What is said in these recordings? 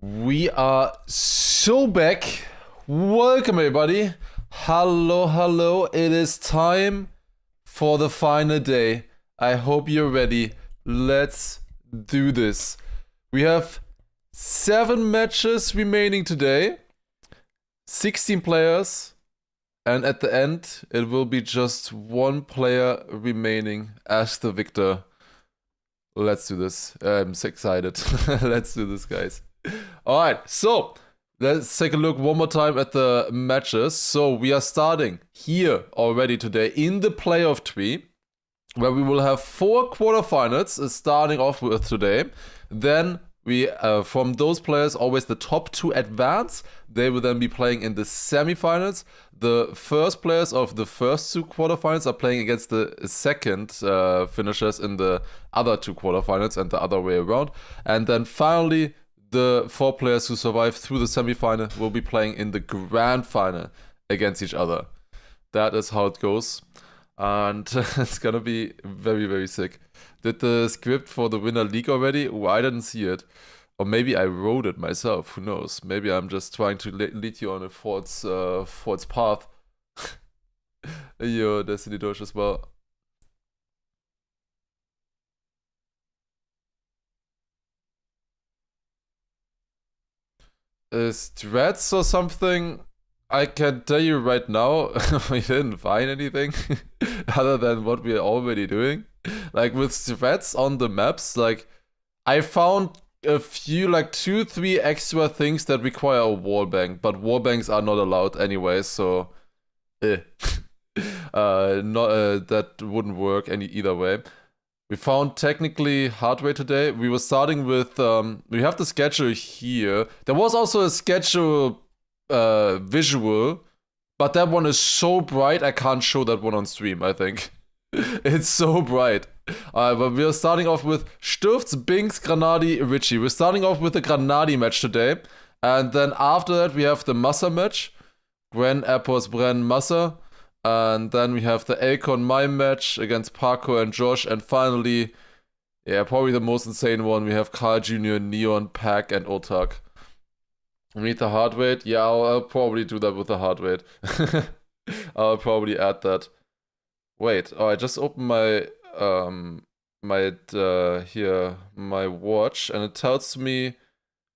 We are so back. Welcome, everybody. Hello. It is time for the final day. I hope you're ready. Let's do this. We have 7 matches remaining today, 16 players, and at the end, it will be just 1 player remaining as the victor. Let's do this. I'm so excited. Let's do this, guys. Alright, so let's take a look one more time at the matches. So we are starting here already today in the playoff tree, where we will have 4 quarterfinals starting off with today. Then we, from those players, always the top 2 advance. They will then be playing in the semifinals. The first players of the first 2 quarterfinals are playing against the second finishers in the other 2 quarterfinals and the other way around. And then finally, the 4 players who survive through the semifinal will be playing in the grand final against each other. That is how it goes. And it's gonna be very, very sick. Did the script for the winner leak already? Oh, I didn't see it. Or maybe I wrote it myself. Who knows? Maybe I'm just trying to lead you on a false path. Yo, Destiny Doge as well. Strats or something? I can tell you right now, we didn't find anything other than what we are already doing. Like with strats on the maps, like I found a few, like 2-3 extra things that require a wallbang, but wallbangs are not allowed anyway, so that wouldn't work either way. We found technically hardware today. We were starting with, we have the schedule here. There was also a schedule visual, but that one is so bright I can't show that one on stream, I think. It's so bright. But we are starting off with Sturfs, Binks, Granadi, Richie. We're starting off with the Granadi match today. And then after that we have the Massa match. Gwen, Appos, Bren, Massa. And then we have the Elcon My match against Paco and Josh. And finally, yeah, probably the most insane one, we have Carl Jr., Neon, Pack, and Otak. We need the heart rate. Yeah, I'll probably do that with the heart rate. I'll probably add that. Wait, oh, I just opened my my watch, and it tells me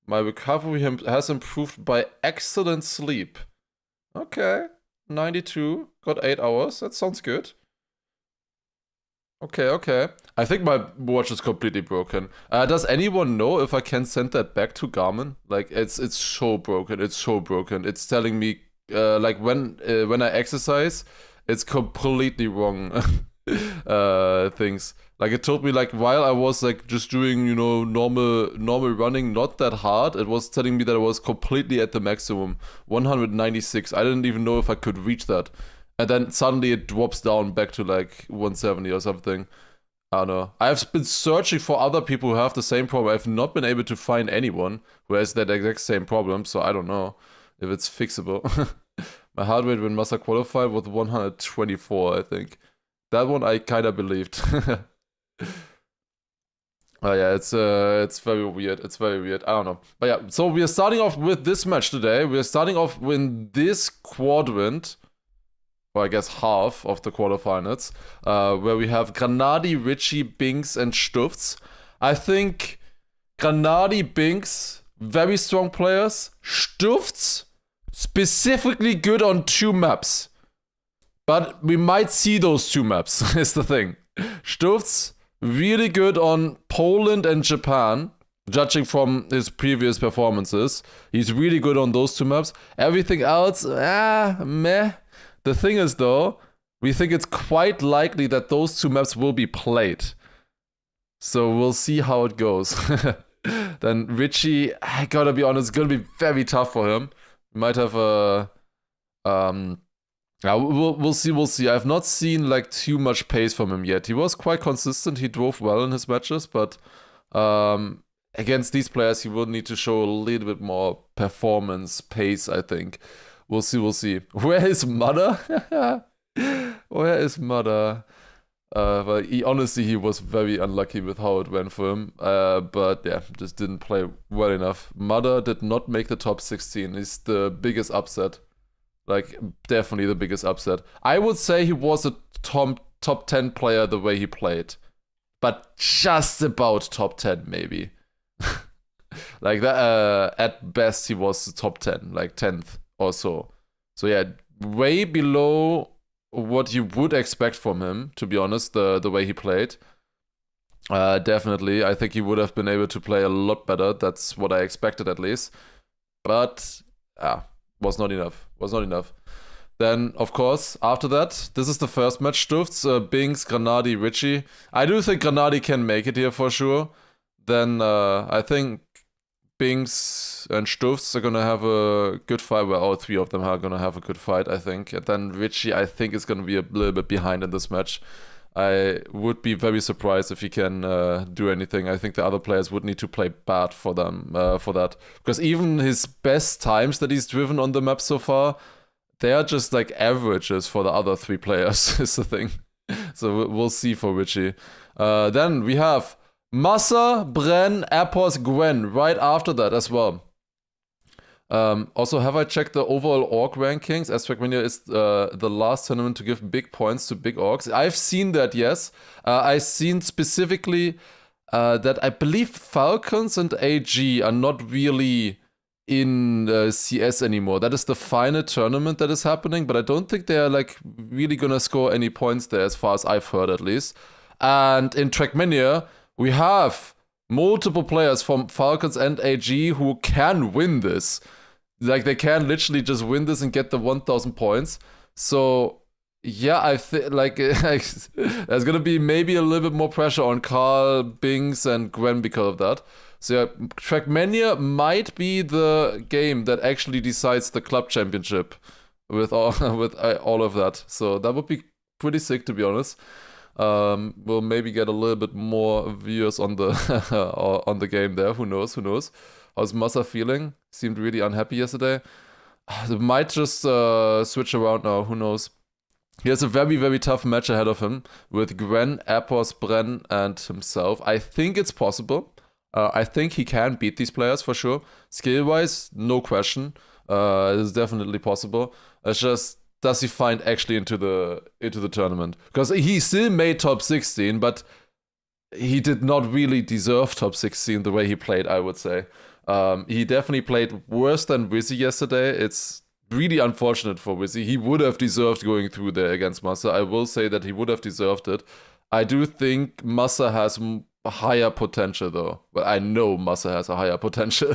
my recovery has improved by excellent sleep. Okay, 92, got 8 hours. That sounds good. Okay. I think my watch is completely broken. Does anyone know if I can send that back to Garmin? Like, it's so broken. It's so broken. It's telling me, like when I exercise, it's completely wrong things. Like it told me, like while I was like just doing, you know, normal running, not that hard, it was telling me that I was completely at the maximum, 196. I didn't even know if I could reach that. And then suddenly it drops down back to like 170 or something. I don't know. I've been searching for other people who have the same problem. I've not been able to find anyone who has that exact same problem, so I don't know if it's fixable. My heart rate when Massa qualified was 124, I think. That one I kinda believed. Oh yeah, it's very weird. It's very weird. I don't know. But yeah, so we are starting off with this match today. We are starting off in this quadrant, or I guess half of the quarterfinals, where we have Granadi, Richie, Binks, and Stufts. I think Granadi, Binks, very strong players. Stufts, specifically good on 2 maps. But we might see those 2 maps, is the thing. Stufts, really good on Poland and Japan, judging from his previous performances. He's really good on those 2 maps. Everything else, meh. The thing is, though, we think it's quite likely that those 2 maps will be played. So we'll see how it goes. Then Richie, I gotta be honest, it's gonna be very tough for him. We might have a... yeah, we'll see. I've not seen like too much pace from him yet. He was quite consistent. He drove well in his matches, but against these players, he will need to show a little bit more performance pace, I think. We'll see. Where is Mother? Where is Mother? But honestly, he was very unlucky with how it went for him. But yeah, just didn't play well enough. Mother did not make the top 16. He's the biggest upset. Like, definitely the biggest upset. I would say he was a top 10 player the way he played. But just about top 10, maybe. Like that, at best, he was top 10, like 10th or so. So yeah, way below what you would expect from him, to be honest, the way he played. Definitely, I think he would have been able to play a lot better. That's what I expected, at least. But was not enough. Was not enough. Then, of course, after that, this is the first match. Stufts, Binks, Granadi, Richie. I do think Granadi can make it here for sure. Then I think Binks and Stufts are gonna have a good fight. Well, all three of them are gonna have a good fight, I think. And then Richie, I think, is gonna be a little bit behind in this match. I would be very surprised if he can do anything. I think the other players would need to play bad for them for that, because even his best times that he's driven on the map so far, they are just like averages for the other three players. Is the thing. So we'll see for Richie. Then we have Massa, Bren, Appos, Gwen right after that as well. Also, have I checked the overall org rankings? As Trackmania is the last tournament to give big points to big orgs. I've seen that, yes. I've seen specifically that I believe Falcons and AG are not really in CS anymore. That is the final tournament that is happening, but I don't think they are like really gonna score any points there, as far as I've heard at least. And in Trackmania, we have multiple players from Falcons and AG who can win this. Like, they can literally just win this and get the 1,000 points. So, yeah, I think, like, there's gonna be maybe a little bit more pressure on Carl, Binks, and Gwen because of that. So, yeah, Trackmania might be the game that actually decides the club championship with all of that. So, that would be pretty sick, to be honest. We'll maybe get a little bit more viewers on the on the game there. Who knows? Who knows? How's Massa feeling? Seemed really unhappy yesterday. They might just switch around now. Who knows? He has a very, very tough match ahead of him with Gwen, Appos, Bren, and himself. I think it's possible. I think he can beat these players for sure. Skill-wise, no question. It is definitely possible. It's just, does he find actually into the tournament? Because he still made top 16, but he did not really deserve top 16 the way he played, I would say. He definitely played worse than Wizzy yesterday. It's really unfortunate for Wizzy. He would have deserved going through there against Massa. I will say that he would have deserved it. I do think Massa has a higher potential, though. But I know Massa has a higher potential.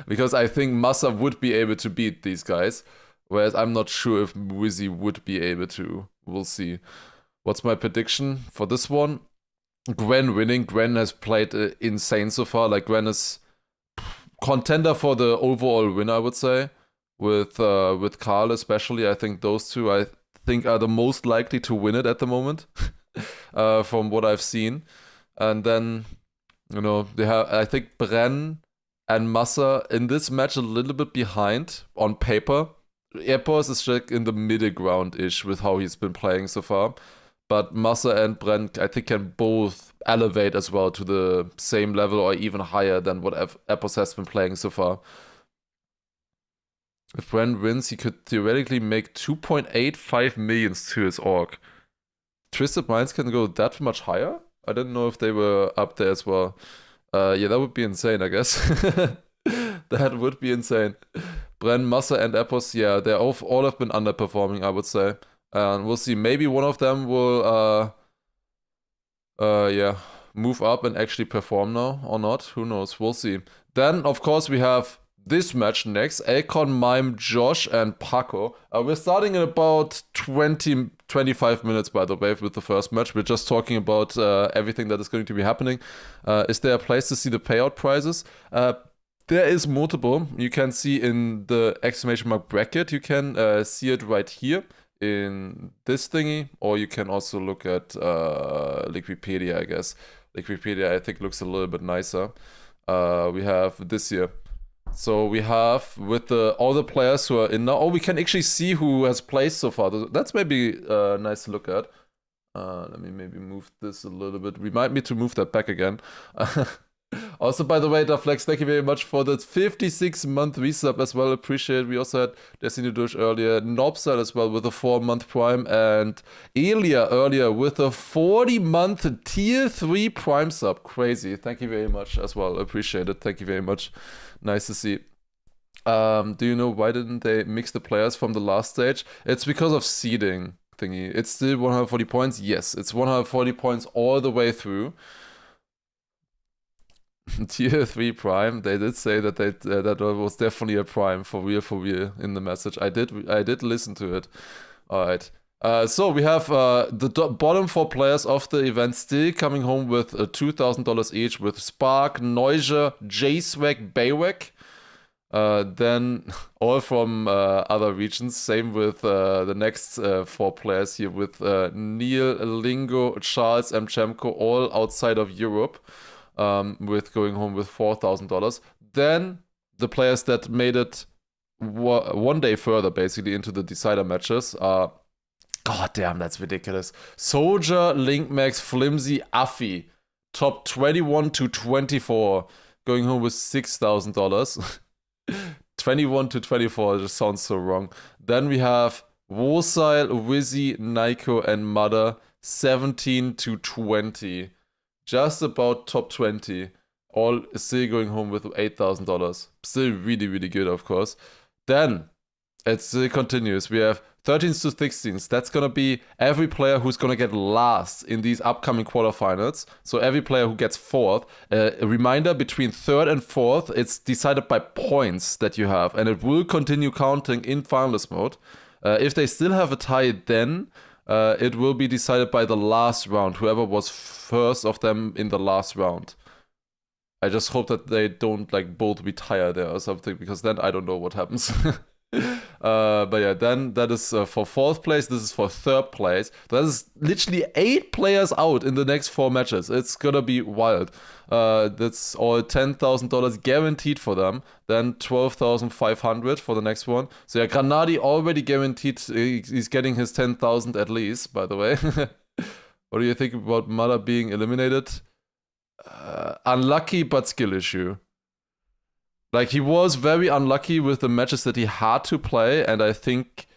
Because I think Massa would be able to beat these guys. Whereas I'm not sure if Wizzy would be able to. We'll see. What's my prediction for this one? Gwen winning. Gwen has played insane so far. Like, Gwen is contender for the overall win, I would say. With Carl especially. I think those two, I think, are the most likely to win it at the moment. From what I've seen. And then, you know, they have, I think, Bren and Massa in this match a little bit behind on paper. Appos is like in the middle ground-ish with how he's been playing so far. But Massa and Bren, I think, can both elevate as well to the same level or even higher than what Appos has been playing so far. If Bren wins, he could theoretically make 2.85 millions to his org. Twisted Minds can go that much higher? I didn't know if they were up there as well. Yeah, that would be insane, I guess. That would be insane. Bren, Massa, and Appos, yeah, they all have been underperforming, I would say. And we'll see. Maybe one of them will, yeah, move up and actually perform now or not. Who knows? We'll see. Then, of course, we have this match next. Akon, Mime, Josh, and Paco. We're starting in about 25 minutes, by the way, with the first match. We're just talking about everything that is going to be happening. Is there a place to see the payout prizes? There is multiple. You can see in the exclamation mark bracket. You can see it right here in this thingy, or you can also look at Liquipedia, I guess. Liquipedia, I think, looks a little bit nicer. We have this here. So we have with all the players who are in now. Oh, we can actually see who has placed so far. That's maybe nice to look at. Let me maybe move this a little bit. We might need to move that back again. Also, by the way, Daflex, thank you very much for the 56-month resub as well. Appreciate it. We also had Destiny Dush earlier, Nobside as well with a 4-month prime, and Elia earlier with a 40-month tier 3 prime sub. Crazy. Thank you very much as well. Appreciate it. Thank you very much. Nice to see. Do you know why didn't they mix the players from the last stage? It's because of seeding thingy. It's still 140 points. Yes, it's 140 points all the way through. Tier 3 prime. They did say that that was definitely a prime for real in the message. I did listen to it. All right. So we have the bottom 4 players of the event still coming home with $2,000 each, with Spark, Neuja, J-Swag, Baywak. Then all from other regions. Same with the next 4 players here with Neil, Lingo, Charles, Mchemko, all outside of Europe. With going home with $4,000. Then the players that made it one day further, basically, into the decider matches are, god damn, that's ridiculous. Soldier, Linkmax, Flimsy, Affy, top 21 to 24, going home with $6,000. 21 to 24, it just sounds so wrong. Then we have Wosile, Wizzy, Nico, and Mother, 17 to 20. Just about top 20, all still going home with $8,000. Still really, really good, of course. Then, it still continues. We have 13s to 16s. That's going to be every player who's going to get last in these upcoming quarterfinals. So every player who gets 4th. A reminder, between 3rd and 4th, it's decided by points that you have. And it will continue counting in finalist mode. If they still have a tie, then it will be decided by the last round, whoever was first of them in the last round. I just hope that they don't like both retire there or something, because then I don't know what happens. But yeah, then that is for 4th place. This is for 3rd place. That is literally 8 players out in the next 4 matches. It's gonna be wild. That's all $10,000 guaranteed for them. Then $12,500 for the next one. So yeah, Granadi already guaranteed. He's getting his 10,000 at least, by the way. What do you think about Mother being eliminated? Unlucky, but skill issue. Like, he was very unlucky with the matches that he had to play, and I think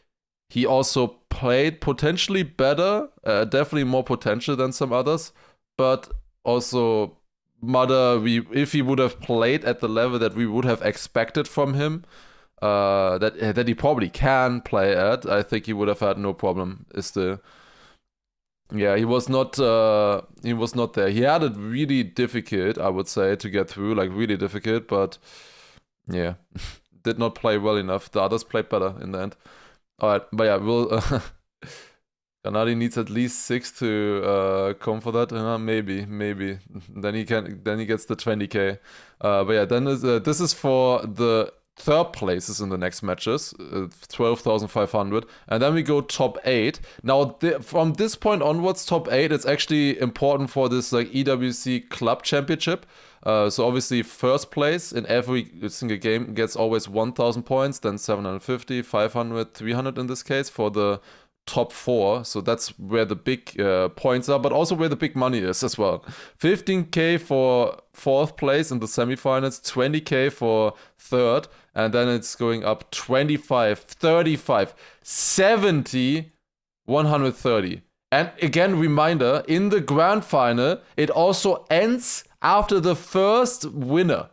he also played potentially better, definitely more potential than some others, but also Mother, if he would have played at the level that we would have expected from him, that he probably can play at, I think he would have had no problem. Yeah, he was not there. He had it really difficult, I would say, to get through, like really difficult, but yeah, did not play well enough. The others played better in the end. All right, but yeah, we'll. Granadi needs at least 6 to come for that. Maybe. Then he gets the 20k. But yeah, then this is for the 3rd places in the next matches, 12,500, and then we go top 8. Now, from this point onwards, top 8, it's actually important for this like EWC Club Championship. So obviously, 1st place in every single game gets always 1,000 points, then 750, 500, 300 in this case for the top 4. So that's where the big points are, but also where the big money is as well. 15k for 4th place in the semifinals, 20k for 3rd, and then it's going up 25, 35, 70, 130. And again, reminder, in the grand final, it also ends after the first winner.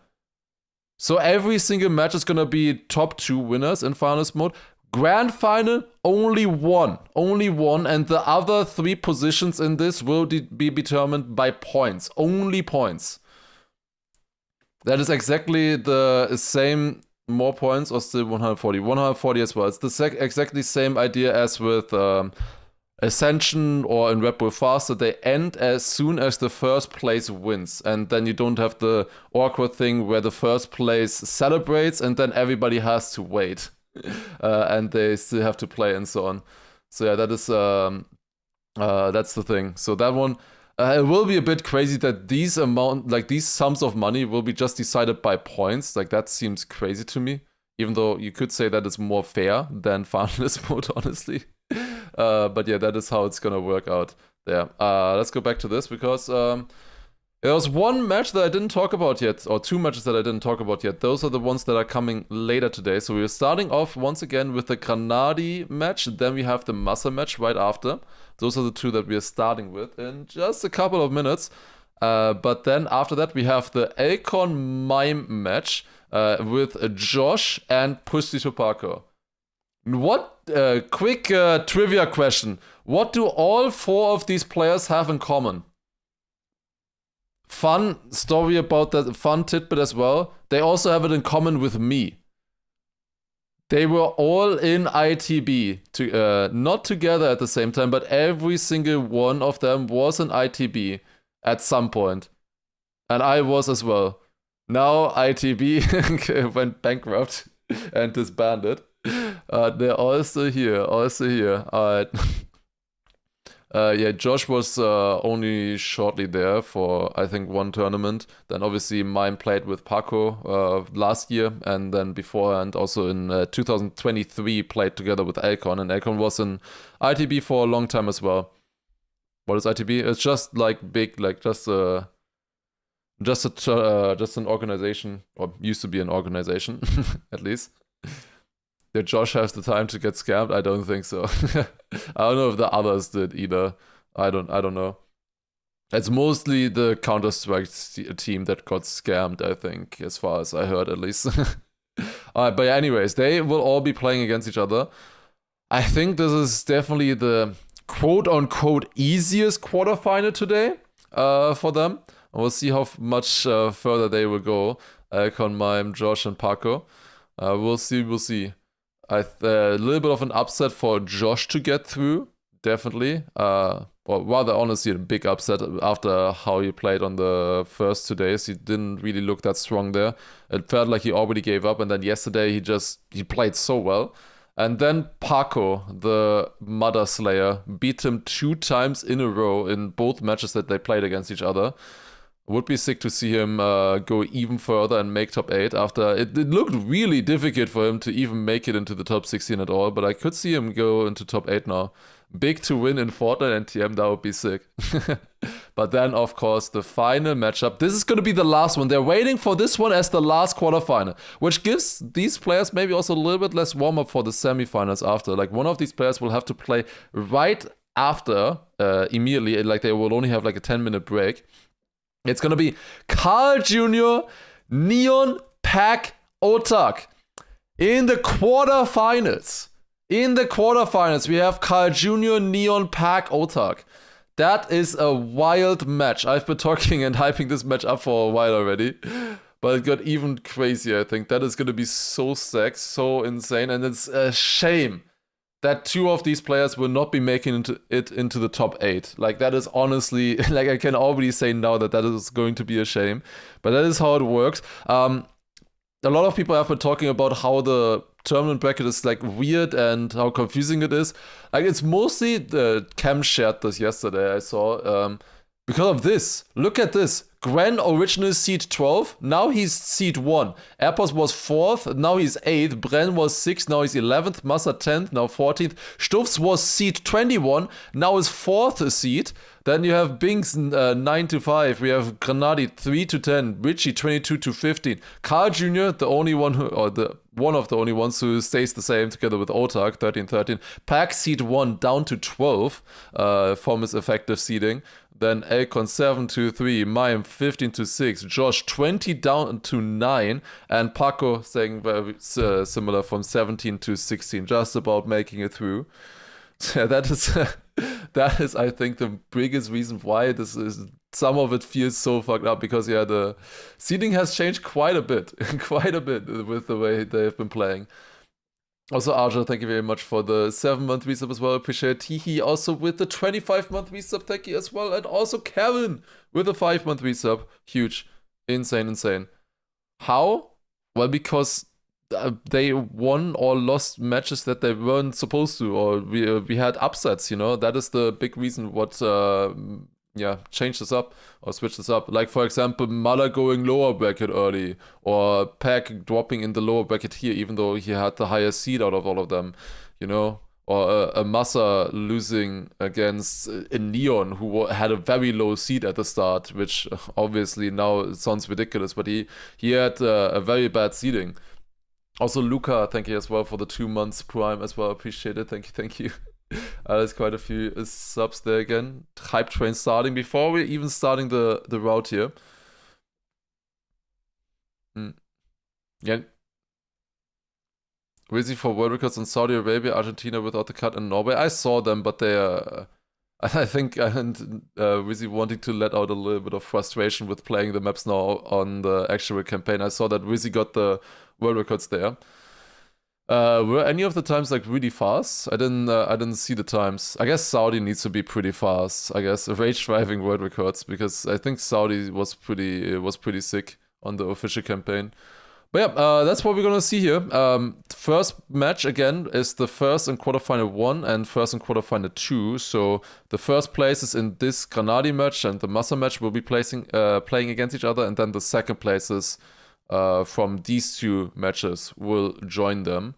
So every single match is going to be top 2 winners in finals mode. Grand final, only one, and the other 3 positions in this will be determined by points, only points. That is exactly the same, more points, or still 140? 140 as well. It's the exactly same idea as with Ascension or in Red Bull Faster. They end as soon as the 1st place wins, and then you don't have the awkward thing where the 1st place celebrates and then everybody has to wait. And they still have to play and so on. So yeah, that is that's the thing. So that one, it will be a bit crazy that these sums of money will be just decided by points. Like, that seems crazy to me. Even though you could say that it's more fair than finalist mode, honestly. But yeah, that is how it's gonna work out. Yeah, let's go back to this because there was one match that I didn't talk about yet, or two matches that I didn't talk about yet. Those are the ones that are coming later today. So we're starting off once again with the Granadi match. Then we have the Massa match right after. Those are the two that we are starting with in just a couple of minutes. But then after that, we have the Elcon Mime match with Josh and Pussy Topako. What quick trivia question. What do all four of these players have in common? Fun story about that, fun tidbit as well. They also have it in common with me. They were all in ITB, not together at the same time, but every single one of them was in ITB at some point. And I was as well. Now ITB went bankrupt and disbanded. They're all still here, Alright. Yeah, Josh was only shortly there for, I think, one tournament. Then obviously Mime played with Paco last year, and then beforehand also in 2023 played together with Elcon, and Elcon was in ITB for a long time as well. What is ITB? It's just like big, like just an organization, or used to be an organization, at least. Did Josh have the time to get scammed? I don't think so. I don't know if the others did either. I don't know. It's mostly the Counter-Strike team that got scammed, I think, as far as I heard at least. But anyways, they will all be playing against each other. I think this is definitely the quote-unquote easiest quarterfinal today for them. We'll see how much further they will go. Elcon, Mime, Josh, and Paco. We'll see. A little bit of an upset for Josh to get through, definitely. Or rather, honestly, a big upset after how he played on the first 2 days. He didn't really look that strong there. It felt like he already gave up, and then yesterday he played so well. And then Paco, the Mother Slayer, beat him 2 times in a row in both matches that they played against each other. Would be sick to see him go even further and make top 8 after it looked really difficult for him to even make it into the top 16 at all, but I could see him go into top 8 now. Big to win in Fortnite and TM, that would be sick. But then, of course, the final matchup. This is going to be the last one. They're waiting for this one as the last quarterfinal, which gives these players maybe also a little bit less warm-up for the semifinals after. Like, one of these players will have to play right after, immediately, like they will only have like a 10-minute break. It's going to be Carl Jr., Neon, Pack, Otak. In the quarterfinals, we have Carl Jr., Neon, Pack, Otak. That is a wild match. I've been talking and hyping this match up for a while already. But it got even crazier, I think. That is going to be so sick, so insane. And it's a shame that 2 of these players will not be making it into the top 8. Like, that is honestly, like, I can already say now that is going to be a shame. But that is how it works. A lot of people have been talking about how the tournament bracket is, like, weird and how confusing it is. Like, it's mostly, Cam shared this yesterday, I saw, because of this. Look at this. Gwen, original seed 12, now he's seed 1. Appos was 4th, now he's 8th. Bren was 6th, now he's 11th. Massa 10th, now 14th. Stuffs was seed 21, now is 4th seed. Then you have Binks 9 to 5. We have Granadi 3 to 10. Richie 22 to 15. Carl Jr., the only one who, or the one of the only ones who stays the same, together with Otak 13-13. Pack seed 1 down to 12 from his effective seeding. Then Elcon 7 to 3, Mime 15 to 6, Josh 20 down to 9, and Paco saying very similar from 17 to 16, just about making it through. So that is I think the biggest reason why this is, some of it feels so fucked up, because yeah, the seeding has changed quite a bit with the way they've been playing. Also, Arja, thank you very much for the 7-month resub as well. Appreciate Tihi also with the 25-month resub. Thank you as well. And also Kevin with a 5-month resub. Huge. Insane. How? Well, because they won or lost matches that they weren't supposed to, or we had upsets, you know? That is the big reason what change this up or switch this up. Like, for example, Mala going lower bracket early, or Pack dropping in the lower bracket here, even though he had the highest seed out of all of them, you know? or a Massa losing against a Neon who had a very low seed at the start, which obviously now sounds ridiculous, but he had a very bad seeding. Also, Luca, thank you as well for the 2 months Prime as well. Appreciate it. Thank you. There's quite a few subs there again. Hype train starting before we're even starting the route here. Yeah. Rizzy for world records in Saudi Arabia, Argentina without the cut, and Norway. I saw them, but they I think Rizzy wanting to let out a little bit of frustration with playing the maps now on the actual campaign. I saw that Rizzy got the world records there. Were any of the times like really fast? I didn't see the times. I guess Saudi needs to be pretty fast. I guess rage driving world records, because I think Saudi was pretty sick on the official campaign. But yeah, that's what we're gonna see here. First match again is the first in quarterfinal 1 and first in quarterfinal 2. So the first places in this Granadi match and the Massa match will be playing against each other, and then the second places from these 2 matches will join them.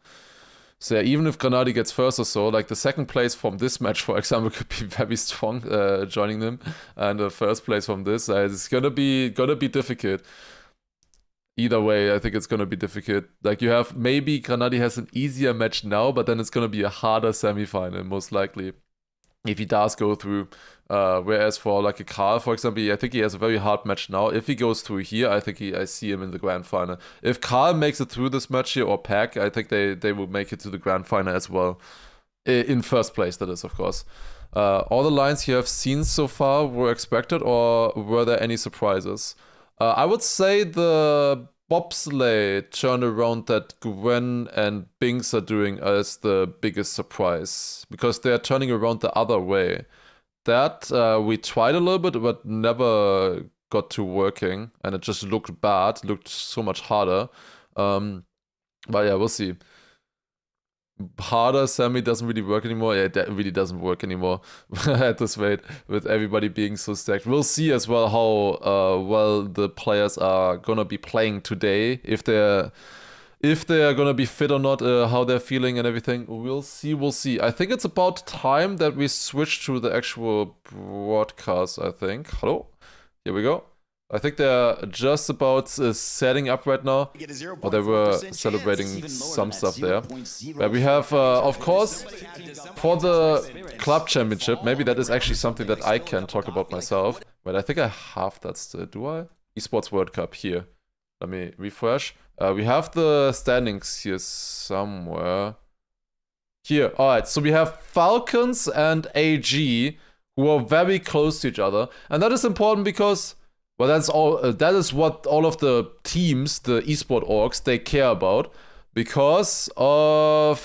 So yeah, even if Granadi gets first or so, like the second place from this match, for example, could be very strong joining them, and the first place from this, it's gonna be difficult. Either way, I think it's gonna be difficult. Like you have, maybe Granadi has an easier match now, but then it's gonna be a harder semifinal, most likely, if he does go through. Whereas for like a Karl, for example, I think he has a very hard match now. If he goes through here, I think I see him in the grand final. If Karl makes it through this match here, or Pack, I think they will make it to the grand final as well. In first place, that is, of course. All the lines you have seen so far were expected, or were there any surprises? I would say the bobsleigh turnaround that Gwen and Binks are doing is the biggest surprise, because they're turning around the other way. That we tried a little bit, but never got to working, and it just looked bad, looked so much harder. But yeah, we'll see. Harder semi doesn't really work anymore. Yeah, that really doesn't work anymore at this rate, with everybody being so stacked. We'll see as well how well the players are gonna be playing today, if they're gonna be fit or not, how they're feeling and everything. We'll see. I think it's about time that we switch to the actual broadcast, I think. Hello? Here we go. I think they're just about setting up right now. Or they were celebrating some stuff there. But we have, of course, for the club championship, maybe that is actually something that I can talk about myself. But I think I have that still, do I? Esports World Cup here. Let me refresh. We have the standings here somewhere. Here, alright, so we have Falcons and AG, who are very close to each other. And that is important because, well, that is what all of the teams, the esport orgs, they care about, because of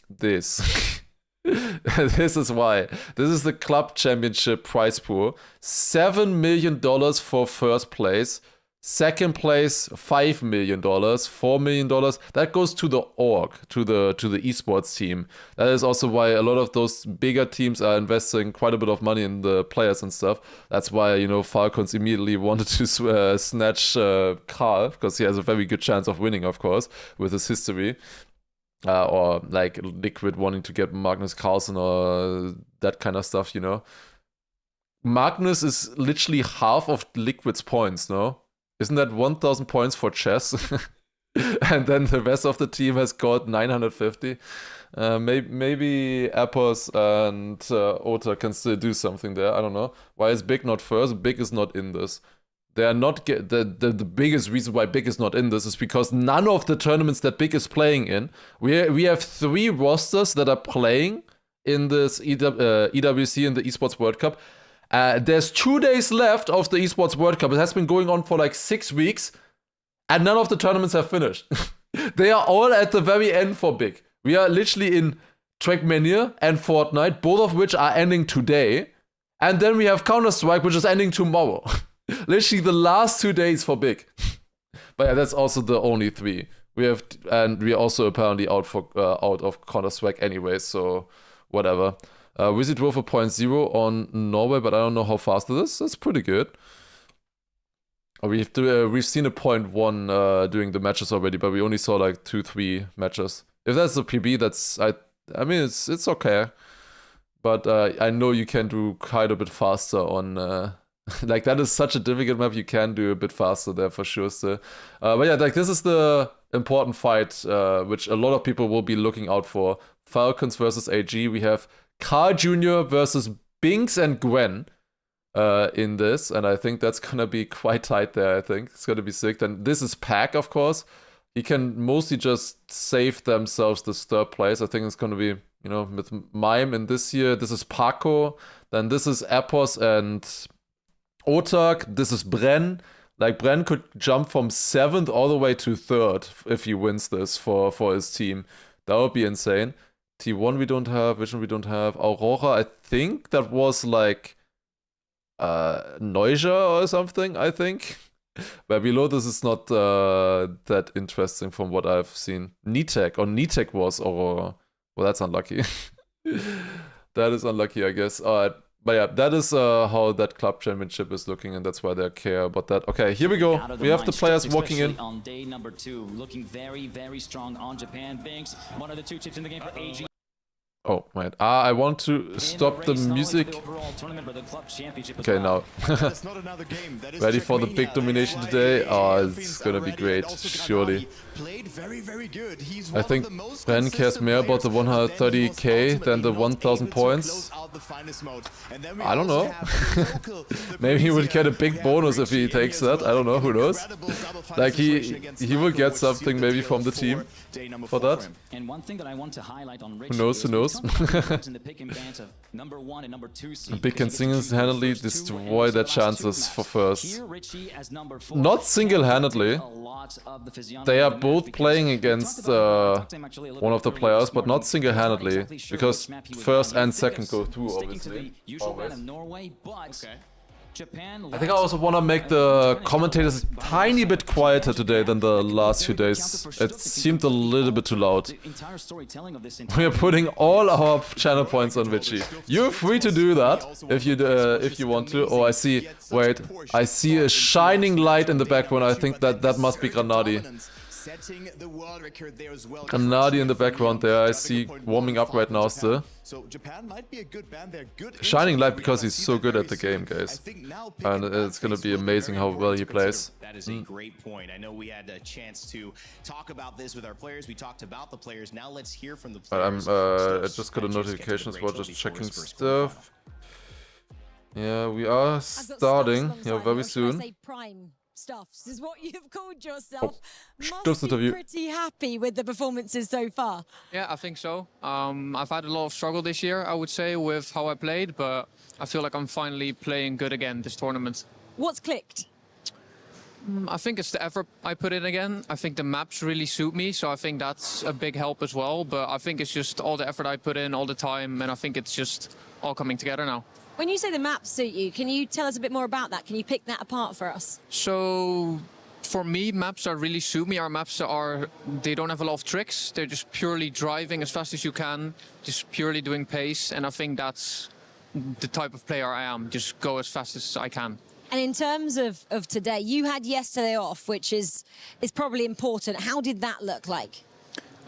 this. This is why. This is the club championship prize pool. $7 million for first place. Second place, $5 million, $4 million. That goes to the org, to the esports team. That is also why a lot of those bigger teams are investing quite a bit of money in the players and stuff. That's why, you know, Falcons immediately wanted to snatch Karl, because he has a very good chance of winning, of course, with his history. Or like Liquid wanting to get Magnus Carlsen or that kind of stuff, you know. Magnus is literally half of Liquid's points, no? Isn't that 1,000 points for chess? And then the rest of the team has got 950. Maybe Appos and Ota can still do something there. I don't know. Why is Big not first? Big is not in this. They are not the biggest reason why Big is not in this is because none of the tournaments that Big is playing in. We have 3 rosters that are playing in this EWC in the Esports World Cup. There's 2 days left of the Esports World Cup. It has been going on for like 6 weeks, and none of the tournaments have finished. They are all at the very end for Big. We are literally in Trackmania and Fortnite, both of which are ending today. And then we have Counter-Strike, which is ending tomorrow. Literally the last 2 days for Big. But yeah, that's also the only 3. We are also apparently out of Counter-Strike anyway, so whatever. Wizzy drove a 0.0 on Norway, but I don't know how fast it is. That's pretty good. We've seen a 0.1 during the matches already, but we only saw like 2-3 matches. If that's the PB, I mean, it's okay. But I know you can do quite a bit faster on... like, that is such a difficult map, you can do a bit faster there for sure still. But yeah, like, this is the important fight, which a lot of people will be looking out for. Falcons versus AG. We have Carl Jr. versus Binks and Gwen in this, and I think that's gonna be quite tight there, I think. It's gonna be sick. Then this is Pack, of course. He can mostly just save themselves this third place. I think it's gonna be, you know, with Mime in this year. This is Paco. Then this is Epos and Otak. This is Bren. Like, Bren could jump from 7th all the way to 3rd if he wins this for his team. That would be insane. T1 we don't have. Vision we don't have. Aurora, I think that was like Noisia or something, I think. But below this is not that interesting from what I've seen. Nitek was Aurora. Well, that's unlucky. That is unlucky, I guess. Alright. But yeah, that is how that club championship is looking, and that's why they care about that. Okay, here we go. We have the players walking in. On day number 2, looking very, very strong on Japan. Binks, one of the 2 chips in the game for AG. Oh, wait. I want to stop the music. Okay, now. Ready for the big domination today? Oh, it's gonna be great, surely. I think Ben cares more about the 130k than the 1000 points. I don't know. Maybe he will get a big bonus if he takes that. I don't know, who knows? Like, he will get something maybe from the team for that. Who knows, who knows? Big can single-handedly destroy their chances for first. Not single-handedly. They are both playing against one of the players, but not single-handedly, because first and second go through, obviously. Always. I think I also want to make the commentators a tiny bit quieter today than the last few days. It seemed a little bit too loud. We are putting all our channel points on Vichy. You're free to do that if you want to. Oh, I see. Wait, I see a shining light in the background. I think that must be Granadi. Granadi in the background there, I see, warming up right now still. Shining light because he's so good at the game, guys. And it's gonna be amazing how well he plays. That is a great point. I know we had a chance to talk about this with our players. We talked about the players. Now let's hear from the players. I just got a notification as well, just checking stuff. Yeah, we are starting very soon. Stuffs is what you've called yourself. Must be pretty happy with the performances so far. Yeah, I think so. I've had a lot of struggle this year, I would say, with how I played, but I feel like I'm finally playing good again this tournament. What's clicked? I think it's the effort I put in again. I think the maps really suit me, so I think that's a big help as well. But I think it's just all the effort I put in all the time, and I think it's just all coming together now. When you say the maps suit you, can you tell us a bit more about that? Can you pick that apart for us? So, for me, maps that really suit me are maps that they don't have a lot of tricks. They're just purely driving as fast as you can, just purely doing pace. And I think that's the type of player I am, just go as fast as I can. And in terms of today, you had yesterday off, which is probably important. How did that look like?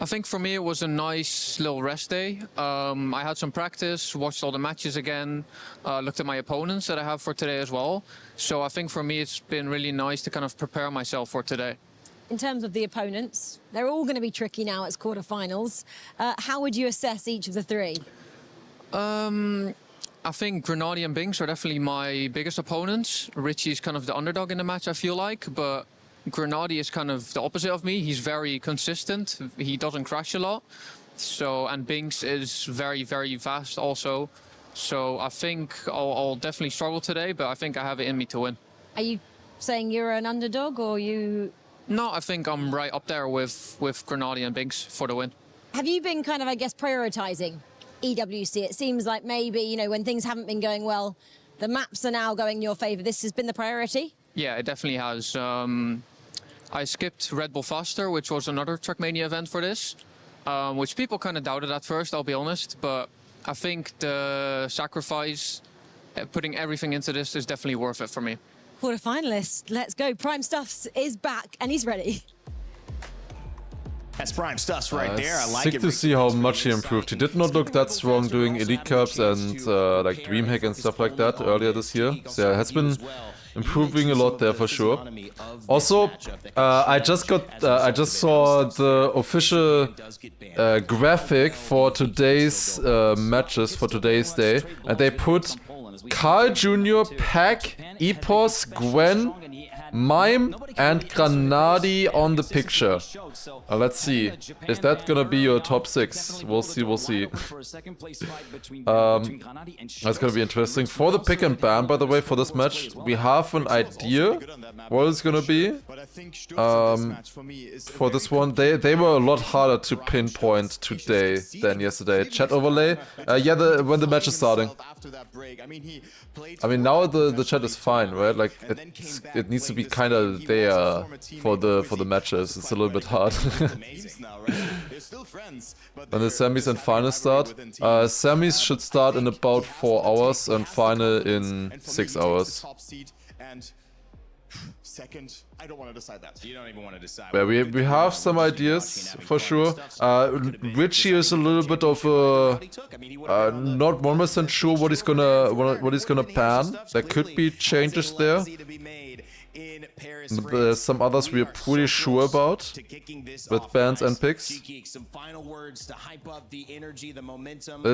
I think for me it was a nice little rest day. I had some practice, watched all the matches again, looked at my opponents that I have for today as well. So I think for me it's been really nice to kind of prepare myself for today. In terms of the opponents, they're all going to be tricky now. It's quarterfinals. How would you assess each of the 3? I think Grenadi and Binks are definitely my biggest opponents. Richie's kind of the underdog in the match, I feel like, but Grenadi is kind of the opposite of me. He's very consistent. He doesn't crash a lot. And Binks is very, very fast also. So I think I'll definitely struggle today, but I think I have it in me to win. Are you saying you're an underdog, or you... No, I think I'm right up there with Grenadi and Binks for the win. Have you been kind of, I guess, prioritizing EWC? It seems like maybe, you know, when things haven't been going well, the maps are now going in your favor. This has been the priority? Yeah, it definitely has. I skipped Red Bull Faster, which was another Trackmania event for this, which people kind of doubted at first, I'll be honest. But I think the sacrifice, putting everything into this is definitely worth it for me. Quarterfinalist, let's go. Prime Stuffs is back and he's ready. That's prime stuff right there. I like Sick it. to see how much he improved. He did not look that strong doing Elite Cups and like DreamHack and stuff like that earlier this year. So yeah, has been improving a lot there for sure. Also, I just saw the official graphic for today's matches for today's day, and they put Carl Jr., Pac, Epos, Gwen, Mime, and Granadi on the picture. Let's see. Is that gonna be your top 6? We'll see, we'll see. That's gonna be interesting. For the pick and ban, by the way, for this match, we have an idea what it's gonna be. For this one, they were a lot harder to pinpoint today than yesterday. Chat overlay. Yeah, when the match is starting. I mean, now the chat is fine, right? Like it needs to be kind of there for the matches. It's a little bit hard. When the semis and finals start, semis should start in about 4 hours and final in 6 hours. Second, I don't want to decide that. You don't even want to decide. Yeah, we have some ideas for sure. Richie is a little bit of a not 100% sure what he's gonna ban. There could be changes there. But there's some others we're pretty sure about with bans and picks. It's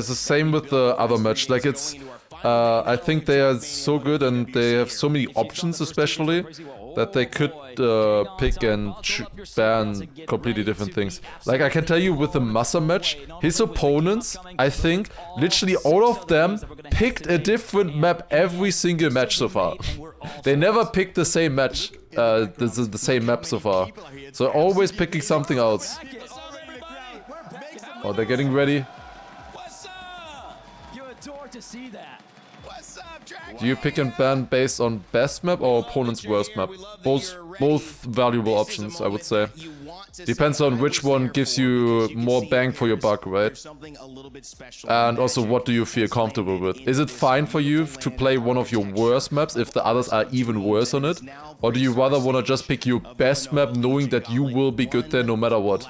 the same with the other match. Like it's, I think they are so good and they have so many options, especially that they could pick and ban completely different things. Like I can tell you with the Massa match, his opponents, I think, literally all of them picked a different map every single match so far. They never picked the same match, the same map so far. So always picking something else. Oh, they're getting ready. Do you pick and ban based on best map or opponent's worst map? Both valuable options, I would say. Depends on which one gives you more bang for your buck, right? And also, what do you feel comfortable with? Is it fine for you to play one of your worst maps if the others are even worse on it? Or do you rather want to just pick your best map knowing that you will be good there no matter what?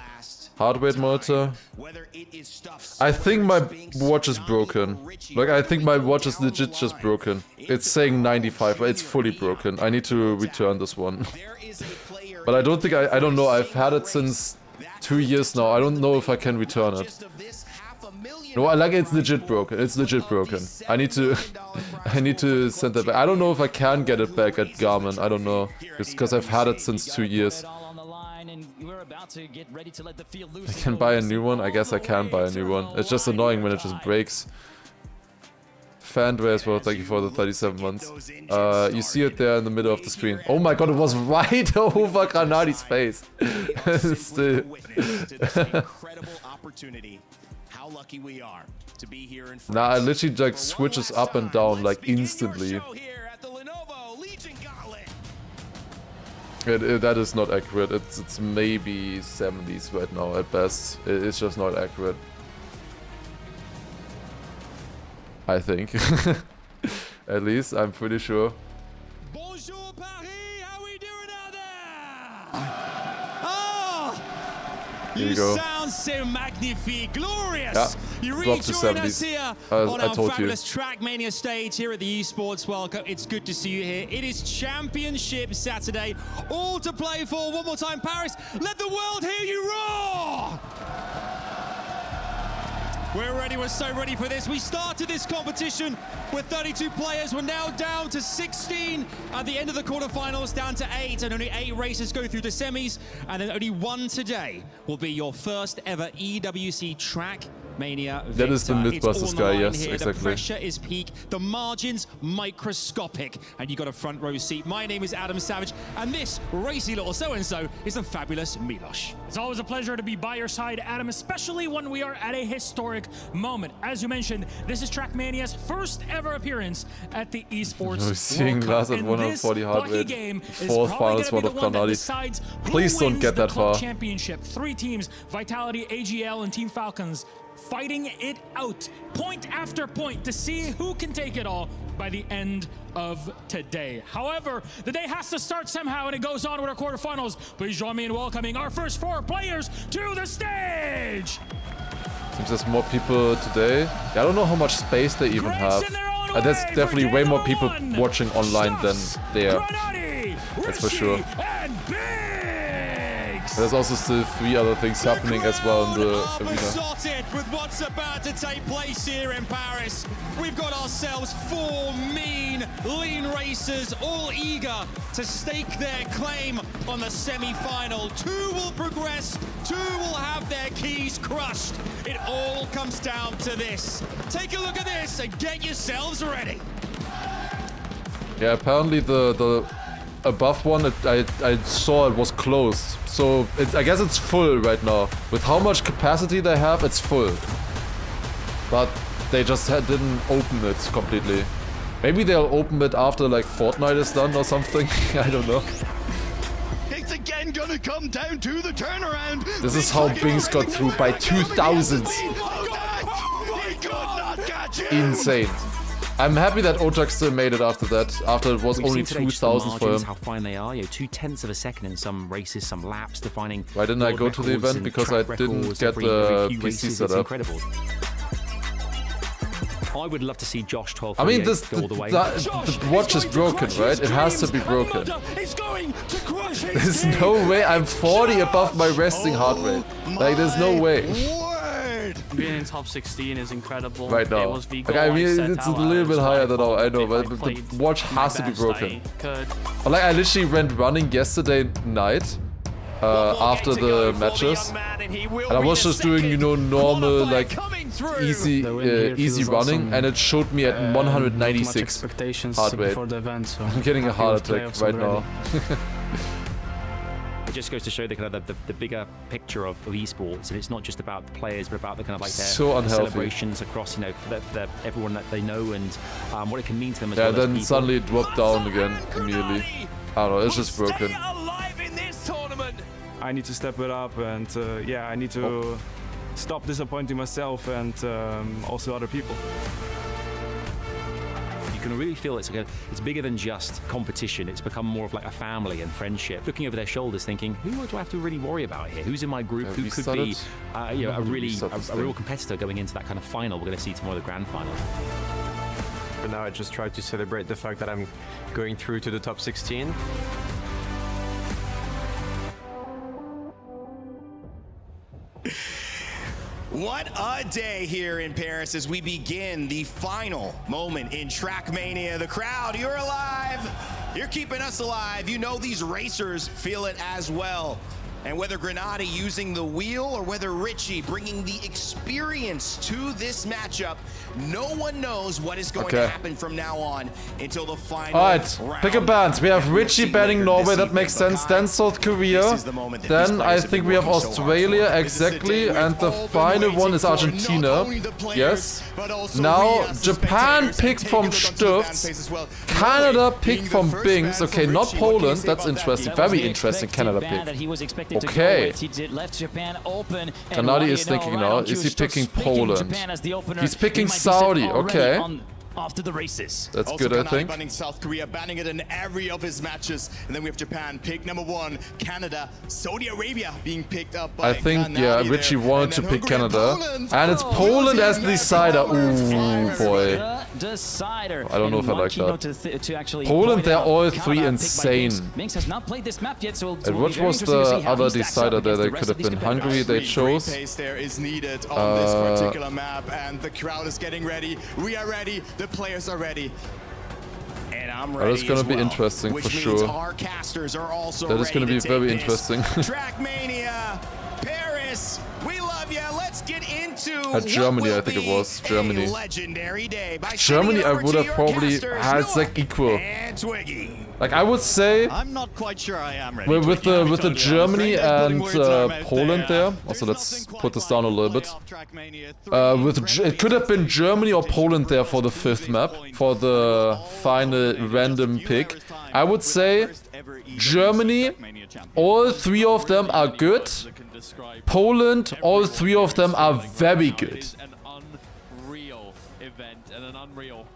Heart rate monitor. I think my watch is broken. Like, I think my watch is legit just broken. It's saying 95, but it's fully broken. I need to return this one. But I don't think I don't know. I've had it since 2 years now. I don't know if I can return it. No, I like it's legit broken. It's legit broken. I need to I need to send that back. I don't know if I can get it back at Garmin. I don't know. It's because I've had it since 2 years. I can buy a new one. I guess I can buy a new one. It's just annoying when it just breaks. Fandway as well, thank you for the 37 months. You see it there in the middle of the screen. Oh my god, it was right over Granadi's face. Still. Nah, it literally like switches up and down like instantly. That is not accurate. It's maybe 70s right now at best. It's just not accurate. I think. At least, I'm pretty sure. Bonjour Paris, how we doing out there? Oh, you sound so magnifique, glorious. Yeah, you really joined us here on our fabulous Trackmania stage here at the Esports World Cup. It's good to see you here. It is Championship Saturday, all to play for. One more time, Paris. Let the world hear you roar. We're ready, we're so ready for this. We started this competition with 32 players. We're now down to 16 at the end of the quarterfinals, down to 8, and only 8 races go through the semis, and then only one today will be your first ever EWC Trackmania victor. That is the Mythbusters guy, yes, here. exactly. The pressure is peak, the margins microscopic, and you got a front row seat. My name is Adam Savage, and this racy little so-and-so is the fabulous Milos. It's always a pleasure to be by your side, Adam, especially when we are at a historic moment. As you mentioned, this is Trackmania's first ever appearance at the Esports seeing World Lars Cup. at 140 heart rate. Game Fourth finals one of Granadi. Please don't get that far. Championship. 3 teams, Vitality, AGL, and Team Falcons, fighting it out, point after point, to see who can take it all. by the end of today. However, the day has to start somehow, and it goes on with our quarterfinals. Please join me in welcoming our first 4 players to the stage. Seems there's more people today. Yeah, I don't know how much space they even have. There's definitely way more people watching online than there. That's for sure. There's also still 3 other things happening as well in the arena. Sorted with what's about to take place here in Paris. We've got ourselves 4 mean, lean racers, all eager to stake their claim on the semi-final. 2 will progress, 2 will have their keys crushed. It all comes down to this. Take a look at this and get yourselves ready. Yeah, apparently the above one, I saw it was closed. So I guess it's full right now. With how much capacity they have, it's full. But they just didn't open it completely. Maybe they'll open it after like Fortnite is done or something. I don't know. It's again gonna come down to the turnaround. This is how Bings got through by 2000s. Insane. I'm happy that Ojak still made it after that, after it was only 2,000 for him. How fine they are, 0.2 of a second in some races, some laps, defining. Why didn't I go to the event? Because I didn't get the PC set up. I would love to see Josh 12. I mean, the watch is broken, right? It has to be broken. There's no way I'm 40 above my resting heart rate. Like, there's no way. Being in top 16 is incredible. Right now. It was the goal I mean, I it's a little bit higher than all I know, but the watch has to be broken. Like, I literally went running yesterday night after the matches, and I was just doing, you know, normal, like, easy running, and it showed me at 196 heart rate. I'm getting a heart attack right now. It just goes to show the kind of the bigger picture of esports, and it's not just about the players, but about the kind of like their celebrations across, you know, for everyone that they know, and what it can mean to them as well. Yeah, then suddenly it dropped down again immediately. I don't know, it's just broken. I need to step it up, and yeah, I need to stop disappointing myself and also other people. You can really feel it's bigger than just competition. It's become more of like a family and friendship. Looking over their shoulders, thinking, who do I have to really worry about here? Who's in my group? Who could be you know, a real competitor going into that kind of final we're going to see tomorrow, the grand final. For now, I just try to celebrate the fact that I'm going through to the top 16. What a day here in Paris as we begin the final moment in Trackmania. The crowd, you're alive. You're keeping us alive. You know these racers feel it as well. And whether Grenade using the wheel or whether Richie bringing the experience to this matchup, no one knows what is going to happen from now on until the final round. Alright, pick a band. We have Richie banning Norway, that makes sense. Then South Korea. Then I think we have Australia, exactly. And the final one is Argentina. Yes. Now Japan picked from Stufts. Canada picked from Bings. Okay, not Poland. That's interesting. Very interesting Canada pick. Okay. Grenade is thinking now. Is he picking Poland? He's picking Saudi. Okay. After the races. That's also good, I think. Banning South Korea, banning it in every of his matches. And then we have Japan pick number 1, Canada, Saudi Arabia being picked up by I think, yeah, Richie wanted to pick Canada. And it's Poland as the decider. Ooh, boy. I don't know if I like that. Poland, they're all 3 insane. And what was the other decider there? They could have been Hungary, they chose. There is needed on this particular map, and the crowd is getting ready. We are ready. The players are ready. And I'm ready. That is going to be interesting for sure. Our casters are also that is going to be very interesting. Trackmania, Paris, we love you. Let's get into Germany, I think it was. Germany. Legendary day by Germany, I would have probably had like equal. Like I would say, I'm not quite sure I am ready. With the Germany and Poland there. Also, let's put this down a little bit. It could have been Germany or Poland there for the 5th map for the final random pick. I would say Germany, all 3 of them are good. Poland, all 3 of them are very good. An unreal event and an unreal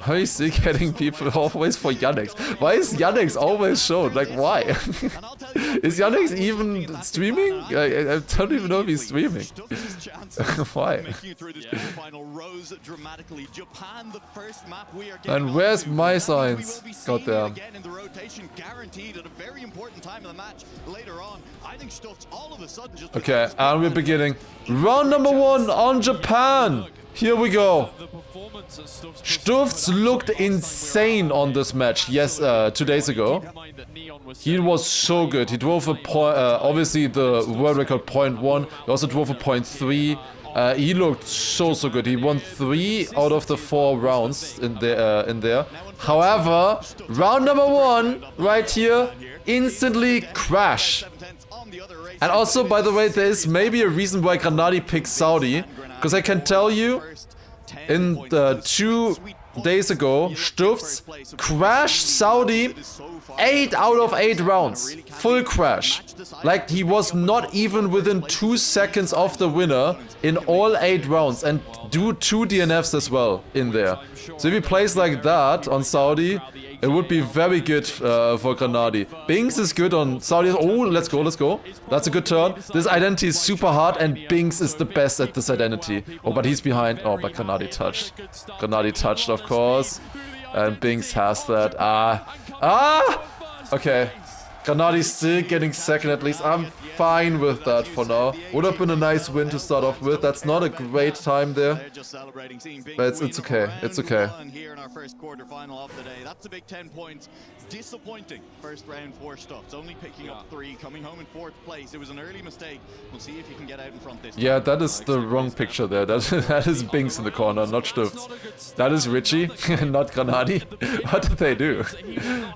Why is he getting people always for Yannick? Why is Yannick always shown? Like, why? Is Yannick even streaming? I don't even know if he's streaming. Why? And where's my signs? Goddamn. Okay, and we're beginning. Round number 1 on Japan. Here we go. Stufts looked insane on this match. Yes, 2 days ago. He was so good. He drove a point, obviously the world record 0.1. He also drove a 0.3. He looked so good. He won 3 out of the 4 rounds in there. However, round number 1 right here, instantly crash. And also, by the way, there is maybe a reason why Granadi picked Saudi. Because I can tell you, in the 2 days ago, Stufts crashed Saudi 8 out of 8 rounds. Full crash. Like, he was not even within 2 seconds of the winner in all 8 rounds. And do 2 DNFs as well in there. So if he plays like that on Saudi, it would be very good for Granadi. Binks is good on Saudi. Oh, let's go. That's a good turn. This identity is super hard and Binks is the best at this identity. Oh, but he's behind. Oh, but Granadi touched. Granadi touched, of course. And Binks has that. Okay. Granadi's still getting second at least. I'm fine with that for now. Would have been a nice win to start off with. That's not a great time there. But it's okay. It's okay. Here in our first quarterfinal of the day. That's a big 10 points. Disappointing first round for Stufts. Only picking up 3, coming home in 4th place. It was an early mistake. We'll see if he can get out in front this time. Yeah, that is the wrong picture there. That is Binks in the corner, not Stufts. That is Richie, not Granadi. What did they do?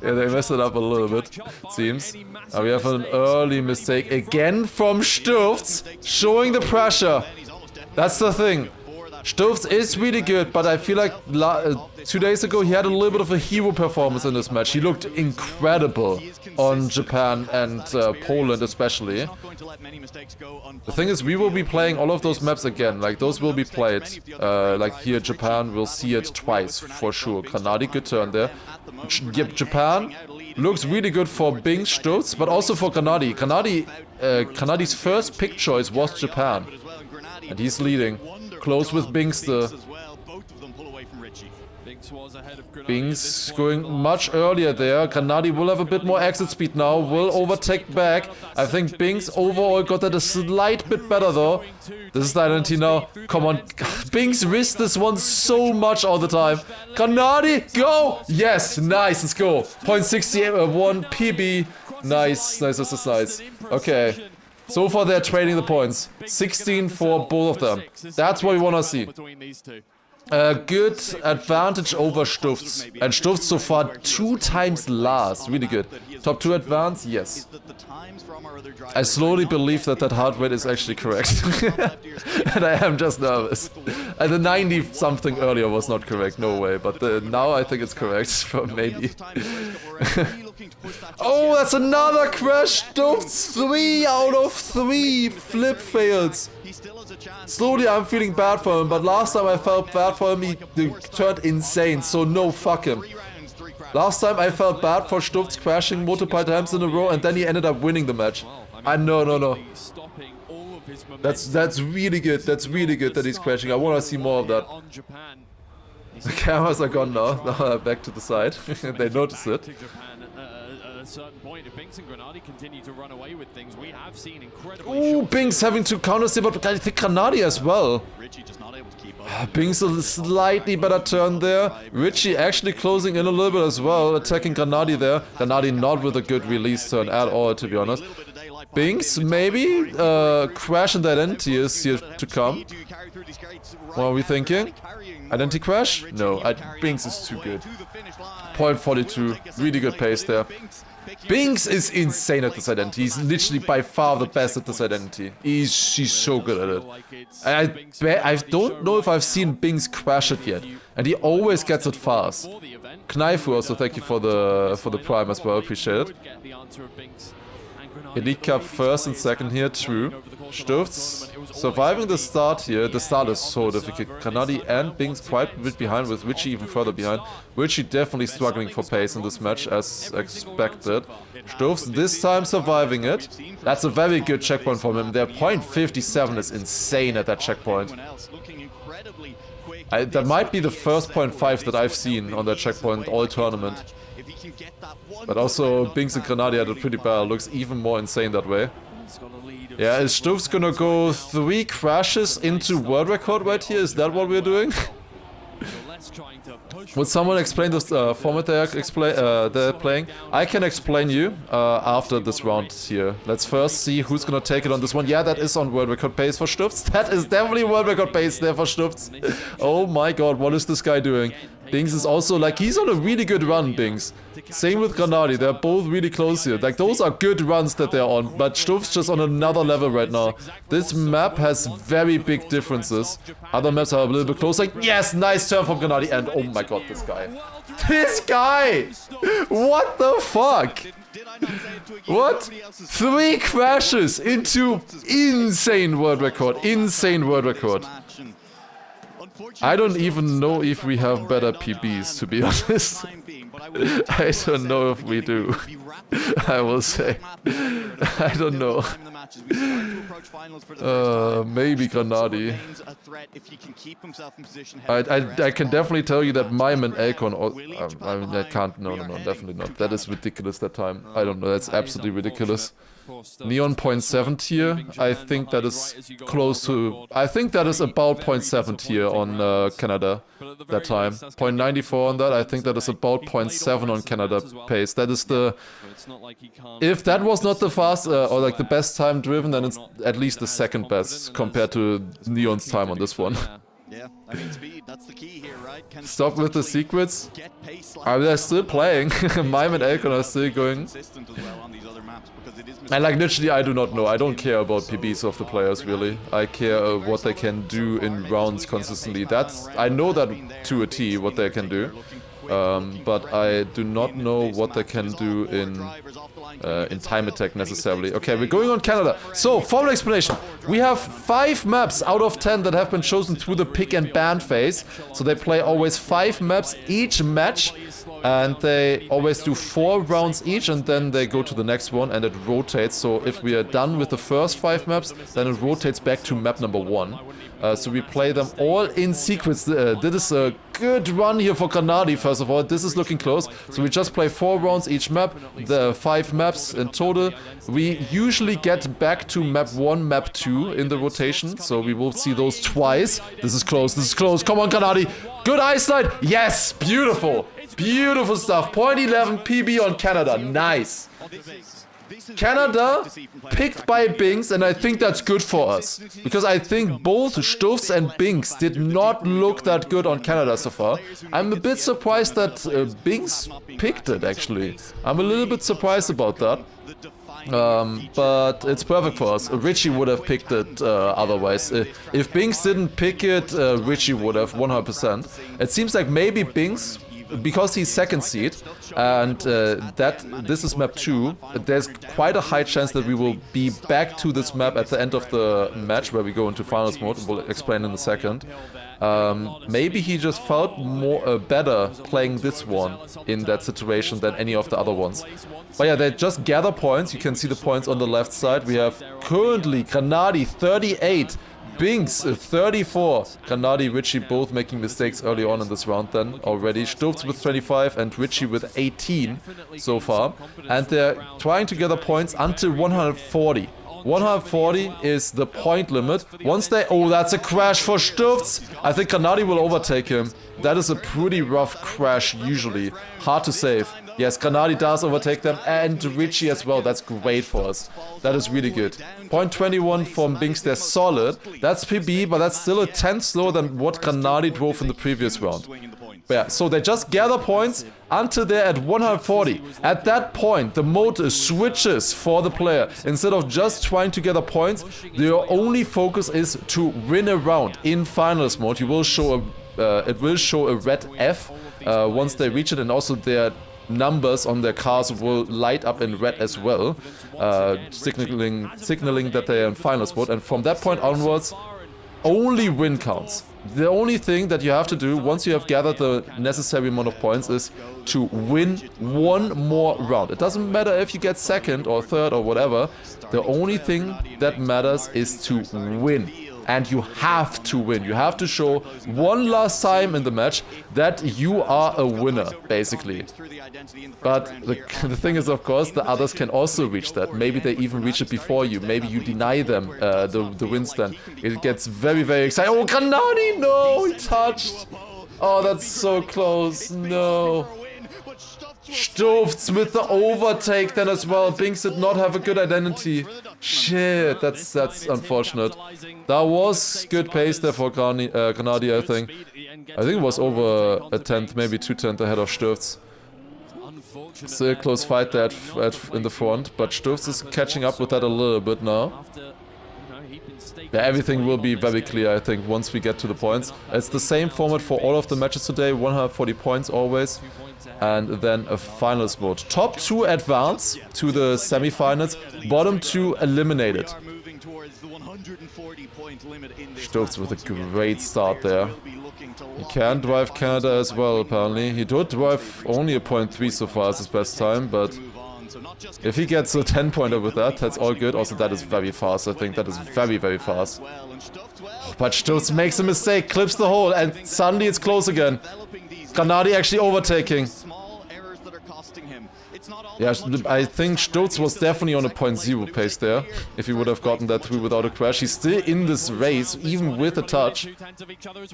Yeah, they messed it up a little bit, seems. We have an early mistake again from Stufts, showing the pressure. That's the thing. Stufts is really good, but I feel like 2 days ago he had a little bit of a hero performance in this match. He looked incredible on Japan and Poland especially. The thing is, we will be playing all of those maps again. Like, those will be played. Like here, Japan, we'll see it twice for sure. Granadi, good turn there. Japan looks really good for Binks, Stufts, but also for Granadi. Granadi's first pick choice was Japan. And he's leading. Close with Binks. Binks going much earlier there. Granadi will have a bit more exit speed now. Will overtake back. I think Binks overall got that a slight bit better though. This is the identity now. Come on. Binks risked this one so much all the time. Granadi, go! Yes, nice. Let's go. 0.61 PB. Nice. Nice. Okay. So far they're trading the points. 16 for both of them. That's what we want to see. Good advantage over Stufts. And Stufts so far 2 times Lars. Really good. Top 2 advance? Yes. I slowly believe that heart rate is actually correct. And I am just nervous. And the 90 something earlier was not correct. No way. But now I think it's correct. Maybe. Oh, that's another crash. Stufts 3 out of 3 flip fails. Slowly I'm feeling bad for him, but last time I felt bad for him, he turned insane, so no, fuck him. Last time I felt bad for Stufts crashing multiple times in a row and then he ended up winning the match. No. That's really good. That's really good that he's crashing. I want to see more of that. The cameras are gone now. Now back to the side. They notice it. Certain point, if Binks and Granadi continue to run away with things, we have seen incredible. Binks having to counter steer, but I think Granadi as well. Richie just not able to keep up. Binks a slightly better turn there. Richie actually closing in a little bit as well, attacking Granadi there. Granadi not with a good release turn at all, to be honest. Binks maybe crash and identity is here to come. What are we thinking? Identity crash? No, Binks is too good. 0.42, really good pace there. Binks is insane at this identity. He's literally by far the best at this identity. She's so good at it. I don't know if I've seen Binks crash it yet. And he always gets it fast. Knaifu also, thank you for the prime as well, appreciate it. Elite Cup first and second here, true. Stufz surviving the start here. The start is so difficult. Granadi and Binks quite a bit behind, with Richie even further behind. Richie definitely struggling for pace in this match as expected. Stufz this time surviving it. That's a very good checkpoint from him. Their point 57 is insane at that checkpoint. That might be the first .5 that I've seen on that checkpoint all tournament. But also Binks and Granadi had a pretty bad. Looks even more insane that way. Yeah, is Stufz gonna go 3 crashes into world record right here? Is that what we're doing? Would someone explain this format they're playing? I can explain you after this round here. Let's first see who's gonna take it on this one. Yeah, that is on world record pace for Stufz. That is definitely world record pace there for Stufz. Oh my god, what is this guy doing? Binks is also like, he's on a really good run, Binks. Same with Granadi, they're both really close here. Like, those are good runs that they're on, but Stufz just on another level right now. This map has very big differences. Other maps are a little bit closer. Yes, nice turn from Granadi, and oh my god, this guy. This guy! What the fuck? What? 3 crashes into insane world record. Insane world record. I don't even know if we have better PBs, to be honest. I don't know if we do. I will say. I don't know. Maybe Granadi. I can definitely tell you that Mime and Elcon... I mean, I can't... No, definitely not. That is ridiculous that time. I don't know, that's absolutely ridiculous. Neon 0.7 tier, I think that is close to... I think that is about 0.7 tier on Canada that time. 0.94 on that, I think that is about 0.7 on Canada pace. That is the... If that was not the fast or like the best time driven, then it's at least the second best compared to Neon's time on this one. Yeah, I mean, speed, that's the key here, right? Stop with the secrets. Are they still playing? Mime and Elcon are still going. And like literally, I do not know. I don't care about PBs of the players really. I care what they can do in rounds consistently. I know that to a T what they can do. But I do not know what they can do in time attack necessarily. Okay, we're going on Canada. So, formal explanation. We have 5 maps out of 10 that have been chosen through the pick and ban phase. So they play always 5 maps each match. And they always do 4 rounds each, and then they go to the next one, and it rotates. So if we are done with the first 5 maps, then it rotates back to map number 1. So we play them all in sequence. This is a good run here for Granadi, first of all. This is looking close. So we just play 4 rounds each map, the 5 maps in total. We usually get back to map 1, map 2 in the rotation. So we will see those twice. This is close, this is close. Come on, Granadi. Good ice slide. Yes, beautiful. Beautiful stuff. 0.11 PB on Canada. Nice. Canada picked by Binks, and I think that's good for us. Because I think both Stufz and Binks did not look that good on Canada so far. I'm a bit surprised that Binks picked it, actually. I'm a little bit surprised about that. But it's perfect for us. Richie would have picked it otherwise. If Binks didn't pick it, Richie would have 100%. It seems like maybe Binks, because he's second seed, and this is map 2, there's quite a high chance that we will be back to this map at the end of the match where we go into finals mode. We'll explain in a second. Maybe he just felt more better playing this one in that situation than any of the other ones. But yeah, they just gather points. You can see the points on the left side. We have currently Granadi 38, Binks 34. Granadi, Richie both making mistakes early on in this round then already. Stufz with 25 and Richie with 18 so far. And they're trying to gather points until 140. 140 is the point limit. Once they... Oh, that's a crash for Stufz. I think Granadi will overtake him. That is a pretty rough crash usually. Hard to save. Yes, Granadi does overtake them, and Richie as well. That's great for us. That is really good. 0.21 from Binks, they're solid. That's PB, but that's still a 10th slower than what Granadi drove in the previous round. But yeah, so they just gather points until they're at 140. At that point, the mode switches for the player. Instead of just trying to gather points, their only focus is to win a round. In finals mode, you will show a, it will show a red F once they reach it, and also their numbers on their cars will light up in red as well, signaling that they are in final spot. And from that point onwards, only win counts. The only thing that you have to do once you have gathered the necessary amount of points is to win one more round. It doesn't matter if you get second or third or whatever. The only thing that matters is to win. And you have to win. You have to show one last time in the match that you are a winner, basically. But the thing is, of course, the others can also reach that. Maybe they even reach it before you. Maybe you deny them the wins then. It gets very, very exciting. Oh, Granadi! No! He touched! Oh, that's so close. No. Stufts with the overtake then as well. Binks did not have a good identity. Shit, that's unfortunate. That was good pace there for Granadi, I think. I think it was over a tenth, maybe 2/10 ahead of Stufts. Still a close fight there in the front, but Stufts is catching up with that a little bit now. Yeah, everything will be very clear, I think, once we get to the points. It's the same format for all of the matches today, 140 points always. And then a finals vote. Top 2 advance to the semi-finals, bottom 2 eliminated. Stufts with a great start there. He can drive Canada as well, apparently. He did drive only a 0.3 so far as his best time, but if he gets a 10-pointer with that, that's all good. Also, that is very fast. I think that is very, very fast. But Stufts makes a mistake, clips the hole, and suddenly it's close again. Granadi actually overtaking. Yeah, I think Stufts was definitely on a 0.0 pace there. If he would have gotten that through without a crash. He's still in this race, even with a touch.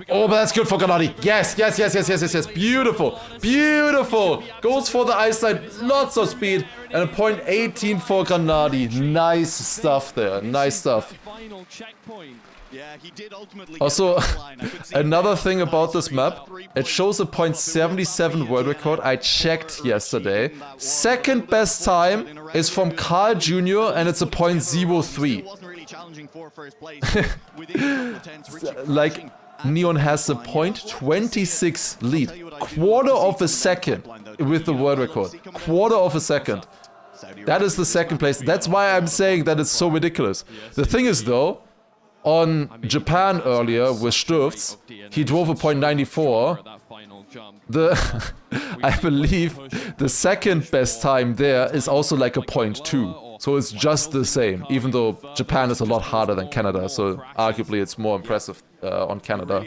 Oh, but that's good for Granadi. Yes, yes, yes, yes, yes, yes, yes. Beautiful. Beautiful. Goes for the eyesight. Lots of speed. And a 0.18 for Granadi. Nice stuff there. Nice stuff. Also, another thing about this map, it shows a 0.77 world record. I checked yesterday. Second best time is from Carl Jr. and it's a 0.03. Like, Neon has a 0.26 lead. Quarter of a second with the world record. Quarter of a second. That is the second place. That's why I'm saying that it's so ridiculous. The thing is, though, on Japan earlier with Stufts, he drove a 0.94. I believe the second best time there is also like a 0.2. So it's just the same, even though Japan is a lot harder than Canada. So arguably it's more impressive on Canada.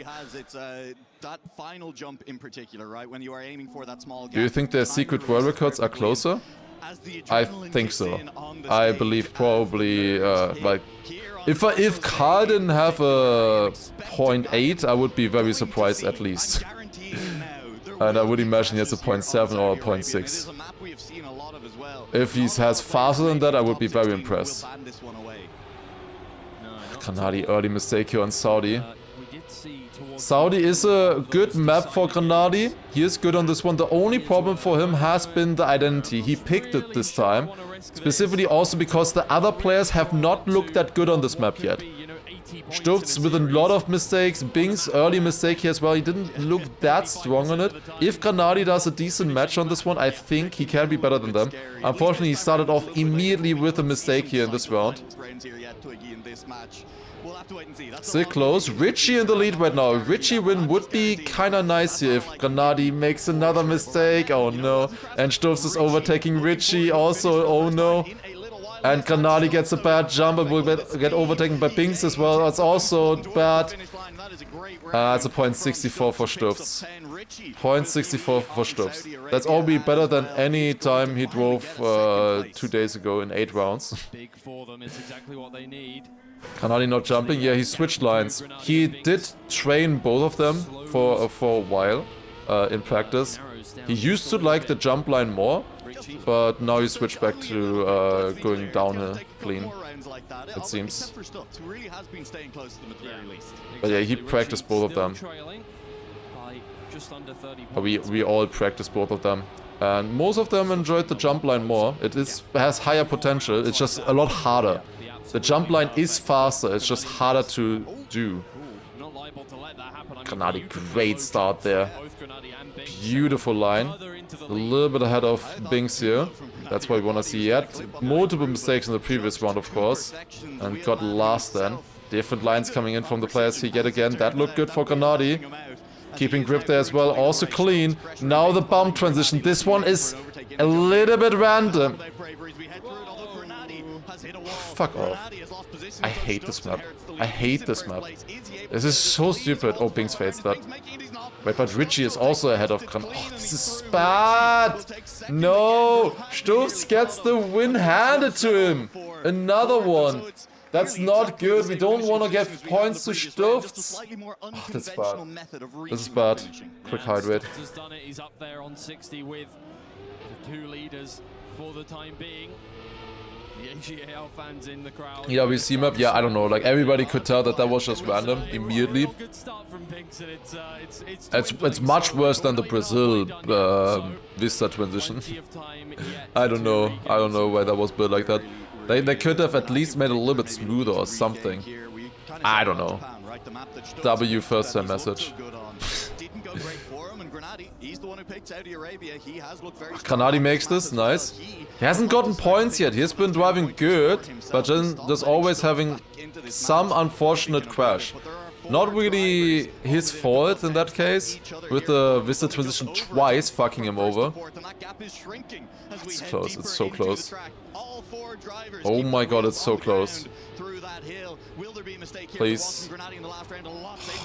That final jump in particular, right? When you are aiming for that small gap. Do you think their secret world records are closer? I think so. I believe probably like if Carl didn't have a 0.8, I would be very surprised at least. And I would imagine he has a 0.7 or a 0.6. If he has faster than that, I would be very impressed. Granadi, early mistake here on Saudi. Saudi is a good map for Granadi. He is good on this one. The only problem for him has been the identity. He picked it this time. Specifically also because the other players have not looked that good on this map yet. Stufts with a lot of mistakes. Bing's early mistake here as well. He didn't look that strong on it. If Granadi does a decent match on this one, I think he can be better than them. Unfortunately, he started off immediately with a mistake here in this round. Still close. Richie in the lead right now. Richie win would be kinda nice here if Granadi makes another mistake. Oh no. And Stufts is overtaking Richie also. Oh no. And Granadi gets a bad jump and will get overtaken by Binks as well. That's also bad. It's a 0.64 for Stufts. 0.64 for Stufts. That's all be better than any time he drove 2 days ago in 8 rounds. Granadi not jumping. Yeah, he switched lines. He did train both of them for a while in practice. He used to like the jump line more, but now he switched back to going downhill clean, it seems. But yeah, he practiced both of them. We all practiced both of them. And most of them enjoyed the jump line more. It has higher potential, it's just a lot harder. The jump line is faster, it's just harder to do. Grenadi, great start there. Beautiful line. A little bit ahead of Binks here. That's what we want to see yet. Multiple mistakes in the previous round, of course. And got last then. Different lines coming in from the players here yet again. That looked good for Grenadi. Keeping grip there as well. Also clean. Now the bump transition. This one is a little bit random. Fuck off. I hate this map. I hate this map. This is so stupid. Oh, Binks fades that. Wait, but Richie is also ahead of Kran. Oh, this is bad. No. Stuffs gets the win handed to him. Another one. That's not good. We don't want to give points to Stuffs. Oh, that's bad. This is bad. Quick hydrate. He's up there on 60 with the 2 leaders for the time being. The AGAL fans in the crowd. EWC map, yeah, I don't know. Like, everybody could tell that that was just random immediately. It's much worse than the Brazil Vista transition. I don't know. I don't know why that was built like that. They could have at least made it a little bit smoother or something. I don't know. W first time message. Grenadi makes this, nice. He hasn't gotten points yet, he's been driving good, but then just always having some unfortunate crash. Not really his fault in that case, with the Vista transition twice fucking him over. It's close, it's so close. Oh my god, it's so close. Please.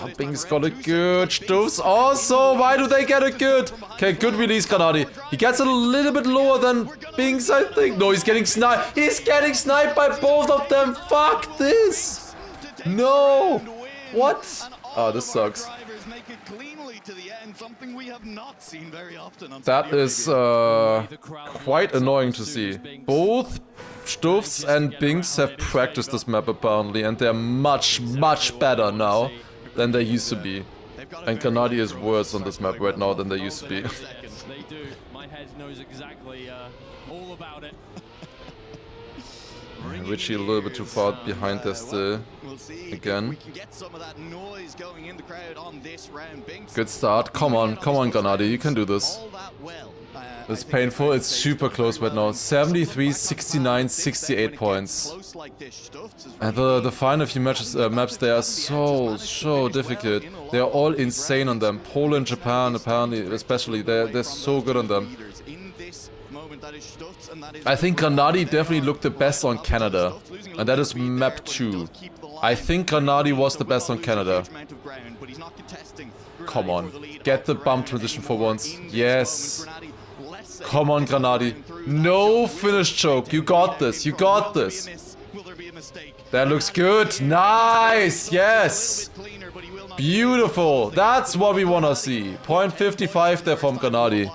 Oh, Bing's got a good. Stuffs also. Why do they get a good? Okay, good release, Grenadi. He gets a little bit lower than Bing's, I think. No, he's getting sniped. He's getting sniped by both of them. Fuck this. No. What? Oh, this sucks. That is quite annoying to see. Both Stuffs and Binks have practiced this map apparently, and they're much, much better now than they used to be. And Grenadi is worse on this map right now than they used to be. My head knows exactly all about it. Richie a little bit too far behind there still. Again. Good start. Come on, Grenadi, you can do this. It's painful, it's super close right now. 73, 69, 68 points. And the final few maps, they are so difficult. They are all insane on them. Poland, Japan, apparently, especially, they're so good on them. I think Grenadi definitely looked the best on Canada, and that is map 2. I think Grenadi was the best on Canada. Come on, get the bump transition for once. Yes. Come on, Grenadi. No finish choke. You got this. You got this. That looks good. Nice. Yes. Beautiful. That's what we want to see. 0.55 there from Grenadi.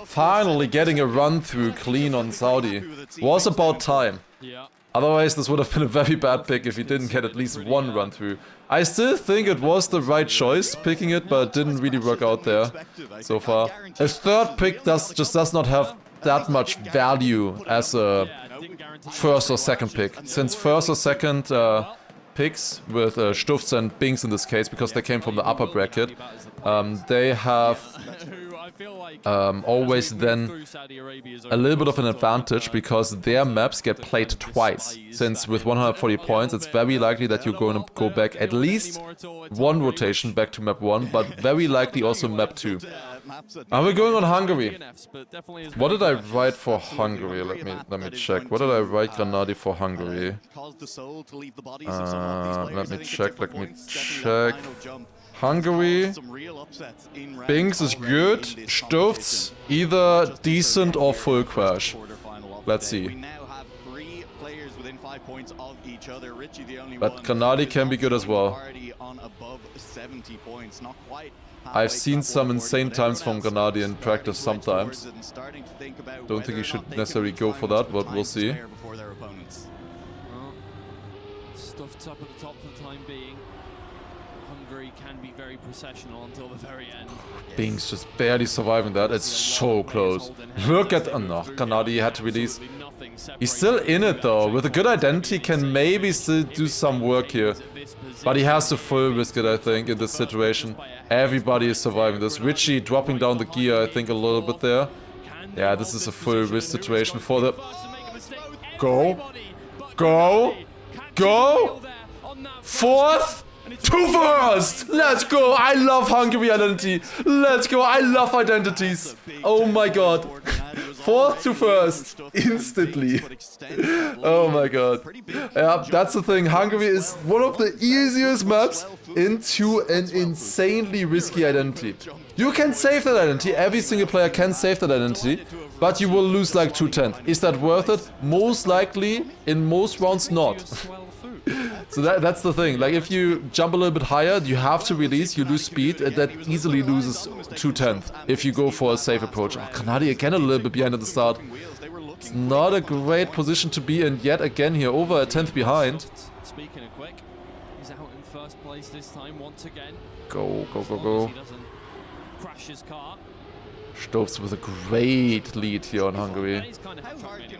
Finally getting a run through clean on Saudi. Was about time. Otherwise this would have been a very bad pick if he didn't get at least one run through. I still think it was the right choice picking it, but it didn't really work out there so far. A third pick just does not have that much value as a first or second pick. Since first or second picks with Stuffs and Binks in this case, because they came from the upper bracket, they have always then a little bit of an advantage because their maps get played twice. Since with 140 points, it's very likely that you're going to go back at least one rotation back to map 1, but very likely also map 2. Are we going on Hungary? What did I write for Hungary? Let me check. What did I write Grenadi for Hungary? Let me check. Hungary, Binks is good, Stuffs either decent or full crash. Let's see. But Grenadi can be good as well. I've seen some insane times from Grenadi in practice sometimes. Don't think you should necessarily go for that, but we'll see. Stuffed up at the top for the time being. Hungary can be very processional until the very end. Binks just barely surviving that. It's so close. Look at... Oh no, Granadi had to release. He's still in it though. With a good identity can maybe still do some work here. But he has to full risk it, I think, in this situation. Everybody is surviving this. Richie dropping down the gear, I think, a little bit there. Yeah, this is a full risk situation for the... Go. Go. Go. Fourth. To first. Let's go. I love Hungary identity. Let's go. I love identities. Oh my god. Fourth to first. Instantly. Oh my god. Yeah, that's the thing. Hungary is one of the easiest maps into an insanely risky identity. You can save that identity. Every single player can save that identity. But you will lose like 2/10. Is that worth it? Most likely, in most rounds, not. So that's the thing. Like, if you jump a little bit higher, you have to release, you lose speed, and that easily loses 2/10 if you go for a safe approach. Oh, Granadi again a little bit behind at the start. It's not a great position to be in yet again here, over a 10th behind. Speaking of quick, he's out in first place this time once again. Go, go, go, go. He doesn't crash his car. Stovs with a great lead here on Hungary.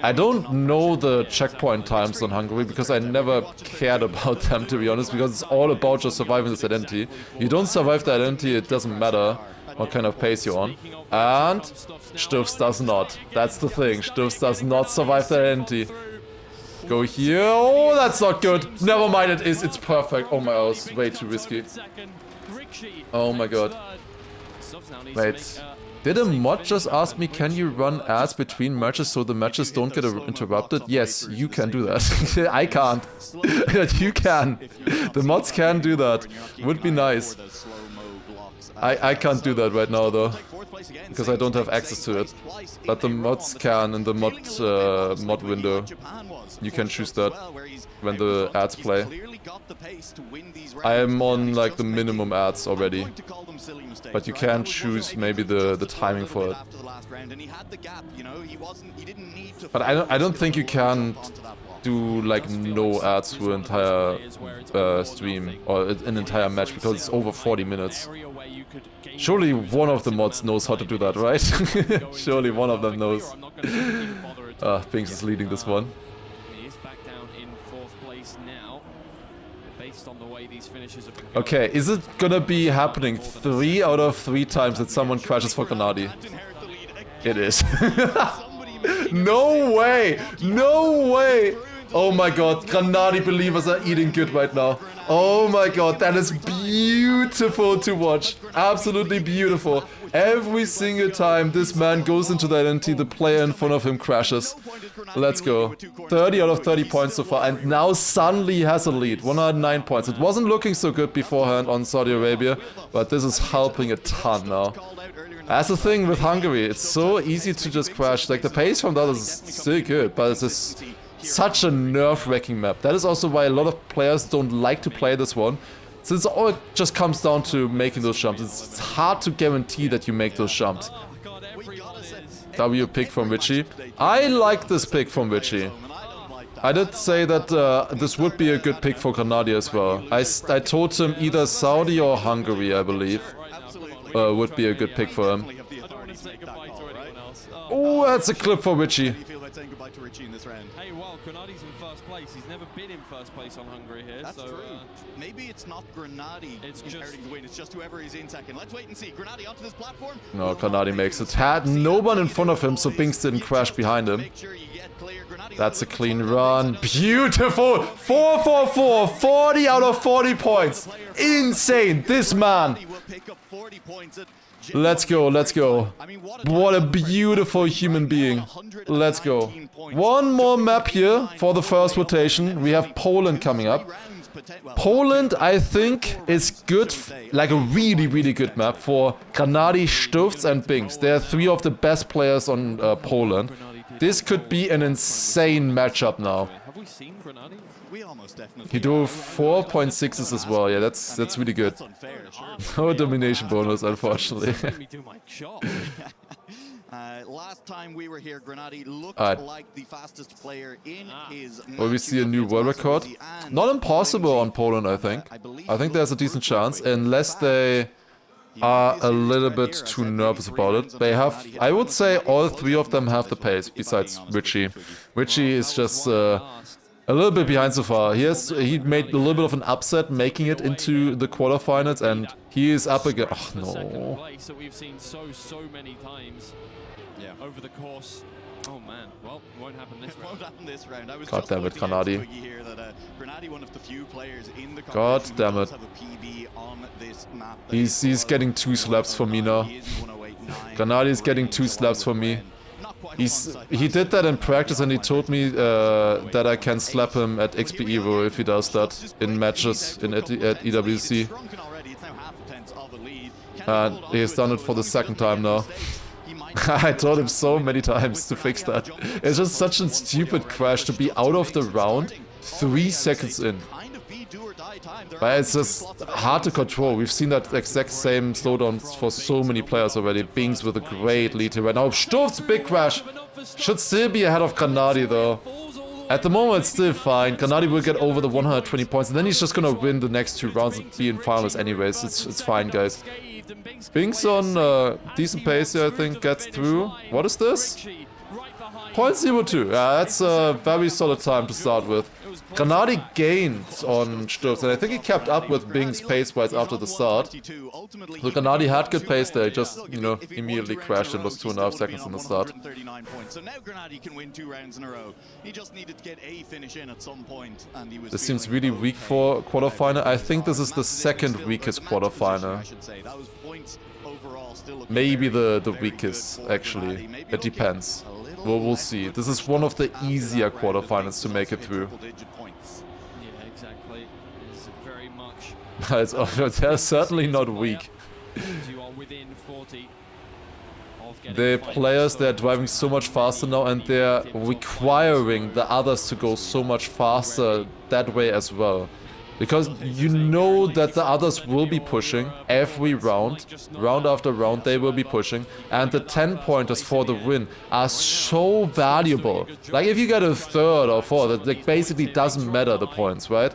I don't know the checkpoint times on Hungary because I never cared about them, to be honest, because it's all about just surviving this identity. You don't survive the identity, it doesn't matter what kind of pace you're on. And Stovs does not. That's the thing. Stovs does not survive the identity. Go here. Oh, that's not good. Never mind, it is. It's perfect. Oh my god, it's way too risky. Oh my god. Wait. Did a mod just ask me, can you run ads between matches so the matches don't get interrupted? Yes, you can do that. I can't. You can. The mods can do that. Would be nice. I can't do that right now though, because I don't have access to it. But the mods can in the mod window. You can choose that when the ads play. I am on like the minimum ads already, but you can choose maybe the timing for it. But I don't think you can do like no ads for an entire stream or an entire match because it's over 40 minutes. Surely one of the mods knows how to do that, right? Surely one of them knows. Binks is leading this one. Okay, is it gonna be happening 3 out of 3 times that someone crashes for Granadi? It is. No way! No way! Oh my god, Granadi believers are eating good right now. Oh my god, that is beautiful to watch. Absolutely beautiful. Every single time this man goes into the identity, the player in front of him crashes. Let's go. 30 out of 30 points so far, and now suddenly he has a lead. 109 points. It wasn't looking so good beforehand on Saudi Arabia, but this is helping a ton now. That's the thing with Hungary. It's so easy to just crash. Like, the pace from that is still good, but it's just such a nerve-wracking map. That is also why a lot of players don't like to play this one. Since it all just comes down to making those jumps. It's hard to guarantee that you make those jumps. W pick from Richie. I like this pick from Richie. I did say that this would be a good pick for Granadi as well. I told him either Saudi or Hungary, I believe, would be a good pick for him. Oh, that's a clip for Richie. Hey, well, Granadi's in first place. He's never been in first place on Hungary here. That's true. Maybe it's not Granadi inheriting the win. It's just whoever is in second. Let's wait and see. Granadi onto this platform. No, Granadi makes it. Had no one in front of him, so Binks didn't crash behind him. That's a clean run. Beautiful! 4-4-4. 40 out of 40 points. Insane. This man. Let's go, let's go. What a beautiful human being. Let's go. One more map here for the first rotation. We have Poland coming up. Poland, I think, is good, like a really, really good map for Granadi, Stovs and Binks. They are 3 of the best players on Poland. This could be an insane matchup now. Have we seen Granadi? We almost definitely He do 4.6s as well. Yeah, that's really good. No domination bonus, unfortunately. Last time we were here, Grenady looked like the fastest player in his. Will we see a new world record? Not impossible on Poland, I think. I think there's a decent chance, unless they are a little bit too nervous about it. They have, I would say, all three of them have the pace, besides Richie. Richie is just a little bit behind so far. He made a little bit of an upset, making it into the quarterfinals, and he is up again. Oh no! Place that we've seen so many times. Yeah. Over the course. Oh man. Well, it won't happen this round. Won't happen this round. I was God damn it, Grenady. Grenady, one of the few players in the God damn it. He's getting 2 slaps for me now. Grenady is getting 2 slaps for me. He did that in practice, and he told me that I can slap him at XP Evo if he does that in matches at EWC. And he has done it for the 2nd time now. I told him so many times to fix that. It's just such a stupid crash to be out of the round 3 seconds in. But it's just hard to control. We've seen that exact same slowdowns for so many players already. Bings with a great lead here right now. Sturz's big crash. Should still be ahead of Grenady though. At the moment it's still fine. Grenady will get over the 120 points, and then he's just gonna win the next 2 rounds and be in finals anyways. It's fine, guys. Bings on decent pace here, I think, gets through. What is this? 0.02. Yeah, that's a very solid time to start with. Grenady gained on Sturz, and I think he kept up with Bing's pace-wise after the start. So Grenady had good pace there, just, you know, immediately crashed and was 2.5 seconds in the start. So now Grenady can win 2 rounds in a row. He just needed to get a finish in at some point, and he was. This seems really weak for quarterfinal. I think this is the 2nd weakest quarterfinal. Maybe the weakest, actually. It depends. Well, we'll see. This is one of the easier quarterfinals to make it through. Yeah, exactly. It's very much. They're certainly not weak. The players, they're driving so much faster now, and they're requiring the others to go so much faster that way as well. Because you know that the others will be pushing every round, round after round they will be pushing, and the 10 pointers for the win are so valuable. Like if you get a 3rd or 4th, it basically doesn't matter the points, right?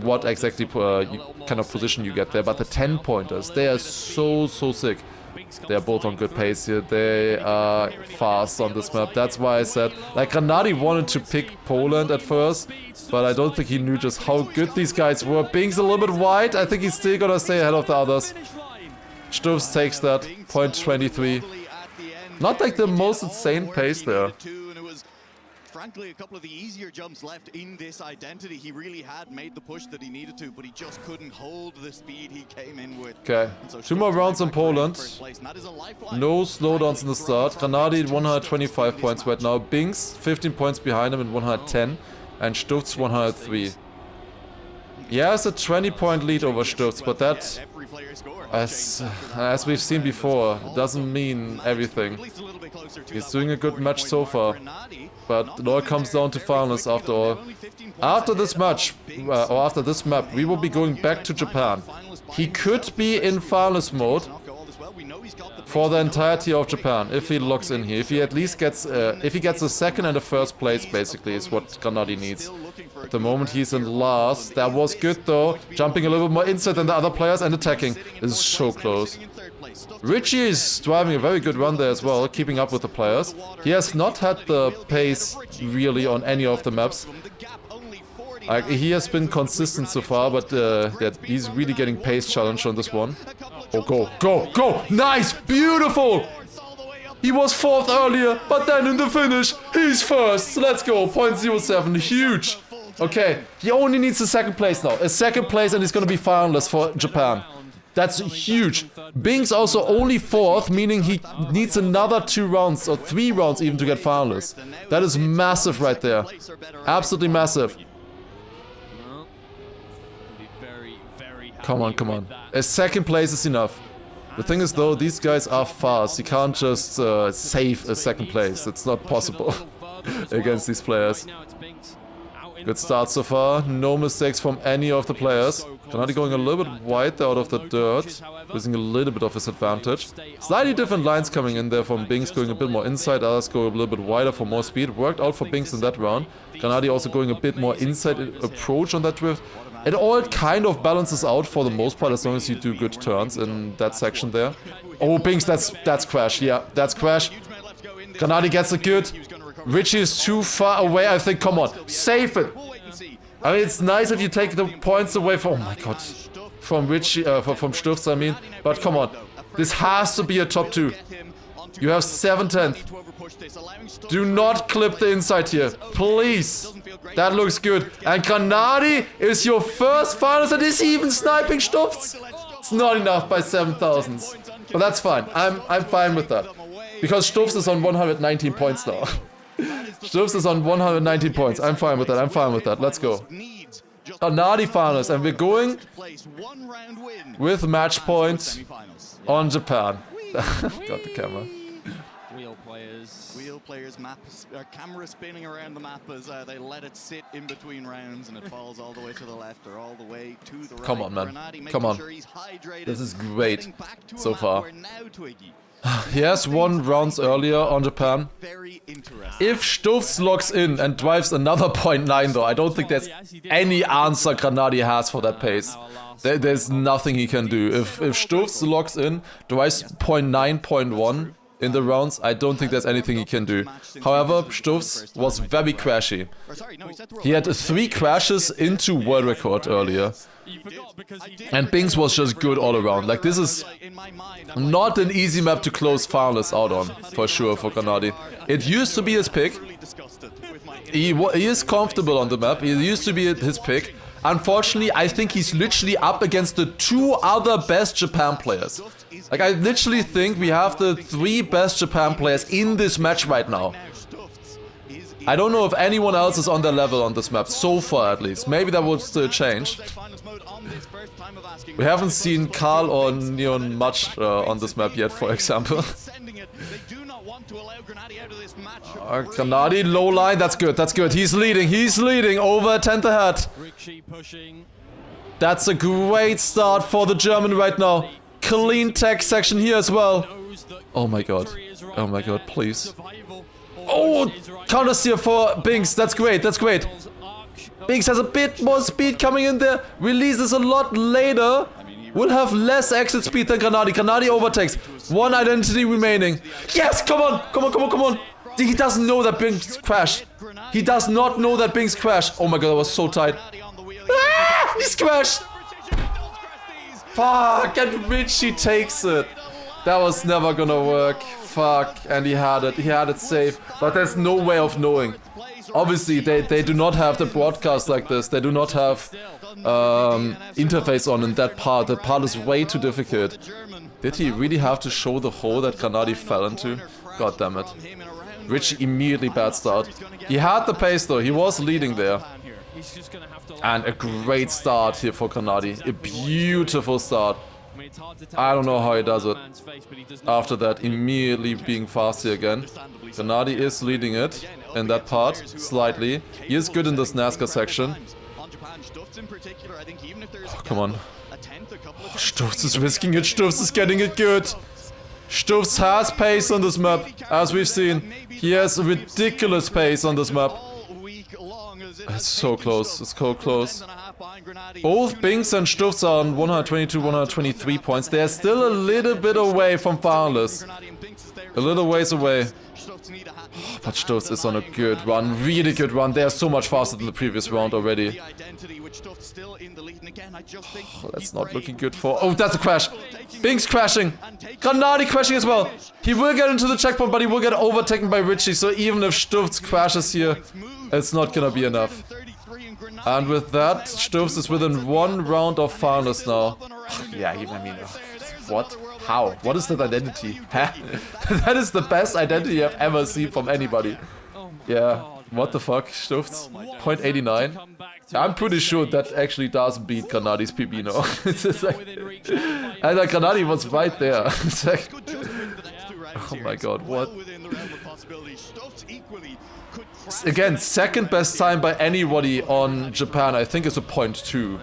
What exactly kind of position you get there, but the 10 pointers, they are so sick. They are both on good pace here. They are fast on this map. That's why I said, like, Grenady wanted to pick Poland at first, but I don't think he knew just how good these guys were. Bing's a little bit wide. I think he's still gonna stay ahead of the others. Sturz takes that. 0.23. Not like the most insane pace there. Frankly, a couple of the easier jumps left in this identity. He really had made the push that he needed to, but he just couldn't hold the speed he came in with. Okay, 2 more rounds in Poland. No slowdowns in the start. Grenady 125 points right now. Bings 15 points behind him in 110. And Sturz 103. Yeah, it's a 20-point lead over Sturz, but that, as we've seen before, doesn't mean everything. He's doing a good match so far, but it all comes down to finals after all. After this match, or after this map, we will be going back to Japan. He could be in finals mode for the entirety of Japan if he locks in here. If he at least gets, if he gets a 2nd and a 1st place, basically, is what Grenady needs. At the moment, he's in last. That was good, though. Jumping a little bit more inside than the other players and attacking. This is so close. Richie is driving a very good run there as well, keeping up with the players. He has not had the pace, really, on any of the maps. He has been consistent so far, but he's really getting pace challenged on this one. Oh, go! Nice! Beautiful! He was 4th earlier, but then in the finish, he's 1st. Let's go. 0.07. Huge. Okay, he only needs a 2nd place now. A 2nd place, and he's going to be finalist for Japan. That's huge. Bing's also only 4th, meaning he needs another 2 rounds, or 3 rounds even, to get finalist. That is massive right there. Absolutely massive. Come on. A 2nd place is enough. The thing is, though, these guys are fast. You can't just save a 2nd place. It's not possible against these players. Good start so far. No mistakes from any of the players. Gennady going a little bit wide there out of the dirt. Losing a little bit of his advantage. Slightly different lines coming in there from Binks going a bit more inside. Others go a little bit wider for more speed. Worked out for Binks in that round. Gennady also going a bit more inside approach on that drift. It all kind of balances out for the most part as long as you do good turns in that section there. Oh, Binks, that's crash. Yeah, that's crash. Gennady gets it good. Richie is too far away, I think. Come on, save it. I mean, it's nice if you take the points away from... Oh my god. From Richie, from Stufz, I mean. But come on. This has to be a top 2. You have 7/10. Do not clip the inside here. Please. That looks good. And Gennady is your first finals, and is he even sniping Stufz? It's not enough by 7,000. But that's fine. I'm fine with that. Because Stufz is on 119 points now. Stufz is on 119 points. I'm fine with that. I'm fine with that. Let's go. Gennady finals, and we're going with match point on Japan. Got the camera. Wheel players, camera spinning around the map as they let it sit in between rounds, and it falls all the way to the left or all the way to the right. Come on, man. Come on. This is great so far. He has won rounds earlier on Japan. If Stufz locks in and drives another 0.9 though, I don't think there's any answer Gennady has for that pace. There's nothing he can do. If Stufz locks in, drives 0.9, 0.1 in the rounds, I don't think there's anything he can do. However, Stufz was very crashy. He had 3 crashes into world record earlier. And Binks was just good all around. Like, this is not an easy map to close finalists out on, for sure, for Gennady. It used to be his pick. He is comfortable on the map. He used to be his pick. Unfortunately, I think he's literally up against the 2 other best Japan players. Like, I literally think we have the 3 best Japan players in this match right now. I don't know if anyone else is on their level on this map, so far at least. Maybe that would still change. We haven't seen Karl or Neon much on this map yet, for example. Gennady, low line, that's good, that's good. He's leading, over a 10th ahead. That's a great start for the German right now. Clean tech section here as well. Oh my god, please. Oh, counter steer for Binks, that's great, that's great. Binks has a bit more speed coming in there, releases a lot later. Will have less exit speed than Gennady. Gennady overtakes. 1 identity remaining. Yes, come on. He doesn't know that Binks crashed. He does not know that Binks crashed. Oh my god, that was so tight. Ah, he's crashed. Fuck, and Richie takes it. That was never gonna work. Fuck, and he had it safe. But there's no way of knowing. Obviously, they do not have the broadcast like this. They do not have interface on in that part. That part is way too difficult. Did he really have to show the hole that Gennady fell into? God damn it. Richie immediately bad start. He had the pace though. He was leading there. And a great start here for Gennady. A beautiful start. I don't know how he does it. After that, immediately being faster again. Gennady is leading it in that part, slightly. He is good in this NASCAR section. Oh, come on. Oh, Stufz is risking it. Stufz is getting it good. Stufz has pace on this map, as we've seen. He has a ridiculous pace on this map. It's so close. It's so close. Both Binks and Stufz are on 122, 123 points. They're still a little bit away from finalists. A little ways away. But Stufz is on a good run. Really good run. They are so much faster than the previous round already. Oh, that's not looking good for... Oh, that's a crash. Binks crashing. Gennady crashing as well. He will get into the checkpoint, but he will get overtaken by Richie. So even if Stufz crashes here, it's not gonna be enough. And with that, Stufz is within 1 round of finals now. Yeah, I mean, what? How? What is that identity? Huh? That is the best identity I've ever seen from anybody. Yeah, what the fuck, Stufz? 0.89? I'm pretty sure that actually does beat Gennady's PB now. It's just like... And Gennady was right there. It's like... Oh my god, what? Again, second best time by anybody on Japan, I think, is a 0.2.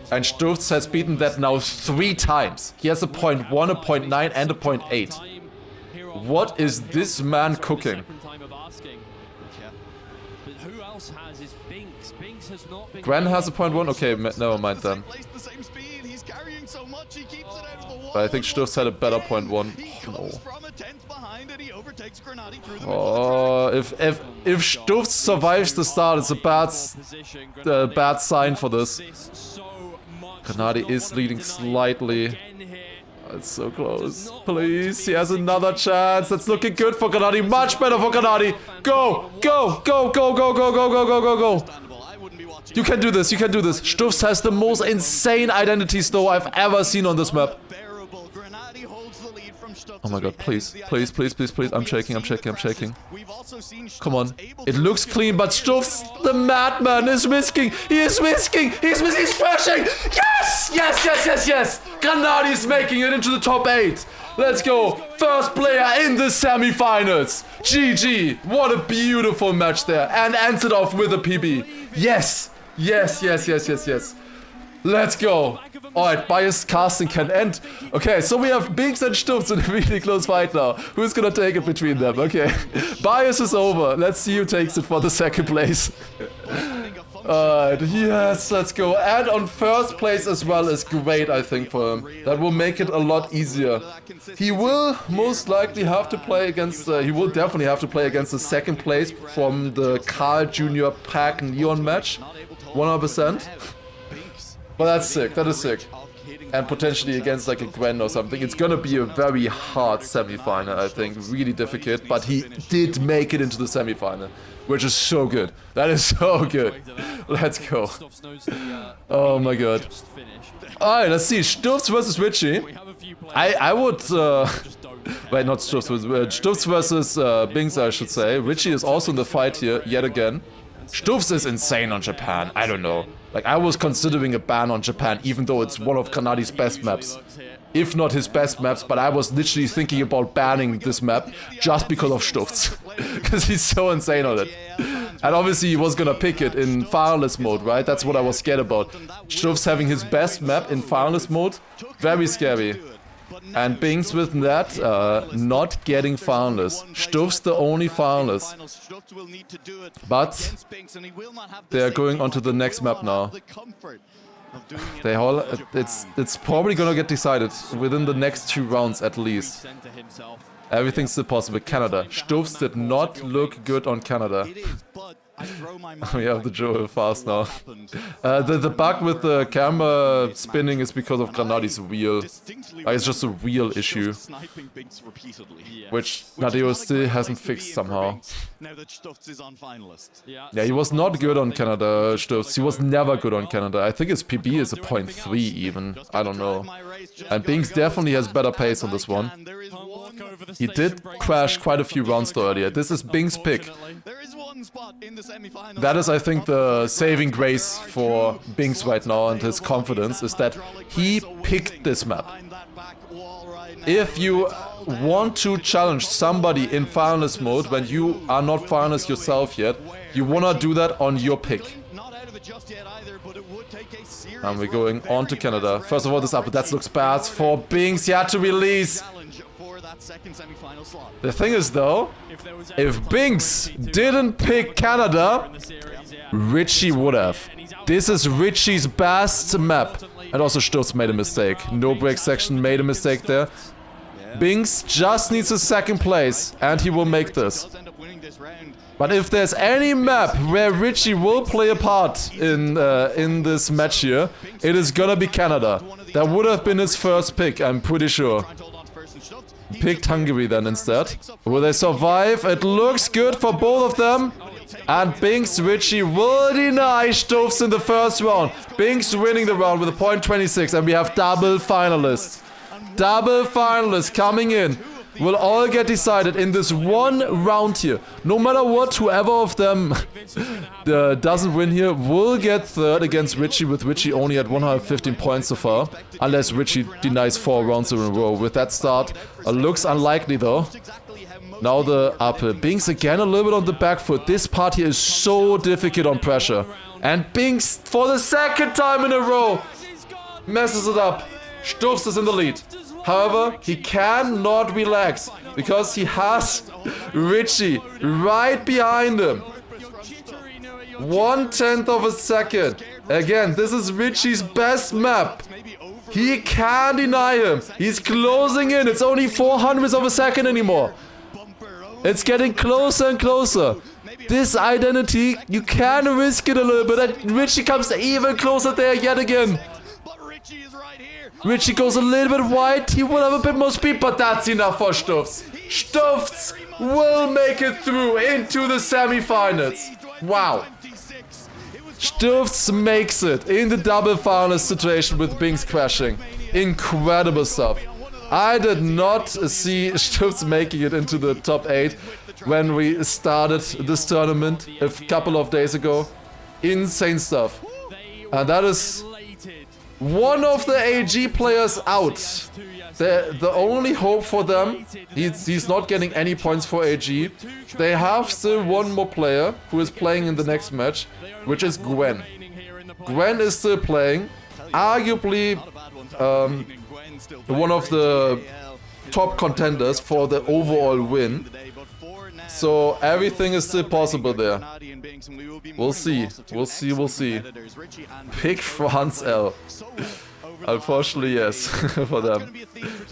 And Stufz has beaten that now 3 times. He has a 0.1, a 0.9, and a 0.8. What is this man cooking? Gren has a 0.1? Okay, never mind then. But I think Stufz had a better 0.1. No. Oh, if Stufz survives the start, it's a bad sign for this. Grenadi is leading slightly. It's so close. Please, he has another chance. That's looking good for Grenadi. Much better for Grenadi. Go, go, go, go, go, go, go, go, go, go, go. You can do this, you can do this. Stufz has the most insane identity store I've ever seen on this map. Oh my god, please, please, please, please, please. I'm shaking, I'm shaking, I'm shaking. Come on. It looks clean, but Stufz, the madman, is whisking. He is whisking. He's crashing. Yes! Yes, yes, yes, yes! Grenadi is making it into the top 8. Let's go. First player in the semi-finals. GG. What a beautiful match there. And ends it off with a PB. Yes. Yes, yes, yes, yes, yes. Let's go. Alright, biased casting can end. Okay, so we have Binks and Stufz in a really close fight now. Who's gonna take it between them? Okay. Bias is over. Let's see who takes it for the second place. Alright, yes, let's go. And on first place as well is great, I think, for him. That will make it a lot easier. He will most likely have to play against... he will definitely have to play against the second place from the Carl Jr. Pack Neon match. 100%. But that's sick, that is sick. And potentially against like a Gwen or something. It's gonna be a very hard semi-final, I think. Really difficult, but he did make it into the semi-final. Which is so good. That is so good. Let's go. Oh my god. Alright, let's see. Stufz versus Richie. I would... wait, not Stufz. Stufz versus Binks, I should say. Richie is also in the fight here, yet again. Stufz is insane on Japan. I don't know. Like, I was considering a ban on Japan, even though it's one of Grenadi's best maps. If not his best maps, but I was literally thinking about banning this map just because of Stufz. Because he's so insane on it. And obviously he was gonna pick it in finalist mode, right? That's what I was scared about. Stufz having his best map in finalist mode, very scary. And Binks with that, not getting finalist. Stufz the only finalist. But they're going on to the next map now. They all, it's probably gonna get decided within the next 2 rounds at least. Everything's still possible. Canada. Stufz did not look good on Canada. We have the Joel fast now. The bug with the camera spinning is because of Grenadi's wheel. It's just a wheel issue. Which Nadeo still hasn't fixed somehow. Yeah, he was not good on Canada, Stufz. He was never good on Canada. I think his PB is a 0.3 even. I don't know. And Binks definitely has better pace on this one. He did crash quite a few rounds though earlier. This is Binks' pick. That is, I think, the saving grace for Binks right now and his confidence is that he picked this map. If you want to challenge somebody in finalist mode when you are not finalist yourself yet, you wanna do that on your pick. And we're going on to Canada. First of all, this up, that looks bad for Binks. He had to release. The thing is though, if Binks didn't pick Canada, Richie would have. This is Richie's best map. And also Stufz made a mistake. No break section made a mistake there. Binks just needs a second place and he will make this. But if there's any map where Richie will play a part in this match here, it is gonna be Canada. That would have been his first pick, I'm pretty sure. Picked Hungary then instead. Will they survive? It looks good for both of them. And Binks Richie will deny Stufz in the first round. Binks winning the round with a 0.26 and we have double finalists. Double finalists coming in. Will all get decided in this one round here. No matter what, whoever of them doesn't win here will get third against Richie, with Richie only at 115 points so far. Unless Richie denies 4 rounds in a row. With that start, looks unlikely though. Now the uphill. Binks again a little bit on the back foot. This part here is so difficult on pressure. And Binks, for the second time in a row, messes it up. Stuffs is in the lead. However, he cannot relax because he has Richie right behind him. 1/10 of a second. Again, this is Richie's best map. He can't deny him. He's closing in. It's only 400ths of a second anymore. It's getting closer and closer. This identity, you can risk it a little bit. And Richie comes even closer there yet again. Richie goes a little bit wide. He will have a bit more speed, but that's enough for Stuffs. Stuffs will make it through into the semi-finals. Wow. Stuffs makes it in the double final situation with Binks crashing. Incredible stuff. I did not see Stuffs making it into the top 8 when we started this tournament a couple of days ago. Insane stuff. And that is one of the AG players out. The only hope for them, he's not getting any points for AG. They have still one more player who is playing in the next match, which is Gwen. Gwen is still playing, arguably one of the top contenders for the overall win. So everything is still possible there. We'll see. We'll see. We'll see. Pick France L. Unfortunately, yes, for them.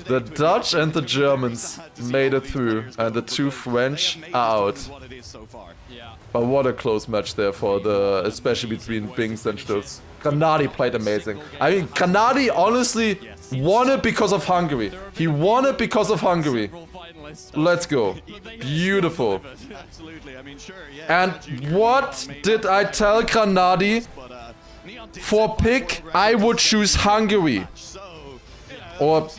The Dutch and the Germans made it through, and the 2 French are out. But what a close match there for the, especially between Binks and Stuffs. Granadi played amazing. I mean, Granadi honestly won it because of Hungary. He won it because of Hungary. Let's go. Beautiful. And what did I tell Granadi? For pick, I would choose Hungary. Or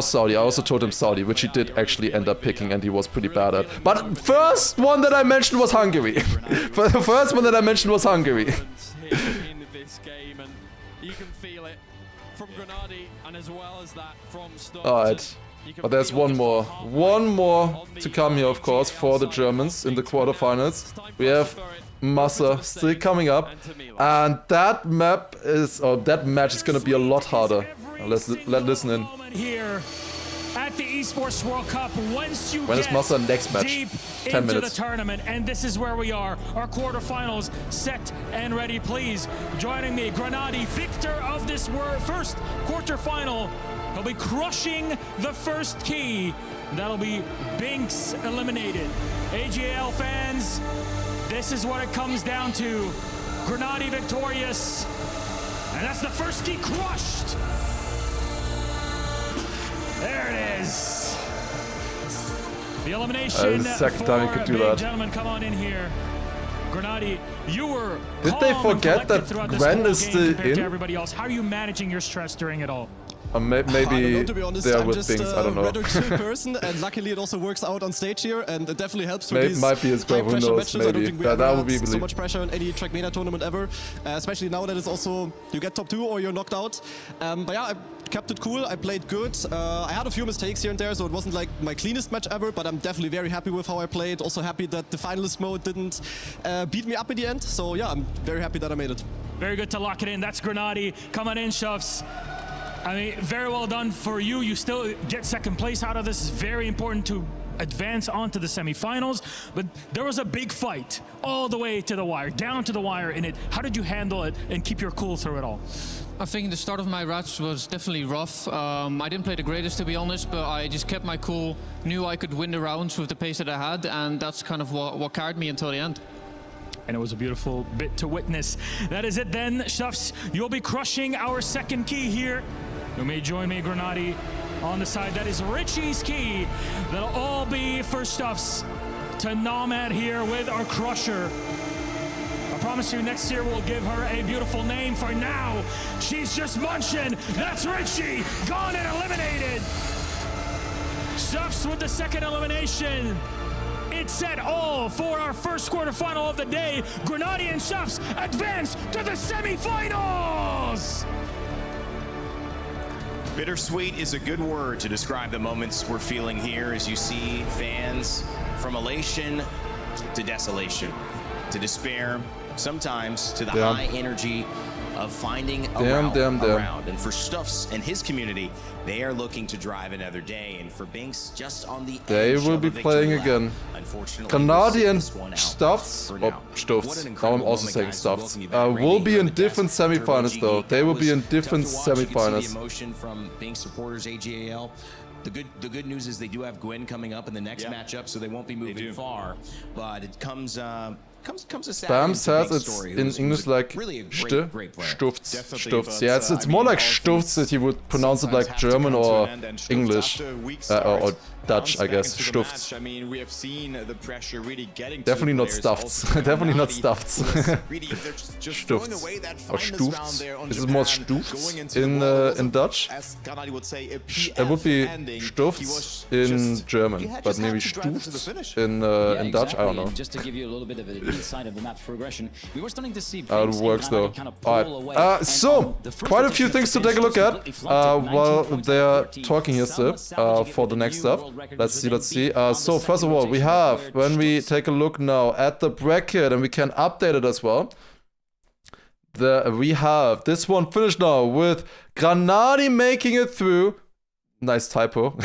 Saudi. I also told him Saudi, which he did actually end up picking, and he was pretty bad at. But first one that I mentioned was Hungary. The first one that I mentioned was Hungary. Alright. But there's one more. One more to come here, of course, for the Germans in the quarterfinals. We have Massa still coming up. And that map is, or that match is going to be a lot harder. Let's listen in. Here at the Esports World Cup, once you when is Massa next match? deep 10 into minutes. the tournament, and this is where we are. Our quarterfinals set and ready. Please joining me, Granadi, victor of this first quarterfinal. He'll be crushing the first key. That'll be Binks eliminated. AGL fans, this is what it comes down to. Granadi victorious, and that's the first key crushed. There it is. The elimination the second time you could do that. Gentlemen, come on in here. Granadi, you were Did they forget that Gwen is still in? Everybody else, how are you managing your stress during it all? Maybe to be honest, they're I'm with just things, I don't know. rather chill person, and luckily it also works out on stage here, and it definitely helps with these might be his high girl, who pressure knows, matches. I don't maybe. think we Yeah, ever that would be had so believed. much pressure in any Trackmania tournament ever, especially now that it's also, you get top 2 or you're knocked out. But yeah, I kept it cool, I played good. I had a few mistakes here and there, so it wasn't like my cleanest match ever, but I'm definitely very happy with how I played. Also happy that the finalist mode didn't beat me up in the end. So yeah, I'm very happy that I made it. Very good to lock it in. That's Granadi. Come on in, Shuffs. I mean, very well done for you. You still get second place out of this. It's very important to advance onto the semifinals. But there was a big fight all the way to the wire, down to the wire in it. How did you handle it and keep your cool through it all? I think the start of my match was definitely rough. I didn't play the greatest, to be honest, but I just kept my cool, knew I could win the rounds with the pace that I had, and that's kind of what carried me until the end. And it was a beautiful bit to witness. That is it then, Shuffs. You'll be crushing our second key here. You may join me, Granadi, on the side. That is Richie's key. That'll all be for Stuffs to nomad here with our crusher. I promise you next year we'll give her a beautiful name. For now, she's just munching. That's Richie, gone and eliminated. Stuffs with the second elimination. It set all for our first quarterfinal of the day. Granadi and Stuffs advance to the semifinals. Bittersweet is a good word to describe the moments we're feeling here as you see fans From elation to desolation, to despair, sometimes to the high energy of finding a route around. And for Stuffs and his community, they are looking to drive another day. And for Binks, just on the they edge will of be a victory playing lap. again. Unfortunately, Granadi and this one out Stuffs, for or now. Stuffs, What an now I'm incredible also moment, saying guys. Stuffs, Welcome you back. will Rating be on in the different best Turbo semifinals G though. Geek. They That will be was in tough different to watch. You could see semifinals. the emotion from Binks supporters, AGAL. The good news is they do have Gwen coming up in the next matchup, so they won't be moving far. But it comes a sad Spam end to says Binks' it's story, in who's English like really a Ste, great player. Stufts. Yeah, it's more like Stufts that you would pronounce it like German or English or Dutch, I guess. Stufts. I mean, we have seen the pressure really getting Definitely not Stuffs. Definitely not Stuffs. Stufts. Or Stufts. Is it more Stufts in Dutch? It would be Stufts in German, but maybe Stufts in Dutch. I don't know. Just to give you a little bit of an insight of the map's progression, we were starting to see How it Binks works and though. Granadi kind of pull away. Alright, so quite a few things to take a look at while they're talking here still for the next stuff. Let's see. So first of all, we have, when we take a look now at the bracket, and we can update it as well. We have this one finished now with Granadi making it through. Nice typo.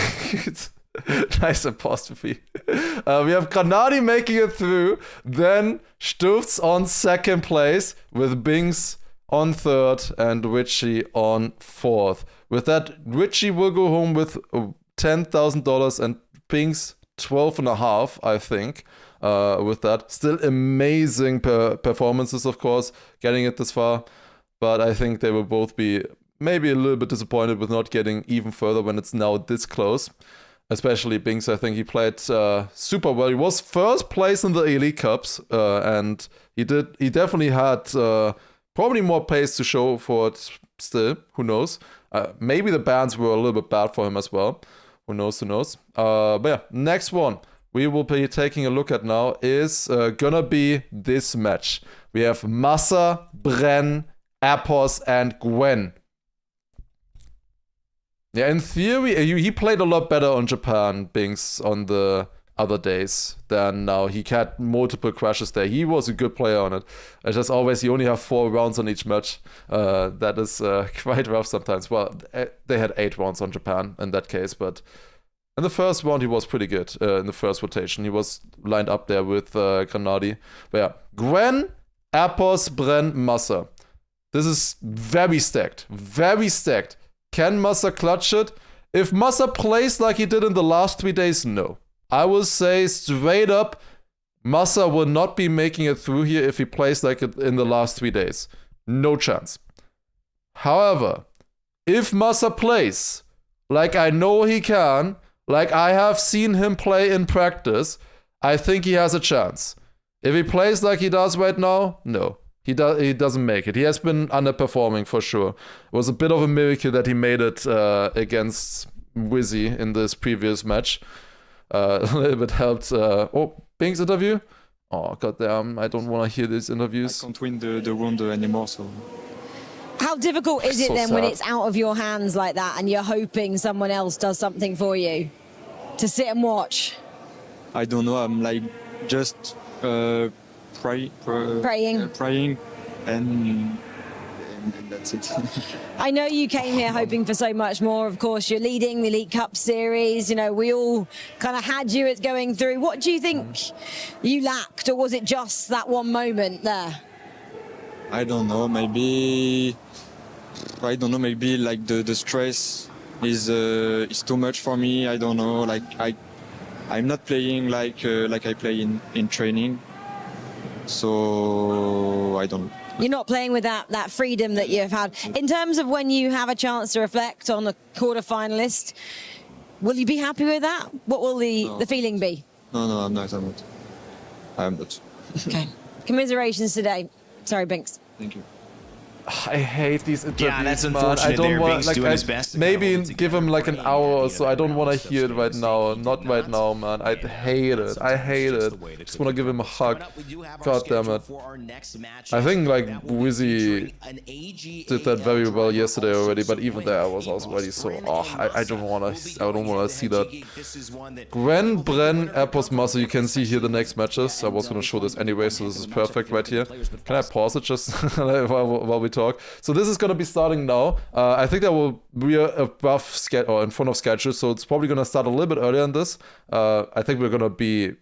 Nice apostrophe. We have Granadi making it through, then Stufts on second place with Binks on third and Richie on fourth. With that, Richie will go home with $10,000 and Binks 12.5, I think. With that, still amazing performances, of course, getting it this far. But I think they will both be maybe a little bit disappointed with not getting even further when it's now this close. Especially Binks, I think he played super well. He was first place in the Elite Cups, and he definitely had probably more pace to show for it still. Who knows? Maybe the bans were a little bit bad for him as well. Who knows? But yeah, next one we will be taking a look at now is gonna be this match. We have Massa, Bren, Apos, and Gwen. Yeah, in theory, he played a lot better on Japan, Binks, on the other days than now. He had multiple crashes there. He was a good player on it. It's just always, you only have 4 rounds on each match. That is quite rough sometimes. Well, they had 8 rounds on Japan in that case, but in the first round, he was pretty good in the first rotation. He was lined up there with Granadi. But yeah, Gwen, Apos, Bren, Massa. This is very stacked. Very stacked. Can Massa clutch it? If Massa plays like he did in the last 3 days, no. I will say straight up, Massa will not be making it through here if he plays like it in the last 3 days. No chance. However, if Massa plays like I know he can, like I have seen him play in practice, I think he has a chance. If he plays like he does right now, no. He doesn't make it. He has been underperforming for sure. It was a bit of a miracle that he made it against Wizzy in this previous match. A little bit helped. Binks interview? Oh, goddamn. I don't want to hear these interviews. I can't win the round anymore, so... How difficult is it then when it's out of your hands like that and you're hoping someone else does something for you? To sit and watch? I don't know. I'm like just... praying, and that's it. I know you came here hoping for so much more. Of course, you're leading the Elite Cup series. You know, we all kind of had you at going through. What do you think you lacked, or was it just that one moment there? I don't know. Maybe like the stress is too much for me. I don't know. Like I'm not playing like I play in training. So I don't. You're not playing with that freedom that you've had. In terms of when you have a chance to reflect on the quarter-finalist, will you be happy with that? What will the feeling be? No, I'm not. I'm not. Okay. Commiserations today. Sorry, Binks. Thank you. I hate these interviews, Yeah, that's man. unfortunate. I don't want Binks like doing his best to maybe give him like an hour or so. I don't want to hear it right now. Not right now, man. I hate it. I hate it. Just want to give him a hug. God damn it. I think like Wizzy did that very well yesterday already, but even there I was also already so I don't want to see that. Gwen, Bren, Epos, Massa. You can see here the next matches. I was gonna show this anyway, so this is perfect right here. Can I pause it just while we talk? So this is gonna be starting now. I think that will be above schedule or in front of schedule, so it's probably gonna start a little bit earlier than this. I think we're gonna be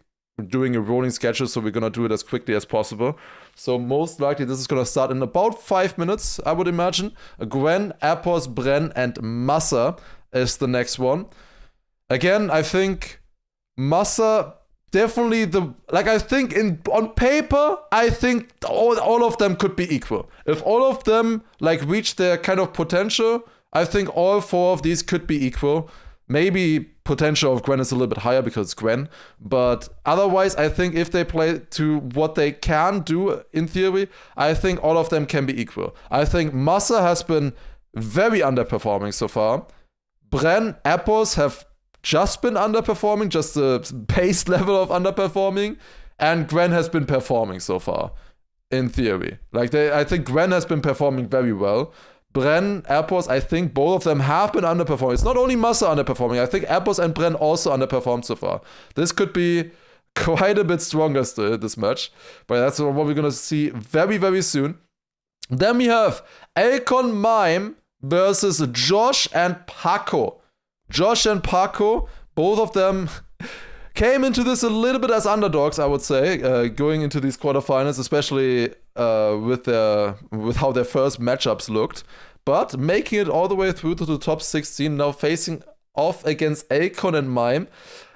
doing a rolling schedule, so we're gonna do it as quickly as possible. So most likely this is gonna start in about 5 minutes, I would imagine. Gwen, Epos, Bren, and Massa is the next one. Again, I think Massa definitely I think on paper, I think all of them could be equal. If all of them like reach their kind of potential, I think all 4 of these could be equal. Maybe potential of Gwen is a little bit higher because it's Gwen, but otherwise I think if they play to what they can do in theory, I think all of them can be equal. I think Massa has been very underperforming so far. Bren, Epos have just been underperforming, just the base level of underperforming, and Gwen has been performing so far, in theory. I think Gwen has been performing very well. Bren, Epos, I think both of them have been underperforming. It's not only Massa underperforming, I think Epos and Bren also underperformed so far. This could be quite a bit stronger still, this match, but that's what we're gonna see very, very soon. Then we have Elcon Mime versus Josh and Paco. Josh and Paco, both of them came into this a little bit as underdogs, I would say, going into these quarterfinals, especially with how their first matchups looked. But making it all the way through to the top 16, now facing off against Elcon and Mime.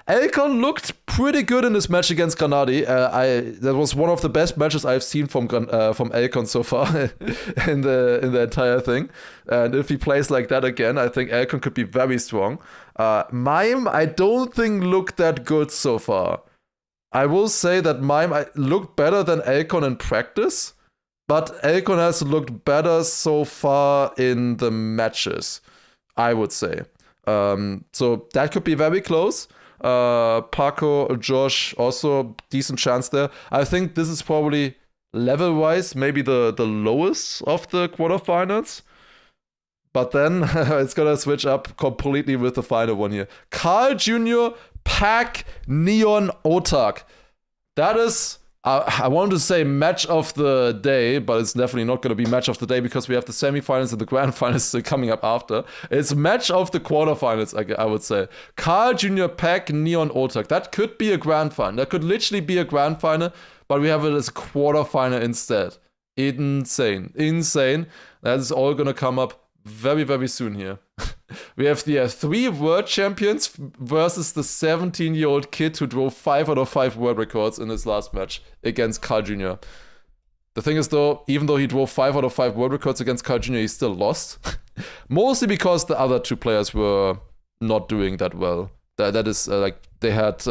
Elcon looked pretty good in this match against Granadi. That was one of the best matches I've seen from Elcon so far in the entire thing. And if he plays like that again, I think Elcon could be very strong. Mime, I don't think looked that good so far. I will say that Mime looked better than Elcon in practice, but Elcon has looked better so far in the matches, I would say. So that could be very close. Paco, Josh, also decent chance there. I think this is probably level-wise maybe the lowest of the quarterfinals. But then it's gonna switch up completely with the final one here. Carl Jr., Pac, Neon, Otak. That is, I wanted to say match of the day, but it's definitely not going to be match of the day because we have the semifinals and the grand finals still coming up after. It's match of the quarterfinals, I would say. Carl Jr., Pac, Neon, Otak. That could be a grand final. That could literally be a grand final, but we have it as a quarterfinal instead. Insane. Insane. That is all going to come up very, very soon here. We have the 3 world champions versus the 17-year-old kid who drove 5 out of 5 world records in his last match against Carl Jr. The thing is though, even though he drove 5 out of 5 world records against Carl Jr., he still lost. Mostly because the other 2 players were not doing that well. That is, they had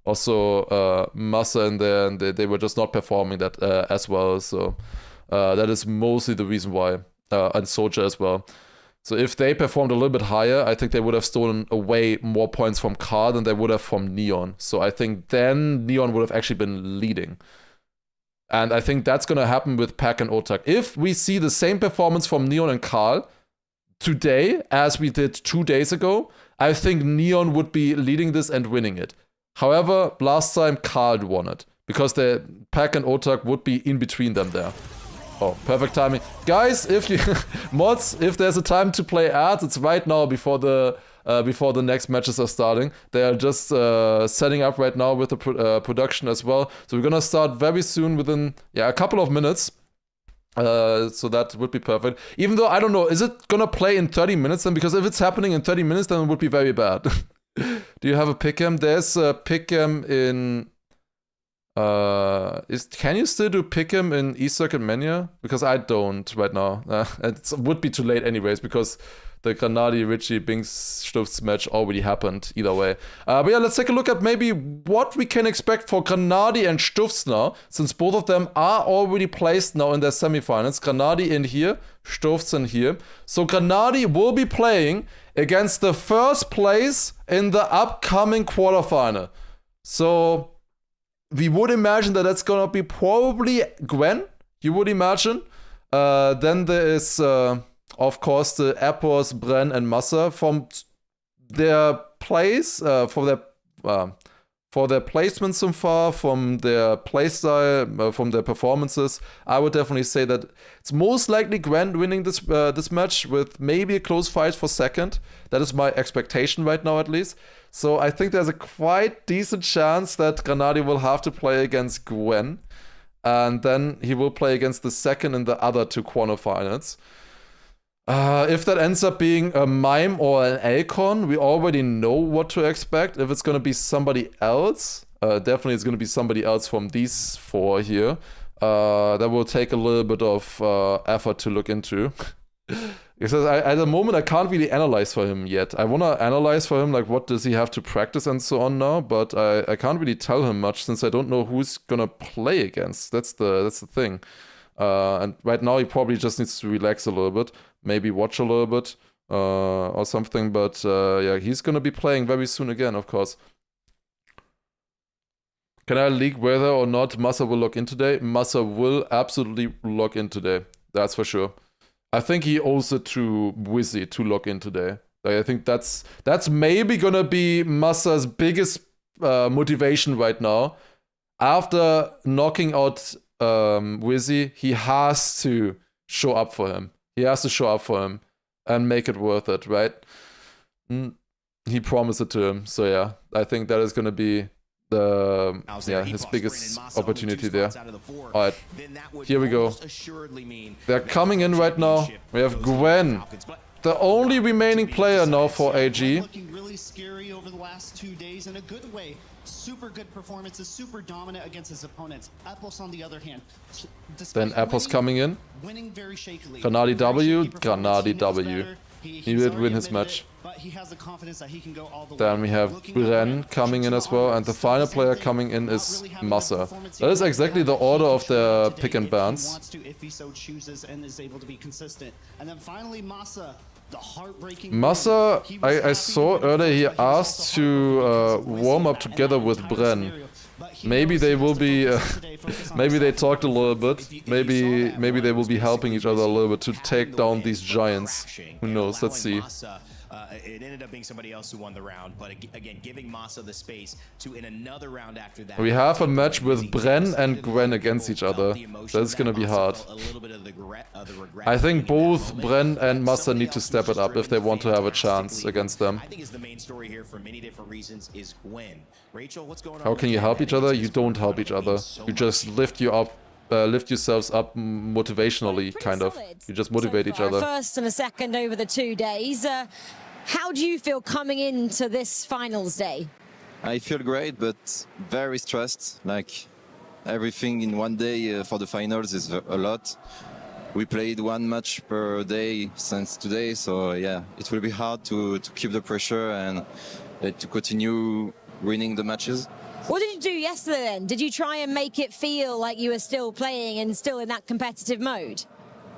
also Massa in there, and they were just not performing that as well. So that is mostly the reason why. And Soldier as well. So if they performed a little bit higher, I think they would have stolen away more points from Carl than they would have from Neon. So I think then Neon would have actually been leading. And I think that's going to happen with Pac and Otak. If we see the same performance from Neon and Carl today as we did 2 days ago, I think Neon would be leading this and winning it. However, last time Carl won it because the Pac and Otak would be in between them there. Oh, perfect timing. Guys, if you mods, if there's a time to play ads, it's right now before the next matches are starting. They are just setting up right now with the production as well. So we're gonna start very soon within a couple of minutes. So that would be perfect. Even though I don't know, is it gonna play in 30 minutes then? Because if it's happening in 30 minutes, then it would be very bad. Do you have a pick'em? There's a pick'em in. Can you still do pick'em in eCircuit Mania? Because I don't right now. It would be too late anyways because the Granadi, Richie, Binks, Stufts match already happened either way. But yeah, let's take a look at maybe what we can expect for Granadi and Stufts now, since both of them are already placed now in their semifinals. Granadi in here, Stufts in here. So Granadi will be playing against the first place in the upcoming quarterfinal. So we would imagine that that's gonna be probably Gwen, you would imagine. Then there is, of course, the Appos, Bren, and Massa from their place, for their placement so far, from their playstyle, from their performances. I would definitely say that it's most likely Gwen winning this match with maybe a close fight for second. That is my expectation right now, at least. So I think there's a quite decent chance that Granadi will have to play against Gwen. And then he will play against the second in the other two quarterfinals. If that ends up being a Mime or an Elcon, we already know what to expect. If it's going to be somebody else, definitely it's going to be somebody else from these four here. That will take a little bit of effort to look into. Because at the moment I can't really analyze for him yet. I want to analyze for him, like what does he have to practice and so on now, but I can't really tell him much since I don't know who's gonna play against. That's the thing. And right now he probably just needs to relax a little bit, maybe watch a little bit or something, but yeah, he's gonna be playing very soon again, of course. Can I leak whether or not Massa will log in today? Massa will absolutely log in today, that's for sure. I think he owes it to Wizzy to log in today. Like, I think that's maybe gonna be Massa's biggest motivation right now. After knocking out Wizzy, he has to show up for him. He has to show up for him and make it worth it, right? He promised it to him. So yeah, I think that is gonna be his biggest opportunity there. Alright, here we go. They're coming in right now. We have Gwen, the only remaining player now for AG. Looking really scary over the last 2 days in a good way. Super good performances, super dominant against his opponents. Appos on the other hand. Then Appos coming in. Winning very shakily. Granadi W, Granadi W. He will win his match. Then we have Bren coming in as well, and the final player coming in is Massa. That is exactly the order of their pick and bans. Massa, I saw earlier he asked to warm up together with Bren. Maybe they will be, maybe they talked a little bit. Maybe they will be helping each other a little bit to take down these giants. Who knows? Let's see. It ended up being somebody else who won the round, but again, giving Massa the space to in another round after that. We have a match with Bren and Gwen against each other. That's gonna be hard. I think both Bren and Massa need to step it up if they want to have a chance against them. I think is the main story here for many different reasons is Gwen. Rachel, what's going on? How can you help each other? You don't help each other. You just lift yourselves up motivationally, kind of. You just motivate each other. First and a second over the 2 days. How do you feel coming into this finals day? I feel great, but very stressed. Like everything in one day for the finals is a lot. We played one match per day since today, so yeah, it will be hard to keep the pressure and to continue winning the matches. What did you do yesterday then? Did you try and make it feel like you were still playing and still in that competitive mode?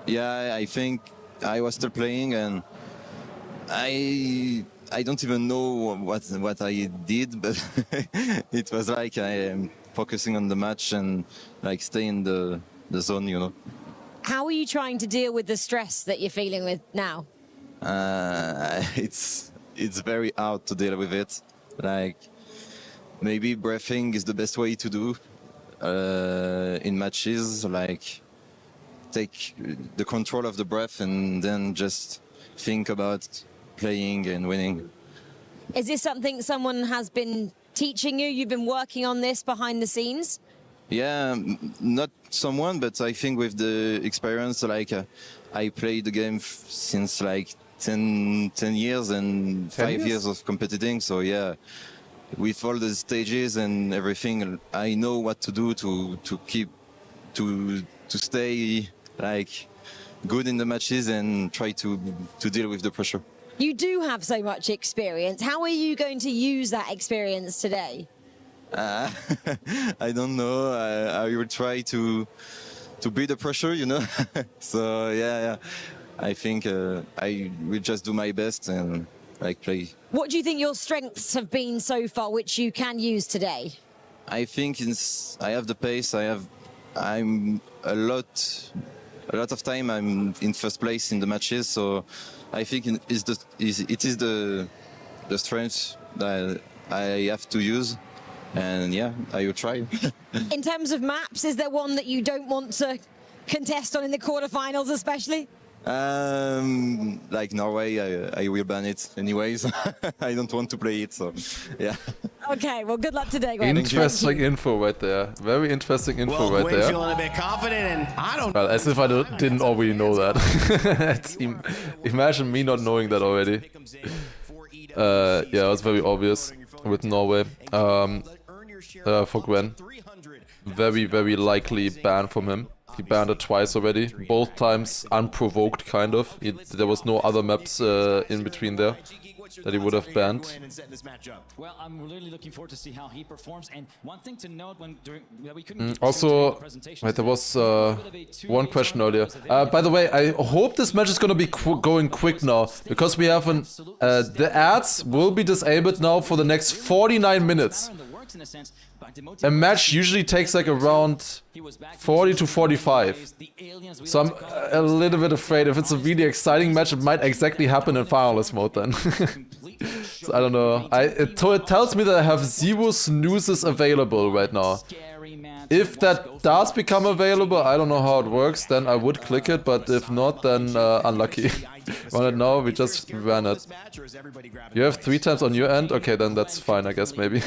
Yeah, I think I was still playing, and I don't even know what I did, but it was like I am focusing on the match and like stay in the zone, you know. How are you trying to deal with the stress that you're feeling with now? It's very hard to deal with it. Like maybe breathing is the best way to do in matches. Like take the control of the breath and then just think about playing and winning. Is this something someone has been teaching you? You've been working on this behind the scenes? Yeah, not someone, but I think with the experience, like I played the game since like 10 years and 5 years of competing. So yeah, with all the stages and everything, I know what to do to keep to stay like good in the matches and try to deal with the pressure. You do have so much experience. How are you going to use that experience today? I don't know. I will try to beat the pressure, you know. So yeah. I think I will just do my best and like play. What do you think your strengths have been so far, which you can use today? I think I have the pace. I'm a lot of time I'm in first place in the matches, so I think it is the strength that I have to use, and yeah, I will try. In terms of maps, is there one that you don't want to contest on in the quarterfinals, especially? Like Norway, I will ban it anyways. I don't want to play it, so yeah. Okay, well, good luck today, Gwen. Interesting info right there. Very interesting info right there. Feeling a bit confident, and I don't. Well, as if I didn't already know that. Imagine me not knowing that already. Yeah, it was very obvious with Norway. For Gwen, very likely ban from him. He banned it twice already, both times unprovoked, kind of. There was no other maps in between there that he would have banned. Well, I'm really looking forward to see how he performs. And one thing to note when we couldn't also, wait, there was one question earlier. By the way, I hope this match is gonna be going quick now, because we have the ads will be disabled now for the next 49 minutes. A match usually takes like around 40 to 45. So I'm a little bit afraid if it's a really exciting match, it might exactly happen in finalist mode then. So I don't know. It tells me that I have 0 snoozes available right now. If that does become available, I don't know how it works, then I would click it, but if not, then unlucky. Run it now, we just ran it. You have 3 times on your end? Okay, then that's fine, I guess, maybe.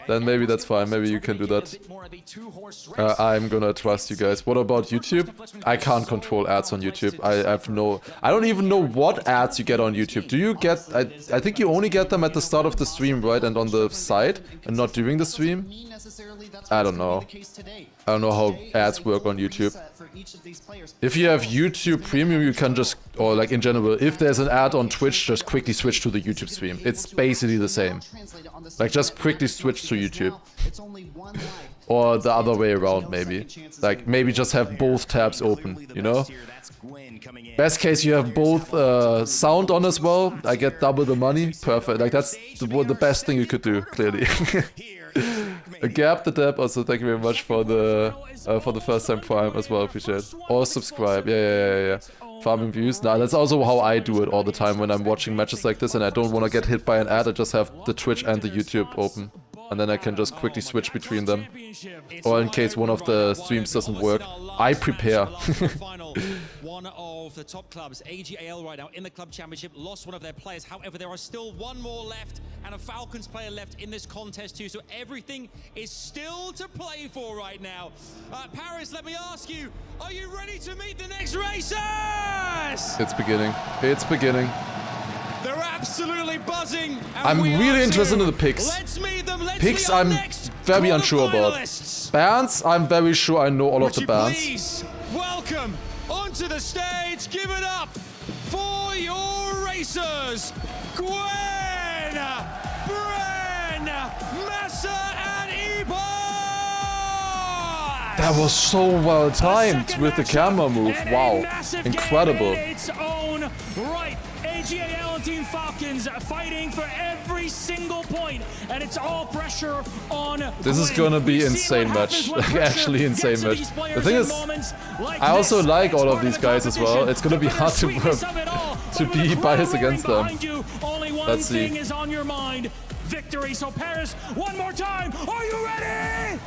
Then maybe that's fine, maybe you can do that. I'm gonna trust you guys. What about YouTube? I can't control ads on YouTube. I don't even know what ads you get on YouTube. Do you get, I think you only get them at the start of the stream, right? And on the side, and not during the stream? I don't know. I don't know how ads work on YouTube. If you have YouTube Premium, you can just, or like in general, if there's an ad on Twitch, just quickly switch to the YouTube stream. It's basically the same. Like just quickly switch to YouTube. Or the other way around, maybe. Like maybe just have both tabs open, you know? Best case, you have both sound on as well. I get double the money. Perfect. Like that's the best thing you could do, clearly. Gap the dab, also thank you very much for the first time Prime as well, appreciate it. Or subscribe, yeah. Farming views, nah, that's also how I do it all the time when I'm watching matches like this and I don't want to get hit by an ad, I just have the Twitch and the YouTube open. And then I can just quickly switch between them. Or in case one of the streams doesn't work, I prepare. One of the top clubs, AGAL right now in the club championship, lost one of their players. However, there are still one more left and a Falcons player left in this contest too. So everything is still to play for right now. Paris, let me ask you, are you ready to meet the next racers? It's beginning. It's beginning. They're absolutely buzzing. I'm really interested in the picks. Picks I'm very unsure about. Bands, I'm very sure I know all of the bands. Please welcome onto the stage, give it up for your racers, Gwen, Bren, Massa, and Ebon! That was so well timed with the camera move. Wow, incredible. Its own right. AGAL and Team Falcons fighting for every single point, and it's all pressure on. This is gonna be insane match, like actually insane match. The thing is, I also like all of these guys as well. It's gonna be hard to be biased against them. Let's see. Is on your mind, victory. So Paris, one more time. Are you ready?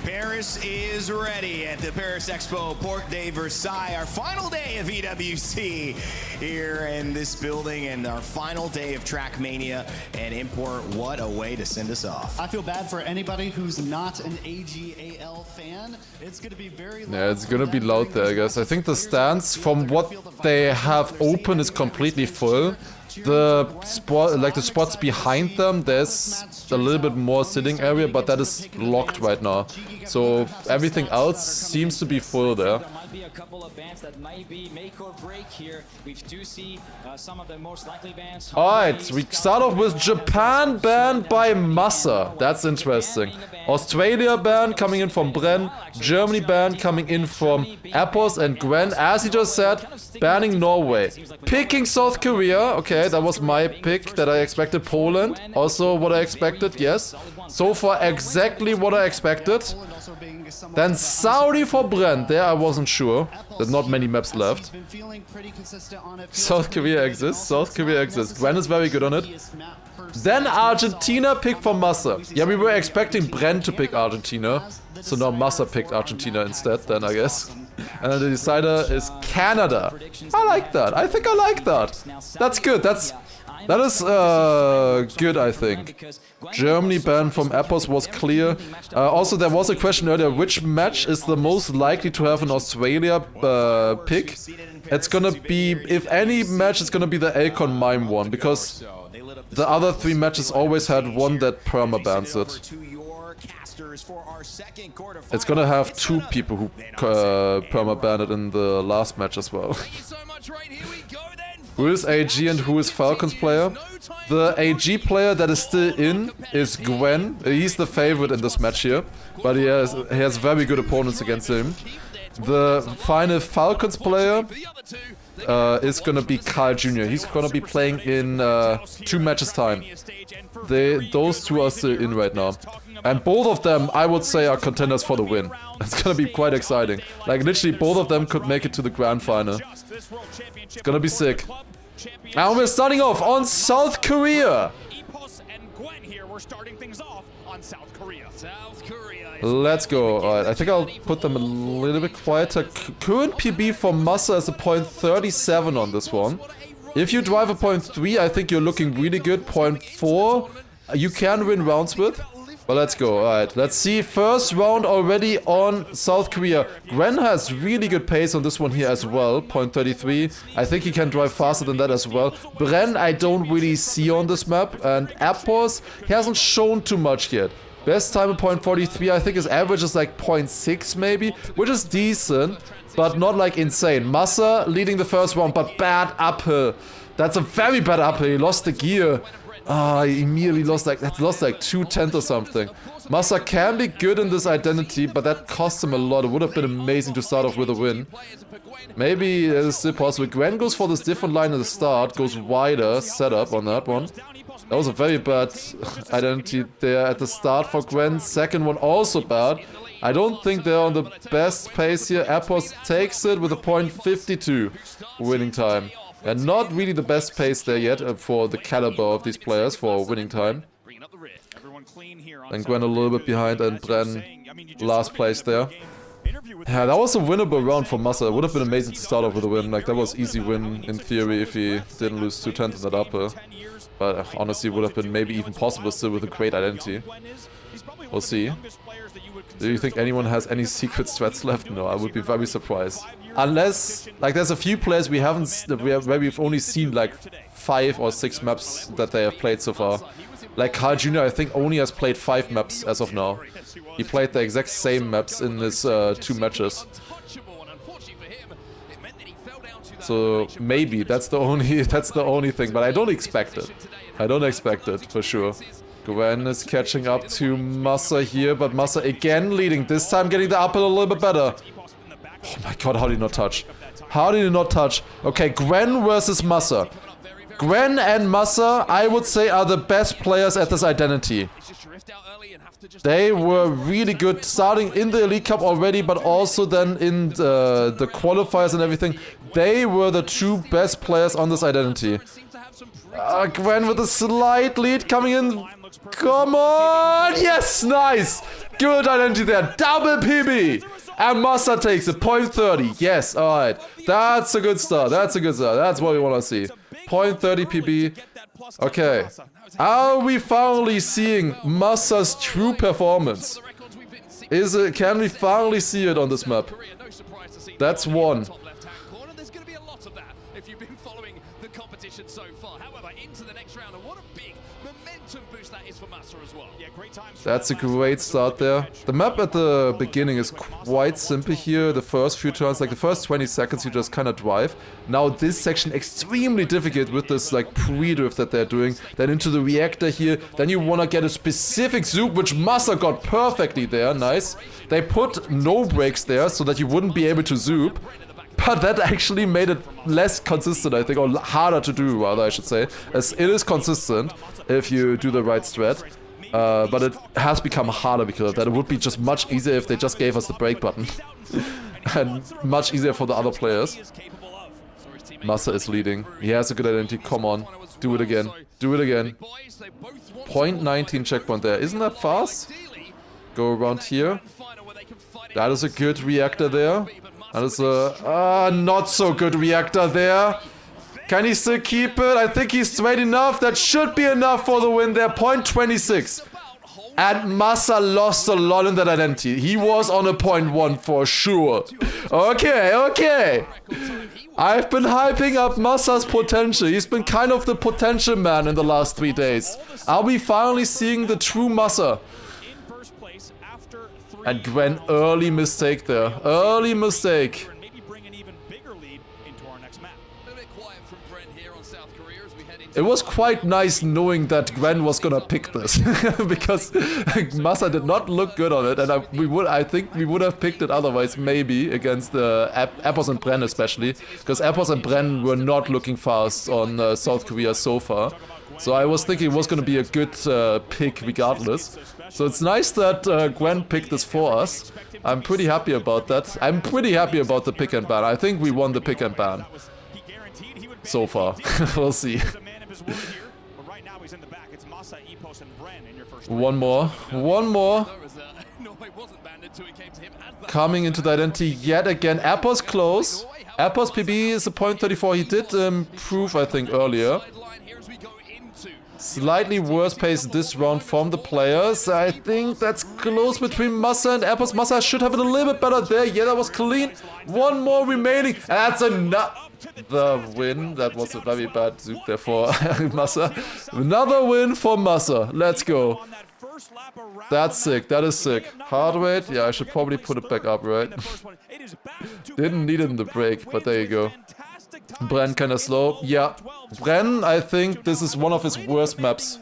Paris is ready at the Paris Expo Porte de Versailles. Our final day of EWC here in this building and our final day of Trackmania and Import. What a way to send us off. I feel bad for anybody who's not an AGAL fan. It's going to be very loud. Yeah, it's gonna be loud there, I guess. I think the stands, from what they have open, is completely full. The spot, like the spots behind them, there's a little bit more sitting area, but that is locked right now. So everything else seems to be full there. Be a couple of bands that might be make or break here. We do see some of the most likely bands. Alright, we start off with Japan banned by Massa. That's interesting. Australia banned coming in from Bren. Germany banned coming in from Appos and Gwen. As he just said, banning Norway. Picking South Korea. Okay, that was my pick that I expected. Poland. Also what I expected, yes. So far exactly what I expected. Then Saudi for Brent. There I wasn't sure. There's not many maps left. South Korea exists. South Korea exists. Gwen is very good on it. Then Argentina picked for Massa. Yeah, we were expecting Brent to pick Argentina. So now Massa picked Argentina instead then, I guess. And then the decider is Canada. I like that. I think I like that. That's good. That is good, I think. Germany ban from Appos was clear. Also, there was a question earlier, which match is the most likely to have an Australia pick? It's gonna be, if any match, it's gonna be the Elcon Mime one, because the other 3 matches always had one that perma-bans it. It's gonna have 2 people who perma-ban it in the last match as well. Who is AG and who is Falcons player? The AG player that is still in is Gwen. He's the favorite in this match here, but he has very good opponents against him. The final Falcons player is gonna be Carl Jr. He's gonna be playing in 2 matches time. Those 2 are still in right now. And both of them, I would say, are contenders for the win. It's gonna be quite exciting. Like, literally, both of them could make it to the grand final. It's gonna be sick. Now we're starting off on South Korea. Let's go. Alright, I think I'll put them a little bit quieter. Current PB for Massa is a .37 on this one. If you drive a .3, I think you're looking really good. .4, you can win rounds with. But let's go. Alright, let's see. First round already on South Korea. Gren has really good pace on this one here as well. .33. I think he can drive faster than that as well. Bren, I don't really see on this map. And Appos, he hasn't shown too much yet. Best time in .43. I think his average is like .6 maybe, which is decent, but not like insane. Massa leading the first round, but bad uphill. That's a very bad uphill. He lost the gear. He immediately lost like 2/10 or something. Massa can be good in this identity, but that cost him a lot. It would have been amazing to start off with a win. Maybe it is still possible. Gwen goes for this different line at the start, goes wider setup on that one. That was a very bad identity there at the start for Gwen. Second one also bad. I don't think they're on the best pace here. Appos takes it with a .52 winning time. And not really the best pace there yet for the caliber of these players for winning time. And Gwen a little bit behind, and Bren last place there. Yeah, that was a winnable round for Massa. It would have been amazing to start off with a win. Like, that was easy win in theory if he didn't lose 2/10 in that upper. But honestly, would have been maybe even possible still with a great identity. We'll see. Do you think anyone has any secret strats left? No, I would be very surprised. Unless, like, there's a few players where we've only seen like 5 or 6 maps that they have played so far. Like Carl Jr. I think only has played 5 maps as of now. He played the exact same maps in his 2 matches. So maybe that's the only thing, but I don't expect it. I don't expect it for sure. Gwen is catching up to Massa here, but Massa again leading. This time getting the uphill a little bit better. Oh my god, how did he not touch? How did he not touch? Okay, Gwen versus Massa. Gwen and Massa, I would say, are the best players at this identity. They were really good starting in the Elite Cup already, but also then in the qualifiers and everything. They were the 2 best players on this identity. Gwen with a slight lead coming in. Come on! Yes, nice! Good identity there. Double PB! And Massa takes it. .30. Yes, alright. That's a good start. That's a good start. That's what we want to see. .30 PB. Okay. Are we finally seeing Massa's true performance? Can we finally see it on this map? That's one. the competition so far. However, into the next round, and what a big momentum boost that is for Massa as well. Yeah, great times. That's a great start there. The map at the beginning is quite simple here. The first few turns, like the first 20 seconds, you just kind of drive. Now this section extremely difficult with this like pre-drift that they're doing. Then into the reactor here. Then you want to get a specific zoop, which Massa got perfectly there. Nice. They put no brakes there so that you wouldn't be able to zoop. But that actually made it less consistent, I think, or harder to do, rather, I should say. As it is consistent if you do the right strat. But it has become harder because of that. It would be just much easier if they just gave us the brake button. And much easier for the other players. Massa is leading. He has a good identity. Come on. Do it again. Do it again. 0.19 checkpoint there. Isn't that fast? Go around here. That is a good reactor there. That is a not so good reactor there. Can he still keep it? I think he's straight enough. That should be enough for the win there. 0.26. And Massa lost a lot in that identity. He was on a 0.1 for sure. Okay, okay. I've been hyping up Massa's potential. He's been kind of the potential man in the last 3 days. Are we finally seeing the true Massa? And Gwen, early mistake there. Early mistake. It was quite nice knowing that Gwen was gonna pick this. Because Massa did not look good on it. And I think we would have picked it otherwise, maybe, against Appos and Bren especially. Because Appos and Bren were not looking fast on South Korea so far. So I was thinking it was gonna be a good pick regardless. So it's nice that Gwen picked this for us. I'm pretty happy about that. I'm pretty happy about the pick and ban. I think we won the pick and ban. So far. We'll see. One more. One more. Coming into the identity yet again. Appos close. Appos PB is a 0.34. He did improve, I think, earlier. Slightly worse pace this round from the players. I think that's close between Massa and Appos. Massa should have it a little bit better there. Yeah, that was clean. One more remaining. That's another win. That was a very bad zoop there for Massa. Another win for Massa. Let's go. That's sick. That is sick. Heart rate. Yeah, I should probably put it back up, right? Didn't need it in the break, but there you go. Bren kinda slow. Yeah. Bren, I think this is one of his worst maps.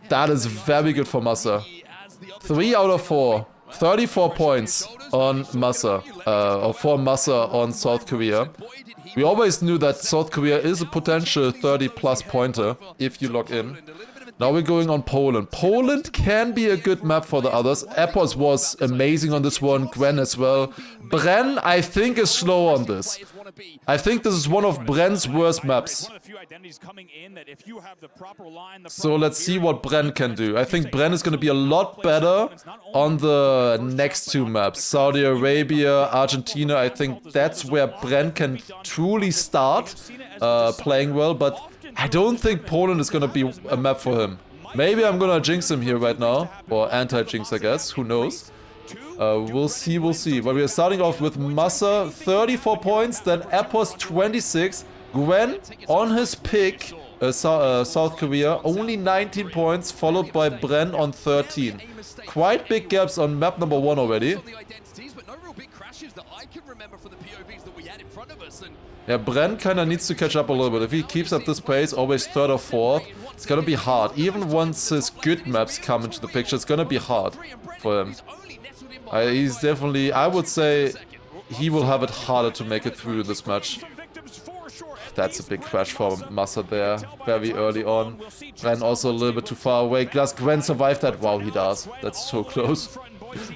That is very good for Massa. 3 out of 4. 34 points on Massa. Or for Massa on South Korea. We always knew that South Korea is a potential 30+ pointer if you log in. Now we're going on Poland. Poland can be a good map for the others. Appos was amazing on this one. Gwen as well. Bren, I think, is slow on this. I think this is one of Bren's worst maps. So let's see what Bren can do. I think Bren is going to be a lot better on the next 2 maps. Saudi Arabia, Argentina. I think that's where Bren can truly start playing well. But I don't think Poland is going to be a map for him. Maybe I'm going to jinx him here right now. Or anti-jinx, I guess. Who knows? We'll see, we'll see. But we are starting off with Massa, 34 points. Then Appos, 26. Gwen on his pick, South Korea, only 19 points. Followed by Bren on 13. Quite big gaps on map number 1 already. Yeah, Bren kind of needs to catch up a little bit. If he keeps at this pace, always 3rd or 4th, it's gonna be hard. Even once his good maps come into the picture, it's gonna be hard for him. He's definitely, I would say, he will have it harder to make it through this match. That's a big crash for Massa there, very early on. Bren also a little bit too far away. Does Gwen survive that? Wow, he does. That's so close.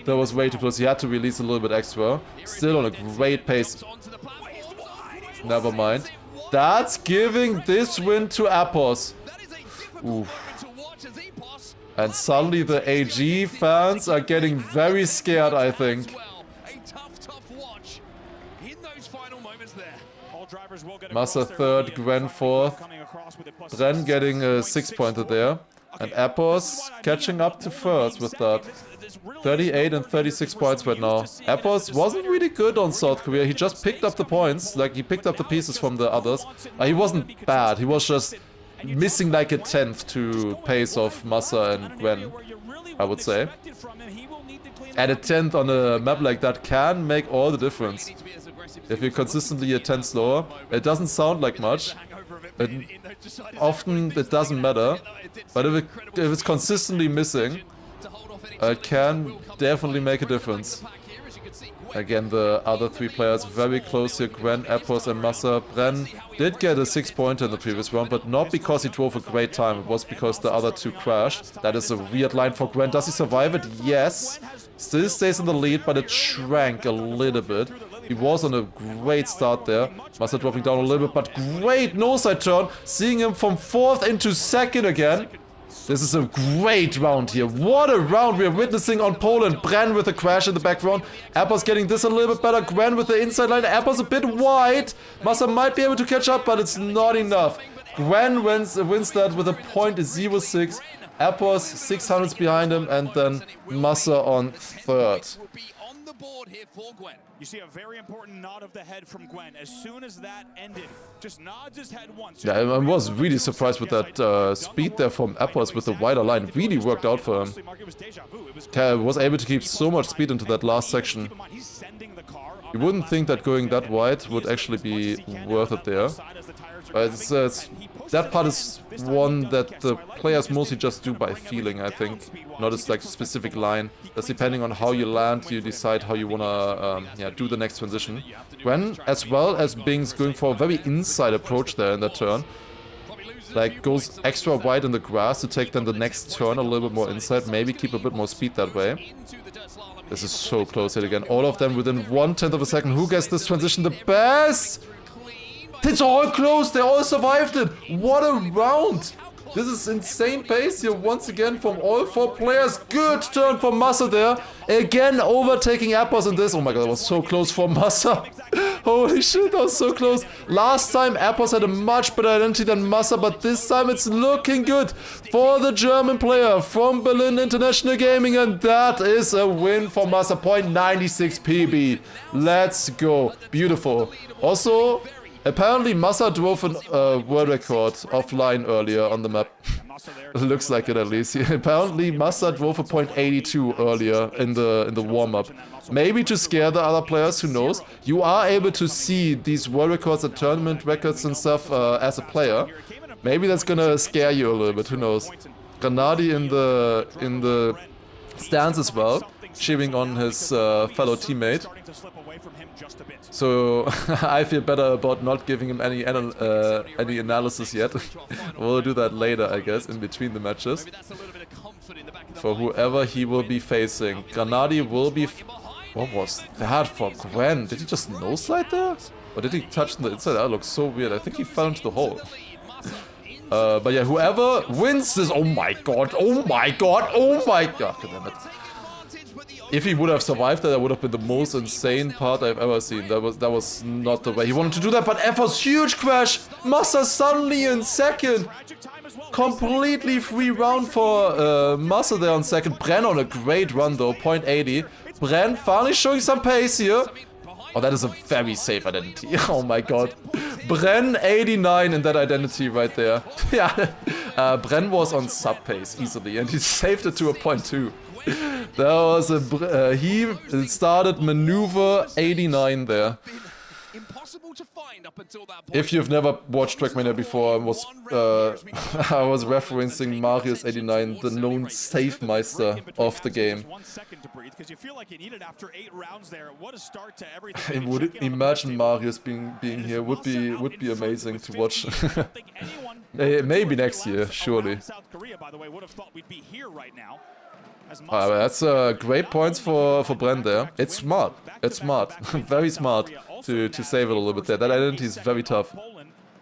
That was way too close. He had to release a little bit extra. Still on a great pace. Never mind. That's giving this win to Appos. Oof. And suddenly the AG fans are getting very scared, I think. Massa third, Gwen fourth. Bren getting a 6-pointer there. And Appos catching up to first with that. 38 and 36 points right now. Appos wasn't really good on South Korea. He just picked up the points. Like, he picked up the pieces from the others. He wasn't bad. He was just missing like a 10th to pace of Massa and Gwen, I would say. And a 10th on a map like that can make all the difference. If you're consistently a 10 slower, it doesn't sound like much. Often it doesn't matter, but if it's consistently missing, it can definitely make a difference. Again, the other 3 players very close here, Gwen, Appos and Massa. Bren did get a 6-pointer in the previous round, but not because he drove a great time, it was because the other 2 crashed. That is a weird line for Gwen. Does he survive it? Yes. Still stays in the lead, but it shrank a little bit. He was on a great start there. Massa dropping down a little bit, but great no-side turn. Seeing him from 4th into 2nd again. This is a great round here. What a round we are witnessing on Poland. Bren with a crash in the background. Appos getting this a little bit better. Gwen with the inside line. Appos a bit wide. Massa might be able to catch up, but it's not enough. Gwen wins that with a .06. Appos 600s behind him, and then Massa on 3rd. You see a very important nod of the head from Gwen. As soon as that ended, just nods his head once. Yeah, I was really surprised with that speed there from Appos with the wider line. It really worked out for him. Was able to keep so much speed into that last section. You wouldn't think that going that wide would actually be worth it there. That part is one that the players mostly just do by feeling, I think. Not as like a specific line. That's depending on how you land, you decide how you wanna do the next transition. Gwen, as well as Bing's going for a very inside approach there in that turn. Like, goes extra wide in the grass to take then the next turn a little bit more inside. Maybe keep a bit more speed that way. This is so close hit again. All of them within 1/10 of a second. Who gets this transition the best? It's all close, they all survived it! What a round! This is insane pace here once again from all 4 players. Good turn for Massa there. Again overtaking Appos in this. Oh my god, that was so close for Massa. Holy shit, that was so close. Last time Appos had a much better identity than Massa, but this time it's looking good for the German player from Berlin International Gaming, and that is a win for Massa. .96 PB. Let's go. Beautiful. Also, apparently Massa drove a world record offline earlier on the map. Looks like it at least. Apparently Massa drove a .82 earlier in the warm-up. Maybe to scare the other players, who knows. You are able to see these world records and tournament records and stuff as a player. Maybe that's gonna scare you a little bit, who knows. Granadi in the stands as well, cheering on his fellow teammate. So I feel better about not giving him any analysis yet. We'll do that later, I guess, in between the matches. For whoever he will be facing. Granadi will be... What was that for Gwen? Did he just no-slide there? Or did he touch the inside? That looks so weird. I think he fell into the hole. But yeah, whoever wins this... Oh my god, oh my god, oh my god. Damn it. If he would have survived that, would have been the most insane part I've ever seen. That was not the way he wanted to do that, but F was huge crash! Massa suddenly in 2nd! Completely free round for Massa there on 2nd. Bren on a great run though, .80. Bren finally showing some pace here. Oh, that is a very safe identity. Oh my god. Bren 89 in that identity right there. Yeah, Bren was on sub pace easily and he saved it to a .2. That was a... he started maneuver 89 there. If you've never watched Trackmania before, I was referencing Marius 89, the known save meister of the game. I would imagine Marius being here would be amazing to watch. Maybe next year, surely. That's great points for Bren there. It's smart. It's smart. Very smart to save it a little bit there. That identity is very tough.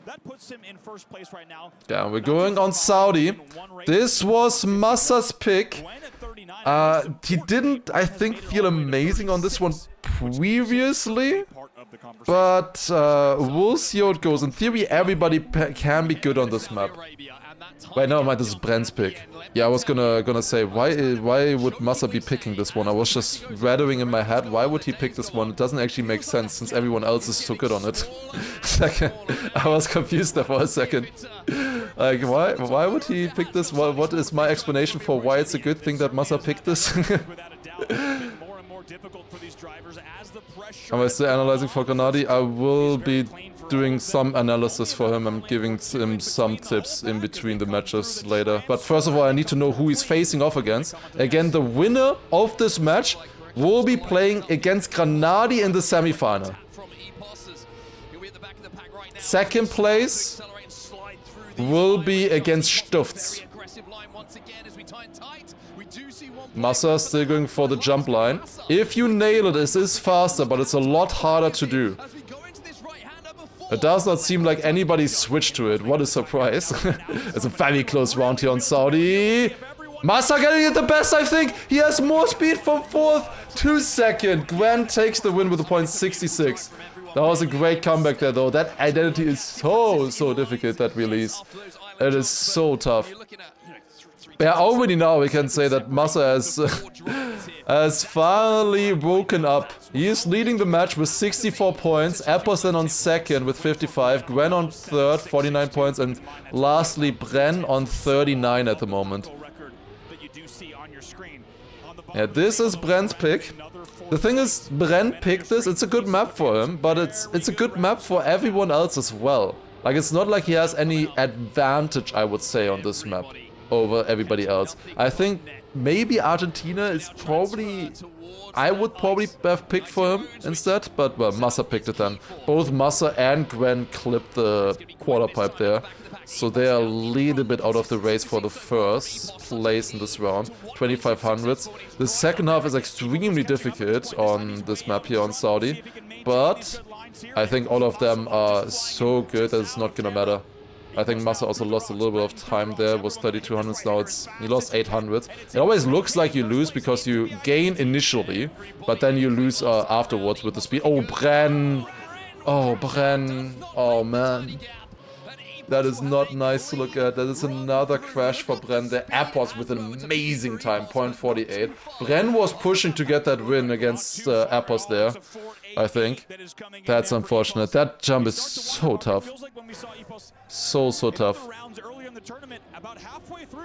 That puts him in first place right now. Yeah, we're going on Saudi. This was Masa's pick. He didn't, I think, feel amazing on this one previously. But we'll see how it goes. In theory, everybody can be good on this map. Wait, never mind, this is Brent's pick. Yeah, I was gonna say, why would Masa be picking this one? I was just rattling in my head, why would he pick this one? It doesn't actually make sense, since everyone else is so good on it. I was confused there for a second. Like, why would he pick this? What is my explanation for why it's a good thing that Masa picked this? Am I still analyzing for Grenadi? I will be doing some analysis for him. I'm giving him some tips in between the matches later. But first of all, I need to know who he's facing off against. Again, the winner of this match will be playing against Grenadi in the semi-final. Second place will be against Stufts. Masa still going for the jump line. If you nail it, this is faster, but it's a lot harder to do. It does not seem like anybody switched to it. What a surprise. It's a very close round here on Saudi. Masa getting it the best, I think. He has more speed from 4th to 2nd. Gwen takes the win with a point 66. That was a great comeback there, though. That identity is so difficult, that release. It is so tough. Yeah, already now we can say that Masa has finally woken up. He is leading the match with 64 points. Appos then on 2nd with 55. Gwen on 3rd, 49 points. And lastly, Bren on 39 at the moment. Yeah, this is Bren's pick. The thing is, Bren picked this. It's a good map for him, but it's a good map for everyone else as well. Like, it's not like he has any advantage, I would say, on this map over everybody else. I think maybe Argentina is probably... I would probably have picked for him instead, but well, Masa picked it then. Both Masa and Gwen clipped the quarter pipe there. So they are a little bit out of the race for the first place in this round. 2500s. The second half is extremely difficult on this map here on Saudi. But I think all of them are so good that it's not gonna matter. I think Masa also lost a little bit of time there. It was 3200s, now he lost 800. It always looks like you lose because you gain initially, but then you lose afterwards with the speed. Oh, Bren! Oh, Bren! Oh, man. That is not nice to look at. That is another crash for Bren. The Appos with an amazing time, 0.48. Bren was pushing to get that win against Appos there, I think. That's unfortunate. That jump is so tough. So tough.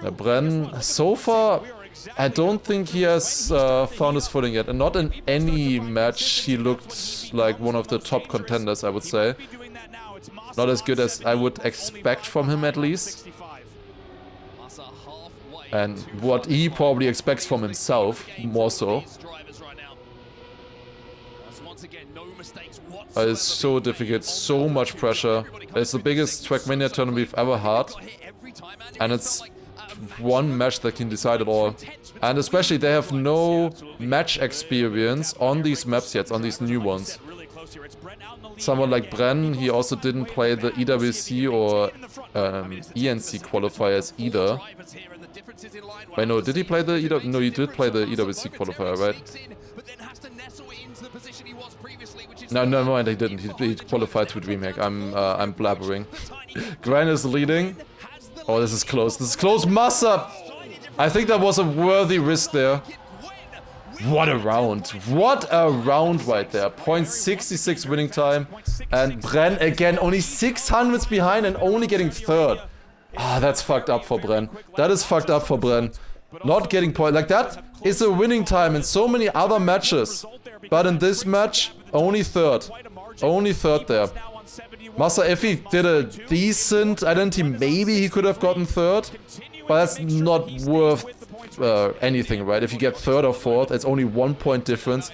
Bren, so far, I don't think he has found his footing yet. And not in any match he looked like one of the top contenders, I would say. Not as good as I would expect from him, at least. And what he probably expects from himself, more so. It's so difficult, so much pressure. It's the biggest Trackmania tournament we've ever had. And it's one match that can decide it all. And especially they have no match experience on these maps yet, on these new ones. Someone like Bren, he also didn't play the EWC or ENC qualifiers either. Wait, no, did he play the EWC? No, he did play the EWC qualifier, right? No, never mind, he didn't. He qualified to DreamHack. I'm blabbering. Gran is leading. Oh, this is close. This is close. Masa! I think that was a worthy risk there. What a round. What a round right there. 0.66 winning time. And Bren again only 600s behind and only getting 3rd. Ah, that's fucked up for Bren. That is fucked up for Bren. Not getting point. Like, that is a winning time in so many other matches. But in this match, only 3rd. Only 3rd there. Masa, if he did a decent identity, maybe he could have gotten 3rd. But that's not worth anything, right? If you get 3rd or 4th, it's only 1 point difference.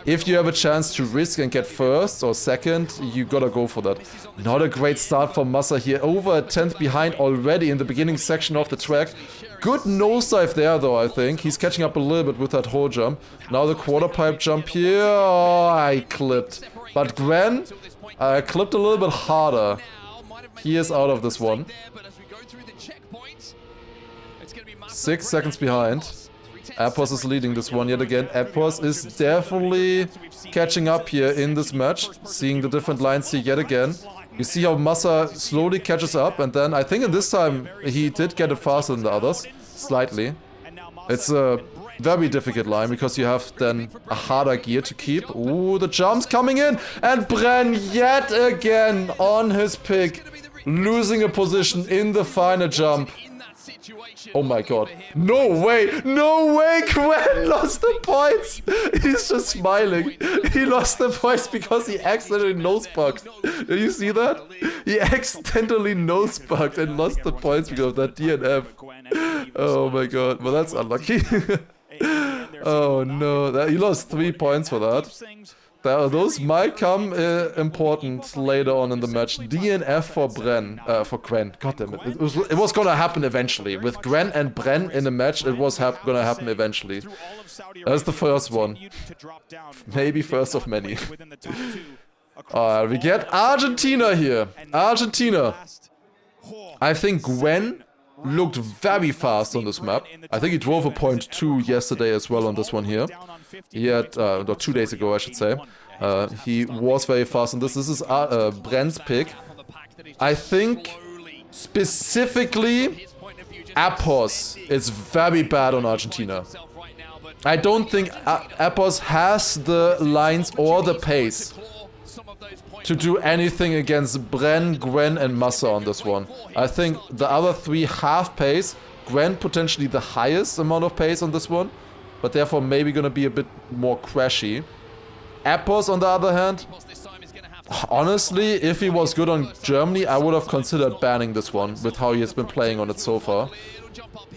If you have a chance to risk and get 1st or 2nd, you gotta go for that. Not a great start for Masa here. Over a 10th behind already in the beginning section of the track. Good nosedive there, though, I think. He's catching up a little bit with that whole jump. Now the quarter pipe jump here. Oh, I clipped. But Gwen clipped a little bit harder. He is out of this one. 6 seconds behind. Epos is leading this one yet again. Epos is definitely catching up here in this match. Seeing the different lines here yet again. You see how Massa slowly catches up, and then I think in this time he did get it faster than the others. Slightly. It's a very difficult line because you have then a harder gear to keep. Ooh, the jump's coming in, and Bren yet again on his pick, losing a position in the final jump. Oh my god. No way! No way! Gwen lost the points! He's just smiling. He lost the points because he accidentally nose-bugged. Did you see that? He accidentally nose-bugged and lost the points because of that DNF. Oh my god. Well, that's unlucky. Oh no. He lost 3 points for that. Those might come important later on in the match. DNF for for Gwen. God damn it. It was gonna happen eventually. With Gwen and Bren in the match, it was gonna happen eventually. That's the first one. Maybe first of many. We get Argentina here. Argentina. I think Gwen looked very fast on this map. I think he drove a 0.2 yesterday as well on this one here. He had, or 2 days ago I should say. He was very fast on this. This is Bren's pick. I think specifically Epos is very bad on Argentina. I don't think Epos has the lines or the pace to do anything against Bren, Gwen and Massa on this one. I think the other 3 have pace. Gwen potentially the highest amount of pace on this one, but therefore maybe gonna be a bit more crashy. Epos on the other hand, honestly, if he was good on Germany, I would have considered banning this one with how he has been playing on it so far.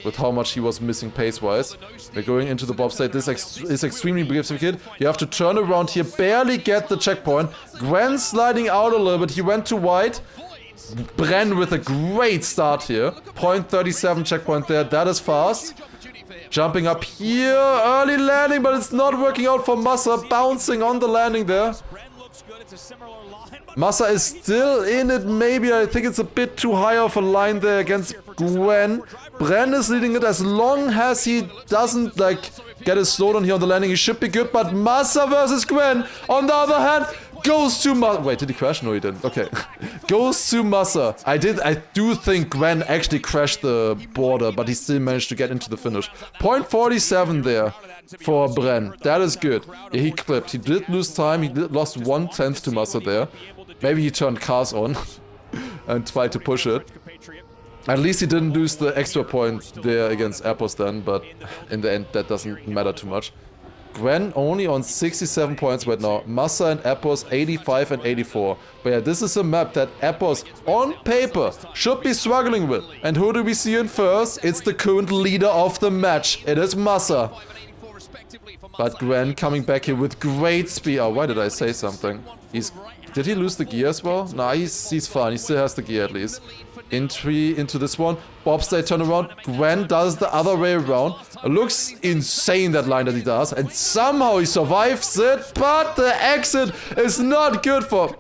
With how much he was missing pace-wise. We're going into the bobsleigh. This is extremely difficult. You have to turn around here, barely get the checkpoint. Gwen sliding out a little bit. He went too wide. Bren with a great start here. 0.37 checkpoint there. That is fast. Jumping up here. Early landing, but it's not working out for Massa. Bouncing on the landing there. Massa is still in it, maybe. I think it's a bit too high of a line there against Gwen. Bren is leading it as long as he doesn't, like, get a slowdown here on the landing. He should be good, but Massa versus Gwen, on the other hand, goes to Massa. Wait, did he crash? No, he didn't. Okay. Goes to Massa. I do think Gwen actually crashed the border, but he still managed to get into the finish. 0.47 there for Bren. That is good. Yeah, he clipped. He did lose time. He lost 1/10 to Massa there. Maybe he turned cars on and tried to push it. At least he didn't lose the extra point there against Epos then, but in the end that doesn't matter too much. Gwen only on 67 points right now. Massa and Epos 85 and 84. But yeah, this is a map that Epos on paper should be struggling with. And who do we see in first? It's the current leader of the match. It is Massa. But Gwen coming back here with great speed. Oh, why did I say something? Did he lose the gear as well? Nah, he's fine. He still has the gear at least. Entry into this one. Bobsleigh turnaround. Gwen does the other way around. It looks insane, that line that he does. And somehow he survives it. But the exit is not good for...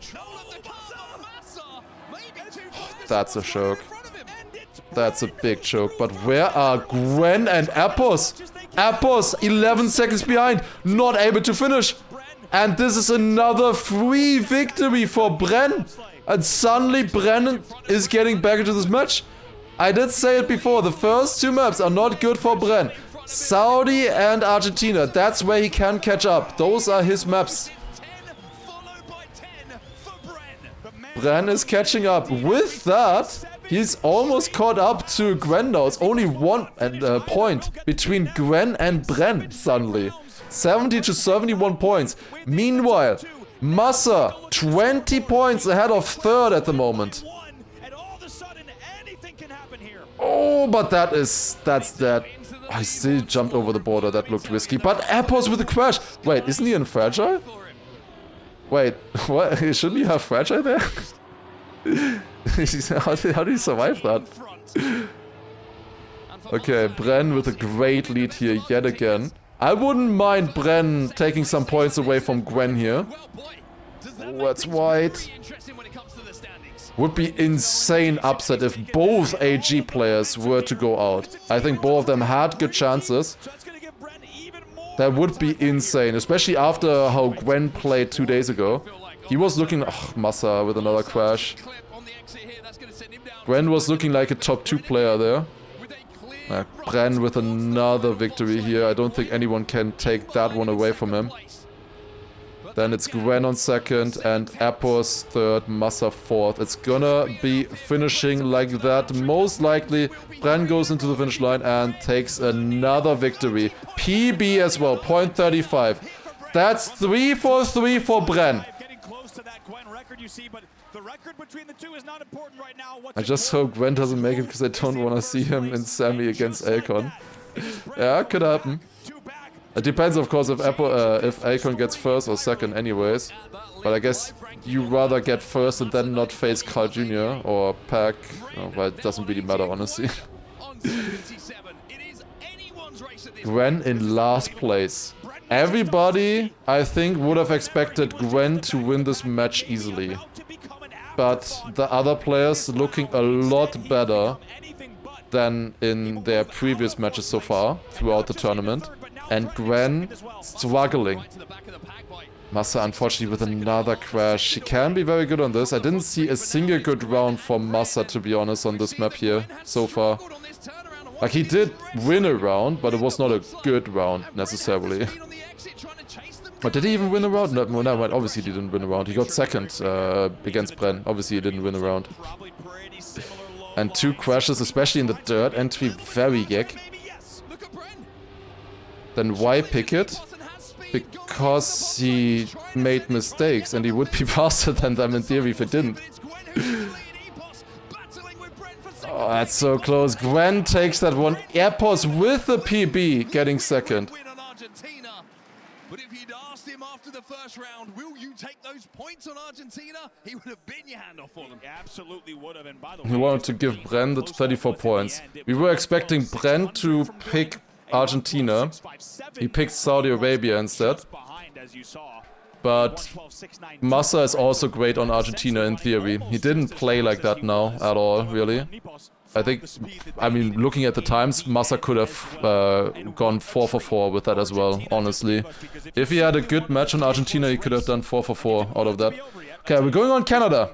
That's a choke. That's a big choke. But where are Gwen and Epos? Epos, 11 seconds behind. Not able to finish. And this is another free victory for Bren. And suddenly Bren is getting back into this match. I did say it before, the first 2 maps are not good for Bren. Saudi and Argentina, that's where he can catch up. Those are his maps. Bren is catching up. With that, he's almost caught up to Gwen now. It's only 1 point between Gwen and Bren suddenly. 70 to 71 points. Meanwhile, Massa 20 points ahead of third at the moment. Oh, but that's that. I still jumped over the border. That looked risky. But Epos with a crash. Wait, isn't he in fragile? Wait, what? Shouldn't he have fragile there? How did he survive that? Okay, Bren with a great lead here yet again. I wouldn't mind Bren taking some points away from Gwen here. Oh, that's wide. Would be insane upset if both AG players were to go out. I think both of them had good chances. That would be insane, especially after how Gwen played 2 days ago. He was looking... Oh, Massa with another crash. Gwen was looking like a top 2 player there. Bren with another victory here. I don't think anyone can take that one away from him. Then it's Gwen on second and Appos third, Massa fourth. It's gonna be finishing like that. Most likely, Bren goes into the finish line and takes another victory. PB as well, 0.35. That's 3 for 3 for Bren. I just hope Gwen doesn't make it because I don't want to see him in semi against Alcon. Yeah, could happen. It depends, of course, if Alcon gets first or second anyways. But I guess you rather get first and then not face Carl Jr. or Pack. Oh, well, it doesn't really matter, honestly. Gwen in last place. Everybody, I think, would have expected Gwen to win this match easily. But the other players looking a lot better than in their previous matches so far throughout the tournament. And Gwen struggling. Massa unfortunately with another crash. She can be very good on this. I didn't see a single good round from Massa, to be honest, on this map here so far. Like, he did win a round, but it was not a good round necessarily. But did he even win a round? No, obviously he didn't win a round. He got second against Bren. Obviously he didn't win a round. And 2 crashes, especially in the dirt entry, very yek. Then why pick it? Because he made mistakes and he would be faster than them in theory if it didn't. Oh, that's so close. Gwen takes that one. Airports with the PB getting second. But if you'd asked him after the first round, will you take those points on Argentina? He would have bitten your hand off for them. Absolutely would have. And by the way, We wanted to give Bren the 34 points. We were expecting Bren to pick Argentina. He picked Saudi Arabia instead. But Massa is also great on Argentina in theory. He didn't play like that now at all, really. I mean, looking at the times, Massa could have gone 4 for 4 with that as well, honestly. If he had a good match on Argentina, he could have done 4 for 4 out of that. Okay, we're going on Canada.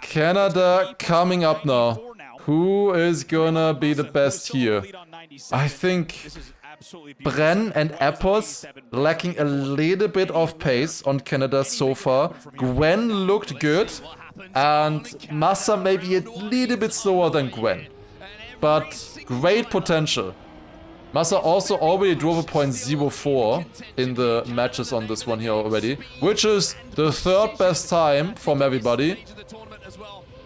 Canada coming up now. Who is gonna be the best here? I think Bren and Appos lacking a little bit of pace on Canada so far. Gwen looked good, and Massa maybe a little bit slower than Gwen. But great potential. Massa also already drove a 0.04 in the matches on this one here already, which is the 3rd best time from everybody.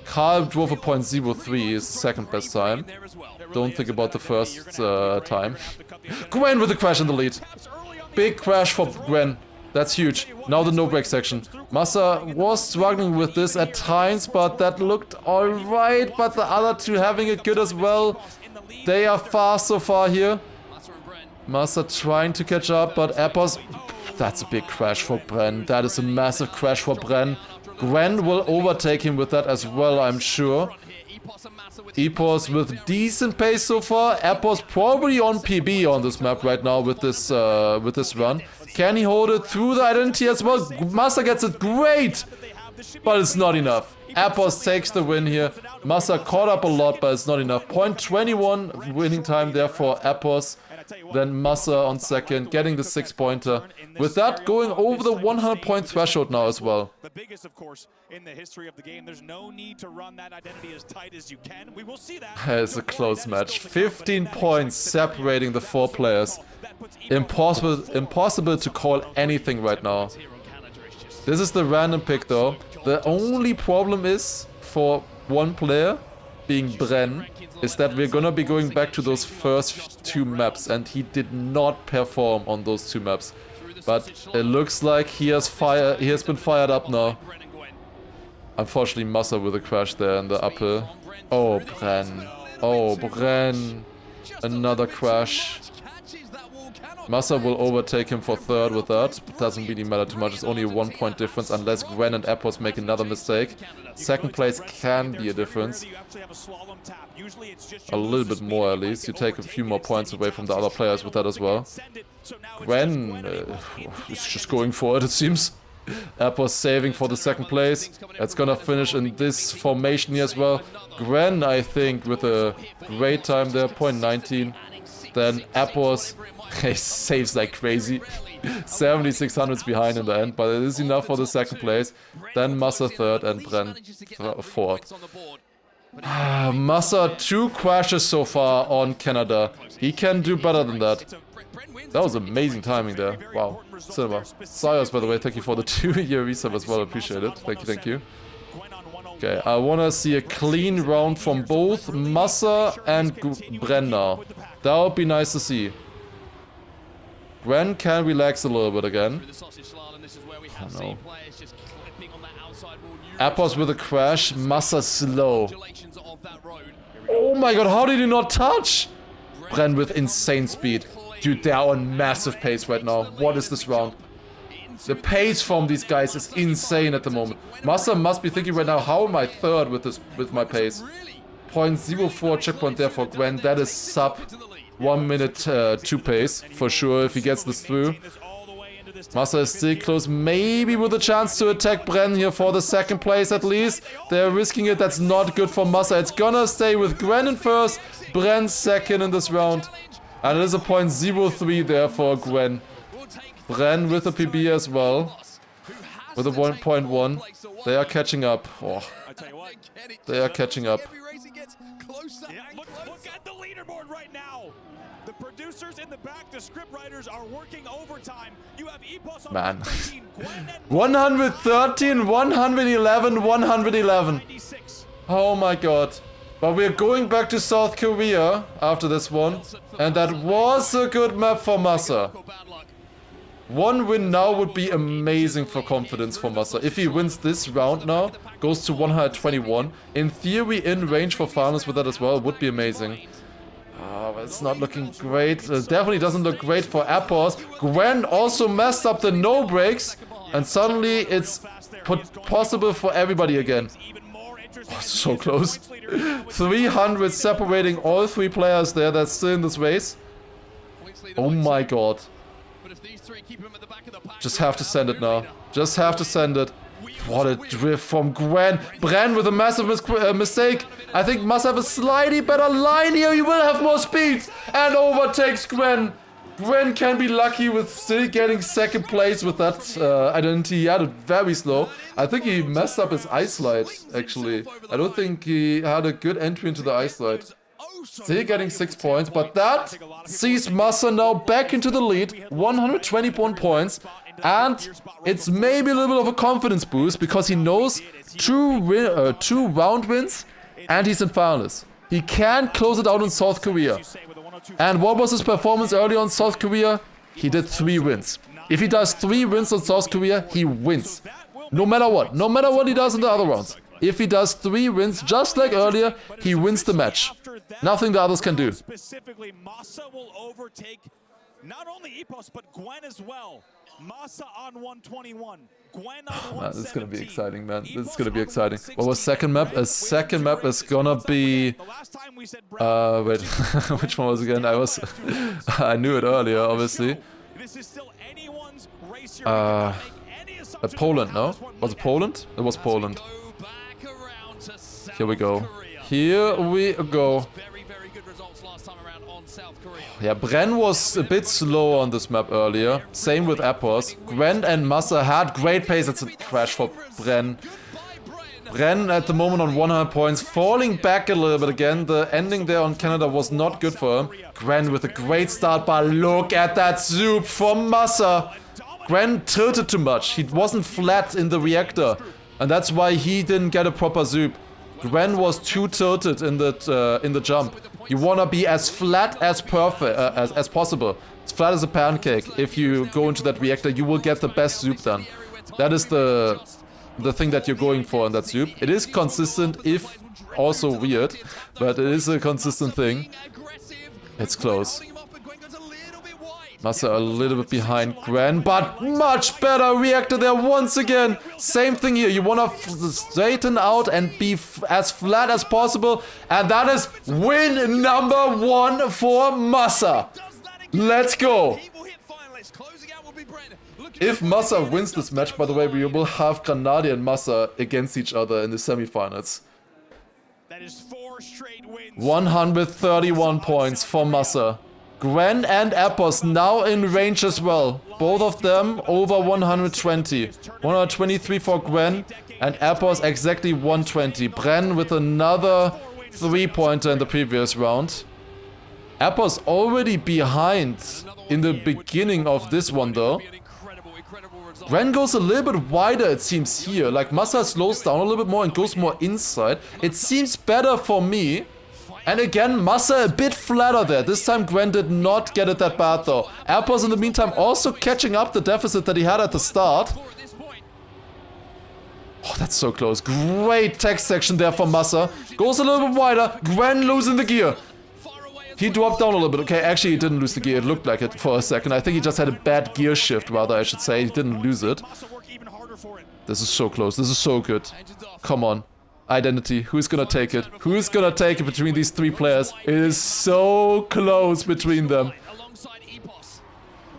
Carl drove a 0.03, is the 2nd best time. Don't think about the first time. Gwen with a crash in the lead. Big crash for Gwen. That's huge. Now the no-break section. Massa was struggling with this at times, but that looked alright. But the other two having it good as well. They are fast so far here. Massa trying to catch up, but Appos... That's a big crash for Bren. That is a massive crash for Bren. Gwen will overtake him with that as well, I'm sure. Epos with decent pace so far. Appos probably on PB on this map right now with this run. Can he hold it through the identity as well? Massa gets it great, but it's not enough. Appos takes the win here. Massa caught up a lot, but it's not enough. 0.21 winning time there for Appos. Then Massa on second, getting the 6-pointer. With that, going over the 100-point threshold now as well. The biggest, of course, in the history of the game. There's no need to run that identity as tight as you can. We will see that. It's a close match. 15 points separating the 4 players. Impossible to call anything right now. This is the random pick though. The only problem is, for one player, being Bren, is that we're gonna be going back to those first 2 maps, and he did not perform on those 2 maps. But it looks like he has been fired up now. Unfortunately, Massa with a crash there in the uphill. Oh, Bren. Oh, Bren. Another crash. Massa will overtake him for third with that. Doesn't really matter too much. It's only a 1 point difference unless Gwen and Appos make another mistake. Second place can be a difference. A little bit more at least. You take a few more points away from the other players with that as well. Gwen is just going for it, it seems. Appos saving for the second place. That's gonna finish in this formation here as well. Gwen, I think, with a great time there, 0.19. Then Appos, he saves like crazy. 7600s behind in the end, but it is enough for the second place. Then Massa third and Bren fourth. Massa 2 crashes so far on Canada. He can do better than that. That was amazing timing there. Wow. Cinema. Sayos, by the way, thank you for the 2-year resub as well. Appreciate it. Thank you, thank you. Okay, I want to see a clean round from both Massa and Bren now. That would be nice to see. Bren can relax a little bit again. Oh no. Appos with a crash. Massa slow. Oh my god, how did he not touch? Bren with insane speed. Dude, they are on massive pace right now. What is this round? The pace from these guys is insane at the moment. Massa must be thinking right now, how am I third with my pace? 0.04 checkpoint there for Gwen. That is sub 1 minute 2 pace for sure if he gets this through. Massa is still close, maybe with a chance to attack Bren here for the second place at least. They're risking it, that's not good for Massa. It's gonna stay with Gwen in first, Bren second in this round. And it is a 0.03 there for Gwen. Bren with a PB as well. With a 1.1. They are catching up. Oh. They are catching up. Look at the leaderboard right now. The producers in the back, the script writers are working overtime. You have Epos on Man. 113, 111, 111. Oh my god. But we're going back to South Korea after this one. And that was a good map for Massa. One win now would be amazing for confidence for Massa. If he wins this round now, goes to 121. In theory, in range for finals with that as well, would be amazing. But it's not looking great. It definitely doesn't look great for Appos. Gwen also messed up the no breaks. And suddenly it's possible for everybody again. Oh, so close. 300 separating all 3 players there that's still in this race. Oh my god. Just have to send it now. Just have to send it. What a drift from Gwen. Bren with a massive mistake. I think must have a slightly better line here. He will have more speed. And overtakes Gwen. Gwen can be lucky with still getting second place with that identity. He had it very slow. I think he messed up his ice slide, actually. I don't think he had a good entry into the ice slide. Still getting 6 points, but that sees Massa now back into the lead. 121 points. And it's maybe a little bit of a confidence boost because he knows two round wins and he's in finals. He can close it out in South Korea. And what was his performance early on South Korea? He did 3 wins. If he does 3 wins on South Korea, he wins. No matter what. No matter what he does in the other rounds. If he does 3 wins, just like earlier, he wins the match. Nothing the others can do. Specifically, Massa will overtake not only Epos, but Gwen as well. Massa on 121. Gwen on 117. This is gonna be exciting, man. This is gonna be exciting. What was second map? A second map is gonna be... wait, which one was it again? I knew it earlier, obviously. Poland, no? Was it Poland? It was Poland. Here we go. Here we go. Yeah, Bren was a bit slow on this map earlier. Same with Appos. Gwen and Massa had great pace. It's a crash for Bren. Bren at the moment on 100 points, falling back a little bit again. The ending there on Canada was not good for him. Gwen with a great start, but look at that zoop from Massa. Gwen tilted too much. He wasn't flat in the reactor. And that's why he didn't get a proper zoop. Gwen was too tilted in the jump. You wanna be as flat as as possible. As flat as a pancake. If you go into that reactor, you will get the best zoop done. That is the thing that you're going for in that zoop. It is consistent, if also weird, but it is a consistent thing. It's close. Massa a little bit behind Gwen, but much better reactor there once again. Same thing here. You want to straighten out and be as flat as possible. And that is win number 1 for Massa. Let's go. If Massa wins this match, by the way, we will have Grenadier and Massa against each other in the semifinals. That is 4 straight wins. 131 points for Massa. Gwen and Epos now in range as well. Both of them over 120. 123 for Gwen and Epos exactly 120. Bren with another 3-pointer in the previous round. Epos already behind in the beginning of this one though. Bren goes a little bit wider it seems here. Like Massa slows down a little bit more and goes more inside. It seems better for me. And again, Massa a bit flatter there. This time Gwen did not get it that bad though. Epos in the meantime also catching up the deficit that he had at the start. Oh, that's so close. Great tech section there for Massa. Goes a little bit wider. Gwen losing the gear. He dropped down a little bit. Okay, actually he didn't lose the gear. It looked like it for a second. I think he just had a bad gear shift, rather I should say. He didn't lose it. This is so close. This is so good. Come on. Identity. Who's gonna take it? Who's gonna take it between these 3 players? It is so close between them.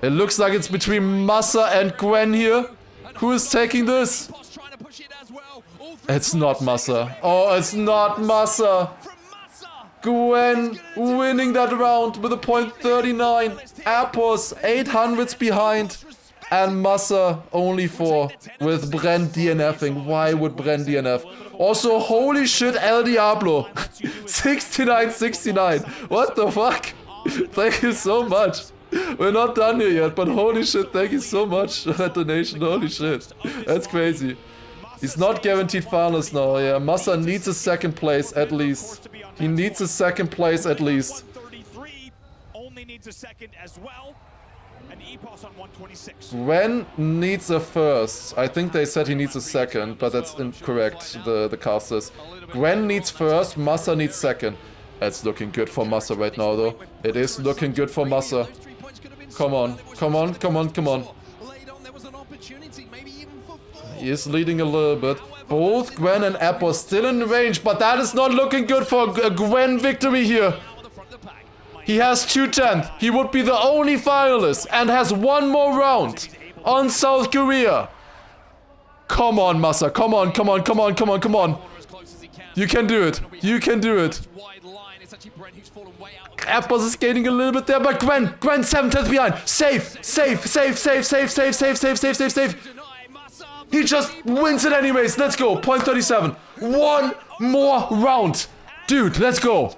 It looks like it's between Massa and Gwen here. Who is taking this? It's not Massa. Oh, it's not Massa. Gwen winning that round with a point 39. Epos 800s behind. And Massa only 4 with Bren DNFing. Why would Bren DNF? Also, holy shit, El Diablo. 69-69. What the fuck? Thank you so much. We're not done here yet, but holy shit, thank you so much for that donation. Holy shit. That's crazy. He's not guaranteed finals now. Yeah, Massa needs a 2nd place at least. He needs a 2nd place at least. Only needs a 2nd as well. And Epos on 126. Gwen needs a 1st. I think they said he needs a 2nd, but that's incorrect, the casters. Gwen needs 1st, Massa needs 2nd. It's looking good for Massa right now, though. It is looking good for Massa. Come on, come on, come on, come on. He is leading a little bit. Both Gwen and Epos still in range, but that is not looking good for a Gwen victory here. He has 210. He would be the only finalist and has 1 more round on South Korea. Come on, Massa. Come on, come on, come on, come on, come on. You can do it. You can do it. Epos is gaining a little bit there, but Gwen 7/10 behind. Safe, safe, safe, safe, safe, safe, safe, safe, safe, safe, safe. He just wins it anyways. Let's go. Point 37. 1 more round. Dude, let's go.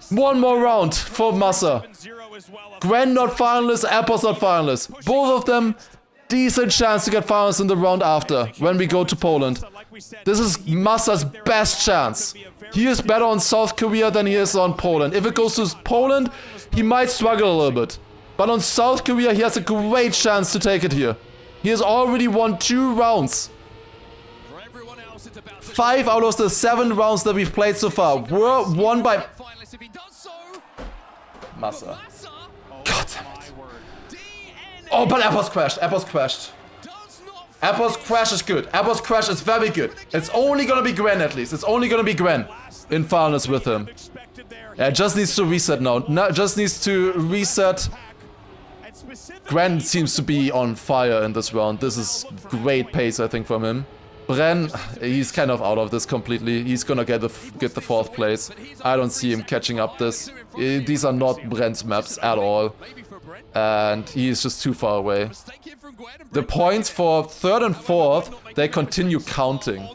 1 more round for Massa. Gwen not finalist, Epos not finalist. Both of them decent chance to get finalists in the round after when we go to Poland. This is Massa's best chance. He is better on South Korea than he is on Poland. If it goes to Poland, he might struggle a little bit. But on South Korea, he has a great chance to take it here. He has already won 2 rounds. 5 out of the 7 rounds that we've played so far were won by Massa. God damn it. Oh, but Epos crashed. Epos crashed. Epos crash is good. Epos crash is very good. It's only gonna be Gwen at least. It's only gonna be Gwen in finals with him. Yeah, just needs to reset now. Just needs to reset. Gwen seems to be on fire in this round. This is great pace, I think, from him. Bren, he's kind of out of this completely. He's gonna get the 4th place. I don't see him catching up this. These are not Bren's maps at all. And he is just too far away. The points for 3rd and 4th, they continue counting.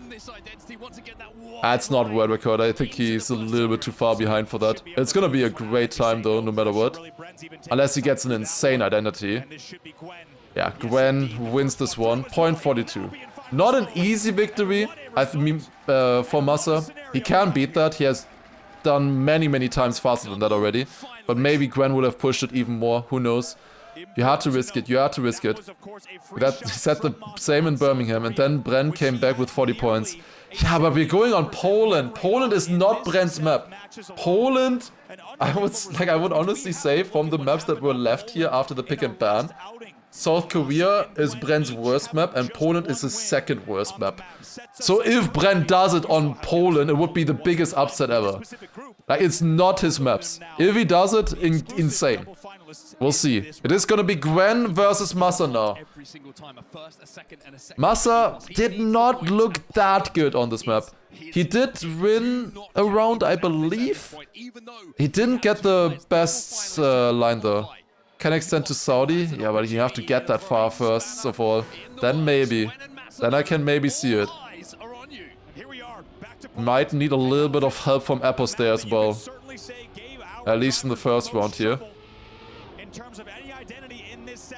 That's not world record. I think he's a little bit too far behind for that. It's gonna be a great time though, no matter what. Unless he gets an insane identity. Yeah, Gwen wins this one. Point 42. Not an easy victory, I mean, for Massa. He can beat that. He has done many times faster than that already. But maybe Gwen would have pushed it even more. Who knows? You had to risk it. You had to risk it. He said the same in Birmingham. And then Bren came back with 40 points. Yeah, but we're going on Poland. Poland is not Brent's map. Poland, I would honestly say from the maps that were left here after the pick and ban, South Korea is Brent's worst map and Poland is his second worst map. So if Brent does it on Poland, it would be the biggest upset ever. Like, it's not his maps. If he does it, insane. We'll see. It is gonna be Gwen versus Massa now. Massa did not look that good on this map. He did win a round, I believe. He didn't get the best line though. Can extend to Saudi? Yeah, but you have to get that far first of all. Then maybe. Then I can maybe see it. Might need a little bit of help from Epos there as well. At least in the first round here.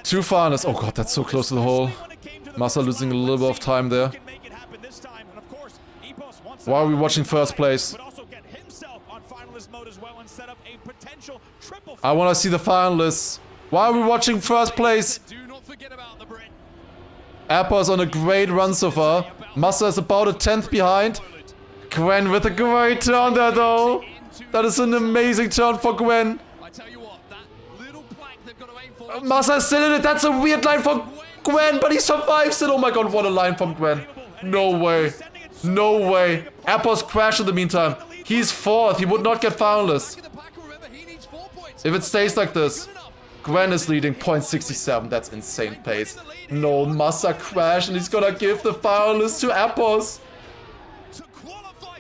2 finals. Oh god, that's so close to the hole. Massa losing a little bit of time there. Why are we watching first place? I want to see the finalists. Why are we watching first place? Epos on a great run so far. Massa is about a 10th behind. Gwen with a great turn there though. That is an amazing turn for Gwen. Massa is still in it. That's a weird line for Gwen, but he survives it. Oh my god, what a line from Gwen. No way. No way. Epos crashed in the meantime. He's 4th. He would not get finalist. If it stays like this. Gwen is leading 0.67. That's insane pace. No, Massa crashed and he's gonna give the finalist to Epos.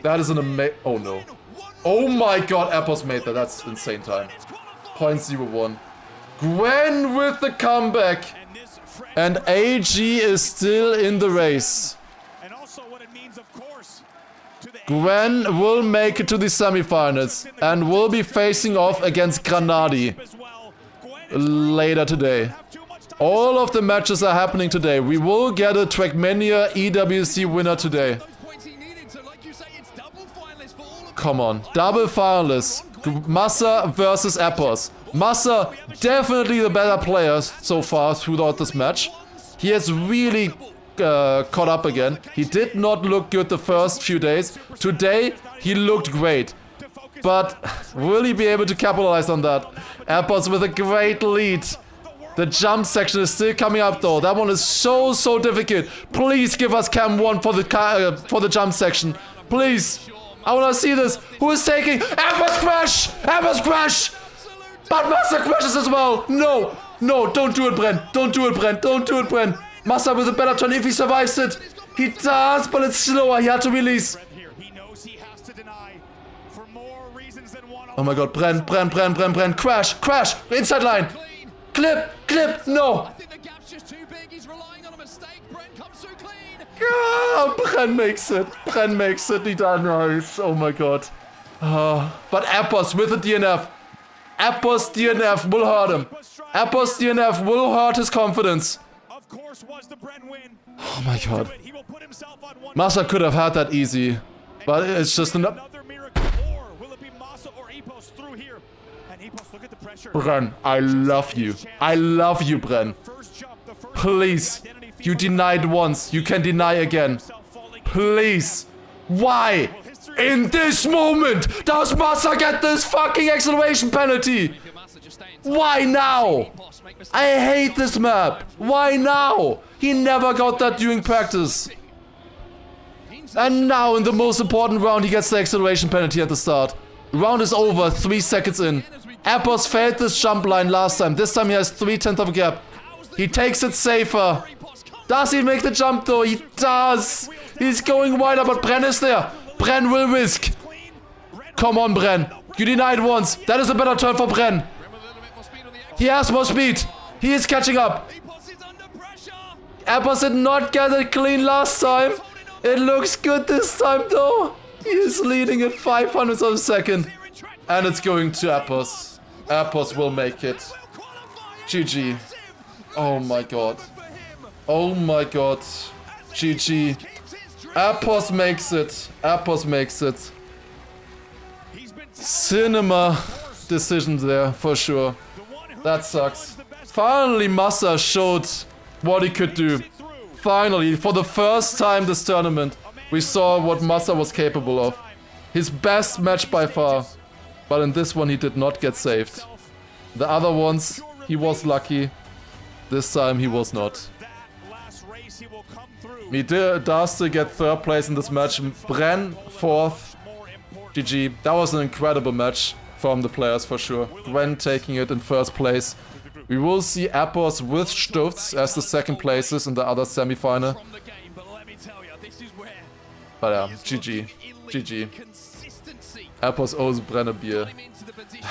That is an amazing... Oh no. Oh my god, Epos made that. That's insane time. 0.01. Gwen with the comeback. And AG is still in the race. Gwen will make it to the semifinals and will be facing off against Granadi later today. All of the matches are happening today. We will get a Trackmania EWC winner today. Come on, double finalists. Massa versus Epos. Massa, definitely the better player so far throughout this match. He has really caught up again. He did not look good the first few days. Today, he looked great. But will he be able to capitalize on that? Epos with a great lead. The jump section is still coming up though. That one is so difficult. Please give us cam 1 for the jump section. Please. I want to see this. Who is taking? Epos crash! Epos crash! But Massa crashes as well. No. No, don't do it, Bren. Don't do it, Bren. Don't do it, Bren. Massa with a better turn if he survives it. He does, but it's slower. He had to release. Oh my god, Bren. Crash. Inside line. Clip. No. Ah, Bren makes it. He done nice. Oh my god. But Epos with the DNF. Epos DNF will hurt him. Epos DNF will hurt his confidence. Oh my god. Massa could have had that easy. But it's just enough. Bren, I love you. I love you, Bren. Please. You denied once. You can deny again. Please. Why? In this moment, does Massa get this fucking acceleration penalty? Why now? I hate this map. Why now? He never got that during practice. And now in the most important round, he gets the acceleration penalty at the start. Round is over, 3 seconds in. Epos failed this jump line last time. This time he has 3/10 of a gap. He takes it safer. Does he make the jump though? He does. He's going wider, but Bren is there. Bren will risk. Come on, Bren. You denied once. That is a better turn for Bren. He has more speed. He is catching up. Epos did not get it clean last time. It looks good this time though. He is leading at 500 of a second. And it's going to Epos. Epos will make it. GG. Oh my god. Oh my god. GG. Epos makes it. Epos makes it. Cinema decision there, for sure. That sucks. Finally, Massa showed what he could do. Finally, for the first time this tournament, We saw what Massa was capable of. His best match by far. But in this one he did not get saved. The other ones, he was lucky. This time he was not. He does still get 3rd place in this match. Bren 4th. GG. That was an incredible match from the players for sure. Gwen taking it in 1st place. We will see Appos with Stutz as the 2nd places in the other semi-final. But yeah, GG. GG. Appos owes Bren a beer.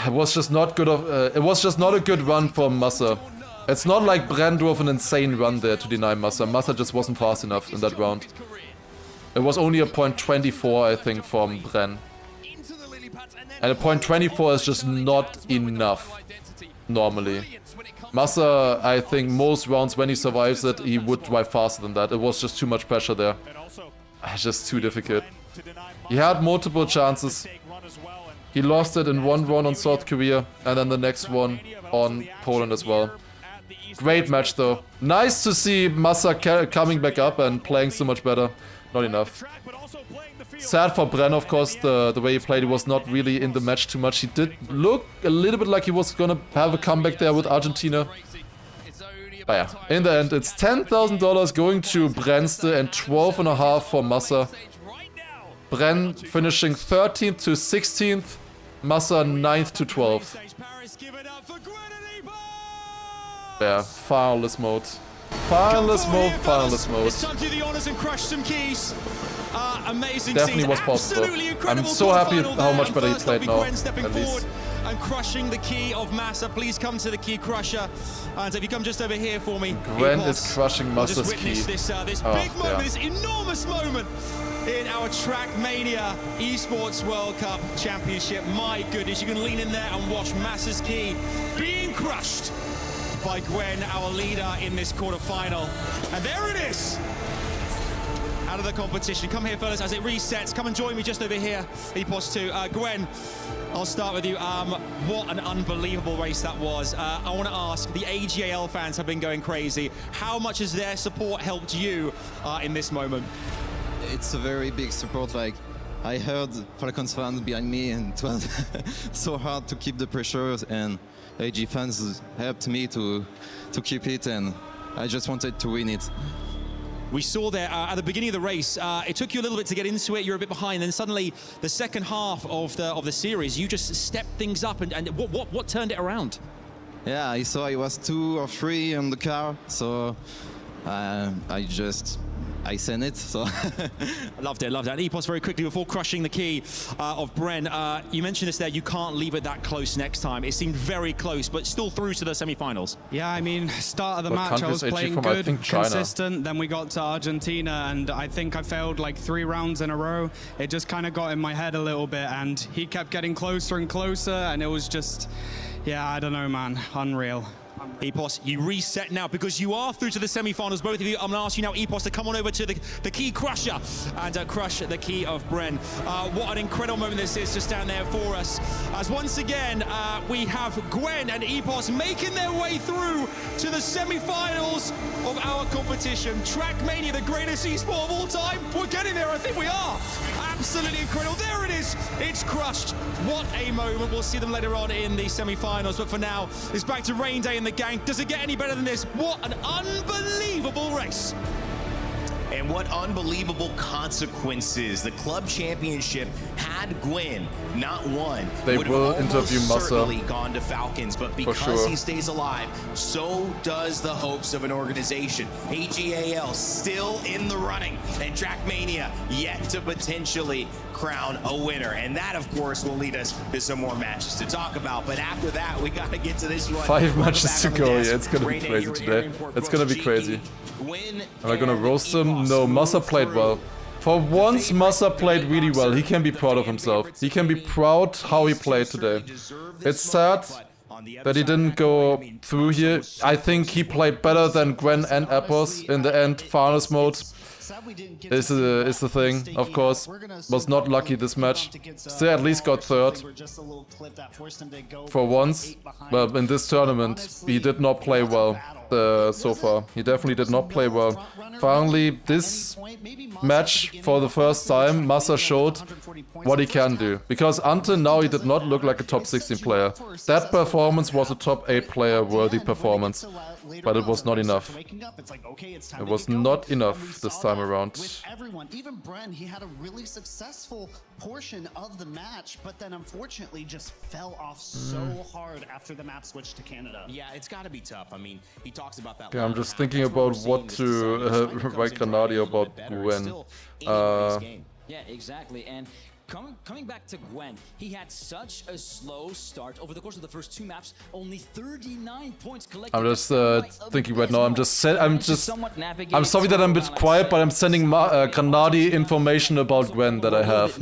It was just not good it was just not a good run for Massa. It's not like Bren drove an insane run there to deny Massa. Massa just wasn't fast enough in that round. It was only a .24, I think, from Bren. And a .24 is just not enough, normally. Massa, I think most rounds when he survives it, he would drive faster than that. It was just too much pressure there. It's just too difficult. He had multiple chances. He lost it in one round on South Korea, and then the next one on Poland as well. Great match though. Nice to see Massa coming back up and playing so much better. Not enough. Sad for Bren, of course, the way he played. He was not really in the match too much. He did look a little bit like he was gonna have a comeback there with Argentina. But yeah, in the end, it's $10,000 going to Bren still and 12.5 for Massa. Bren finishing 13th to 16th. Massa 9th to 12th. Yeah, finalist mode. Finalist mode, finalist mode. It's time to do the honors and crush some keys. Amazing. Definitely was possible. I'm so happy how much better he played now, at least. And crushing the key of Massa. Please come to the key crusher. And if you come just over here for me. Gwen is crushing Massa's key. This big moment, this enormous moment in our Trackmania Esports World Cup Championship. My goodness, you can lean in there and watch Massa's key being crushed by Gwen, our leader in this quarterfinal. And there it is. Out of the competition. Come here, fellas, as it resets. Come and join me just over here. Epos 2. Gwen, I'll start with you. What an unbelievable race that was. I want to ask, the AGAL fans have been going crazy. How much has their support helped you in this moment? It's a very big support. Like, I heard Falcons fans behind me, and it was so hard to keep the pressure, and AG fans helped me to keep it, and I just wanted to win it. We saw there at the beginning of the race, it took you a little bit to get into it. You're a bit behind. Then suddenly, the second half of the series, you just stepped things up. And what turned it around? Yeah, I saw it was 2 or 3 on the car, so I sent it. So I loved it. And Epos, very quickly before crushing the key of Bren, you mentioned this there. You can't leave it that close next time. It seemed very close, but still through to the semi-finals. Yeah, I mean, start of the match I was playing good, consistent. Then we got to Argentina, and I think I failed like 3 rounds in a row. It just kind of got in my head a little bit, and he kept getting closer and closer, and it was just, yeah, I don't know, man, unreal. Epos, you reset now because you are through to the semi-finals. Both of you, I'm going to ask you now, Epos, to come on over to the key crusher and crush the key of Bren. What an incredible moment this is just down there for us. As once again, we have Gwen and Epos making their way through to the semi-finals of our competition. Trackmania, the greatest esport of all time. We're getting there, I think we are. Absolutely incredible. There it is. It's crushed. What a moment. We'll see them later on in the semi-finals. But for now, it's back to rain day in the gang. Does it get any better than this? What an unbelievable race. And what unbelievable consequences. The club championship had Gwen not won. They would will have interview Massa. certainly gone to Falcons, but because sure. he stays alive, so does the hopes of an organization. AGAL still in the running, and Trackmania yet to potentially crown a winner. And that, of course, will lead us to some more matches to talk about. But after that, we got to get to this one. 5 matches to go. Yeah, it's gonna be crazy today. It's gonna be crazy. Am I gonna roast him? No, Massa played well. For once, Massa played really well. He can be proud of himself. He can be proud how he played today. It's sad that he didn't go through here. I think he played better than Gwen and Epos in the end finals mode. is the thing, of course. Was not lucky this match. Still at least got third for once. But in this tournament, he did not play well so far. He definitely did not play well. Finally, this match, for the first time, Massa showed what he can do. Because until now, he did not look like a top 16 player. That performance was a top 8 player worthy performance. But it was not enough. It was not enough this time around. With everyone, even Bren, he had a really successful portion of the match, but then unfortunately just fell off so hard after the map switched to Canada. Yeah, it's got to be tough. I mean, he talks about that. Okay, I'm just thinking about what to write Grenadier about Gwen. Yeah, exactly. And coming back to Gwen, he had such a slow start. Over the course of the first 2 maps, only 39 points collected. I'm just thinking right now. I'm sorry that I'm a bit quiet, but I'm sending Grenadier information about Gwen that I have.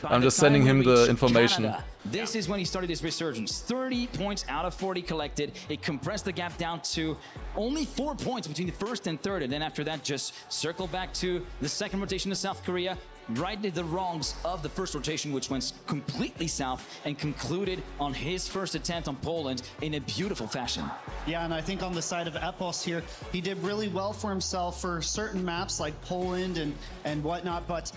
I'm just sending him the information. This is when he started his resurgence. 30 points out of 40 collected. It compressed the gap down to only 4 points between the first and third. And then after that, just circle back to the second rotation to South Korea. Righted the wrongs of the first rotation, which went completely south, and concluded on his first attempt on Poland in a beautiful fashion. Yeah, and I think on the side of Epos here, he did really well for himself for certain maps like Poland and whatnot, but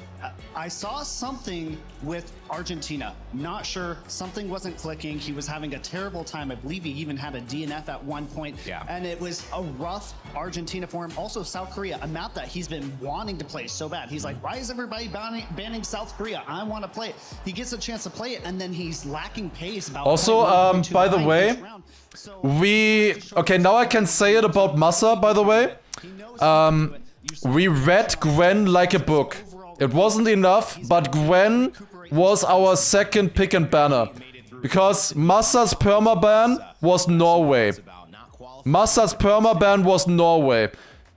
I saw something with Argentina. Not sure, something wasn't clicking. He was having a terrible time. I believe he even had a DNF at one point. Yeah. And it was a rough Argentina for him. Also South Korea, a map that he's been wanting to play so bad. He's like, why is everybody banning South Korea? I want to play it. He gets a chance to play it, and then he's lacking pace. Also, by the way, okay, now I can say it about Massa, by the way. We read Gwen like a book. It wasn't enough, but Gwen was our second pick and banner. Because Massa's permaban was Norway. Massa's permaban was Norway.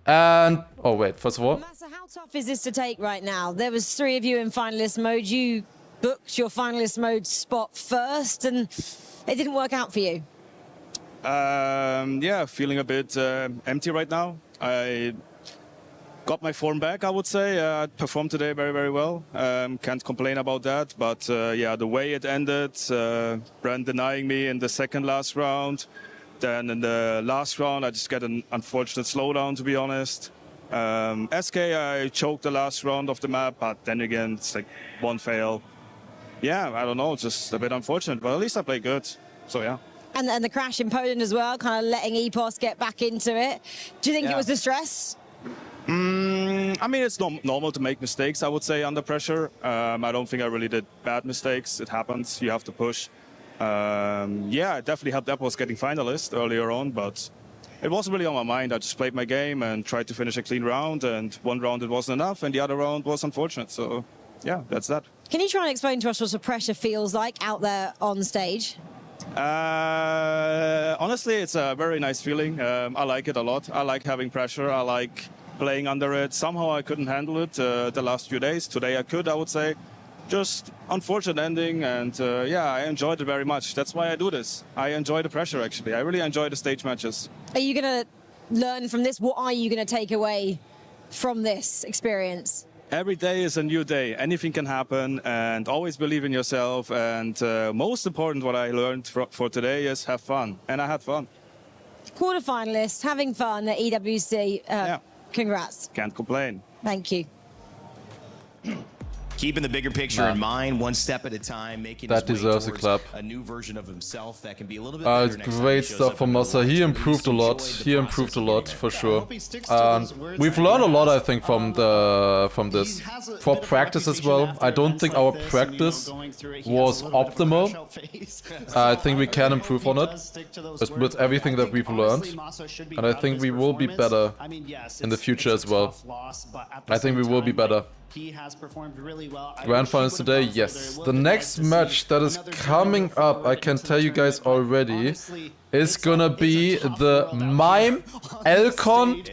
And, oh wait, first of all. Massa, how tough is this to take right now? There was 3 of you in finalist mode. You booked your finalist mode spot first, and it didn't work out for you. Yeah, feeling a bit empty right now. I got my form back, I would say. I performed today very, very well. Can't complain about that. But yeah, the way it ended, Brand denying me in the second last round. Then in the last round, I just get an unfortunate slowdown, to be honest. SK, I choked the last round of the map, but then again, it's like one fail. Yeah, I don't know, just a bit unfortunate, but at least I played good, so yeah. And the crash in Poland as well, kind of letting Epos get back into it. Do you think it was the stress? I mean, it's normal to make mistakes, I would say, under pressure. I don't think I really did bad mistakes. It happens, you have to push. Yeah, it definitely helped Epos getting finalist earlier on, but it wasn't really on my mind. I just played my game and tried to finish a clean round, and one round it wasn't enough, and the other round was unfortunate. So, yeah, that's that. Can you try and explain to us what the pressure feels like out there on stage? Honestly, it's a very nice feeling. I like it a lot. I like having pressure. I like playing under it. Somehow I couldn't handle it the last few days. Today I could, I would say. Just unfortunate ending, and yeah, I enjoyed it very much. That's why I do this. I enjoy the pressure, actually. I really enjoy the stage matches. Are you going to learn from this? What are you going to take away from this experience? Every day is a new day. Anything can happen, and always believe in yourself. And most important, what I learned for today is have fun. And I had fun. Quarterfinalist, having fun at EWC. Yeah. Congrats. Can't complain. Thank you. Keeping the bigger picture in mind, one step at a time, making that his way deserves a clap. a new version of himself that can be a little bit better next time great he shows stuff up from in the Massa. world. He improved a lot. He improved a lot for sure. And we've learned a lot, I think, from this. For practice as well. I don't think our practice was optimal. I think we can improve on it with everything that we've learned. And I think we will be better in the future as well. I think we will be better. He has performed really well. Grand finals today, yes. The next match that is coming up, I can tell you guys already, is gonna be the Mime, Elcon,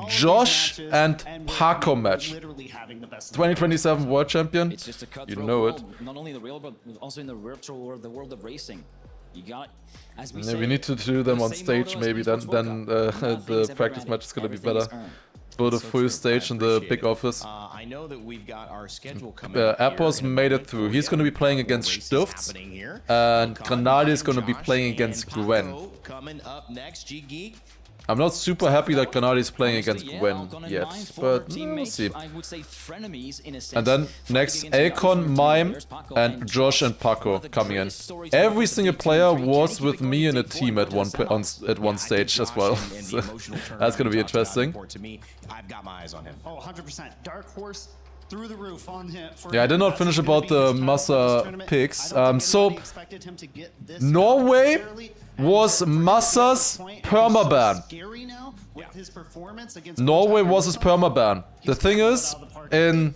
Josh, and Paco match. 2027 World Champion. It's just a you know it. Not only in the real world, but also in the virtual world, the world of racing. You got, as we Yeah, say, we need to do them on stage maybe, then the practice match is gonna be better. build a full stage in the big office. I know that we've got our schedule coming up. Appos made it through. He's going to be playing against Stufts, and Grenadi is going to be playing against Gwen. Coming up next, G-Geek. I'm not super happy that Grenadi is playing against Gwen yet, but we'll see. And then next, Akon, Mime, and Josh and Paco coming in. Every single player was with me in a team at one stage as well. So that's gonna be interesting. I've got my eyes on him. Oh, 100%. Dark Horse through the roof on him. Yeah, I did not finish about the Massa picks. So Norway was Massa's permaban. Norway was his permaban. The thing is, in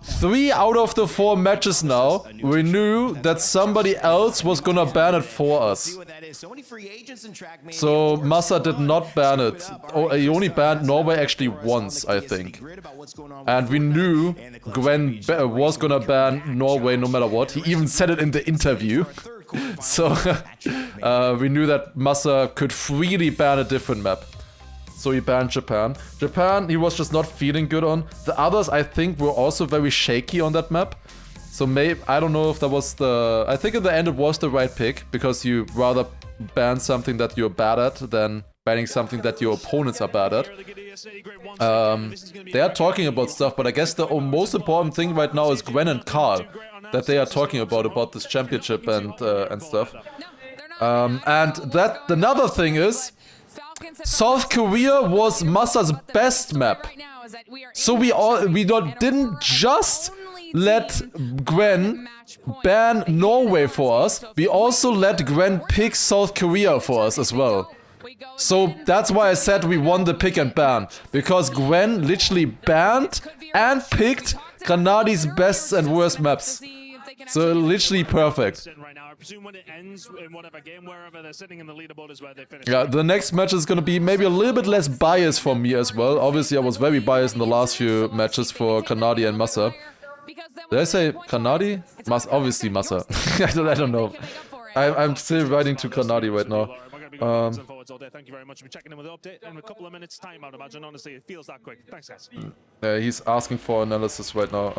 3 out of the 4 matches now, we knew that somebody else was gonna ban it for us. So Massa did not ban it. He only banned Norway actually once, I think. And we knew Gwen was gonna ban Norway no matter what. He even said it in the interview. So we knew that Massa could freely ban a different map. So he banned Japan. Japan, he was just not feeling good on. The others, I think, were also very shaky on that map. So maybe, I don't know if that was the... I think in the end it was the right pick, because you rather ban something that you're bad at than banning something that your opponents are bad at. They are talking about stuff, but I guess the most important thing right now is Gwen and Carl, that they are talking about this championship and stuff. And that another thing is, South Korea was Massa's best map. So we didn't just let Gwen ban Norway for us, we also let Gwen pick South Korea for us as well. So that's why I said we won the pick and ban, because Gwen literally banned and picked Grenadi's best and worst maps. So literally perfect. Yeah, the next match is gonna be maybe a little bit less biased for me as well. Obviously I was very biased in the last few matches for Grenadi and Massa. Did I say Grenadi? Obviously Massa. I don't know. I'm still writing to Grenadi right now. Thank you very much for checking in with the update. In a couple of minutes time, I'd imagine. Honestly, it feels that quick. Thanks, guys. Yeah, he's asking for analysis right now.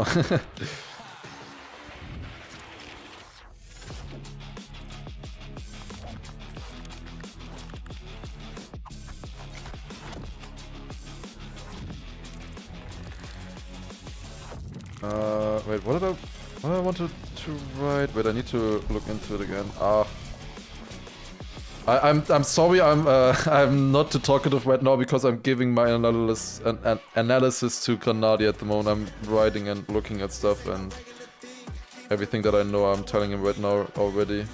Wait, what did I wanted to write? Wait, I need to look into it again. I'm sorry, I'm not too talkative right now because I'm giving my analysis to Grenadi at the moment. I'm writing and looking at stuff, and everything that I know I'm telling him right now already.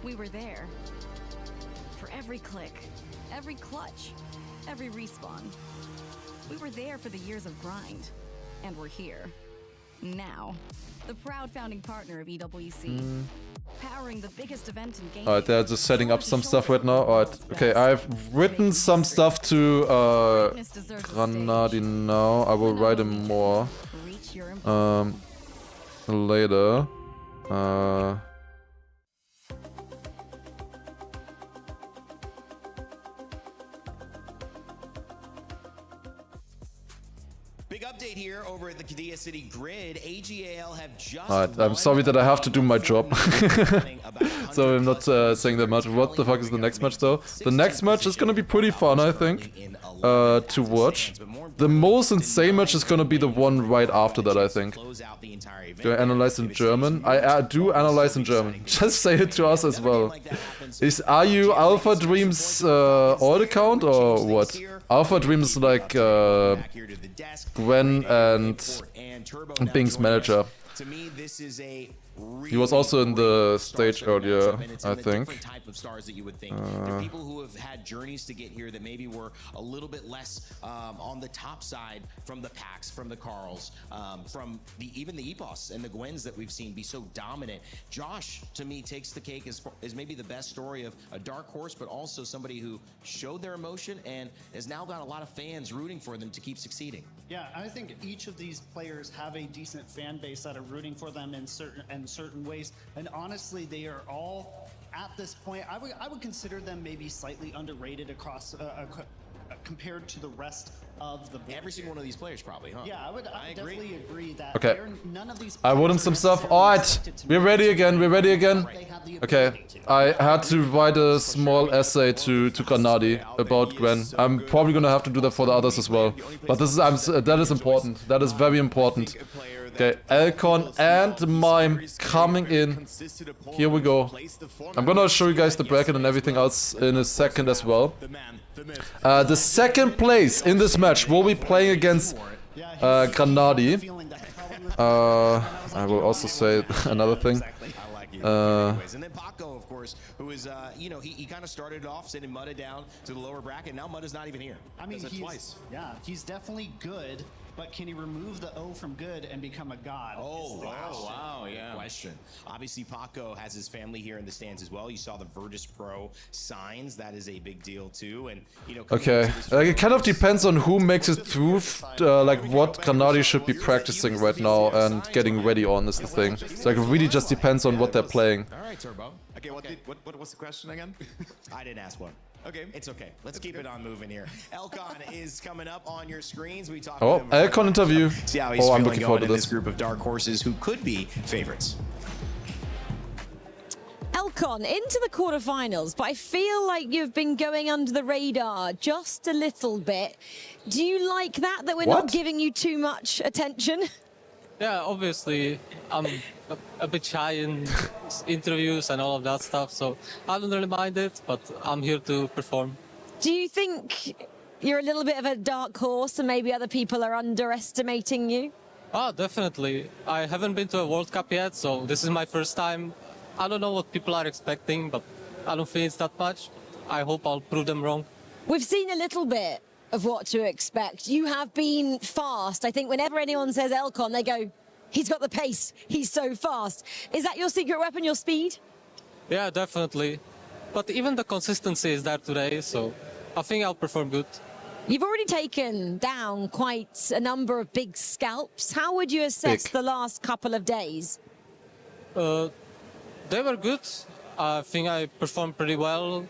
We were there for every click, every clutch, every respawn. We were there for the years of grind, and we're here now. The proud founding partner of EWC, powering the biggest event in gaming. Alright, they're just setting up some stuff right now. Alright, okay, I've written some stuff to Grenadi now. I will write him more later. Update here over at the Qiddiya City Grid. AGAL have just Alright, I'm sorry that I have to do my job. So I'm not saying that much. What the fuck is the next match though? The next match is gonna be pretty fun, I think, to watch. The most insane match is gonna be the one right after that, I think. Do I analyze in German? I do analyze in German. Just say it to us as well. Are you Alpha Dream's alt account or what? Alpha Dream is like Gwen and Bing's manager. To me, this is a He was also in the stage earlier, I think. Different type of stars that you would think. They're people who have had journeys to get here that maybe were a little bit less on the top side from the Pacs, from the Carls, from even the Epos and the Gwens that we've seen be so dominant. Josh, to me, takes the cake as maybe the best story of a dark horse, but also somebody who showed their emotion and has now got a lot of fans rooting for them to keep succeeding. Yeah, I think each of these players have a decent fan base that are rooting for them in certain ways, and honestly, they are all at this point. I would consider them maybe slightly underrated across compared to the rest of the board. Every single one of these players, probably, huh? Yeah, I would definitely agree that. Okay. None of these. I wouldn't some stuff. Alright, we're ready again. We're ready again. Okay, I had to write a small essay to Granadi about Gwen. I'm probably gonna have to do that for the others as well. But this is that is important. That is very important. Okay, Elcon and Mime coming in. Here we go. I'm gonna show you guys the bracket and everything else in a second as well. The second place in this match will be playing against Granadi. I will also say another thing. And then Paco, of course, who is, you know, he kind of started off sending Mudda down to the lower bracket. Now Mudda's not even here. I mean, he's definitely good, but can he remove the O from good and become a god? Oh, wow, yeah. Question. Obviously, Paco has his family here in the stands as well. You saw the Virtus Pro signs. That is a big deal, too. And, you know, okay, it kind of depends on who makes it through, like what Granadi should be practicing right now and getting ready on is the thing. So like, it really just depends on what they're playing. All right, Turbo. Okay, what was the question again? I didn't ask one. Okay. It's okay. Let's keep it on moving here. Elcon is coming up on your screens. We talked Oh, Elcon interview. See how he's I'm feeling looking going forward to in this. this group of dark horses who could be favorites. Elcon into the quarterfinals, but I feel like you've been going under the radar just a little bit. Do you like that we're not giving you too much attention? Yeah, obviously, I'm a bit shy in interviews and all of that stuff, so I don't really mind it, but I'm here to perform. Do you think you're a little bit of a dark horse and maybe other people are underestimating you? Oh, definitely. I haven't been to a World Cup yet, so this is my first time. I don't know what people are expecting, but I don't think it's that much. I hope I'll prove them wrong. We've seen a little bit of what to expect. You have been fast. I think whenever anyone says Elcon, they go, he's got the pace, he's so fast. Is that your secret weapon, your speed? Yeah, definitely. But even the consistency is there today, so I think I'll perform good. You've already taken down quite a number of big scalps. How would you assess the last couple of days? They were good. I think I performed pretty well,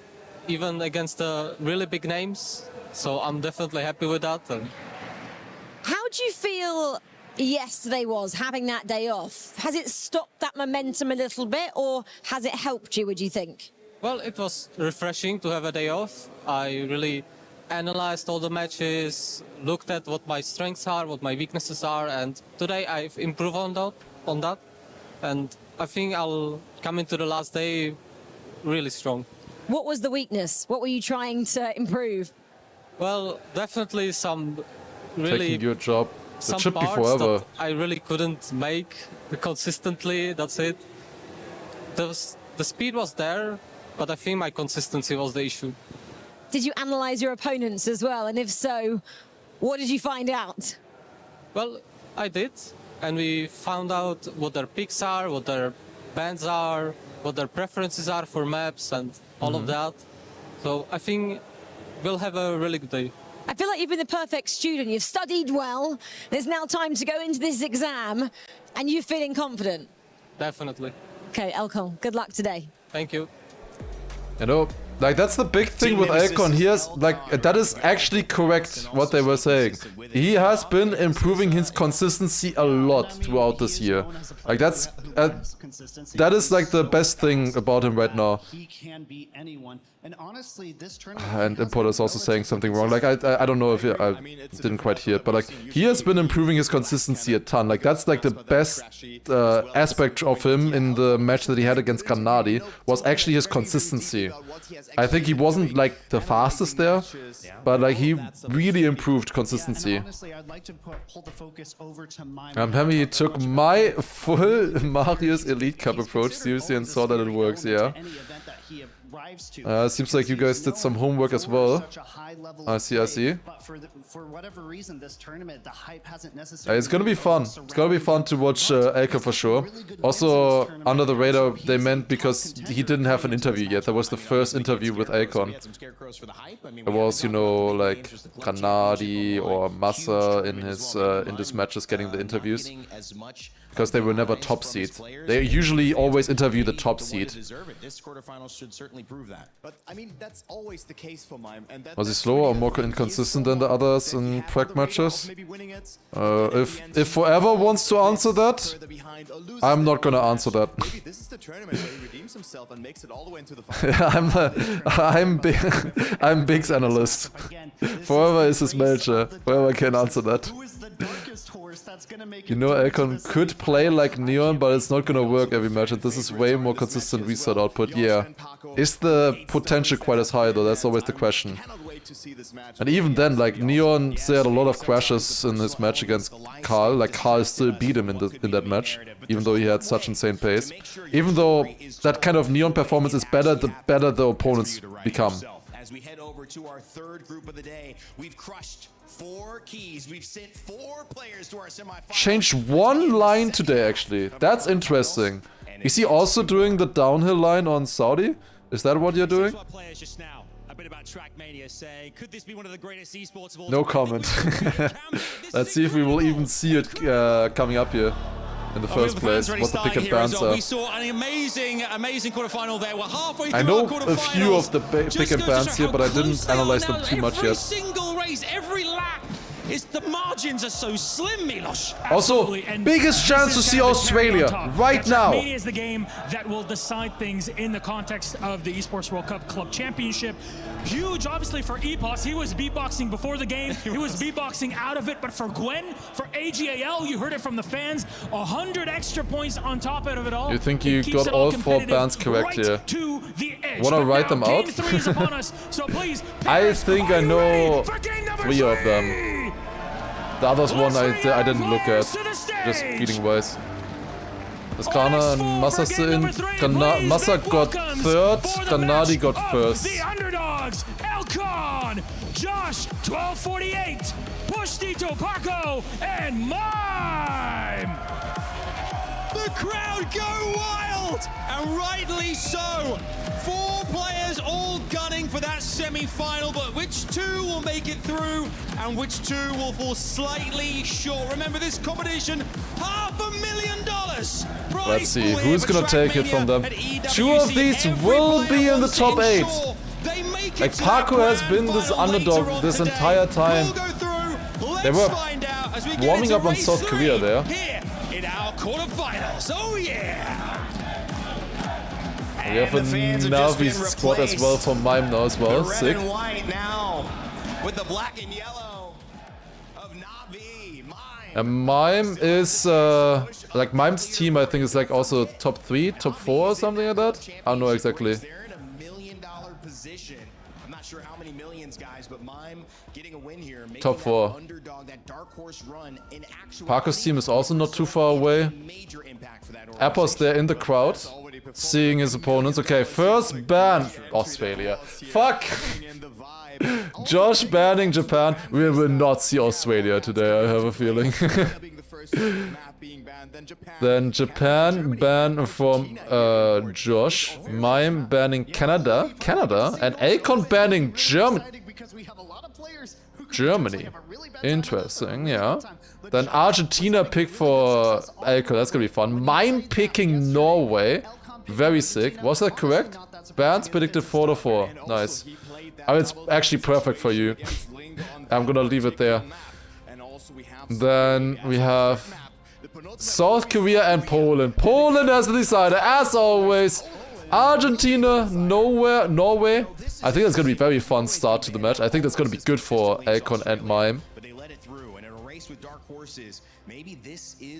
even against the really big names. So I'm definitely happy with that. How do you feel yesterday was, having that day off? Has it stopped that momentum a little bit, or has it helped you, would you think? Well, it was refreshing to have a day off. I really analyzed all the matches, looked at what my strengths are, what my weaknesses are, and today I've improved on that. And I think I'll come into the last day really strong. What was the weakness? What were you trying to improve? Well, definitely some really... Taking your job. Some it should be parts forever. that I really couldn't make consistently, that's it. The speed was there, but I think my consistency was the issue. Did you analyze your opponents as well? And if so, what did you find out? Well, I did. And we found out what their picks are, what their bands are, what their preferences are for maps and all of that. So I think we'll have a really good day. I feel like you've been the perfect student. You've studied well. There's now time to go into this exam, and you're feeling confident. Definitely. Okay, Elcon, good luck today. Thank you. You know, like that's the big thing with Elcon. He has, like, that is actually correct what they were saying. He has been improving his consistency a lot throughout this year. Like that is like the best thing about him right now. He can beat anyone. And honestly, this tournament... And Import is also saying something wrong. Like I don't know if I didn't quite hear it, but like he has been improving his consistency a ton. Like that's like the best aspect of him in the match that he had against Granadi was actually his consistency. I think he wasn't like the fastest there, but like he really improved consistency. I'm happy he took my full Marius Elite Cup approach seriously and saw that it works, yeah. Seems like you guys did some homework as well. I see. It's gonna be fun. It's gonna be fun to watch Elko for sure. Also, under the radar, they meant because he didn't have an interview yet. That was the first interview with Elkon. It was, you know, like Granadi or Massa in his matches getting the interviews. Because they were never top seed. They usually always interview the top seed. Was he slower or more inconsistent than the others in prep matches? If Forever wants to answer that, I'm not gonna answer that. I'm Big's analyst. Forever is his manager. Forever can answer that. You know, Elkon could play like Neon, but it's not gonna work every match, and this is way more consistent reset output. Yeah. Is the potential quite as high though? That's always the question. And even then, like, Neon still had a lot of crashes in his match against Karl. Like, Karl still beat him in that match, even though he had such insane pace. Even though that kind of Neon performance is better, the better the opponents become. As we head over to our third group of the day, we've crushed 4 keys. We've sent 4 players to our semifinals. Changed one line today, actually. That's interesting. Is he also doing the downhill line on Saudi? Is that what you're doing? A bit about Trackmania saying, could this be one of the greatest esports of all No time? comment. Let's see if we will even see it coming up here in the first place. What the pick and bans are. We saw an amazing quarterfinal there. We're halfway through I know our a few of the pick and bans here, but I didn't analyze them too much yet. Every single race, every lap. The margins are so slim, Milos. Also, biggest chance to see Australia right now. Trackmania is the game that will decide things in the context of the Esports World Cup Club Championship. Huge, obviously, for Epos. He was beatboxing before the game. He was beatboxing out of it. But for Gwen, for AGAL, you heard it from the fans. 100 extra points on top of it all. You think you got all 4 bands correct here? Wanna write them out? I think I know 3 of them. The others one I didn't look at, just feeling wise. Is Kana and Massa still in? Massa got 3rd, Granadi got 1st. The underdogs, Elkon, Josh, 1248, Pushtito, Paco, and Mime! The crowd go wild, and rightly so. 4 players all gunning for that semi-final, but which 2 will make it through and which 2 will fall slightly short? Remember this competition, $500,000. Let's see, who's gonna take it from them? 2 of these will be in the top 8. Like, Paco has been this underdog this entire time. They were warming up on South Korea there. In our quarterfinals, oh yeah! We have a Navi squad as well from Mime now as well. Sick. Red and white now with the black and yellow of Navi. And Mime is like Mime's team. I think is like also top 3, top 4 or something like that. I don't know exactly. They're in a $1 million position. I'm not sure how many millions, guys, but Mime getting a win here. Top 4. Underdog, that dark horse run in actual Paco's team is also not too far away. Appos there in the crowd, seeing his opponents. Okay, first ban Australia. Fuck! Josh banning Japan. We will not see Australia today, I have a feeling. Then Japan ban from Josh. Mime banning Canada. And Elkon banning Germany. Interesting, yeah. Then Argentina pick for Elko, that's gonna be fun. Mime picking Norway. Very sick. Was that correct? Bands predicted 4-4. Nice. Oh, it's actually perfect for you. I'm gonna leave it there. Then we have South Korea and Poland. Poland has decided, as always. Argentina, Norway. I think that's gonna be a very fun start to the match. I think that's gonna be good for Elkon and Mime.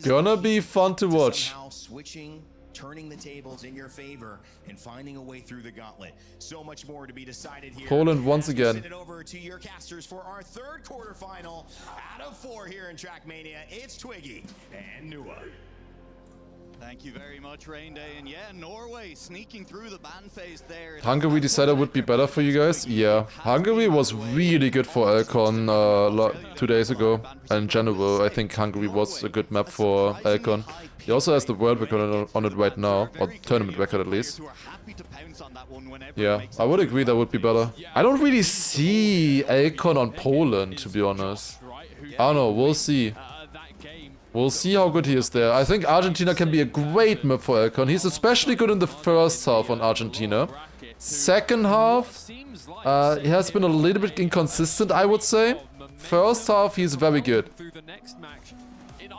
Gonna be fun to watch. turning the tables in your favor and finding a way through the gauntlet. So much more to be decided here. Poland once again. Send it over to your casters for our third quarterfinal out of 4 here in Trackmania. It's Twiggy and Nua. Thank you very much, Rain Day. And yeah, Norway sneaking through the ban phase there. Hungary decided would be better for you guys. Yeah, Hungary was really good for Elcon 2 days ago. And in general, I think Hungary was a good map for Elcon. He also has the world record on it right now, or tournament record at least. Yeah, I would agree that would be better. I don't really see Elcon on Poland, to be honest. I don't know, we'll see. We'll see how good he is there. I think Argentina can be a great map for Elcon. He's especially good in the first half on Argentina. Second half, he has been a little bit inconsistent, I would say. First half, he's very good.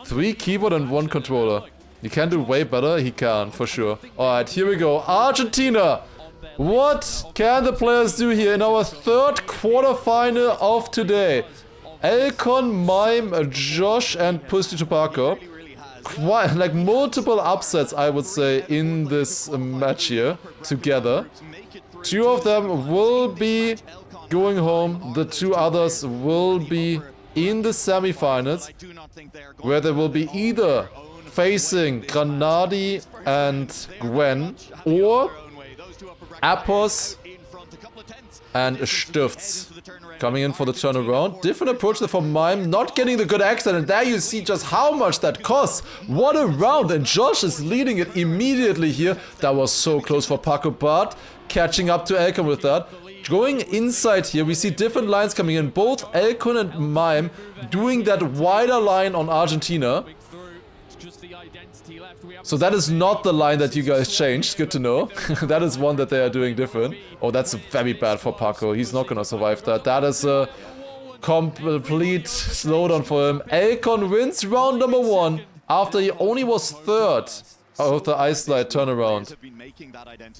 3 keyboard and 1 controller. He can do way better, he can, for sure. Alright, here we go. Argentina! What can the players do here in our third quarterfinal of today? Elcon, Mime, Josh, and Pussy Tobacco. Quite like multiple upsets, I would say, in this match here together. 2 of them will be going home. The 2 others will be in the semifinals, where they will be either facing Granadi and Gwen, or Apos and Stifts coming in for the turnaround. Different approach there for Mime, not getting the good exit, and there you see just how much that costs. What a round, and Josh is leading it immediately here. That was so close for Paco, but catching up to Elcon with that. Going inside here, we see different lines coming in. Both Elcon and Mime doing that wider line on Argentina. So that is not the line that you guys changed, good to know. That is one that they are doing different. Oh, that's very bad for Paco, he's not gonna survive that. That is a complete slowdown for him. Elcon wins round number 1 after he only was 3rd of the Ice Slide turnaround.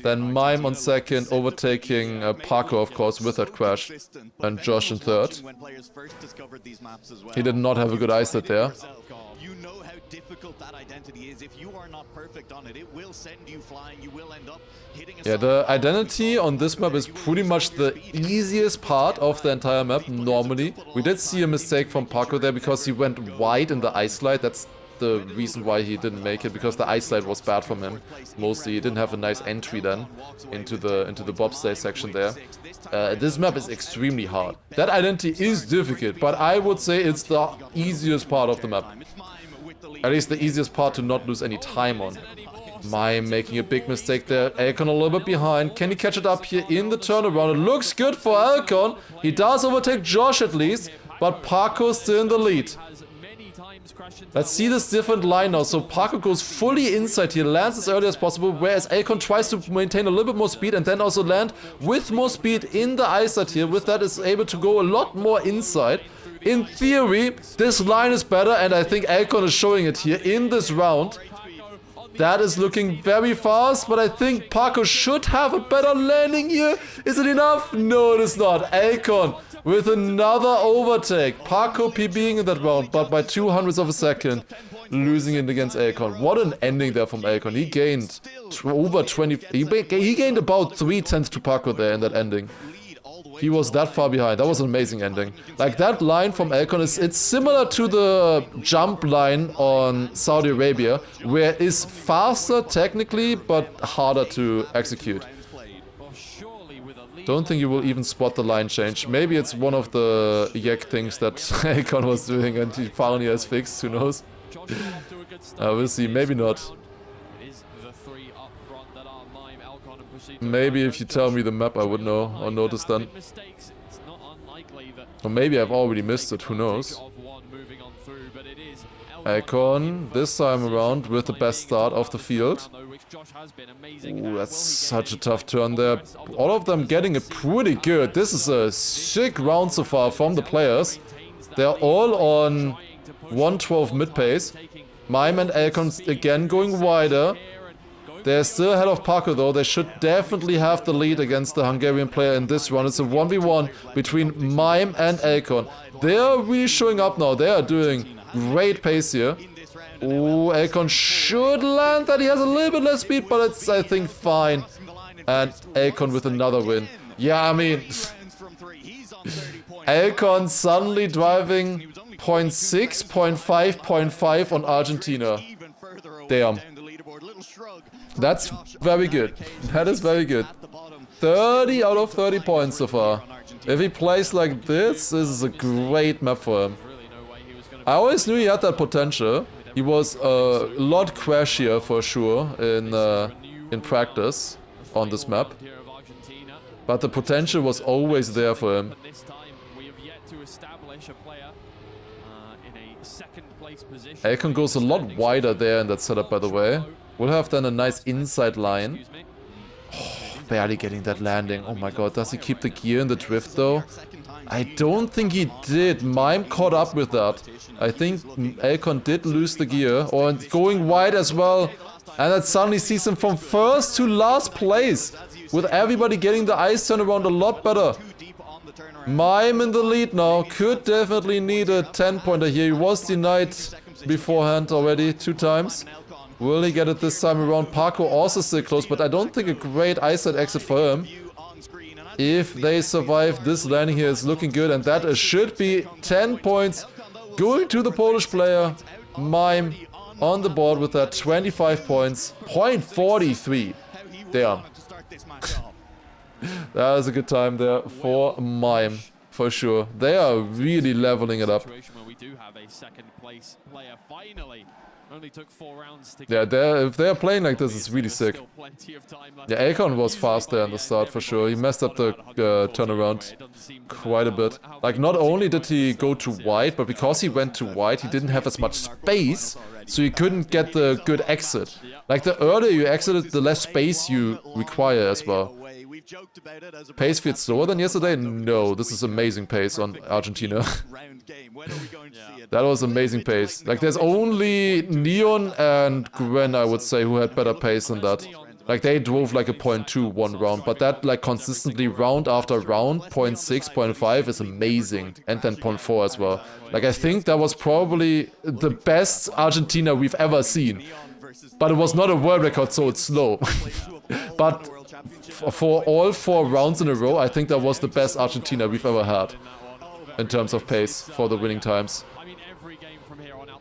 Then Mime on 2nd, overtaking Paco, of course, with that crash. And Josh in 3rd. He did not have a good Ice Slide there. You know how difficult that identity is. If you are not perfect on it, it will send you flying. You will end up hitting a... Yeah, the identity on this map is pretty much the easiest part of the entire map, normally. We did see a mistake from Paco there because he went wide in the Ice Slide. That's the reason why he didn't make it, because the Ice Slide was bad from him. Mostly, he didn't have a nice entry then into the bobsleigh section there. This map is extremely hard. That identity is difficult, but I would say it's the easiest part of the map. At least the easiest part to not lose any time on. Mime making a big mistake there. Elcon a little bit behind. Can he catch it up here in the turnaround? It looks good for Elcon. He does overtake Josh at least, but Paco's still in the lead. Let's see this different line now. So Paco goes fully inside here, lands as early as possible, whereas Elcon tries to maintain a little bit more speed and then also land with more speed in the ice side here. With that, is able to go a lot more inside. In theory, this line is better, and I think Elcon is showing it here in this round. That is looking very fast, but I think Paco should have a better landing here. Is it enough? No, it is not. Elcon with another overtake. Paco PBing in that round, but by 200ths of a second, losing it against Elcon. What an ending there from Elcon. He gained over 20... He gained about 3/10 to Paco there in that ending. He was that far behind. That was an amazing ending. Like, that line from Elcon it's similar to the jump line on Saudi Arabia, where it's faster technically, but harder to execute. Don't think you will even spot the line change. Maybe it's one of the yak things that Elcon was doing and he finally has fixed, who knows. We'll see, maybe not. Maybe if you tell me the map I would know or notice then. Or maybe I've already missed it, who knows. Elcon this time around with the best start of the field. Ooh, that's such a tough turn there. All of them getting it pretty good. This is a sick round so far from the players. They're all on 112 mid pace. Mime and Elcon again going wider. They're still ahead of Paco though. They should definitely have the lead against the Hungarian player in this run. It's a 1v1 between Mime and Elcon. They are really showing up now. They are doing great pace here. Oh, Akon should land that. He has a little bit less speed, but it's, I think, fine. And Akon with another win. Yeah, I mean... Akon suddenly driving 0.6, 0.5, 0.5 on Argentina. Damn. That's very good. That is very good. 30 out of 30 points so far. If he plays like this is a great map for him. I always knew he had that potential. He was a lot crashier for sure in practice on this map. But the potential was always there for him. Akon goes a lot wider there in that setup, by the way. Will have then a nice inside line. Oh, barely getting that landing. Oh my god, does he keep the gear in the drift though? I don't think he did. Mime caught up with that. I think Akon did lose the gear. Or going wide as well. And that suddenly sees him from first to last place. With everybody getting the ice turnaround a lot better. Mime in the lead now. Could definitely need a 10-pointer here. He was denied beforehand already 2 times. Will he get it this time around? Paco also still close, but I don't think a great ice side exit for him. If they survive, this landing here is looking good, and that should be 10 points going to the Polish player. Mime on the board with that 25 points. 0.43. Damn. That was a good time there for Mime, for sure. They are really leveling it up. We do have a second place player finally. Only took 4 rounds to Yeah, if they're playing like this, it's really sick. Yeah, Akon was fast there in the start for sure. He messed up the turnaround quite a bit. Like, not only did he go too wide, but because he went too wide, he didn't have as much space, so he couldn't get the good exit. Like, the earlier you exited, the less space you require as well. Pace feels slower than yesterday? No, this is amazing pace on Argentina. That was amazing pace. Like, there's only Neon and Gwen, I would say, who had better pace than that. Like, they drove like a 0.2 one round, but that, like, consistently round after round, 0.6, 0.5 is amazing. And then 0.4 as well. Like, I think that was probably the best Argentina we've ever seen. But it was not a world record, so it's slow. But for all 4 rounds in a row, I think that was the best Argentina we've ever had in terms of pace for the winning times.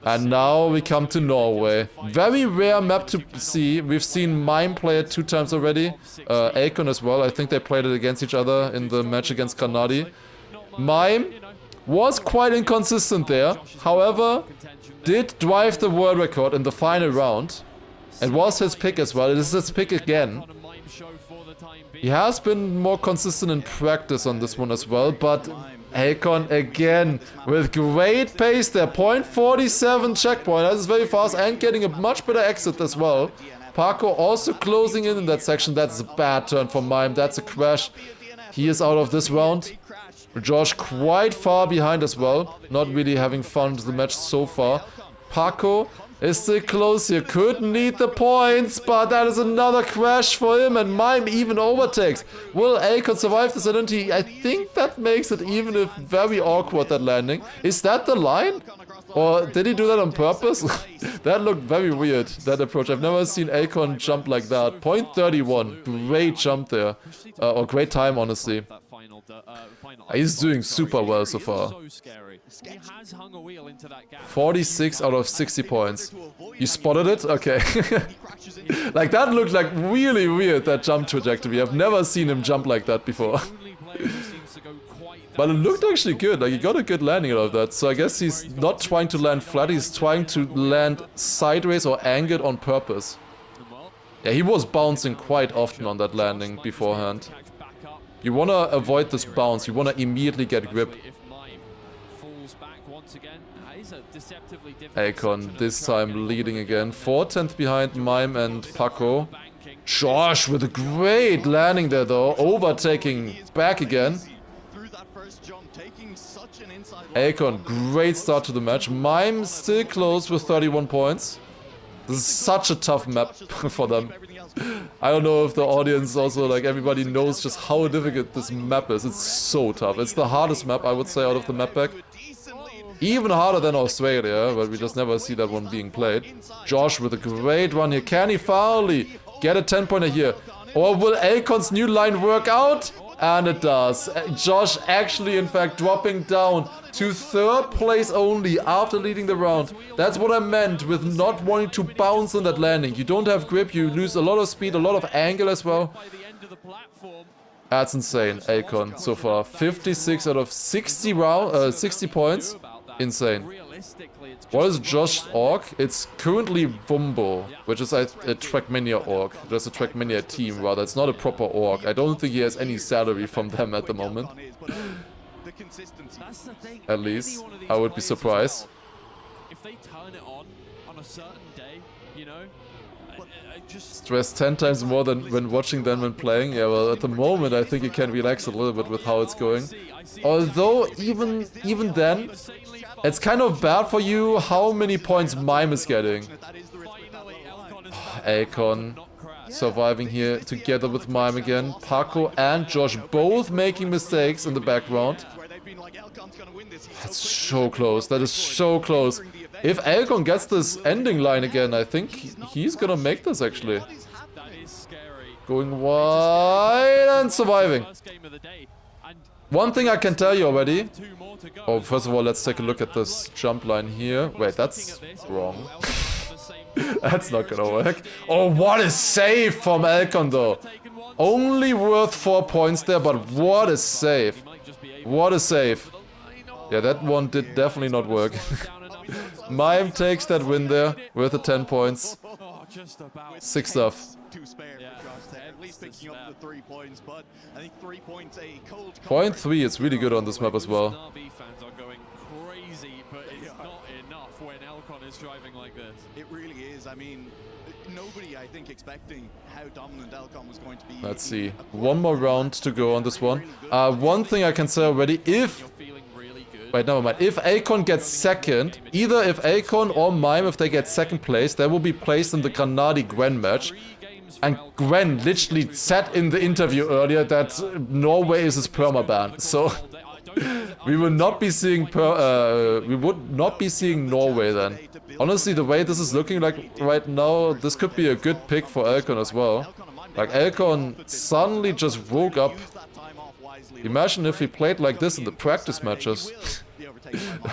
And now we come to Norway. Very rare map to see. We've seen Mime play it 2 times already. Akon as well. I think they played it against each other in the match against Granadi. Mime was quite inconsistent there. However, did drive the world record in the final round. It was his pick as well. It is his pick again. He has been more consistent in practice on this one as well, but Akon again with great pace there. 0.47 checkpoint. That is very fast and getting a much better exit as well. Paco also closing in that section. That's a bad turn for Mime. That's a crash. He is out of this round. Josh quite far behind as well. Not really having fun with the match so far. Paco is still close here. Could need the points, but that is another crash for him, and Mime even overtakes. Will Akon survive this identity? I think that makes it even if very awkward, that landing. Is that the line? Or did he do that on purpose? That looked very weird, that approach. I've never seen Akon jump like that. 0.31. Great jump there. Or great time, honestly. He's doing super well so far. 46 out of 60 points. You spotted it? Okay. Like, that looked like really weird, that jump trajectory. I've never seen him jump like that before. But it looked actually good. Like, he got a good landing out of that. So I guess he's not trying to land flat. He's trying to land sideways or angled on purpose. Yeah, he was bouncing quite often on that landing beforehand. You want to avoid this bounce. You want to immediately get grip. Akon this time leading again. 4/10 behind Mime and Paco. Josh with a great landing there though. Overtaking back again. Akon, great start to the match. Mime still close with 31 points. This is such a tough map for them. I don't know if the audience also, like, everybody knows just how difficult this map is. It's so tough. It's the hardest map, I would say, out of the map pack. Even harder than Australia, but we just never see that one being played. Josh with a great run here. Can he finally get a 10-pointer here? Or will Elkon's new line work out? And it does. Josh actually, in fact, dropping down to 3rd place only after leading the round. That's what I meant with not wanting to bounce on that landing. You don't have grip, you lose a lot of speed, a lot of angle as well. That's insane, Elkon so far. 56 out of 60 points. Insane. What is Josh's org? It's currently Vumbo, which is a Trackmania org. Just a Trackmania team, rather. It's not a proper org. I don't think he has any salary from them at the moment. At least. I would be surprised. If they turn it on a certain day, you know, Stress 10 times more than when watching them when playing. Yeah, well, at the moment I think you can relax a little bit with how it's going. Although, even then, it's kind of bad for you how many points Mime is getting. Elkon surviving here together with Mime again. Paco and Josh both making mistakes in the background. That's so close. That is so close. If Elkon gets this ending line again, I think he's gonna make this actually. Going wide and surviving. One thing I can tell you already. Oh, first of all, let's take a look at this jump line here. Wait, that's wrong. That's not gonna work. Oh, what a save from Elkon though. Only worth 4 points there, but what a save. What a save. Yeah, that one did definitely not work. Mime takes that win there with the 10 points. Sick stuff. Point 3 is really good on this map as well. It really is. I mean, nobody, I think, expecting how dominant Elkon was going to be. Let's see. One more round to go on this one. One thing I can say already, if... Wait, never mind. If Elkon gets second, either if Elkon or Mime, if they get second place, they will be placed in the Grenadi-Gwen match. And Gwen literally said in the interview earlier that Norway is his permaban. So we will not be seeing we would not be seeing Norway then. Honestly, the way this is looking like right now, this could be a good pick for Elkon as well. Like Elkon suddenly just woke up. Imagine if he played like this in the practice matches.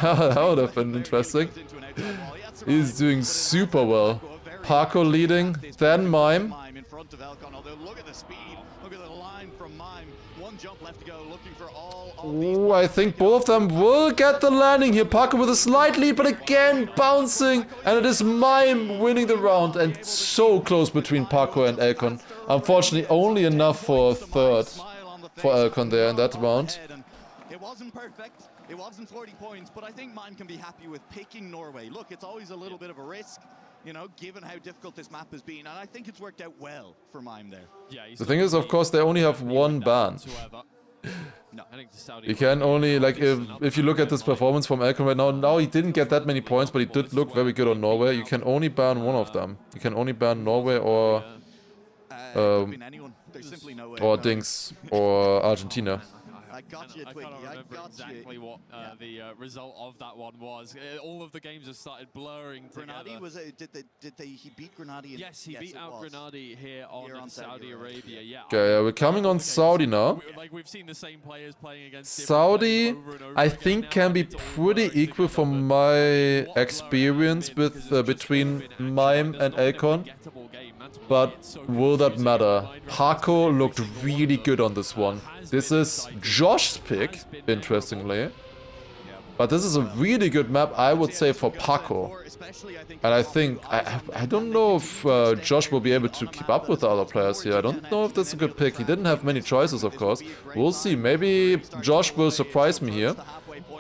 That would have been interesting. He's doing super well. Paco leading, then Mime. Ooh, I think both of them will get the landing here. Paco with a slight lead, but again bouncing. And it is Mime winning the round. And so close between Paco and Elkon. Unfortunately, only enough for 3rd for Elkon there in that round. It wasn't perfect. It wasn't 40 points, but I think Mime can be happy with picking Norway. Look, it's always a little bit of a risk, you know, given how difficult this map has been. And I think it's worked out well for Mime there. Yeah, the thing is, of course, they only have one ban. You can only, like, if you look at this performance from Elkon right now, he didn't get that many points, but he did look very good on Norway. You can only ban one of them. You can only ban Norway or Dings or Argentina. I got you, Twiggy. I got exactly what the result of that one was. All of the games have started blurring together. Grenadi was he beat Grenadi? Yes, he beat out Grenadi here on Saudi Arabia. Yeah. Okay, we're coming on Saudi now. Like we've seen the same players playing against Saudi, I think, can be pretty equal from my experience with between Mime and Elkon. But will that matter? Paco looked really good on this one. This is Josh's pick, interestingly. But this is a really good map, I would say, for Paco. And I think, I don't know if Josh will be able to keep up with the other players here. I don't know if that's a good pick. He didn't have many choices, of course. We'll see. Maybe Josh will surprise me here.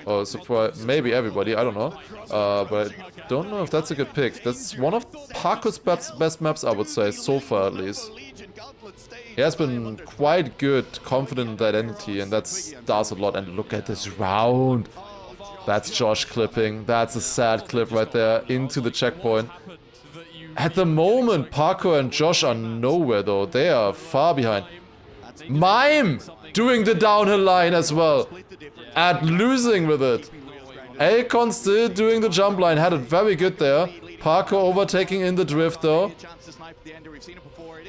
Or surprise, maybe everybody, I don't know. But I don't know if that's a good pick. That's one of Paco's best maps, I would say, so far at least. He has been quite good, confident in identity, and that does a lot. And look at this round. That's Josh clipping. That's a sad clip right there into the checkpoint. At the moment, Paco and Josh are nowhere though. They are far behind. Mime doing the downhill line as well. And losing with it. Akon still doing the jump line. Had it very good there. Parko overtaking in the drift though.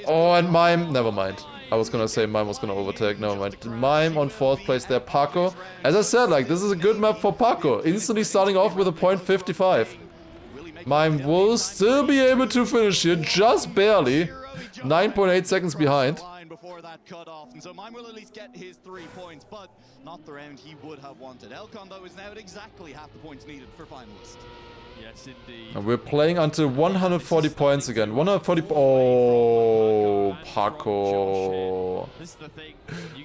Oh, and Mime. Never mind. I was gonna say Mime was gonna overtake. Never mind. Mime on 4th place there. Parko. As I said, like, this is a good map for Parko. Instantly starting off with a .55. Mime will still be able to finish here. Just barely. 9.8 seconds behind. Before that cut off, and so Mime will at least get his 3 points, but not the round he would have wanted. Elcon, though, is now at exactly half the points needed for finalist. Yes, indeed. And we're playing until 140 points again. 140. Oh, Parko.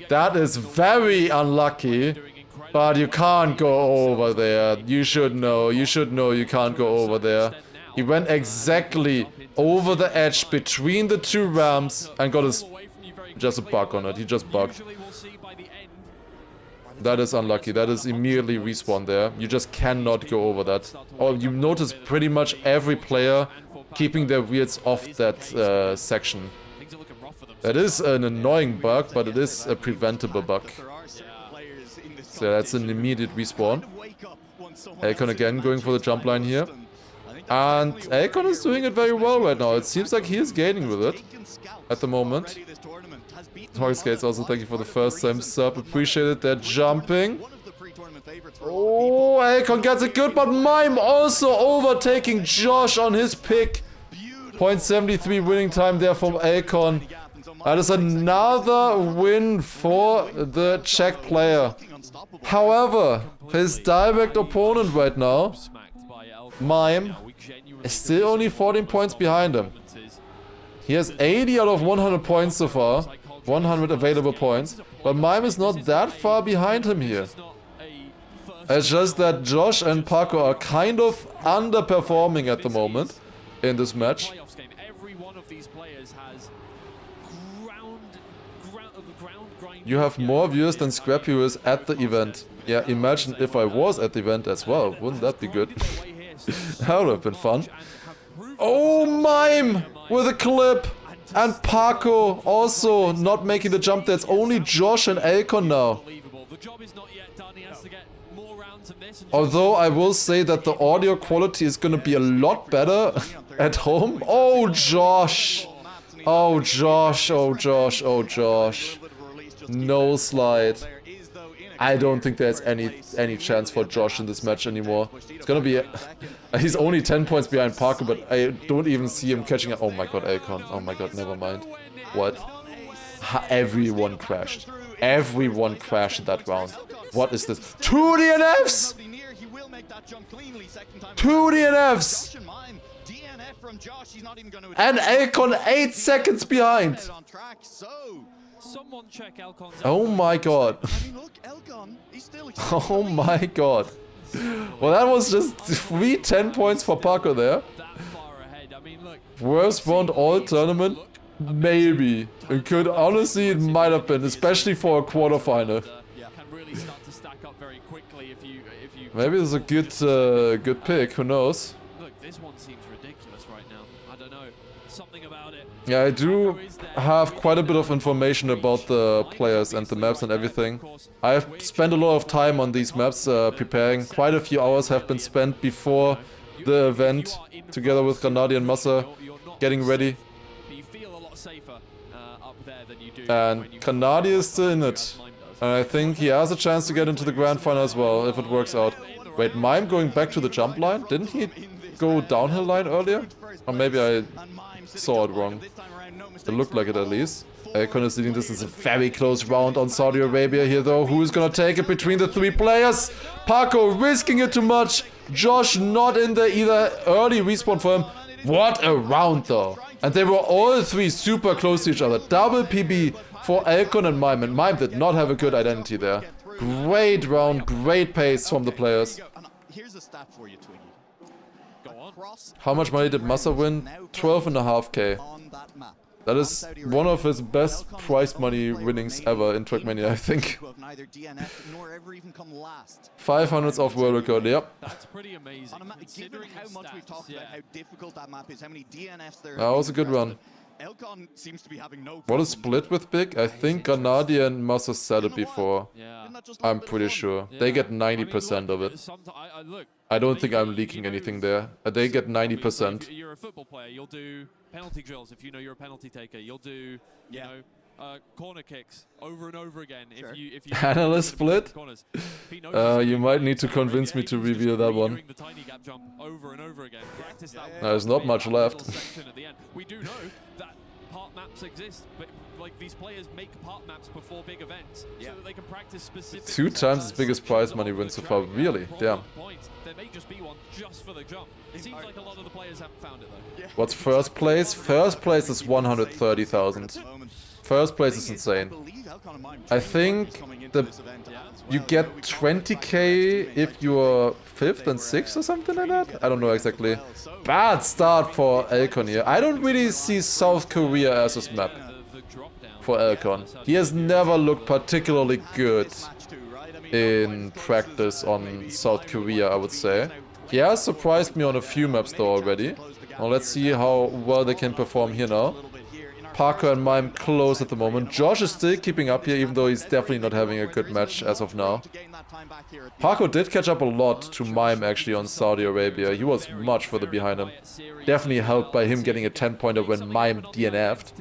That is very unlucky. But you can't go over there. You should know. You should know you can't go over there. He went exactly over the edge between the 2 ramps and got his... Just a bug on it. He just bugged. That is unlucky. That is immediately respawn there. You just cannot go over that. Oh, you notice pretty much every player keeping their wheels off that section. That is an annoying bug, but it is a preventable bug. So that's an immediate respawn. Akon again going for the jump line here. And Akon is doing it very well right now. It seems like he is gaining with it at the moment. Target Skates also, thank you for the first time sub. Appreciate it. They're jumping. Oh, Akon gets it good, but Mime also overtaking Josh on his pick. 0.73 winning time there from Akon. That is another win for the Czech player. However, his direct opponent right now, Mime, is still only 14 points behind him. He has 80 out of 100 points so far. 100 available points. But Mime is not that far behind him here. It's just that Josh and Parko are kind of underperforming at the moment in this match. You have more viewers than scrap viewers at the event. Yeah, imagine if I was at the event as well. Wouldn't that be good? That would have been fun. Oh, Mime with a clip. And Parko also not making the jump. There's only Josh and Akon now. Although I will say that the audio quality is gonna be a lot better at home. Oh, Josh. Oh, Josh. Oh, Josh. Oh, Josh. No slide. I don't think there's any chance for Josh in this match anymore. It's gonna be... he's only 10 points behind Parko, but I don't even see him catching up. Oh my god, Akon. Oh my god, never mind. What? Everyone crashed. Everyone crashed that round. What is this? 2 DNFs! 2 DNFs! And Akon 8 seconds behind! Oh my god. Oh my god. Well, that was just 3 10 points for Parko there. Worst round all tournament? Maybe. It could, honestly, it might have been, especially for a quarterfinal. Maybe it's a good pick, who knows? Yeah, I do have quite a bit of information about the players and the maps and everything. I've spent a lot of time on these maps preparing. Quite a few hours have been spent before the event, together with Granadi and Massa, getting ready. And Granadi is still in it. And I think he has a chance to get into the grand final as well, if it works out. Wait, Mime going back to the jump line? Didn't he go downhill line earlier? Or maybe I saw it wrong. It looked like it at least. Akon is leading. This is a very close round on Saudi Arabia here though. Who is gonna take it between the 3 players? Parko risking it too much. Josh not in the either early respawn for him. What a round though. And they were all 3 super close to each other. Double PB for Akon and Mime. And Mime did not have a good identity there. Great round, great pace from the players. Here's a stat for you, Twiggy. How much money did Massa win? 12.5k. That is one of his best prize money winnings ever in Trackmania, I think. 500s off world record, yep. That's pretty amazing. Given how much we've talked about how difficult that map is, how many DNFs there That was a good run. Elcon seems to be having no What is split with Big? I think Grenadian must have said it before. I'm pretty sure. They get 90% of it. I don't think I'm leaking anything there. They get 90%. You're a football player, you'll do penalty drills if you know you're a penalty taker. You'll do, you know, corner kicks over and over again. If you Analyst split? You might need to convince me to reveal that one. There's not much left. We do know that part maps exist, but like these players make part maps before big events so that they can practice specific. 2 times as big as prize money win so far. Really? Damn. There may just be one just for the jump. It seems like a lot of the players haven't found it though. What's first place? First place is 130,000. First place is insane. I think you get 20k if you're 5th and 6th or something like that? I don't know exactly. Bad start for Elcon here. I don't really see South Korea as his map for Elcon. He has never looked particularly good in practice on South Korea, I would say. He has surprised me on a few maps though already. Now let's see how well they can perform here now. Parker and Mime close at the moment. Josh is still keeping up here, even though he's definitely not having a good match as of now. Parker did catch up a lot to Mime actually on Saudi Arabia. He was much further behind him. Definitely helped by him getting a 10-pointer when Mime DNF'd.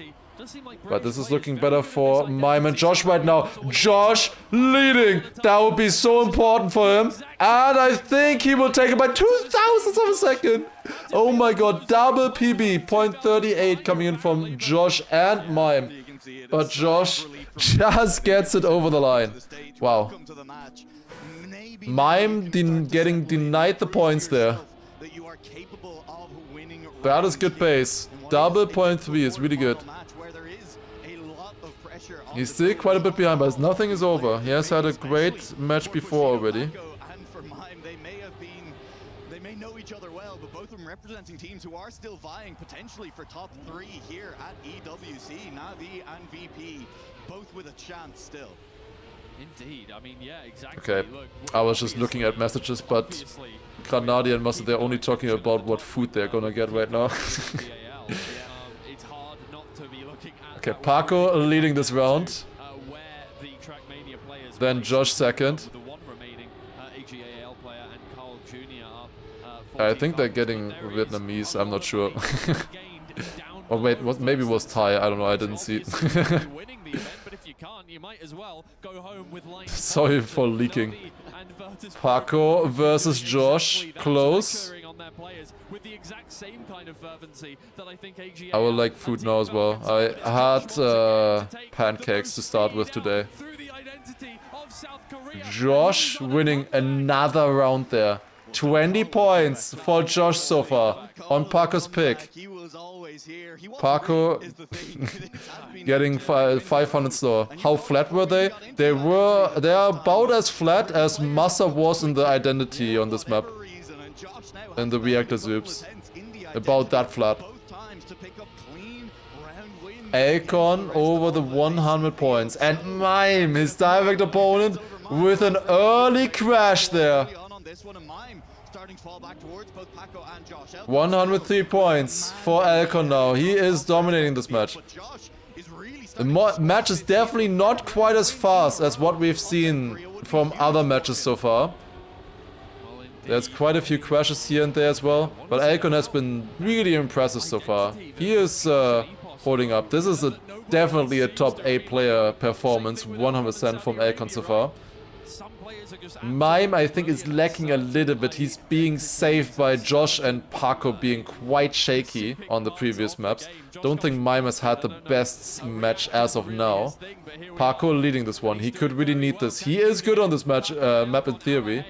But this is looking better for Mime and Josh right now. Josh leading. That would be so important for him. And I think he will take it by 0.02 of a second. Oh my god, double PB. 0.38 coming in from Josh and Mime. But Josh just gets it over the line. Wow. Mime getting denied the points there. That is good pace. Double 0.3 is really good. He's still quite a bit behind, but nothing is over. He has had a great match before already. They may know each other well, but both of them representing teams who are still vying potentially for top 3 here at EWC. Navi and VP, both with a chance still. Indeed, I mean, yeah, exactly. Okay, I was just looking at messages, but Grenadier and Mustard, they're only talking about what food they're gonna get right now. Okay, Paco leading this round. Then Josh second. I think they're getting Vietnamese, I'm not sure. Or wait, maybe it was Thai, I don't know, I didn't see it. Sorry for leaking. Paco versus Josh, close. I will like food now as well. I had pancakes to start with today. Josh winning another round there. 20 points for Josh so far on Paco's pick. Paco getting 500 store. How flat were they? They are about as flat as Massa was in the identity on this map. In the reactor zoops. About that flat. Elcon over the 100 points. And Mime, his direct opponent, with an early crash there. 103 points for Elcon now. He is dominating this match. The match is definitely not quite as fast as what we've seen from other matches so far. There's quite a few crashes here and there as well. But Elcon has been really impressive so far. He is holding up. This is definitely a top 8 player performance, 100% from Elcon so far. Mime, I think, is lacking a little bit. He's being saved by Josh and Paco being quite shaky on the previous maps. Don't think Mime has had the best match as of now. Paco leading this one. He could really need this. He is good on this map in theory.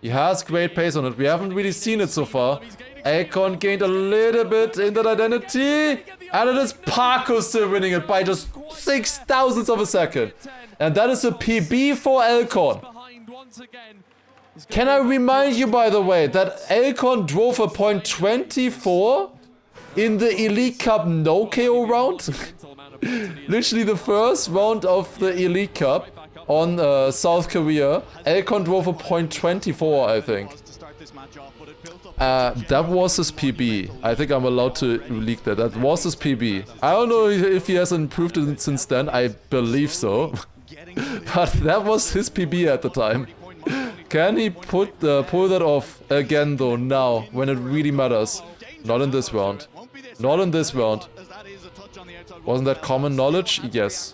He has great pace on it. We haven't really seen it so far. Elcon gained a little bit in that identity. And it is Paco still winning it by just 0.06 of a second. And that is a PB for Elcon. Can I remind you, by the way, that Elcon drove a 0.24 in the Elite Cup no KO round? Literally the first round of the Elite Cup on South Korea. Elcon drove a 0.24, I think. That was his PB. I think I'm allowed to leak that. That was his PB. I don't know if he has improved it since then. I believe so. But that was his PB at the time. Can he pull that off again though now, when it really matters? Not in this round. Not in this round. Wasn't that common knowledge? Yes.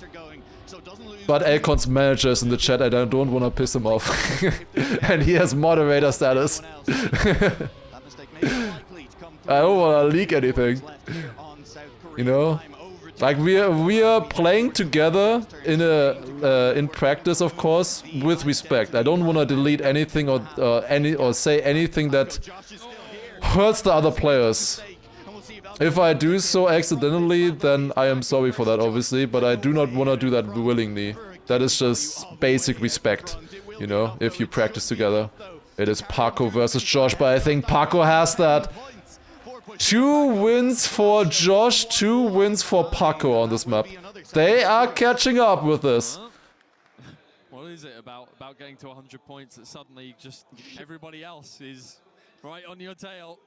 But Akon's manager is in the chat and I don't want to piss him off. And he has moderator status. I don't want to leak anything. You know? Like we are playing together in practice, of course, with respect. I don't want to delete anything or say anything that hurts the other players. If I do so accidentally, then I am sorry for that, obviously, but I do not want to do that willingly. That is just basic respect, you know, if you practice together. It is Paco versus Josh, but I think Paco has that. 2 wins for Josh, 2 wins for Paco on this map. They are catching up with this. What is it about getting to 100 points that suddenly just everybody else is right on your tail?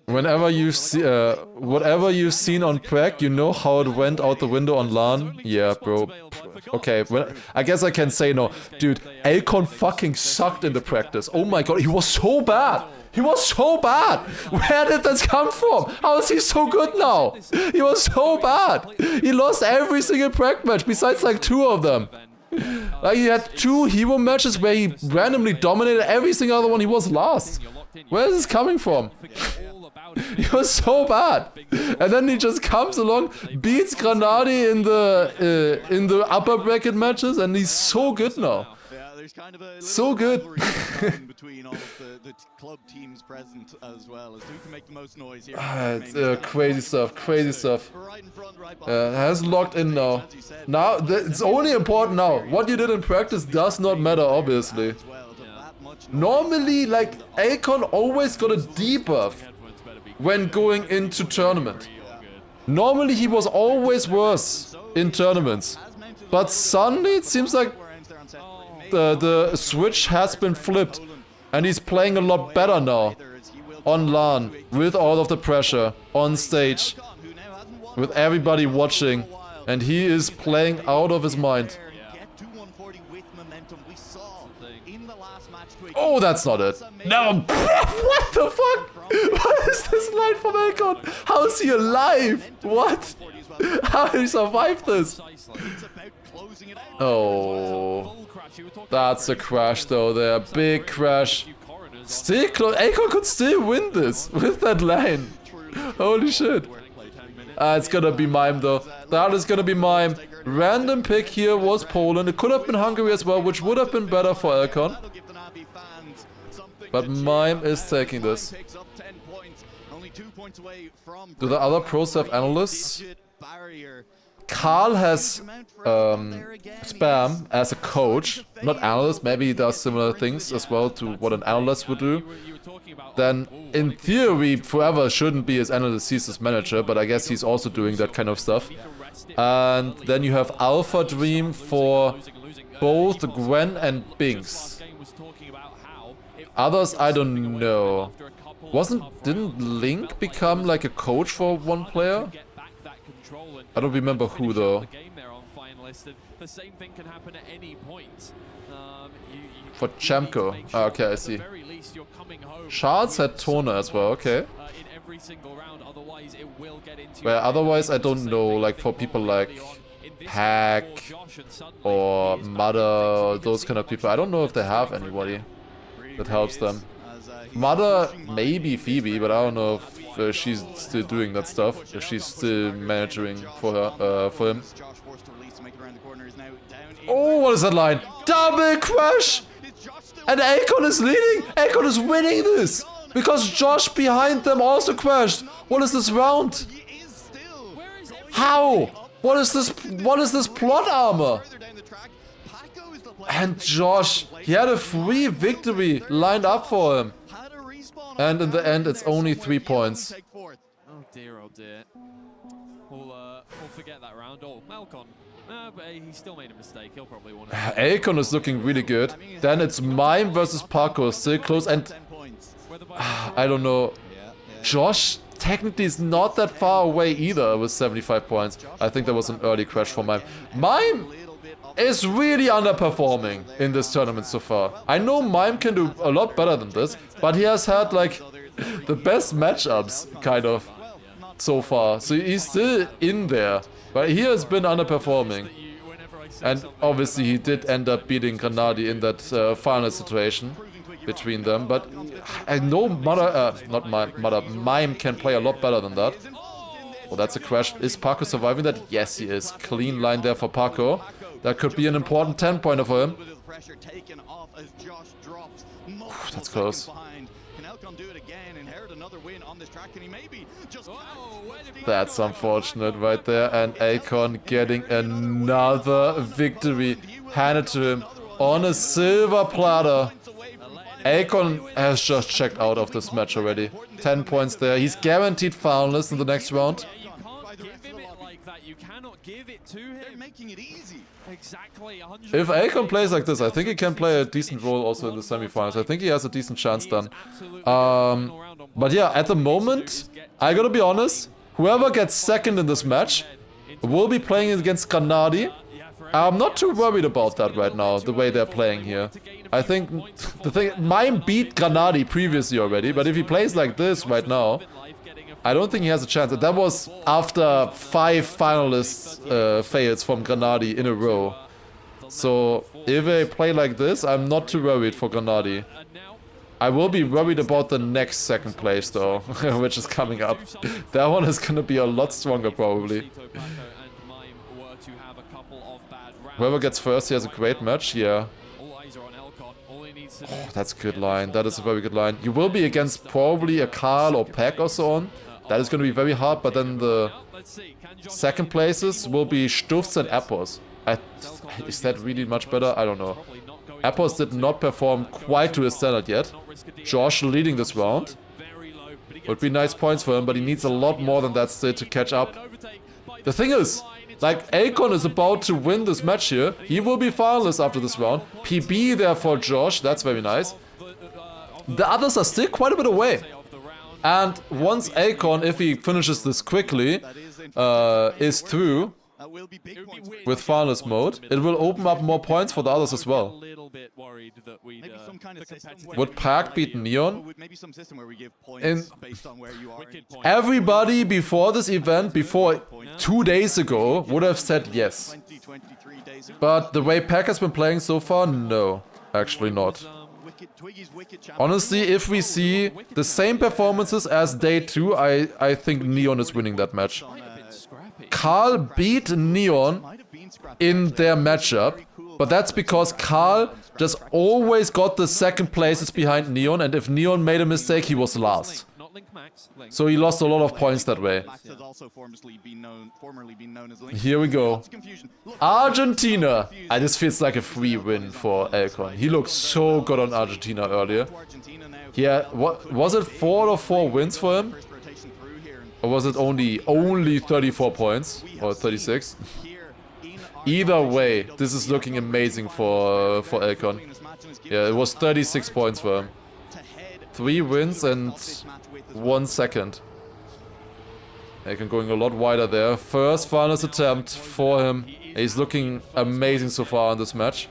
Whenever you see, whatever you've seen on Prague, you know how it went out the window on LAN? Yeah, bro. Okay, well, I guess I can say no. Dude, Akon fucking sucked in the practice. Oh my god, he was so bad! He was so bad! Where did this come from? How is he so good now? He was so bad! He lost every single Prague match, besides like 2 of them. Like, he had 2 hero matches where he randomly dominated every single other one. He was last. Where is this coming from? He was so bad. And then he just comes along, beats Granadi in the upper bracket matches, and he's so good now. So good. Between all of the club teams present as well as who can make the most noise here. It's crazy stuff, crazy stuff. Has locked in now. Now, it's only important now. What you did in practice does not matter, obviously. Normally, like, Akon always got a debuff when going into tournament. Normally, he was always worse in tournaments. But suddenly, it seems like the switch has been flipped. And he's playing a lot better now. On LAN, with all of the pressure, on stage, with everybody watching. And he is playing out of his mind. Oh, that's not it. No. What the fuck? What is this line from Akon? How is he alive? What? How did he survive this? Oh. That's a crash though there. Big crash. Still close. Akon could still win this with that line. Holy shit. It's gonna be Mime though. That is gonna be Mime. Random pick here was Poland. It could have been Hungary as well, which would have been better for Akon. But Mime is taking this. Do the other pros have analysts? Carl has Spam as a coach, not analyst. Maybe he does similar things as well to what an analyst would do. Then, in theory, Forever shouldn't be his analyst, he's his manager, but I guess he's also doing that kind of stuff. And then you have Alpha Dream for both Gwen and Binks. Others, I don't know. Didn't Link become like a coach for one player? I don't remember who though. For Chamko. Ah, okay, I see. Charles had Toner as well, okay. Well, otherwise I don't know, like for people like Hack or Mother, those kind of people. I don't know if they have anybody that helps them. Mother, maybe Phoebe, but I don't know if she's still doing that stuff. If she's still managing for her, for him. Oh, what is that line? Double crash! And Akon is leading! Akon is winning this! Because Josh behind them also crashed! What is this round? How? What is this plot armor? And Josh, he had a free victory lined up for him. And in the end, it's only 3 points. Oh dear, oh dear. We'll forget that round. Oh, Malcon But he still made a mistake. He'll probably want to. Akon is looking really good. Then it's Mime versus Paco, still close, and I don't know. Josh technically is not that far away either with 75 points. I think there was an early crash for Mime. Mime is really underperforming in this tournament so far. I know Mime can do a lot better than this, but he has had like the best matchups kind of so far. So he's still in there, but he has been underperforming. And obviously he did end up beating Granadi in that final situation between them, but I know Mime can play a lot better than that. Oh, that's a crash. Is Paco surviving that? Yes, he is. Clean line there for Paco. That could be an important 10-pointer for him. That's close. That's unfortunate right there. And Akon getting another victory handed to him on a silver platter. Akon has just checked out of this match already. 10 points there. He's guaranteed finalist in the next round. You cannot give it to him. They're making it easy. Exactly. If Akon plays like this, I think he can play a decent role also in the semifinals. I think he has a decent chance then. But yeah, at the moment, I gotta be honest, whoever gets second in this match will be playing against Granadi. I'm not too worried about that right now, the way they're playing here. I think the thing, Mime beat Granadi previously already, but if he plays like this right now, I don't think he has a chance. And that was after 5 finalists fails from Granadi in a row. So if they play like this, I'm not too worried for Granadi. I will be worried about the next second place though, which is coming up. That one is gonna be a lot stronger probably. Whoever gets first, he has a great match, yeah. Oh, that's a good line. That is a very good line. You will be against probably a Carl or Peck or so on. That is going to be very hard, but then the second places will be Stufz and Appos. Is that really much better? I don't know. Appos did not perform quite to his standard yet. Josh leading this round. Would be nice points for him, but he needs a lot more than that still to catch up. The thing is, like, Akon is about to win this match here. He will be finalist after this round. PB there for Josh. That's very nice. The others are still quite a bit away. And once Akon, if he finishes this quickly, is through with finalist mode, it will open up more points for the others as well. Would Park beat Neon? And everybody before this event, before 2 days ago, would have said yes. But the way Park has been playing so far, no, actually not. Honestly, if we see the same performances as day 2, I think Neon is winning that match. Carl beat Neon in their matchup, but that's because Carl just always got the second places behind Neon, and if Neon made a mistake, he was last. So he lost a lot of points that way. Here we go. Argentina. This feels like a free win for Akon. He looked so good on Argentina earlier. Yeah, what was it 4 or 4 wins for him? Or was it only 34 points? Or 36? Either way, this is looking amazing for Akon. Yeah, it was 36 points for him. 3 wins and 1 second. Akon going a lot wider there. First finalist attempt for him. He's looking amazing so far in this match.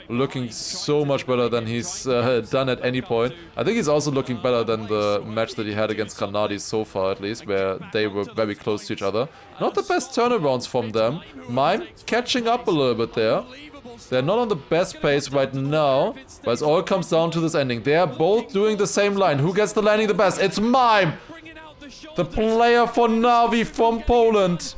Looking so much better than he's done at any point. I think he's also looking better than the match that he had against Granadi so far, at least, where they were very close to each other. Not the best turnarounds from them. Mime catching up a little bit there. They're not on the best pace right now, but it all comes down to this ending. They are both doing the same line. Who gets the landing the best? It's Mime! The player for Navi from Poland.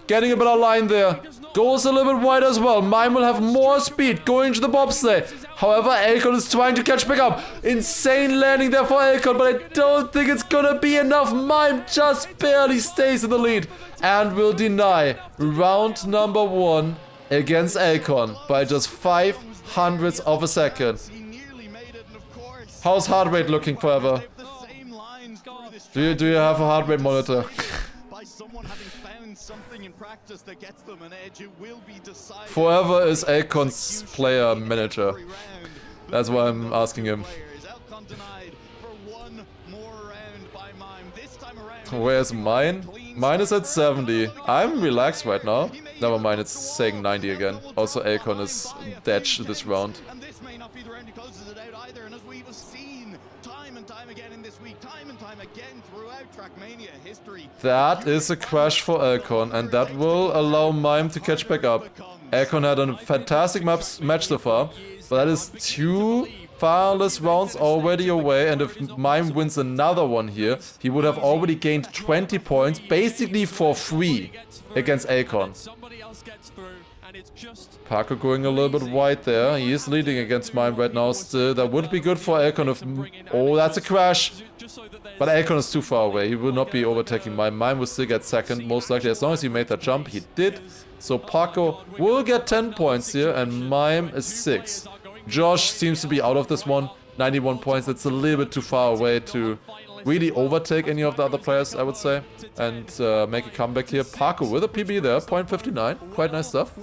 Getting a better line there. Goes a little bit wide as well. Mime will have more speed going to the bobsleigh. However, Akon is trying to catch back up. Insane landing there for Akon, but I don't think it's gonna be enough. Mime just barely stays in the lead and will deny round number 1 against Akon by just 0.05 of a second. How's heart rate looking forever? Do you have a heart rate monitor? Forever is Akon's player manager. That's why I'm asking him. Where's mine? Mine is at 70. I'm relaxed right now. Never mind, it's saying 90 again. Also, Akon is dead this round. That is a crash for Alcon, and that will allow Mime to catch back up. Alcon had a fantastic match so far, but that is 2 finalist rounds already away, and if Mime wins another one here, he would have already gained 20 points, basically for free, against Alcon. Paco going a little bit wide there. He is leading against Mime right now still. That would be good for Alcon if... Oh, that's a crash! But Alcon is too far away. He will not be overtaking Mime. Mime will still get second, most likely, as long as he made that jump. He did. So Paco will get 10 points here, and Mime is 6. Josh seems to be out of this one. 91 points. That's a little bit too far away to really overtake any of the other players, I would say. And make a comeback here. Paco with a PB there, 0.59. Quite nice stuff.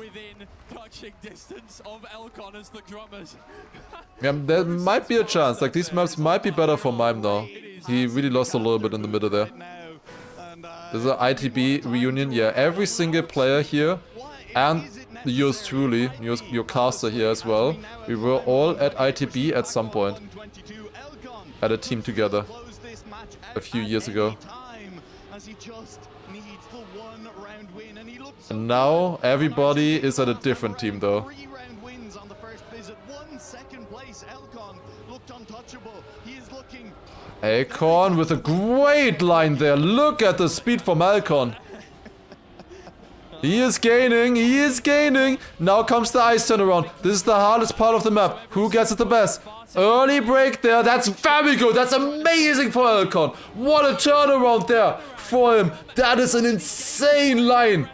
Yeah, there might be a chance. Like, these maps might be better for Mime now. He really lost a little bit in the middle there. There's an ITB reunion. Yeah, every single player here, and yours truly, your caster here as well. We were all at ITB at some point. At a team together. A few years ago. And now everybody is at a different team though. Alcon with a great line there. Look at the speed from Alcon. He is gaining, he is gaining. Now comes the ice turnaround. This is the hardest part of the map. Who gets it the best? Early break there. That's very good. That's amazing for Alcon. What a turnaround there for him. That is an insane line.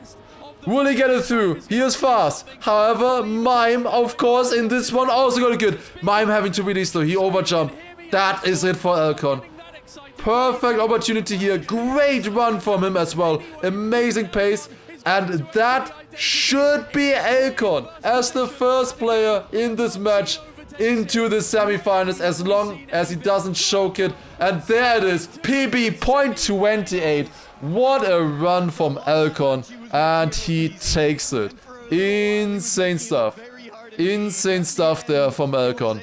Will he get it through? He is fast. However, Mime, of course, in this one also got it good. Mime having to release though. He overjumped. That is it for Alcon. Perfect opportunity here. Great run from him as well. Amazing pace. And that should be Alcon as the first player in this match into the semifinals, as long as he doesn't choke it. And there it is. PB 0.28. What a run from Alcon. And he takes it. Insane stuff. Insane stuff there from Alcon.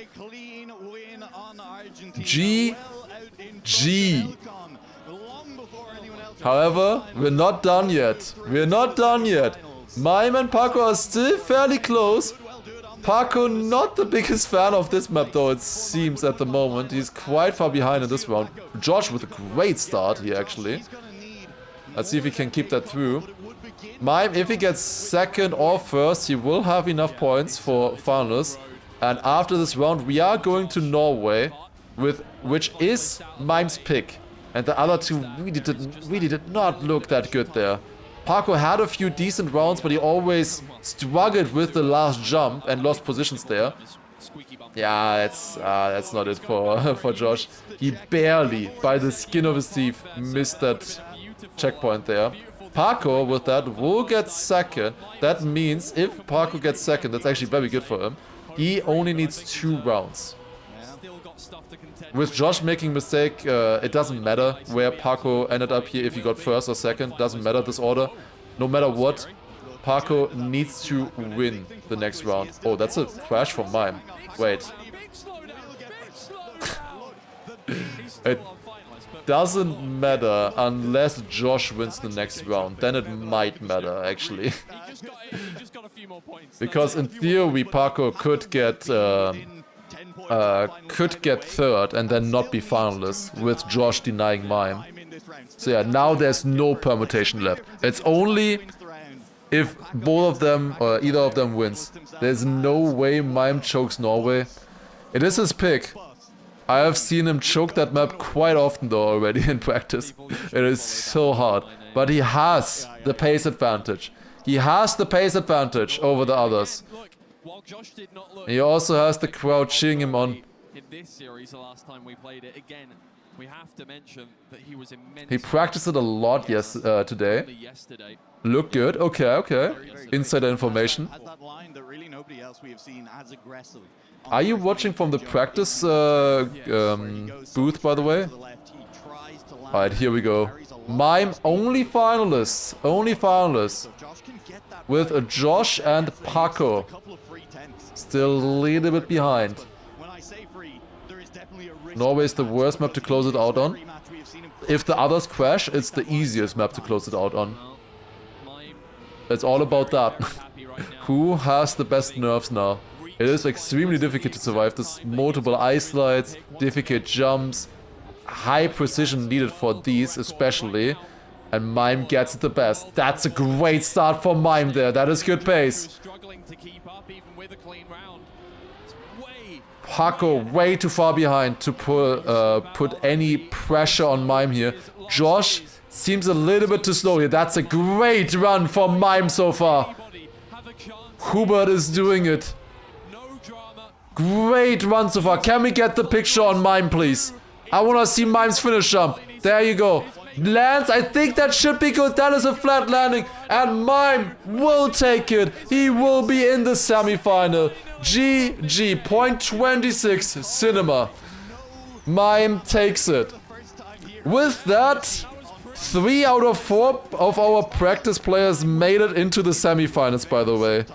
GG. However, we're not done yet. We're not done yet. Mime and Paco are still fairly close. Paco not the biggest fan of this map though, it seems at the moment. He's quite far behind in this round. Josh with a great start here actually. Let's see if he can keep that through. Mime, if he gets second or first, he will have enough points for finalists. And after this round, we are going to Norway, which is Mime's pick. And the other two really did not look that good there. Paco had a few decent rounds, but he always struggled with the last jump and lost positions there. Yeah, that's not it for Josh. He barely, by the skin of his teeth, missed that checkpoint there. Paco, with that, will get second. That means if Paco gets second, that's actually very good for him. He only needs 2 rounds. With Josh making mistake, it doesn't matter where Paco ended up here, if he got first or second. Doesn't matter this order. No matter what, Paco needs to win the next round. Oh, that's a crash from Mime. Wait. It doesn't matter unless Josh wins the next round. Then it might matter, actually. Because in theory, Paco could get third and then not be finalist, with Josh denying Mime. So yeah, now there's no permutation left. It's only if both of them or either of them wins. There's no way Mime chokes Norway. It is his pick. I have seen him choke that map quite often though already in practice. It is so hard. But he has the pace advantage. He has the pace advantage over the others. He also has the crowd cheering him on. In this series, the last time we played it again, We have to mention that he was immense. He practiced it a lot today. Look good. Okay, okay. Insider information. Are you watching from the practice booth, by the way? Alright, here we go. Mime, only finalists. Only finalists. With Josh and Paco. Still a little bit behind. Norway is the worst map to close it out on. If the others crash, it's the easiest map to close it out on. It's all about that. Who has the best nerfs now? It is extremely difficult to survive. There's multiple ice slides, difficult jumps, high precision needed for these especially. And Mime gets it the best. That's a great start for Mime there. That is good pace. Paco way too far behind to put any pressure on Mime here. Josh seems a little bit too slow here. That's a great run for Mime so far. Hubert is doing it. Great run so far. Can we get the picture on Mime, please? I want to see Mime's finish jump. There you go. Lands, I think that should be good. That is a flat landing. And Mime will take it. He will be in the semi-final. GG, point 26, Cinema. Mime takes it. With that, 3 out of 4 of our practice players made it into the semi-finals, by the way.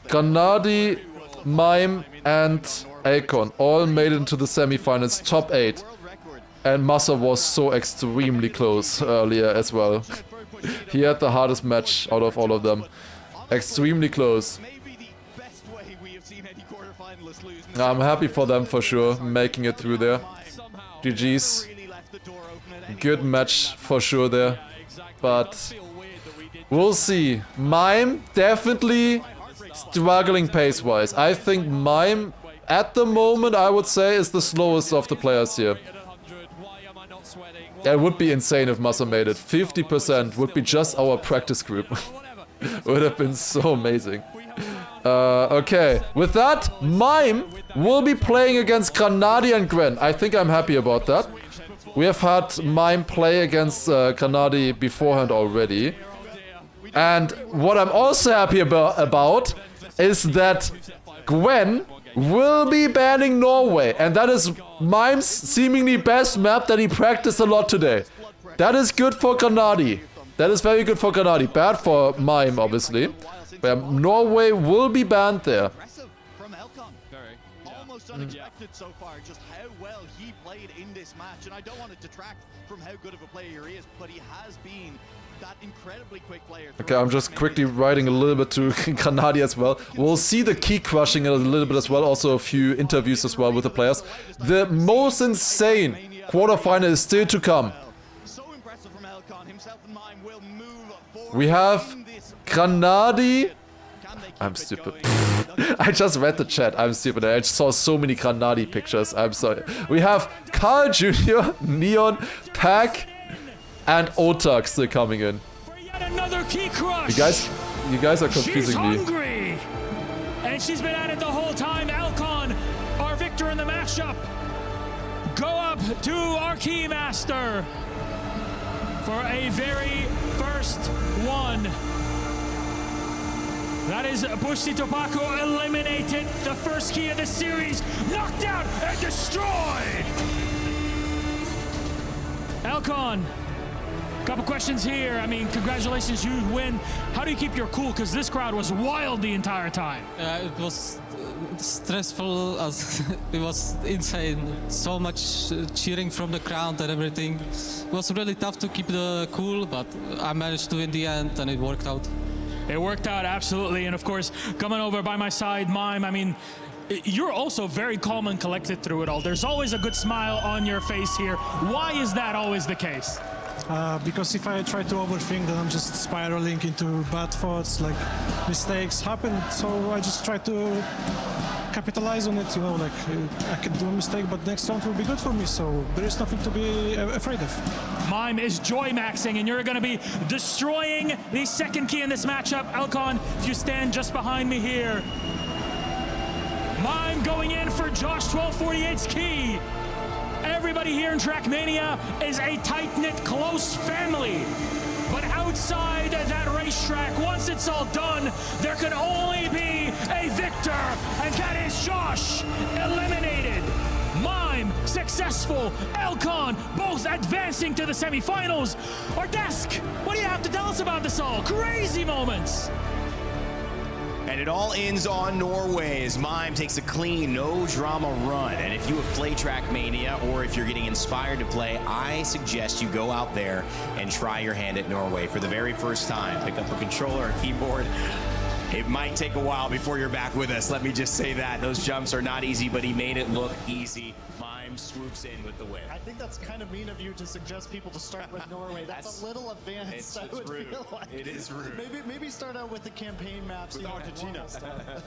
Granadi, Mime, and Akon all made it into the semi-finals, top 8. And Massa was so extremely close earlier as well. He had the hardest match out of all of them. Extremely close. I'm happy for them for sure, making it through there. GG's. Good match for sure there. But we'll see. Mime definitely struggling pace-wise. I think Mime, at the moment, I would say, is the slowest of the players here. It would be insane if Massa made it. 50% would be just our practice group. Would have been so amazing. Okay, with that, Mime will be playing against Granadi and Gwen. I think I'm happy about that. We have had Mime play against Granadi beforehand already. And what I'm also happy about is that Gwen will be banning Norway. And that is Mime's seemingly best map that he practiced a lot today. That is good for Granadi. That is very good for Granadi. Bad for Mime, obviously. But Norway will be banned there. Almost unexpected so far, just how well he played in this match. And I don't want to detract from how good of a player he is, but he has been that incredibly quick player. Okay, I'm just quickly writing a little bit to Granadi as well. We'll see the key crushing a little bit as well. Also a few interviews as well with the players. The most insane quarterfinal is still to come. We have Granadi. I'm stupid. I just read the chat. I'm stupid. I just saw so many Granadi pictures. I'm sorry. We have Carl Jr., Neon, Pack, and Otak still coming in. Another key crush. You guys are confusing me. She's hungry, and she's been at it the whole time. Alcon, our victor in the matchup, go up to our key master for a very first one. That is Bushti Tobacco eliminated, the first key of the series, knocked out and destroyed. Alcon, couple questions here. I mean, congratulations, you win. How do you keep your cool? Because this crowd was wild the entire time. It was stressful, as it was insane. So much cheering from the crowd and everything. It was really tough to keep the cool, but I managed to in the end, and it worked out. It worked out, absolutely. And of course, coming over by my side, Mime, I mean, you're also very calm and collected through it all. There's always a good smile on your face here. Why is that always the case? Because if I try to overthink, then I'm just spiraling into bad thoughts, like mistakes happen. So I just try to capitalize on it, you know, like I can do a mistake, but next round will be good for me. So there is nothing to be afraid of. Mime is joy maxing, and you're going to be destroying the second key in this matchup. Alcon, if you stand just behind me here. Mime going in for Josh 1248's key. everybody here in Trackmania is a tight-knit, close family. But outside that racetrack, once it's all done, there can only be a victor, and that is Josh, eliminated. Mime, successful. Elcon, both advancing to the semifinals. Ardesk, what do you have to tell us about this all? Crazy moments. And it all ends on Norway as Mime takes a clean, no drama run. And if you have played Trackmania or if you're getting inspired to play, I suggest you go out there and try your hand at Norway for the very first time. Pick up a controller, a keyboard. It might take a while before you're back with us. Let me just say that. Those jumps are not easy, but he made it look easy. Mime swoops in with the win. I think that's kind of mean of you to suggest people to start with Norway. That's a little advanced. It's rude. Like. It is rude. Maybe start out with the campaign maps. With Argentina.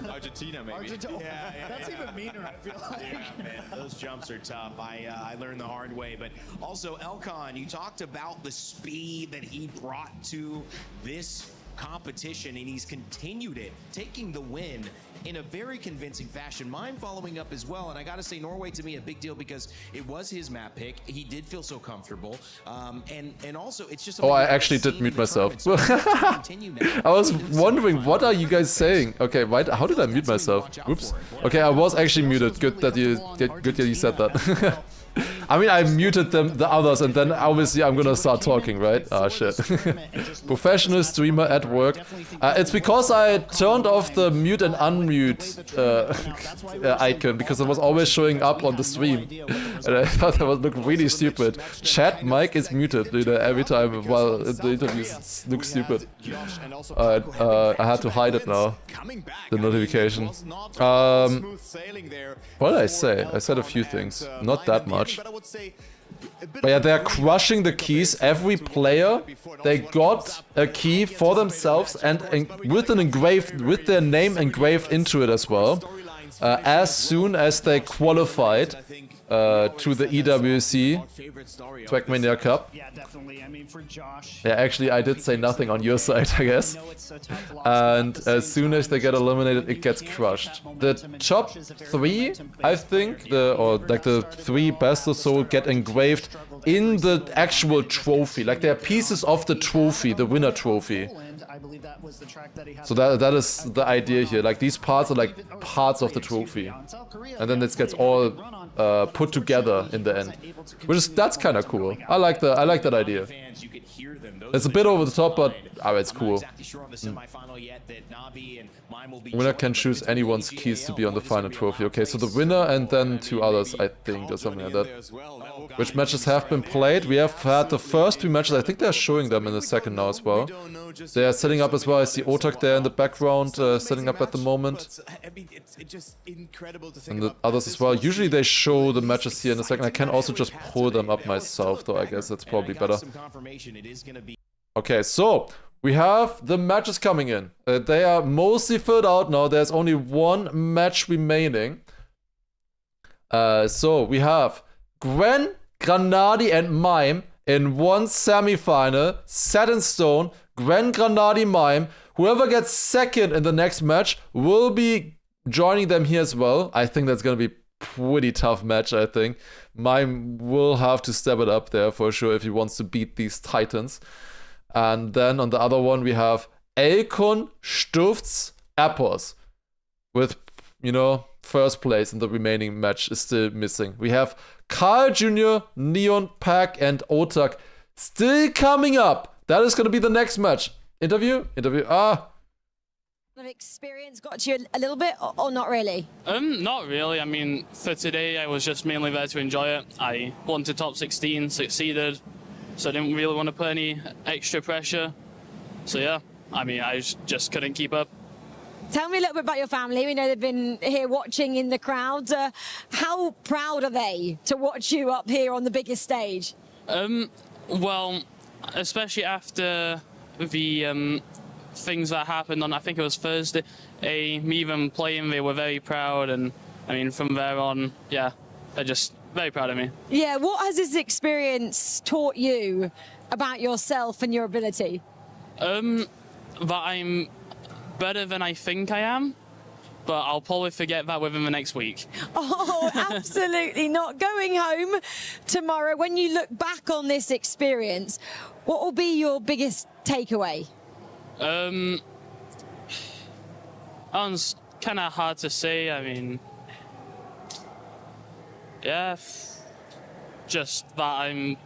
Argentina, maybe. Yeah, that's even meaner, I feel like. Yeah, man, those jumps are tough. I learned the hard way. But also, Elcon, you talked about the speed that he brought to this competition, and he's continued it, taking the win in a very convincing fashion. Mime following up as well, and I gotta say, Norway to me a big deal because it was his map pick. He did feel so comfortable, and also it's just. Oh, I actually did mute myself. I was wondering, what are you guys saying? Okay, why? How did I mute myself? Oops. Okay, I was actually muted. Good that you said that. I mean, I muted the others, and then obviously I'm gonna start talking, right? Ah, shit. Professional streamer at work. It's because I turned off the mute and unmute icon, because it was always showing up on the stream. And I thought that would look really stupid. Chat mic is muted, you know, every time while the interviews look stupid. I had to hide it now, the notification. What did I say? I said a few things, not that much. But yeah, they're crushing the keys. Every player, they got a key for themselves and with their name engraved into it as well. As soon as they qualified to the EWC Trackmania Cup. Yeah, definitely. I mean, for Josh. Yeah, actually, I did say nothing on your side, I guess. And as soon as they get eliminated, it gets crushed. The top 3, I think, the 3 best or so, get engraved in the actual trophy. Like, they're pieces of the trophy, the winner trophy. So that is the idea here. Like, these parts are like parts of the trophy, and then it gets all put together in the end, that's kind of cool. I like that idea. It's a bit over the top, but it's cool. Winner can choose anyone's keys to be on the final trophy. Okay, so the winner and then 2 others, I think, or something like that. Which matches have been played? We have had the first 2 matches. I think they're showing them in the second now as well. They are setting up as well. I see Otak there in the background, setting up at the moment. And the others as well. Usually they show the matches here in a second. I can also just pull them up myself, though. I guess that's probably better. Okay, so we have the matches coming in. They are mostly filled out now. There's only 1 match remaining. So we have Gwen, Granadi, and Mime in 1 semi-final, set in stone. Gwen, Granadi, Mime. Whoever gets second in the next match will be joining them here as well. I think that's gonna be pretty tough match, I think. Mime will have to step it up there for sure if he wants to beat these titans. And then on the other one, we have Elkon, Stufts, Appos. With, you know, first place in the remaining match is still missing. We have Carl Jr., Neon, Pack, and Otak still coming up. That is going to be the next match. Interview? Experience got you a little bit, or not really? Not really. I mean, for today, I was just mainly there to enjoy it. I wanted top 16, succeeded, so I didn't really want to put any extra pressure. So yeah, I mean, I just couldn't keep up. Tell me a little bit about your family. We know they've been here watching in the crowd. How proud are they to watch you up here on the biggest stage? Well, especially after the things that happened on, I think it was Thursday, me even playing, they were very proud, and I mean, from there on, yeah, they're just very proud of me. Yeah, what has this experience taught you about yourself and your ability? That I'm better than I think I am, but I'll probably forget that within the next week. Oh, absolutely not. Going home tomorrow, when you look back on this experience, what will be your biggest takeaway? It's kind of hard to say. I mean, yeah, just that I'm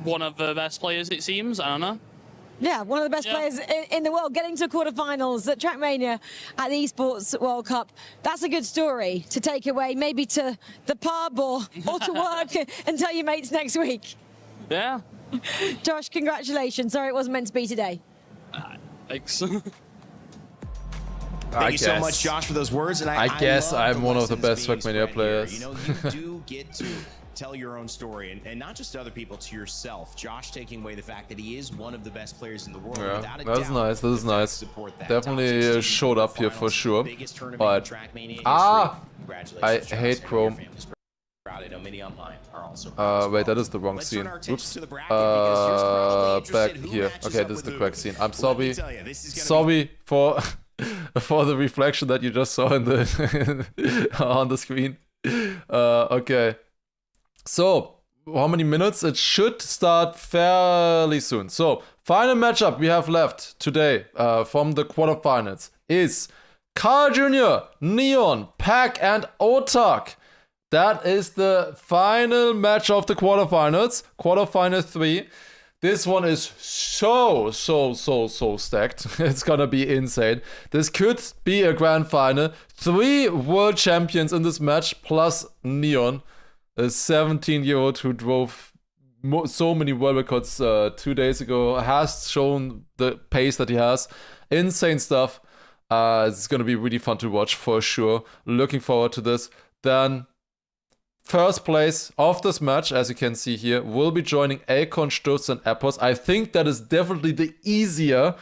one of the best players, it seems. I don't know. Yeah, one of the best players in the world, getting to quarterfinals at Trackmania at the Esports World Cup. That's a good story to take away, maybe to the pub or to work and tell your mates next week. Yeah. Josh, congratulations. Sorry it wasn't meant to be today. Thanks. Thank you so much, Josh, for those words. And I guess I'm one of the best Trackmania players. You know, you do get to tell your own story, and not just to other people, to yourself. Josh taking away the fact that he is one of the best players in the world. Yeah, without a that's doubt, nice. This is nice. Definitely showed up here for sure. But I hate Chrome. Wait, that is the wrong scene. Oops. Back here. Okay, this is the correct scene. I'm sorry. Sorry for for the reflection that you just saw in the on the screen. Okay. So, how many minutes? It should start fairly soon. So, final matchup we have left today from the quarterfinals is Carl Jr., Neon, Pack, and Otak. That is the final match of the quarterfinals. Quarterfinal 3. This one is so stacked. It's gonna be insane. This could be a grand final. 3 world champions in this match, plus Neon, a 17-year-old who drove so many world records 2 days ago, has shown the pace that he has. Insane stuff. It's gonna be really fun to watch for sure. Looking forward to this. Then first place of this match, as you can see here, will be joining Akon, Stutz, and Epos. I think that is definitely the easier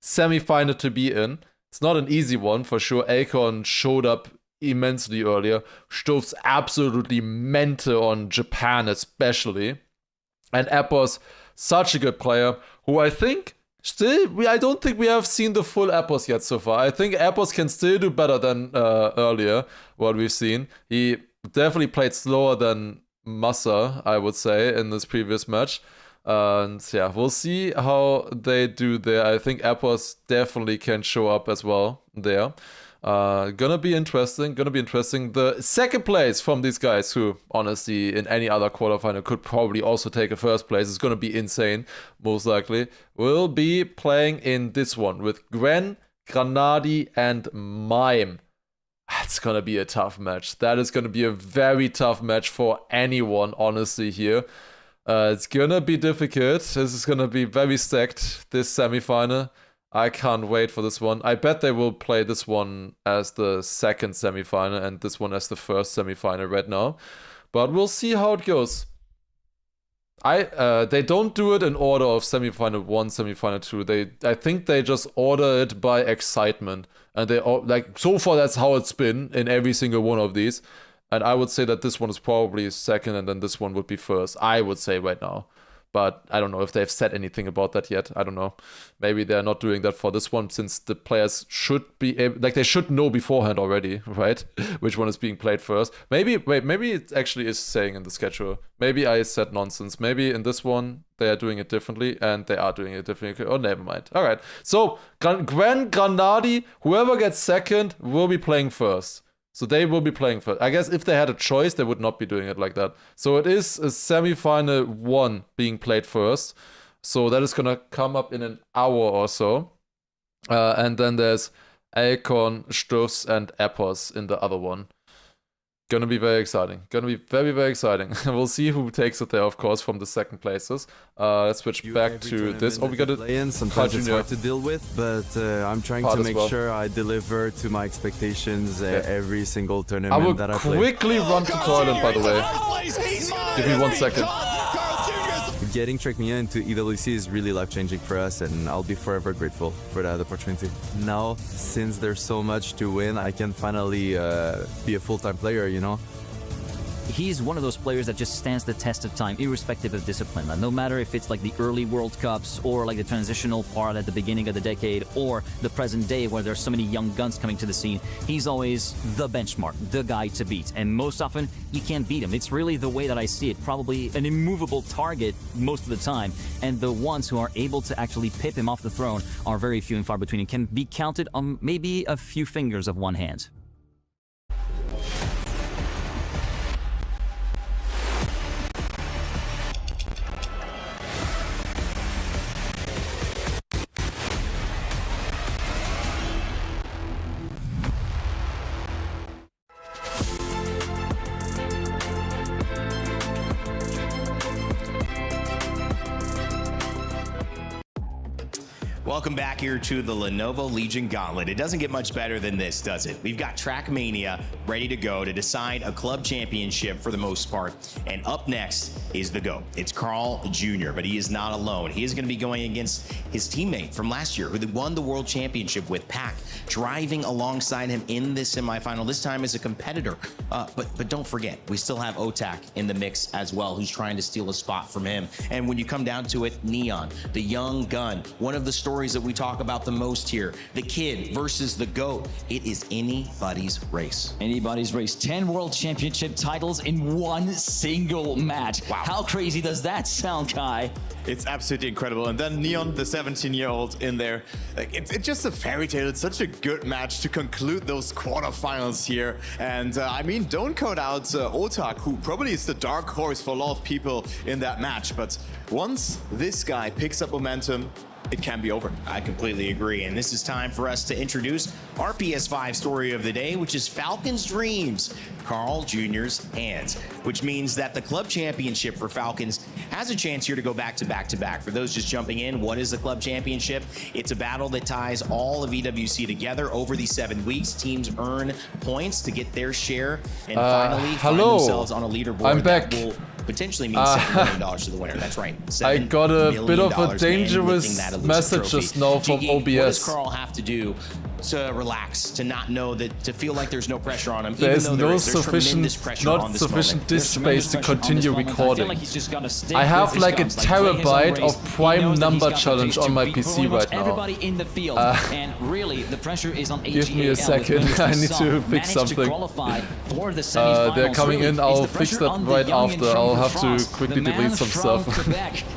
semi-final to be in. It's not an easy one, for sure. Akon showed up immensely earlier. Stutz absolutely mental on Japan especially. And Epos, such a good player, who I think I don't think we have seen the full Epos yet so far. I think Epos can still do better than earlier, what we've seen. He definitely played slower than Massa, I would say, in this previous match. And yeah, we'll see how they do there. I think Epos definitely can show up as well there. Gonna be interesting. The second place from these guys, who honestly in any other quarterfinal could probably also take a first place, is gonna be insane, most likely, will be playing in this one with Gwen, Granadi, and Mime. It's gonna be a tough match. That is gonna be a very tough match for anyone, honestly, here. It's gonna be difficult. This is gonna be very stacked, this semi-final. I can't wait for this one. I bet they will play this one as the second semi-final and this one as the first semi-final right now. But we'll see how it goes. They don't do it in order of semi-final 1, semi-final 2. I think they just order it by excitement. And they like, so far that's how it's been in every single one of these. And I would say that this one is probably second and then this one would be first. I would say right now. But I don't know if they've said anything about that yet. I don't know. Maybe they're not doing that for this one, since the players should be able, like, they should know beforehand already, right? Which one is being played first. Maybe it actually is saying in the schedule. Maybe I said nonsense. Maybe in this one they are doing it differently, and they are doing it differently. Oh, never mind. All right. So Gwen, Granadi, whoever gets second will be playing first. So they will be playing first. I guess if they had a choice, they would not be doing it like that. So it is a semi-final 1 being played first. So that is going to come up in an hour or so. And then there's Akon, Stutz, and Epos in the other one. Gonna be very exciting. Gonna be very, very exciting. We'll see who takes it there, of course, from the second places. Let's switch back to this. Oh, we got it. Sometimes it's hard to deal with, but I'm trying to make sure I deliver to my expectations every single tournament that I play. I will quickly run to toilet, by the way. Give me 1 second. Getting Trackmania into EWC is really life-changing for us, and I'll be forever grateful for that opportunity. Now, since there's so much to win, I can finally be a full-time player, you know? he's one of those players that just stands the test of time, irrespective of discipline. No matter if it's like the early World Cups or like the transitional part at the beginning of the decade or the present day where there's so many young guns coming to the scene, he's always the benchmark, the guy to beat. And most often, you can't beat him. It's really the way that I see it. Probably an immovable target most of the time. And the ones who are able to actually pip him off the throne are very few and far between and can be counted on maybe a few fingers of one hand. Welcome back here to the Lenovo Legion Gauntlet. It doesn't get much better than this, does it? We've got Trackmania ready to go to decide a club championship for the most part. And up next is the GOAT. It's Carl Jr., but he is not alone. He is going to be going against his teammate from last year who won the World Championship with Pac, driving alongside him in this semifinal, this time as a competitor. But don't forget, we still have Otak in the mix as well, who's trying to steal a spot from him. And when you come down to it, Neon, the young gun, one of the stories that we talk about the most here, the kid versus the GOAT. It is anybody's race. Anybody's race. 10 World Championship titles in one single match. Wow. How crazy does that sound, Kai? It's absolutely incredible. And then Neon, the 17-year-old in there. Like, it's just a fairy tale. It's such a good match to conclude those quarterfinals here. And I mean, don't count out Otak, who probably is the dark horse for a lot of people in that match. But once this guy picks up momentum, it can be over. I completely agree. And this is time for us to introduce our PS5 story of the day, which is Falcons Dreams, Carl Jr.'s hands, which means that the club championship for Falcons has a chance here to go back to back to back. For those just jumping in, what is the club championship? It's a battle that ties all of EWC together over these 7 weeks. Teams earn points to get their share and finally find themselves on a leaderboard. I'm back. That will potentially mean $7 million to the winner. That's right. I got a bit of a dangerous message just now from OBS. What does Carl have to do to relax, to not know that, to feel like there's no pressure on him? There's no sufficient disk space to continue recording. I have like a terabyte of prime number challenge on my PC right now. Everybody in the field, and really the pressure is on AGAL. Give me a second. I need to fix something. They're coming in. I'll fix that right after. I'll have to quickly delete some stuff.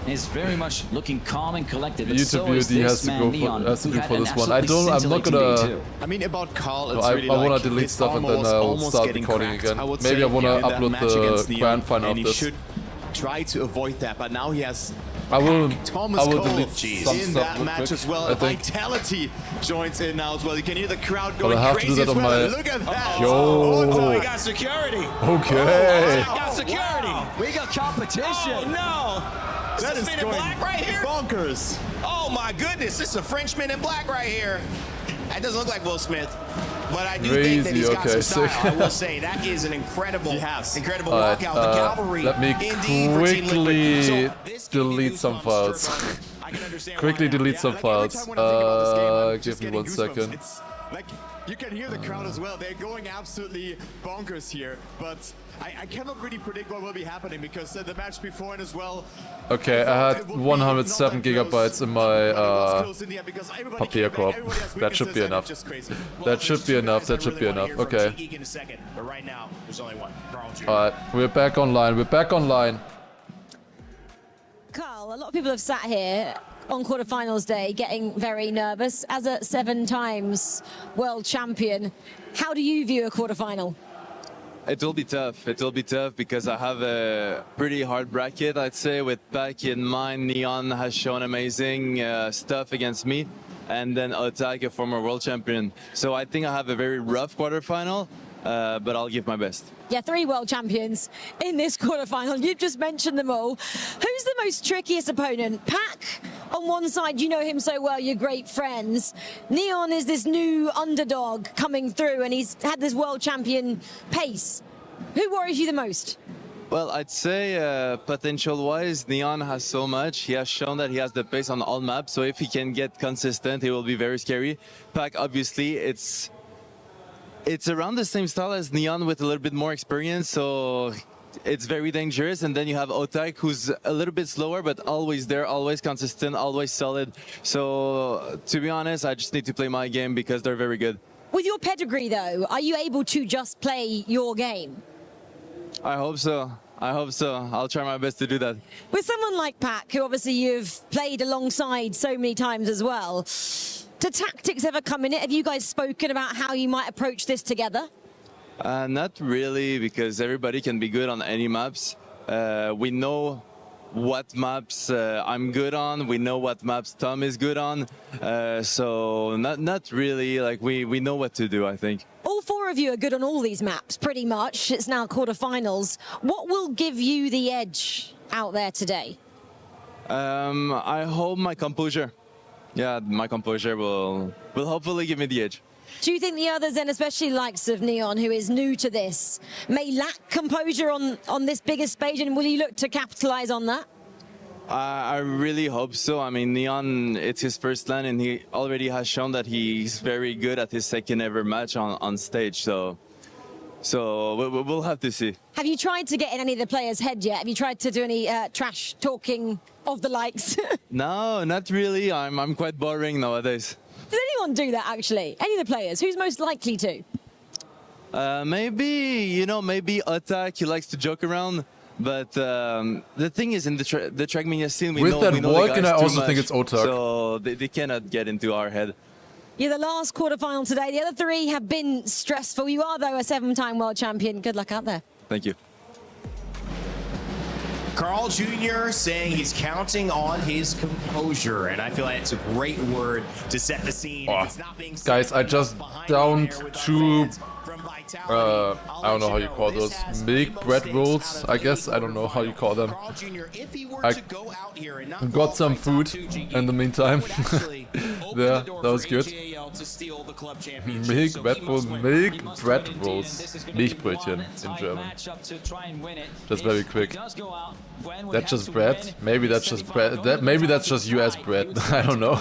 Is very much looking calm and collected. YouTube VOD has to do for this one. I'm not gonna. I mean, about Carl, it's really I want to delete stuff and then I'll start recording again. Maybe I want to upload the grand final of this. Should try to avoid that, but now he has. I will delete some in stuff that match as well. Vitality joins in now as well. You can hear the crowd going crazy as well. Look at that! Yo! We got security. Okay. We got security. We got competition. Oh no! That is going black right here. Bonkers. Oh my goodness! This is a Frenchman in black right here. That doesn't look like Will Smith, but I do think that he's got some style. I will say that is an incredible walkout. The cavalry. Let me quickly delete some files. Quickly delete some files. Give me 1 second. Like, you can hear the crowd as well. They're going absolutely bonkers here, but I cannot really predict what will be happening because the match before and as well. Okay, I had 107 gigabytes in my papier crop. That should be enough. That should be enough. That should be enough. Okay. Alright, we're back online. We're back online. Carl, a lot of people have sat here on quarterfinals day getting very nervous. As a 7 times world champion, how do you view a quarterfinal? It will be tough. It will be tough because I have a pretty hard bracket, I'd say, with Pac in mind. Neon has shown amazing stuff against me. And then Otak, a former world champion. So I think I have a very rough quarterfinal, but I'll give my best. Yeah, 3 world champions in this quarterfinal. You've just mentioned them all. Who's the most trickiest opponent? Pac, on one side, you know him so well, you're great friends. Neon is this new underdog coming through, and he's had this world champion pace. Who worries you the most? Well, I'd say potential-wise, Neon has so much. He has shown that he has the pace on all maps, so if he can get consistent, he will be very scary. Pac, obviously, it's around the same style as Neon with a little bit more experience, so it's very dangerous. And then you have Otak, who's a little bit slower, but always there, always consistent, always solid. So to be honest, I just need to play my game because they're very good. With your pedigree, though, are you able to just play your game? I hope so. I hope so. I'll try my best to do that. With someone like Pac, who obviously you've played alongside so many times as well, do tactics ever come in it? Have you guys spoken about how you might approach this together? Not really, because everybody can be good on any maps. We know what maps I'm good on. We know what maps Tom is good on. So not really. Like we know what to do, I think. All four of you are good on all these maps, pretty much. It's now quarterfinals. What will give you the edge out there today? I hope my composure. Yeah, my composure will hopefully give me the edge. Do you think the others, and especially likes of Neon, who is new to this, may lack composure on this bigger stage, and will you look to capitalize on that? I really hope so. I mean, Neon, it's his first LAN, and he already has shown that he's very good at his second ever match on stage. So we'll have to see. Have you tried to get in any of the players' head yet? Have you tried to do any trash talking of the likes? No, not really. I'm quite boring nowadays. Does anyone do that, actually? Any of the players? Who's most likely to? Maybe Otak, he likes to joke around. But the thing is, in the Trackmania scene, we know the guys and I also much, think it's Otak. So they cannot get into our head. You're the last quarterfinal today. The other three have been stressful. You are, though, a 7-time world champion. Good luck out there. Thank you. Carl Jr. saying he's counting on his composure, and I feel like it's a great word to set the scene. Oh. It's not being Guys, I just downed two, I don't know how you call those, milk bread rolls, I guess. I don't know how you call them. I got some food in the meantime. There, that was good. Milk bread rolls. Milchbrötchen in German. Just very quick. That's just bread? Maybe that's just bread. Maybe that's just US bread. I don't know.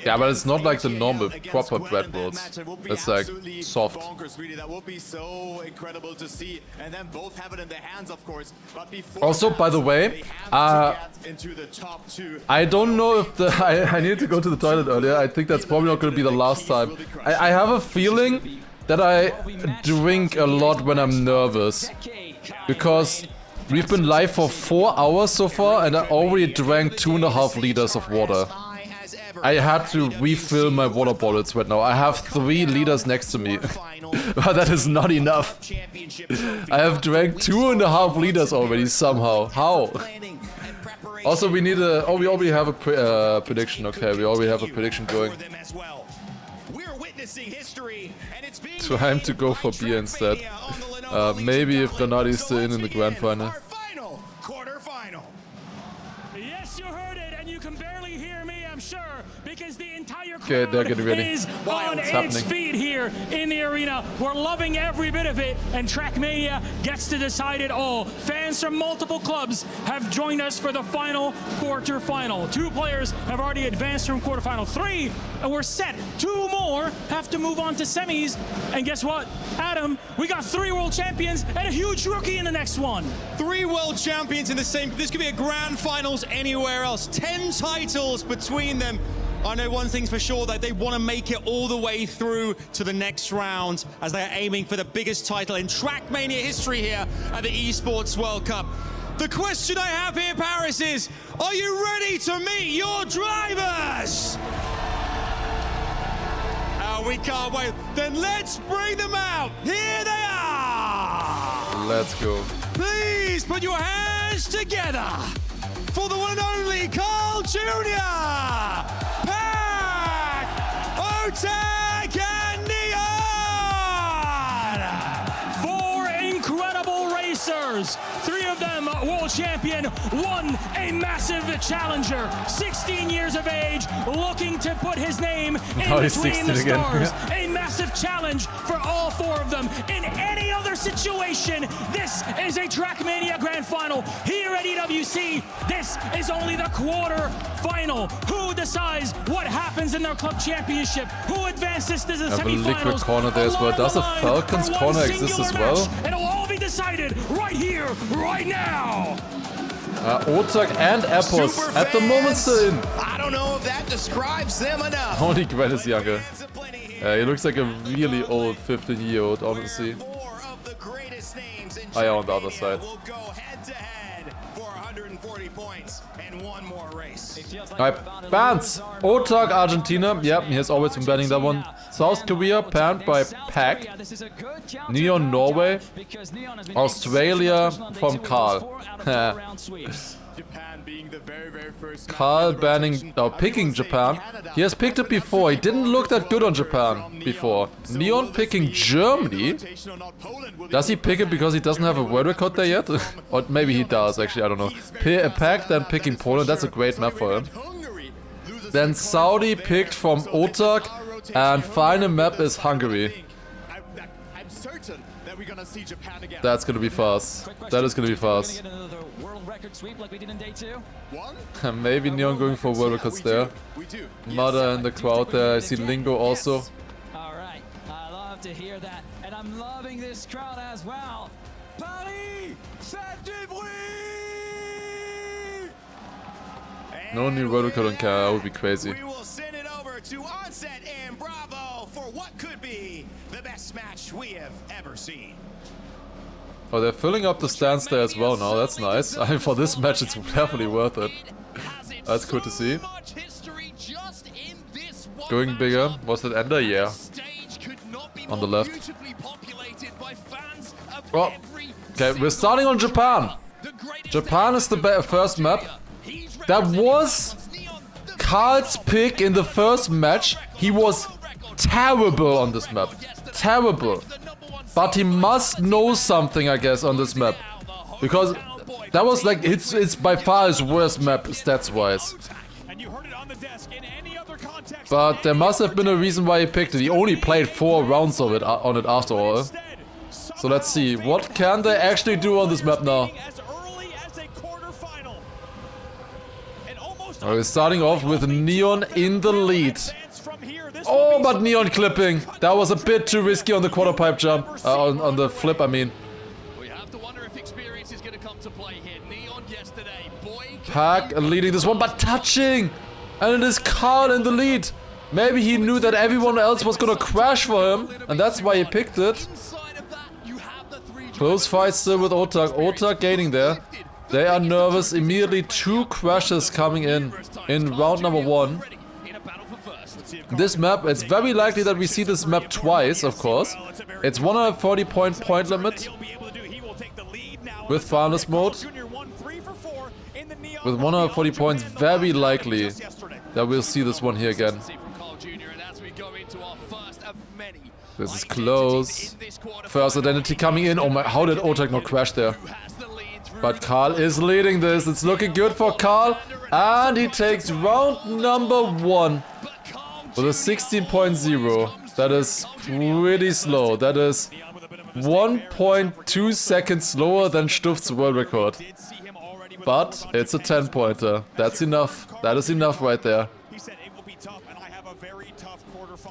Yeah, but it's not like the normal proper bread rolls. It's like soft. That would be so incredible to see, and then both have it in their hands, of course. But before also, by the way, I don't know if the I needed to go to the toilet earlier. I think that's probably not going to be the last time. I have a feeling that I drink a lot when I'm nervous, because we've been live for 4 hours so far, and I already drank 2.5 liters of water. I had to refill my water bottles right now. I have 3 liters next to me. But that is not enough. I have drank 2.5 liters already somehow. How? Also, we need a... Oh, we already have a prediction. Okay, we already have a prediction going. Time to go for beer instead. Maybe if Granati is still in the grand final. Yes, you heard it, and you can barely hear me, I'm sure, because the entire crowd Okay, they're getting ready. is on its feet here in the arena. We're loving every bit of it, and Trackmania gets to decide it all. Fans from multiple clubs have joined us for the final quarterfinal. 2 players have already advanced from quarterfinal 3, and we're set. 2 more have to move on to semis, and guess what, Adam? We got 3 world champions and a huge rookie in the next one. 3 world champions in the same. This could be a grand finals anywhere else. 10 titles between them. I know one thing's for sure, that they want to make it all the way through to the next round, as they are aiming for the biggest title in Trackmania history here at the Esports World Cup. The question I have here, Paris, is, are you ready to meet your drivers? We can't wait. Then let's bring them out. Here they are. Let's go. Please put your hands together for the one and only Carl Jr., Pac, Otak, and Neon. 4 incredible racers stars, 3 of them world champion, 1 a massive challenger, 16 years of age, looking to put his name in between the stars. A massive challenge for all 4 of them. In any other situation, this is a Trackmania Grand Final. Here at EWC, this is only the quarter final. Who decides what happens in their club championship? Who advances to the I have a semifinals? liquid corner there as well. Does a Falcons corner exist as well? It'll all be decided right here, right now. Otak and Apples at the moment still in. I don't know if that describes them enough. Only Gwen is younger. He looks like a really old 15-year-old, honestly. Oh yeah, on the other side. Alright, bans! Otak, Argentina. Yep, he has always been banning that one. South Korea, banned by Pack. Neon, Norway. Australia from Carl. Carl banning, picking Japan. He has picked it before. He didn't look that good on Japan before. Neon picking Germany. Does he pick it because he doesn't have a world record there yet? Or maybe he does, actually, I don't know. Pack then picking Poland. That's a great map for him. Then Saudi picked from Otak. And final map is Hungary. I'm certain that we're gonna see Japan again. That's gonna be fast. That is gonna be fast. Maybe Neon going for world records there. Mother in the crowd there. I see Lingo also. Alright, I love to hear that. And I'm loving this crowd as well. Paris, faites du bruit! No new world record on Kara, that would be crazy. We will send it over to Onset and Bravo for what could be the best match we have ever seen. Oh, they're filling up the stands there as well now. That's nice. I mean, for this match, it's definitely worth it. That's cool to see. Going bigger. Was it Ender? Yeah. On the left. Oh. Okay, we're starting on Japan. Japan is the first map. That was Karl's pick in the first match. He was terrible on this map. Terrible. But he must know something, I guess, on this map. Because that was like, it's by far his worst map, stats-wise. But there must have been a reason why he picked it. He only played 4 rounds of it on it after all. So let's see, what can they actually do on this map now? We're starting off with Neon in the lead. Oh, but Neon clipping. That was a bit too risky on the quarter pipe jump. On the flip, I mean. Pack leading this one, but touching. And it is Karl in the lead. Maybe he knew that everyone else was gonna crash for him. And that's why he picked it. Close fight still with Otak. Otak gaining there. They are nervous. Immediately 2 crashes coming in round number 1. This map, it's very likely that we see this map twice, of course. It's 140 point limit with finalist mode. With 140 points, very likely that we'll see this one here again. This is close. First identity coming in. Oh my, how did Otak not crash there? But Karl is leading this. It's looking good for Karl. And he takes round number 1 with a 16.0. That is pretty slow. That is 1.2 seconds slower than Stuff's world record. But it's a 10-pointer. That's enough. That is enough right there.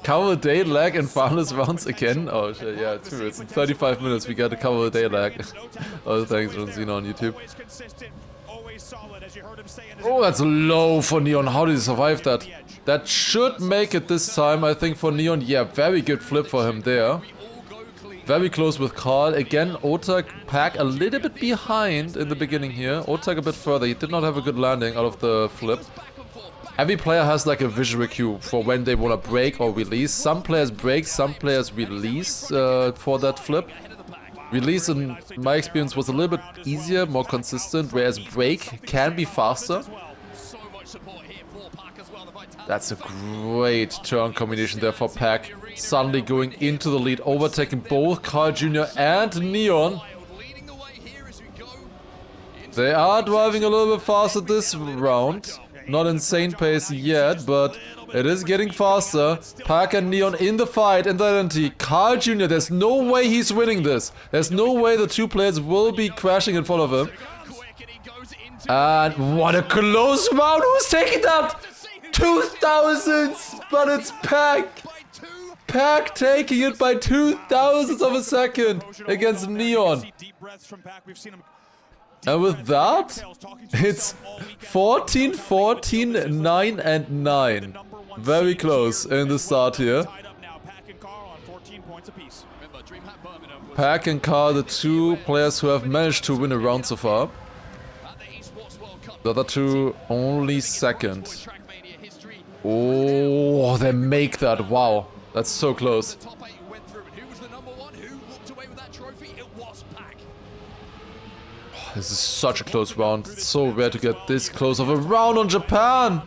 Cover a day lag in finalist rounds again? Oh shit, yeah, true. It's in 35 minutes we get a cover a day lag. Oh, thanks, John Cena on YouTube. Oh, that's low for Neon. How did he survive that? That should make it this time, I think, for Neon. Yeah, very good flip for him there. Very close with Karl. Again, Otak Pack a little bit behind in the beginning here. Otak a bit further. He did not have a good landing out of the flip. Every player has like a visual cue for when they want to break or release. Some players break, some players release for that flip. Release, in my experience, was a little bit easier, more consistent, whereas break can be faster. That's a great turn combination there for Pack. Suddenly going into the lead, overtaking both Karl Jr. and Neon. They are driving a little bit faster this round. Not insane pace yet, but it is getting faster. Pack and Neon in the fight, in the identity. Carl Jr., there's no way he's winning this. There's no way the two players will be crashing in front of him. And what a close round. Who's taking that? 2,000s, but it's Pack. Pack taking it by 2,000ths of a second against Neon. And with that, it's 14, 14, 9 and 9. Very close in the start here. Pack and Carl, the two players who have managed to win a round so far. The other two only second. Oh, they make that. Wow, that's so close. This is such a close round. It's so rare to get this close of a round on Japan.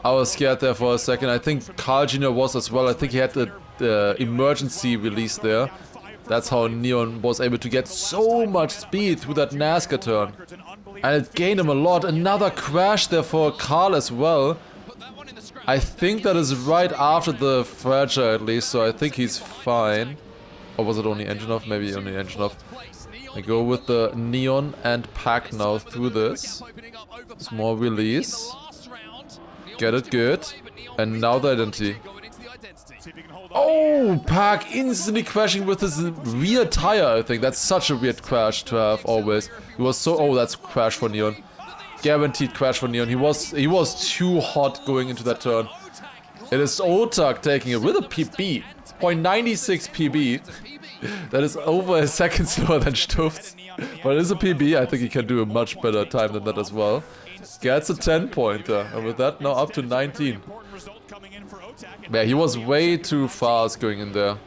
I was scared there for a second. I think Carl Jr. was as well. I think he had the emergency release there. That's how Neon was able to get so much speed through that NASCAR turn. And it gained him a lot. Another crash there for Carl as well. I think that is right after the fracture at least, so I think he's fine. Or was it only engine off? Maybe only engine off. I go with the Neon and Pack now through this. Small release. Get it good. And now the identity. Oh, Pack instantly crashing with his rear tire, I think. That's such a weird crash to have always. He was so... Oh, that's crash for Neon. Guaranteed crash for Neon. He was too hot going into that turn. It is Otak taking it with a PB. 0.96 PB. That is over a second slower than Stuft's. But it is a PB. I think he can do a much better time than that as well. Gets a 10-pointer. And with that now up to 19. Yeah, he was way too fast going in there.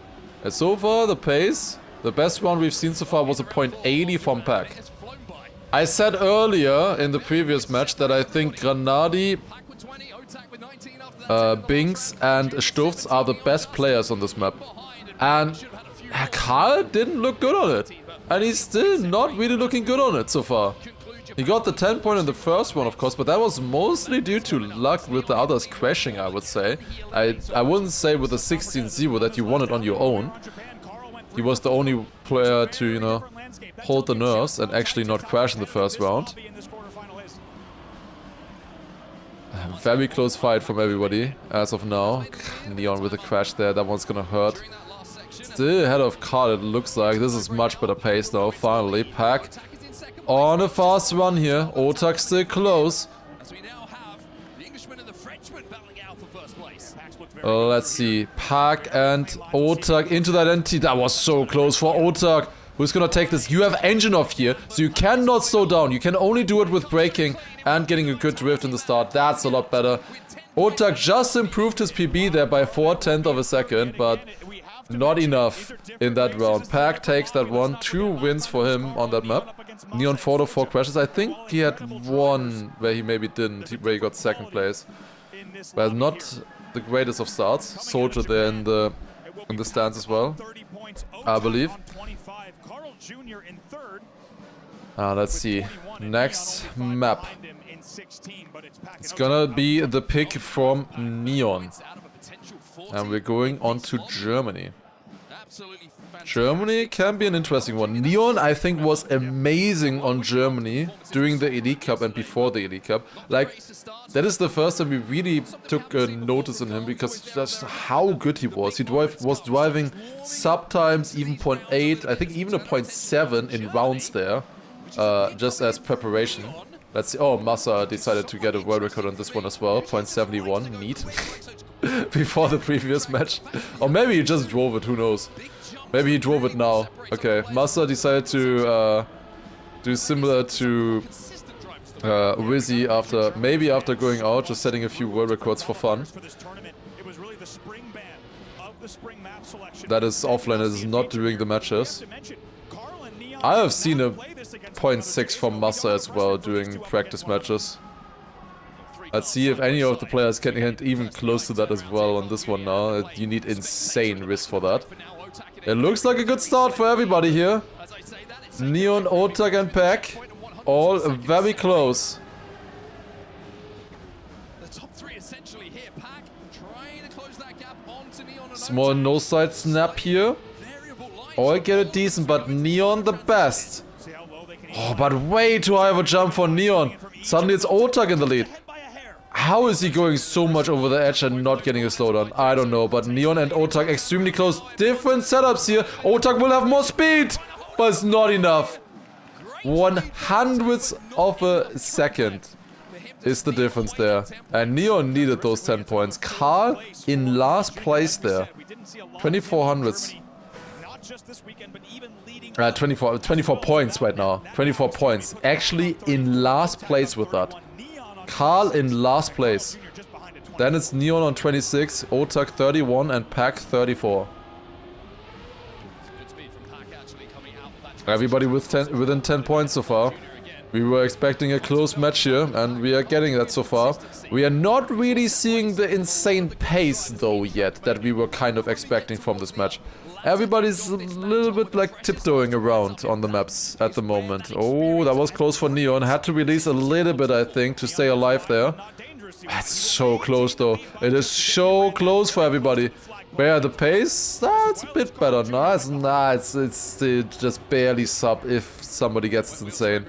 And so far, the pace, the best one we've seen so far was a 0.80 from Pack. I said earlier in the previous match that I think Granadi, Binks and Stuft's are the best players on this map. And Karl didn't look good on it. And he's still not really looking good on it so far. He got the 10 point in the first one, of course, but that was mostly due to luck with the others crashing, I would say. I wouldn't say with the 16-0 that you won it on your own. He was the only player to, you know, hold the nerves and actually not crash in the first round. Very close fight from everybody as of now. Neon with a crash there, that one's gonna hurt. Still ahead of Karl, it looks like. This is much better pace now, finally. Pack on a fast run here. Otak still close. Let's see. Pack and Otak into that identity. That was so close for Otak. Who's gonna take this? You have engine off here, so you cannot slow down. You can only do it with braking and getting a good drift in the start. That's a lot better. Otak just improved his PB there by 4/10 of a second, but not enough in that round. Pack takes that one. 2 wins for him on that map. Neon 4-4 crashes. I think he had one where he maybe didn't, where he got second place. But not the greatest of starts. Soldier there in the stands as well, I believe. Let's see. Next map. It's gonna be the pick from Neon. And we're going on to Germany. Germany can be an interesting one. Neon, I think, was amazing on Germany during the Elite Cup and before the Elite Cup. Like, that is the first time we really took a notice in him because just how good he was. He was driving sub-times, even 0.8, I think even a 0.7 in rounds there, just as preparation. Let's see. Oh, Massa decided to get a world record on this one as well. 0.71, neat. Before the previous match. Or maybe he just drove it, who knows. Maybe he drove it now. Okay, Massa decided to do similar to Wizzy after going out, just setting a few world records for fun. That is offline, it is not during the matches. I have seen a 0.6 from Massa as well during practice matches. Let's see if any of the players can get even close to that as well on this one now. You need insane risk for that. It looks like a good start for everybody here. Neon, Otak and Pack. all very close. The top three essentially here. Pack trying to close that gap onto Neon. Small no-side snap here. All get it decent, but Neon the best. Oh, but way too high of a jump for Neon. Suddenly it's Otak in the lead. How is he going so much over the edge and not getting a slowdown? I don't know, but Neon and Otak extremely close. Different setups here. Otak will have more speed, but it's not enough. 1/100th of a second is the difference there. And Neon needed those 10 points. Karl in last place there. 2400ths. 24 points right now. 24 points. Actually in last place with that. Karl in last place. Then it's Neon on 26, Otak 31 and Pack 34. Everybody within 10 points so far. We were expecting a close match here and we are getting that so far. We are not really seeing the insane pace though yet that we were kind of expecting from this match. Everybody's a little bit like tiptoeing around on the maps at the moment. Oh, that was close for Neon. Had to release a little bit, I think, to stay alive there. That's so close though. It is so close for everybody. Where the pace? That's a bit better. It's just barely sub if somebody gets insane.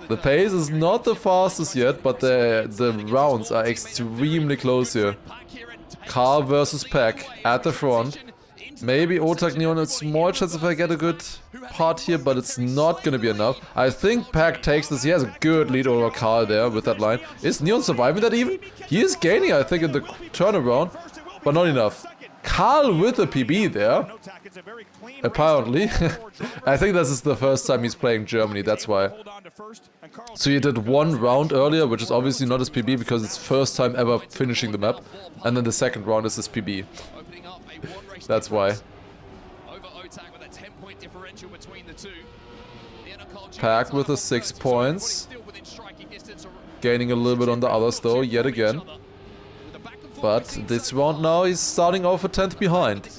The pace is not the fastest yet, but the rounds are extremely close here. Karl versus Pack at the front. Maybe Otak Neon a small chance if I get a good part here, but it's not gonna be enough. I think Pack takes this. He has a good lead over Karl there with that line. Is Neon surviving that even? He is gaining, I think, in the turnaround, but not enough. Karl with a PB there. Apparently. I think this is the first time he's playing Germany, that's why. So he did one round earlier, which is obviously not his PB because it's first time ever finishing the map. And then the second round is his PB. That's why. Pack with the 6 points. Gaining a little bit on the others though, yet again. But this round now he's starting off a 10th behind.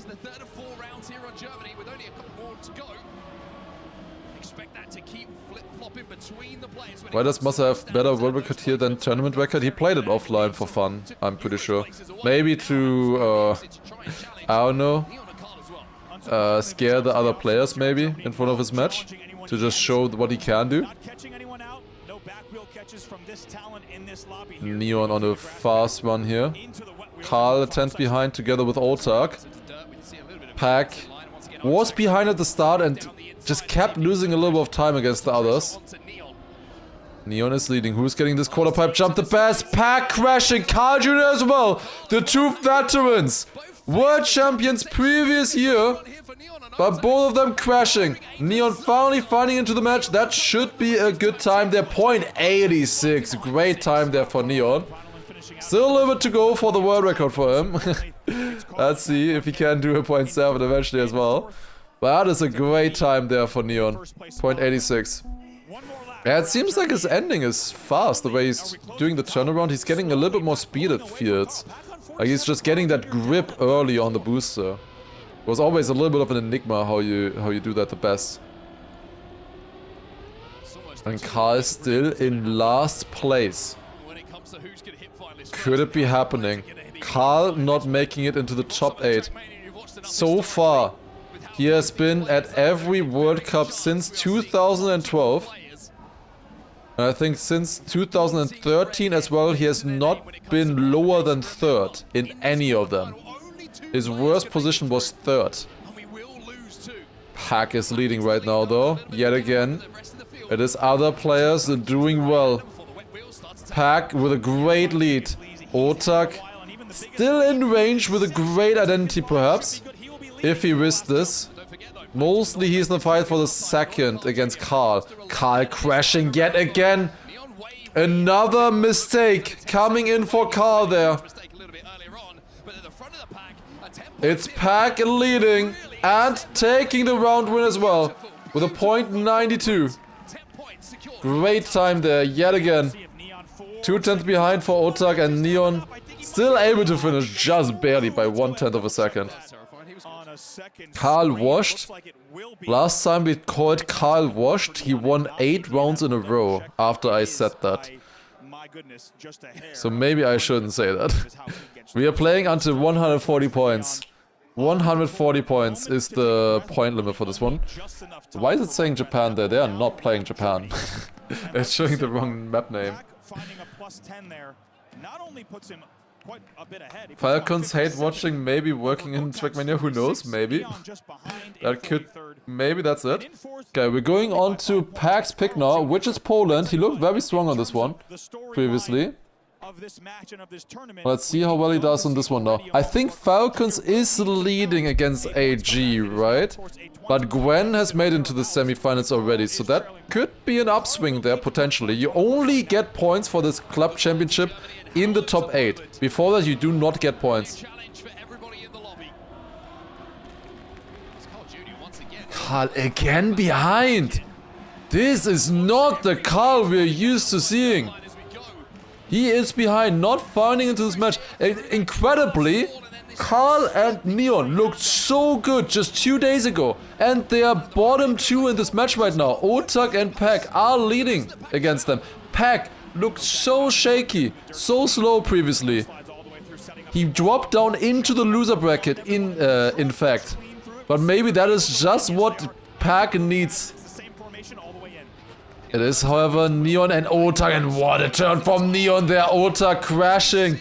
Riders must have better world record here than tournament record. He played it offline for fun, I'm pretty sure. Maybe to, I don't know, scare the other players maybe in front of his match. To just show what he can do. Neon on a fast run here. Karl a 10th behind together with Otak. Pack was behind at the start and just kept losing a little bit of time against the others. Neon is leading. Who's getting this quarter pipe jump the best? Pack crashing. Karl Jr. as well. The two veterans. World champions previous year. But both of them crashing. Neon finally finding into the match. That should be a good time there. 0.86. Great time there for Neon. Still a little bit to go for the world record for him. Let's see if he can do a 0.7 eventually as well. But that is a great time there for Neon. 0.86. Yeah, it seems like his ending is fast. The way he's doing the turnaround, he's getting a little bit more speed, it feels. Like he's just getting that grip early on the booster. It was always a little bit of an enigma how you do that the best. And Karl still in last place. Could it be happening? Karl not making it into the top 8. So far, he has been at every World Cup since 2012. And I think since 2013 as well, he has not been lower than 3rd in any of them. His worst position was 3rd. Pack is leading right now though, yet again. It is other players doing well. Pack with a great lead. Otak still in range with a great identity perhaps. If he risked this. Mostly he's in the fight for the second against Karl. Karl crashing yet again. Another mistake coming in for Karl there. It's Pack leading and taking the round win as well with a 0.92. Great time there yet again. 2/10 behind for Otak and Neon still able to finish just barely by 1/10 of a second. Carl washed. Last time we called Carl washed, he won 8 rounds in a row after I said that. So maybe I shouldn't say that. We are playing until 140 points. 140 points is the point limit for this one. Why is it saying Japan there? They are not playing Japan. It's showing the wrong map name. Falcons hate watching, maybe working in Trackmania, who knows, maybe. That could, maybe that's it. Okay, we're going on to Pac's pick now, which is Poland. He looked very strong on this one, previously. Let's see how well he does on this one now. I think Falcons is leading against AG, right? But Gwen has made it into the semifinals already, so that could be an upswing there, potentially. You only get points for this club championship in the top 8. Before that, you do not get points. Carl again behind. This is not the Carl we're used to seeing. He is behind, not finding into this match. Incredibly, Carl and Neon looked so good just 2 days ago. And they are bottom 2 in this match right now. Otak and Pac are leading against them. Pac looked so shaky, so slow previously. He dropped down into the loser bracket in fact. But maybe that is just what Pac needs. It is, however, Neon and Otak, and what a turn from Neon there. Otak crashing.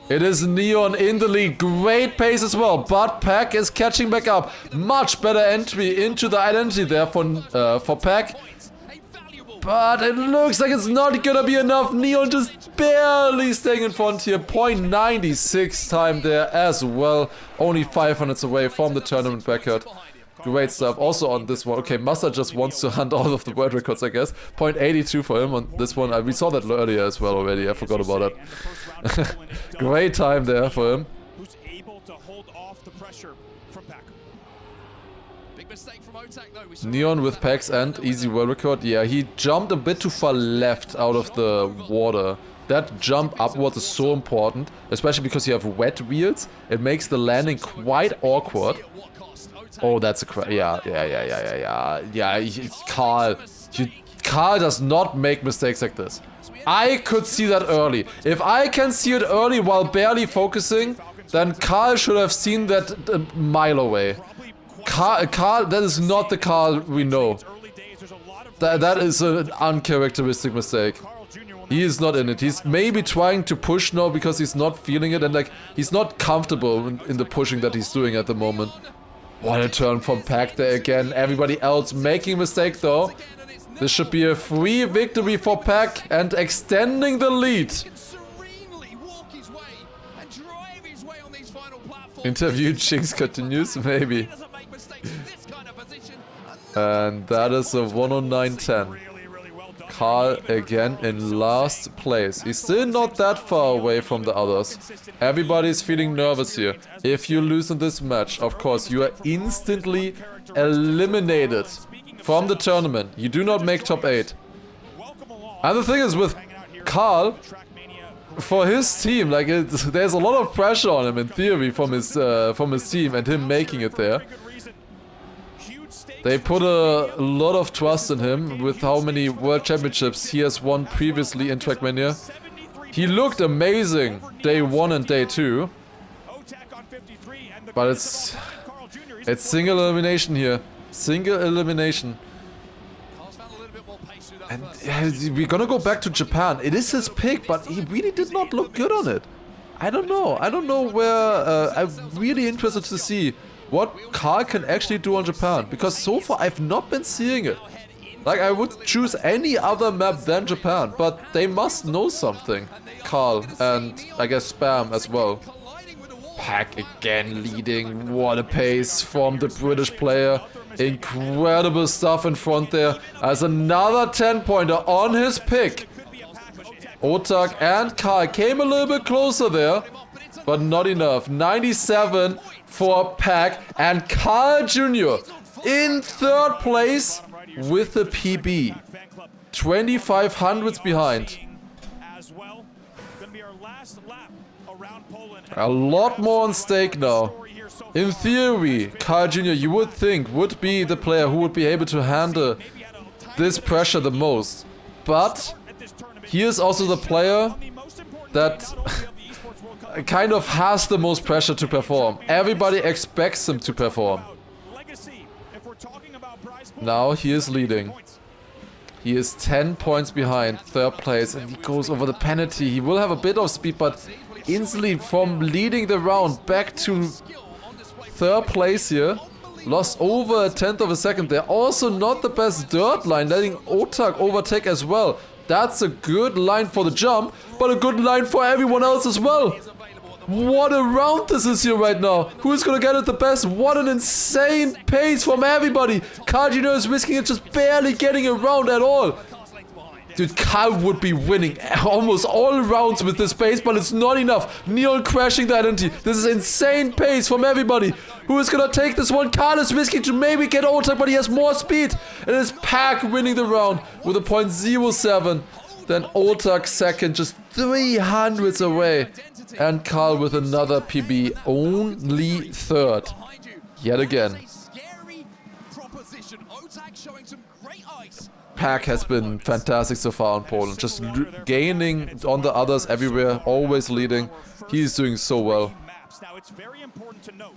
It is Neon in the lead. Great pace as well, but Pac is catching back up. Much better entry into the identity there for Pac. But it looks like it's not gonna be enough. Neon just barely staying in front here. 0.96 time there as well. Only 500s away from the tournament record. Great stuff. Also on this one. Okay, Massa just wants to hunt all of the world records, I guess. 0.82 for him on this one. We saw that earlier as well already. I forgot about that. Great time there for him. Neon with Pac's end. Easy world record. Yeah, he jumped a bit too far left out of the water. That jump upwards is so important, especially because you have wet wheels. It makes the landing quite awkward. Oh, that's a crash. Yeah. Carl does not make mistakes like this. I could see that early. If I can see it early while barely focusing, then Carl should have seen that a mile away. Carl, that is not the Carl we know. That is an uncharacteristic mistake. He is not in it. He's maybe trying to push now because he's not feeling it, and like he's not comfortable in the pushing that he's doing at the moment. What a turn from Pac there again. Everybody else making a mistake though. This should be a free victory for Pac and extending the lead. Interview Jinx continues, maybe. And that is a 109.10. Carl again in last place. He's still not that far away from the others. Everybody's feeling nervous here. If you lose in this match, of course, you are instantly eliminated from the tournament. You do not make top 8. And the thing is with Carl, for his team, like there's a lot of pressure on him in theory from his team and him making it there. They put a lot of trust in him with how many world championships he has won previously in Trackmania. He looked amazing day 1 and day 2. But it's single elimination here. Single elimination. And we're gonna go back to Japan. It is his pick, but he really did not look good on it. I don't know. I don't know where... I'm really interested to see what Carl can actually do on Japan, because so far I've not been seeing it. Like, I would choose any other map than Japan, but they must know something. Carl and I guess Spam as well. Pac again leading. What a pace from the British player. Incredible stuff in front there. As another 10-pointer on his pick. Otak and Carl came a little bit closer there, but not enough. 97 for Pac, and Carl Jr. in 3rd place with the PB. 2,500s behind. A lot more on stake now. In theory, Carl Jr. you would think would be the player who would be able to handle this pressure the most. But he is also the player that kind of has the most pressure to perform. Everybody expects him to perform. Now he is leading. He is 10 points behind, third place, and he goes over the penalty. He will have a bit of speed, but instantly from leading the round back to third place here, lost over a tenth of a second. They're also not the best dirt line, letting Otak overtake as well. That's a good line for the jump, but a good line for everyone else as well. What a round this is here right now. Who's gonna get it the best? What an insane pace from everybody. Carl Jr. is risking it, just barely getting around at all. Dude, Carl would be winning almost all rounds with this pace, but it's not enough. Neon crashing the identity. This is insane pace from everybody. Who is gonna take this one? Carl is risking to maybe get Otak, but he has more speed. It is Pack winning the round with a .07. Then Otak second, just 300s away. And Carl with another PB, only third. Yet again. Pack has been fantastic so far on Poland. Just gaining on the others everywhere, always leading. He's doing so well. Now it's very important to note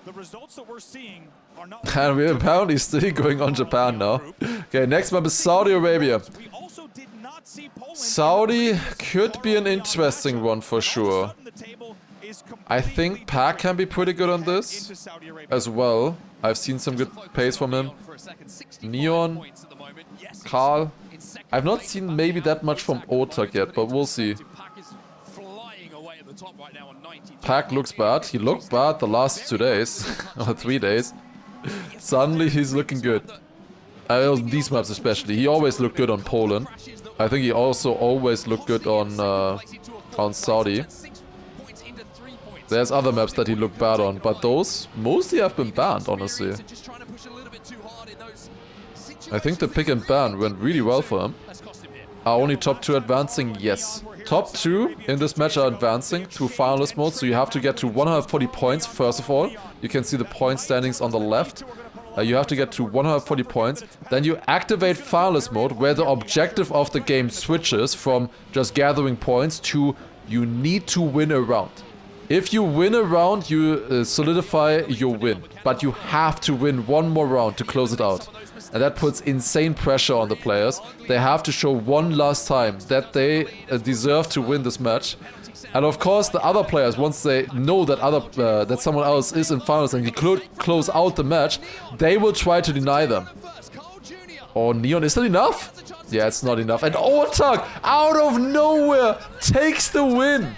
the results that we're seeing are not. And we're apparently still going on Japan now. Okay, next map is Saudi Arabia. Saudi could be an interesting one for sure. I think Pack can be pretty good on this as well. I've seen some good pace from him. Neon, Carl. I've not seen maybe that much from Otak yet, but we'll see. Pack looks bad. He looked bad the last 2 days, or 3 days. Suddenly he's looking good. These maps especially. He always looked good on Poland. I think he also always looked good on Saudi. There's other maps that he looked bad on, but those mostly have been banned, honestly. I think the pick and ban went really well for him. Are only top 2 advancing? Yes. Top 2 in this match are advancing to finalist mode, so you have to get to 140 points first of all. You can see the point standings on the left. You have to get to 140 points. Then you activate finalist mode, where the objective of the game switches from just gathering points to you need to win a round. If you win a round, you solidify your win. But you have to win one more round to close it out. And that puts insane pressure on the players. They have to show one last time that they deserve to win this match. And of course, the other players, once they know that that someone else is in finals and you close out the match, they will try to deny them. Oh, Neon, is that enough? Yeah, it's not enough. And Otak, out of nowhere, takes the win.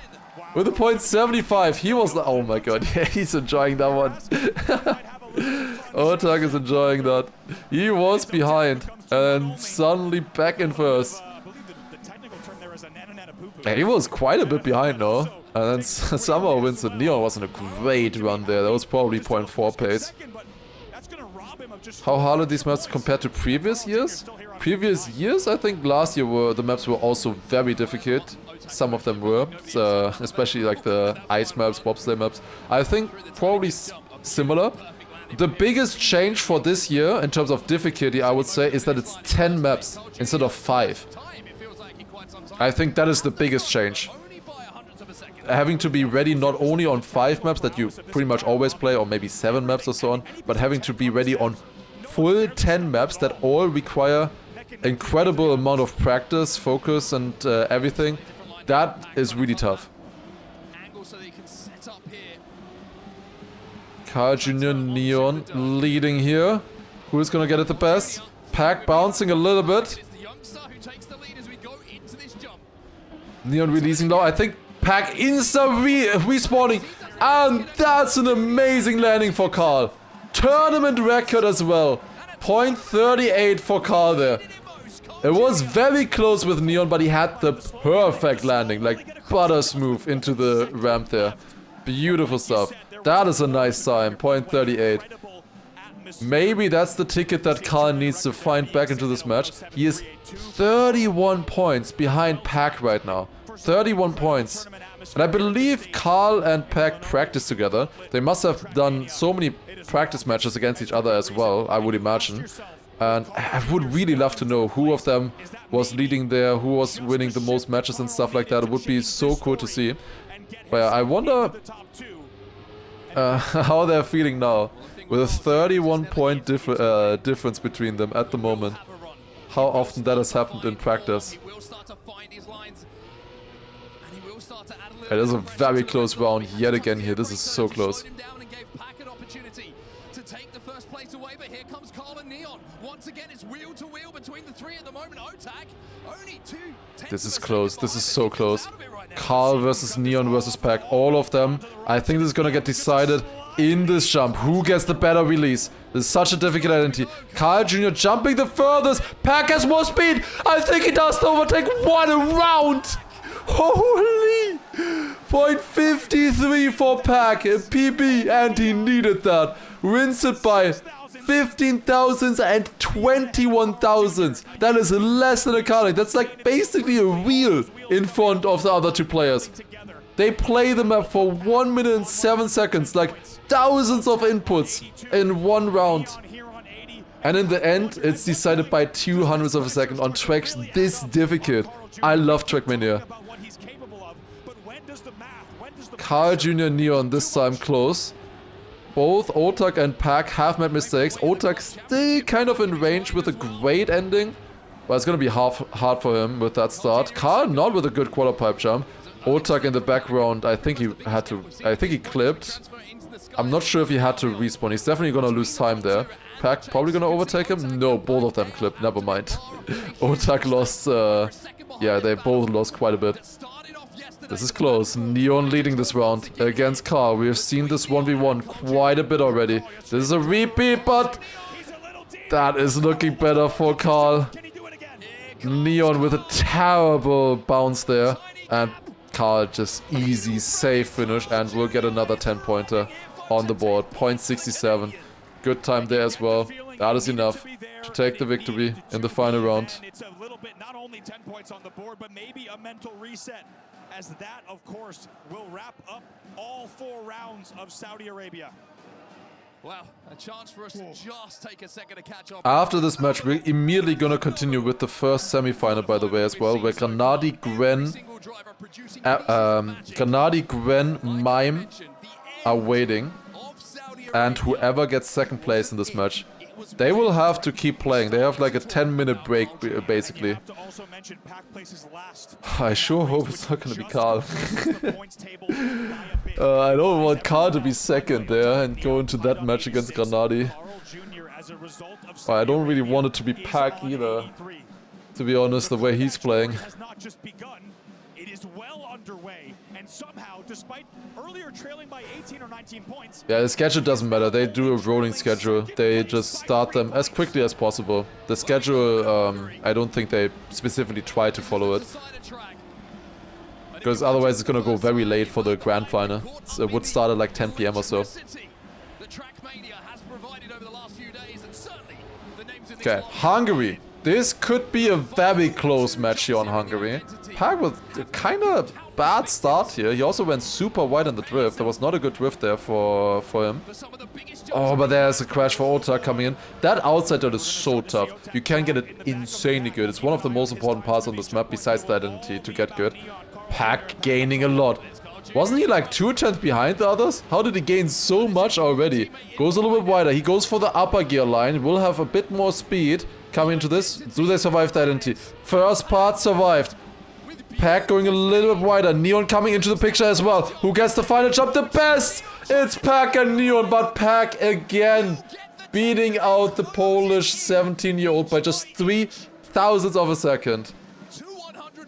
With a .75, he was the... Oh my god, yeah, he's enjoying that one. Otak is enjoying that. He was behind and suddenly back in first. He was quite a bit behind though. And then somehow wins it. Neon was in a great run there. That was probably .4 pace. How hard are these maps compared to previous years? Previous years, I think last year the maps were also very difficult. Some of them were, especially like the ice maps, bobsleigh maps. I think probably similar. The biggest change for this year in terms of difficulty, I would say, is that it's 10 maps instead of 5. I think that is the biggest change. Having to be ready not only on 5 maps that you pretty much always play, or maybe 7 maps or so on, but having to be ready on full 10 maps that all require incredible amount of practice, focus and everything. That is really tough. Carl Jr. Neon leading here. Who is gonna get it the best? Pack bouncing a little bit. Neon releasing low. I think Pack respawning. And that's an amazing landing for Carl. Tournament record as well. .38 for Carl there. It was very close with Neon, but he had the perfect landing. Like butter smooth into the ramp there. Beautiful stuff. That is a nice time. .38. Maybe that's the ticket that Carl needs to find back into this match. He is 31 points behind Pack right now. 31 points. And I believe Carl and Pack practiced together. They must have done so many practice matches against each other as well, I would imagine. And I would really love to know who of them was leading there, who was winning the most matches and stuff like that. It would be so cool to see. But yeah, I wonder how they're feeling now. With a 31 point difference between them at the moment. How often that has happened in practice. It is a very close round yet again here. This is so close. This is close. This is so close. Carl versus Neon versus Pack. All of them. I think this is gonna get decided in this jump. Who gets the better release? This is such a difficult identity. Carl Jr. jumping the furthest. Pack has more speed. I think he does the overtake. What a round! Holy! 0.53 for Pack. A PB, and he needed that. Wins it by 15,000s and 21,000s. That is less than a car. That's like basically a wheel in front of the other two players. They play the map for 1 minute and 7 seconds, like thousands of inputs in one round. And in the end, it's decided by 200ths of a second on tracks this difficult. I love Trackmania. Carl Jr. Neon this time close. Both Otak and Pack have made mistakes. Otak still kind of in range with a great ending. But it's gonna be hard for him with that start. Carl not with a good quarter pipe jump. Otak in the background, I think he clipped. I'm not sure if he had to respawn. He's definitely gonna lose time there. Pack probably gonna overtake him? No, both of them clipped. Never mind. Otak lost, yeah, they both lost quite a bit. This is close. Neon leading this round against Carl. We have seen this 1v1 quite a bit already. This is a repeat, but that is looking better for Carl. Neon with a terrible bounce there. And Carl just easy, safe finish. And we'll get another 10-pointer on the board. 0.67. Good time there as well. That is enough to take the victory in the final round. It's a little bit, not only 10 points on the board, but maybe a mental reset. As that, of course, will wrap up all 4 rounds of Saudi Arabia. Well, a chance for us to just take a second to catch up. After this match, we're immediately gonna continue with the first semi-final, by the way, as well, where Granadi, Gren, Mime are waiting. And whoever gets second place in this match, they will have to keep playing. They have like a 10-minute break, basically. I sure hope it's not gonna be Carl. I don't want Carl to be second there and go into that match against Granadi. But I don't really want it to be Pack either, to be honest, the way he's playing. It is well underway, and somehow, despite earlier trailing by 18 or 19 points... Yeah, the schedule doesn't matter. They do a rolling schedule. They just start them as quickly as possible. The schedule, I don't think they specifically try to follow it. Because otherwise it's gonna go very late for the grand final. So it would start at like 10 PM or so. Okay, Hungary. This could be a very close match here on Hungary. Pack with a kind of bad start here. He also went super wide on the drift. There was not a good drift there for him. Oh, but there's a crash for Otak coming in. That outside dot is so tough. You can get it insanely good. It's one of the most important parts on this map besides the identity to get good. Pack gaining a lot. Wasn't he like 2 attempts behind the others? How did he gain so much already? Goes a little bit wider. He goes for the upper gear line. Will have a bit more speed coming into this. Do they survive the identity? First part survived. Pack going a little bit wider. Neon coming into the picture as well. Who gets the final jump? The best! It's Pack and Neon, but Pack again beating out the Polish 17-year-old by just 0.03 of a second.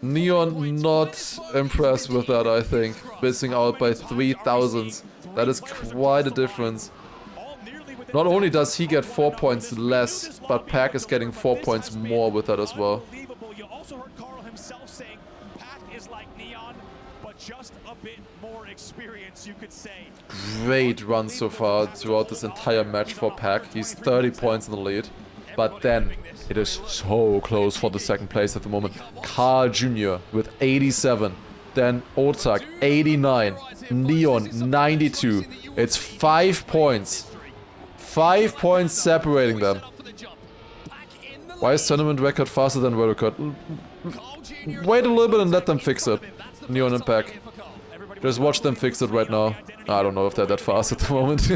Neon not impressed with that, I think. Missing out by 0.03. That is quite a difference. Not only does he get 4 points less, but Pack is getting 4 points more with that as well. You also heard Carl himself saying Pack is like Neon, but just a bit more experience, you could say. Great run so far throughout this entire match for Pack. He's 30 points in the lead. But then it is so close for the second place at the moment. Carl Jr. with 87. then Otak 89, Neon 92. It's 5 points. 5 points separating them. Why is tournament record faster than world record? Wait a little bit and let them fix it. Neon and Pack. Just watch them fix it right now. I don't know if they're that fast at the moment.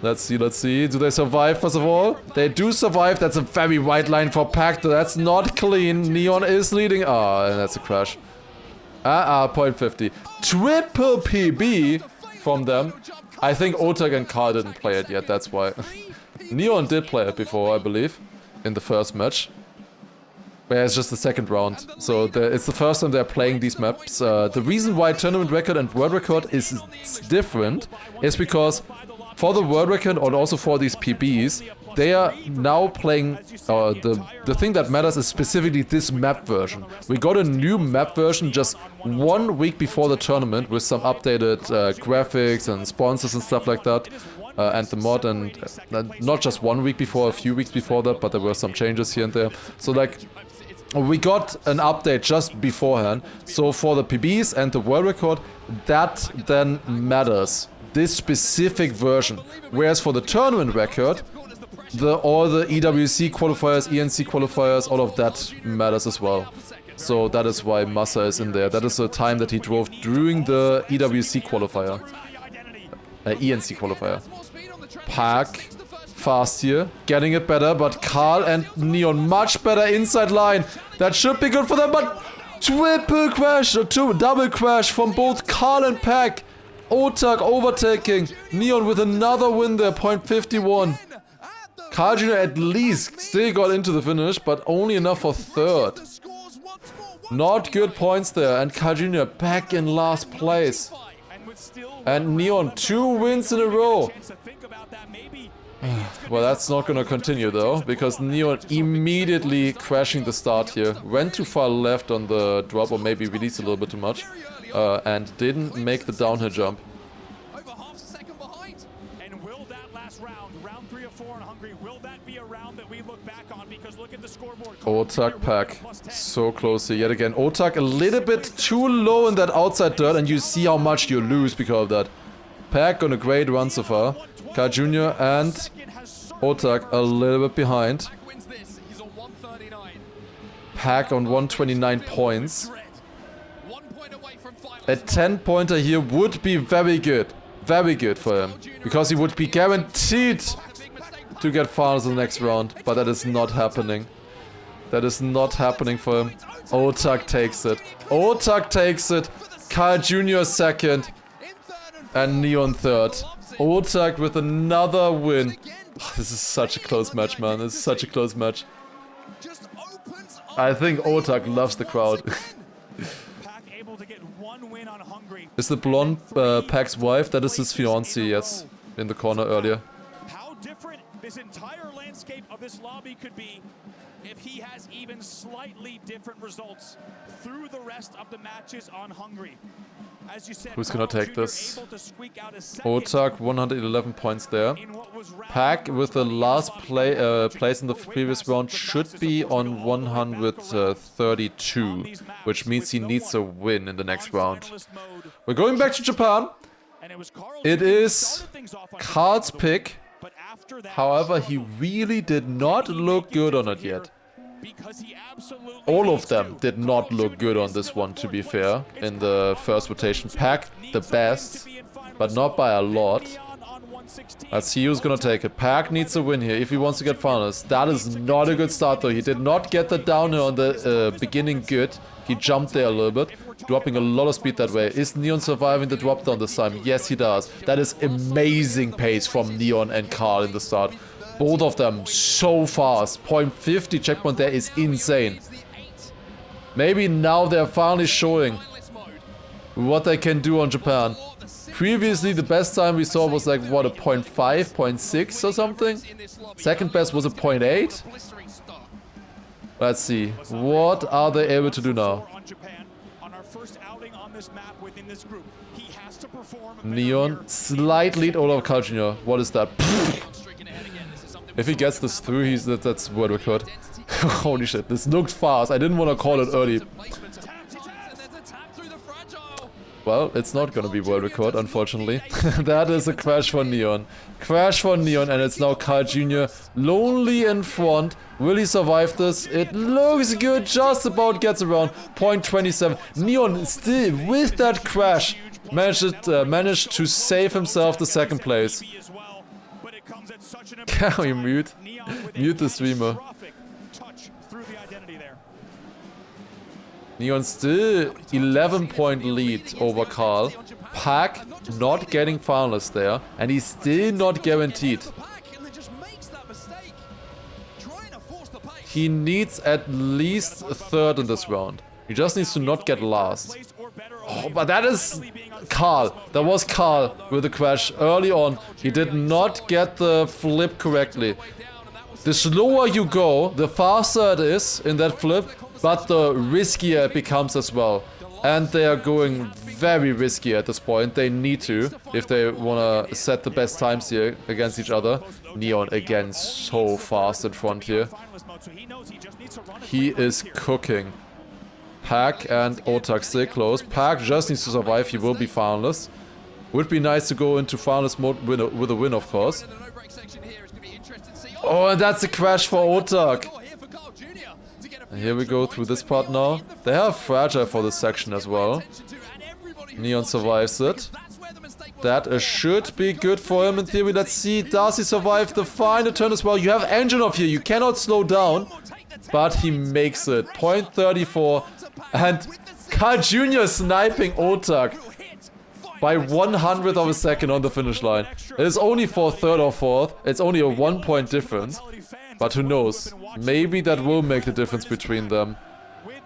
Let's see, let's see. Do they survive first of all? They do survive. That's a very wide line for Pack. That's not clean. Neon is leading. Ah, and that's a crash. 0.50. Triple PB from them. I think Otak and Karl didn't play it yet, that's why. Neon did play it before, I believe. In the first match. But it's just the second round. So it's the first time they're playing these maps. The reason why tournament record and world record is different is because for the world record and also for these PBs, they are now playing, the thing that matters is specifically this map version. We got a new map version just 1 week before the tournament with some updated graphics and sponsors and stuff like that. And the mod, and not just 1 week before, a few weeks before that, but there were some changes here and there. So like, we got an update just beforehand. So for the PBs and the world record, that then matters. This specific version. Whereas for the tournament record, all the EWC qualifiers, ENC qualifiers, all of that matters as well. So that is why Massa is in there. That is the time that he drove during the EWC qualifier. ENC qualifier. Pack, fast here, getting it better, but Karl and Neon much better inside line. That should be good for them, but triple crash, or double crash from both Karl and Pack. Otak overtaking, Neon with another win there, 0.51. Karl Jr. at least still got into the finish, but only enough for third. Not good points there, and Karl Jr. back in last place. And Neon 2 wins in a row. Well, that's not gonna continue though, because Neon immediately crashing the start here. Went too far left on the drop, or maybe released a little bit too much. And didn't make the downhill jump. Over half a second behind. And will that last round, round 3 of 4 in Hungary, will that be a round that we look back on? Because look at the scoreboard. Otak Pack. So close here yet again. Otak a little bit too low in that outside dirt, and you see how much you lose because of that. Pack on a great run so far. Karl Jr. and Otak a little bit behind. Pack on 129 points. A 10-pointer here would be very good. Very good for him. Because he would be guaranteed to get finals in the next round. But that is not happening. That is not happening for him. Otak takes it. Otak takes it. Karl Jr. second. And Neon third. Otak with another win. Oh, this is such a close match, man. This is such a close match. I think Otak loves the crowd. Is the blonde Pack's wife? That is his fiancée, yes. In the corner earlier. How different this entire landscape of this lobby could be if he has even slightly different results through the rest of the matches on Hungary. As you said, who's gonna take this? Otak, 111 points there. Pack with the last place in the previous round should be on 132, which means he needs a win in the next round. We're going back to Japan. It is Karl's pick. However, he really did not look good on it yet. All of them did not look good on this one, to be fair, in the first rotation. Pack the best, but not by a lot. Let's see who's gonna take it. Pack needs a win here if he wants to get finals. That is not a good start though. He did not get the downhill on the beginning good. He jumped there a little bit, dropping a lot of speed that way. Is Neon surviving the drop down this time? Yes, he does. That is amazing pace from Neon and Karl in the start. Both of them so fast. 0.50 checkpoint there is insane. Maybe now they're finally showing what they can do on Japan. Previously, the best time we saw was like, what, a 0.5, 0.6 or something? Second best was a 0.8? Let's see. What are they able to do now? Neon, slight lead over Karl Jr. What is that? If he gets this through, that's world record. Holy shit, this looked fast. I didn't want to call it early. Well, it's not gonna be world record, unfortunately. That is a crash for Neon. Crash for Neon, and it's now Carl Jr. lonely in front. Will he survive this? It looks good, just about gets around. 0.27. Neon still, with that crash, managed to save himself the second place. Can we mute the streamer? Neon still 11-point lead over Carl. Pack not getting finalist there, and he's still not guaranteed. He needs at least a third in this round. He just needs to not get last. Oh, but that is Carl. That was Carl with the crash early on. He did not get the flip correctly. The slower you go, the faster it is in that flip, but the riskier it becomes as well. And they are going very risky at this point. They need to, if they want to set the best times here against each other. Neon again so fast in front here. He is cooking. Pack and Otak still close. Pack just needs to survive. He will be finalist. Would be nice to go into finalist mode with a win, of course. Oh, and that's a crash for Otak. And here we go through this part now. They are fragile for this section as well. Neon survives it. That should be good for him in theory. Let's see, does he survive the final turn as well? You have engine off here, you cannot slow down. But he makes it. 0.34. And Carl Jr. sniping Otak by 100th of a second on the finish line. It is only for third or fourth. It's only a 1-point difference. But who knows? Maybe that will make the difference between them.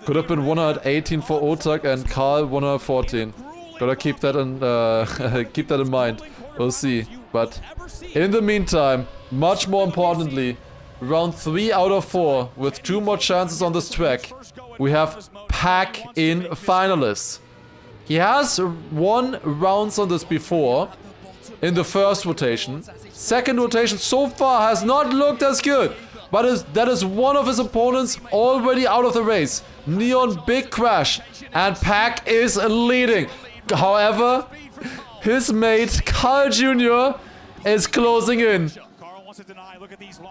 Could have been 118 for Otak and Carl 114. Gotta keep that in mind. We'll see. But in the meantime, much more importantly, round 3 out of 4 with 2 more chances on this track. We have Pack in finalists. He has won rounds on this before in the first rotation. Second rotation so far has not looked as good. But that is one of his opponents already out of the race. Neon big crash. And Pack is leading. However, his mate Carl Jr. is closing in.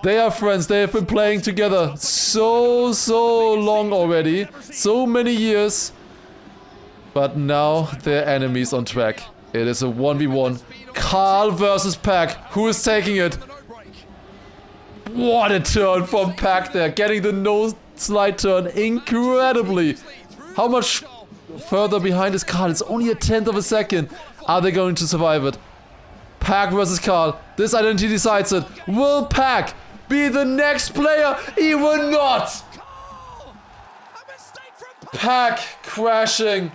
They are friends. They have been playing together so long already. So many years. But now they're enemies on track. It is a 1v1. Carl versus Pack. Who is taking it? What a turn from Pack there. Getting the no slide turn incredibly. How much further behind is Carl? It's only a 10th of a second. Are they going to survive it? Pack versus Carl. This identity decides it. Will Pack be the next player? He will not. Pack crashing.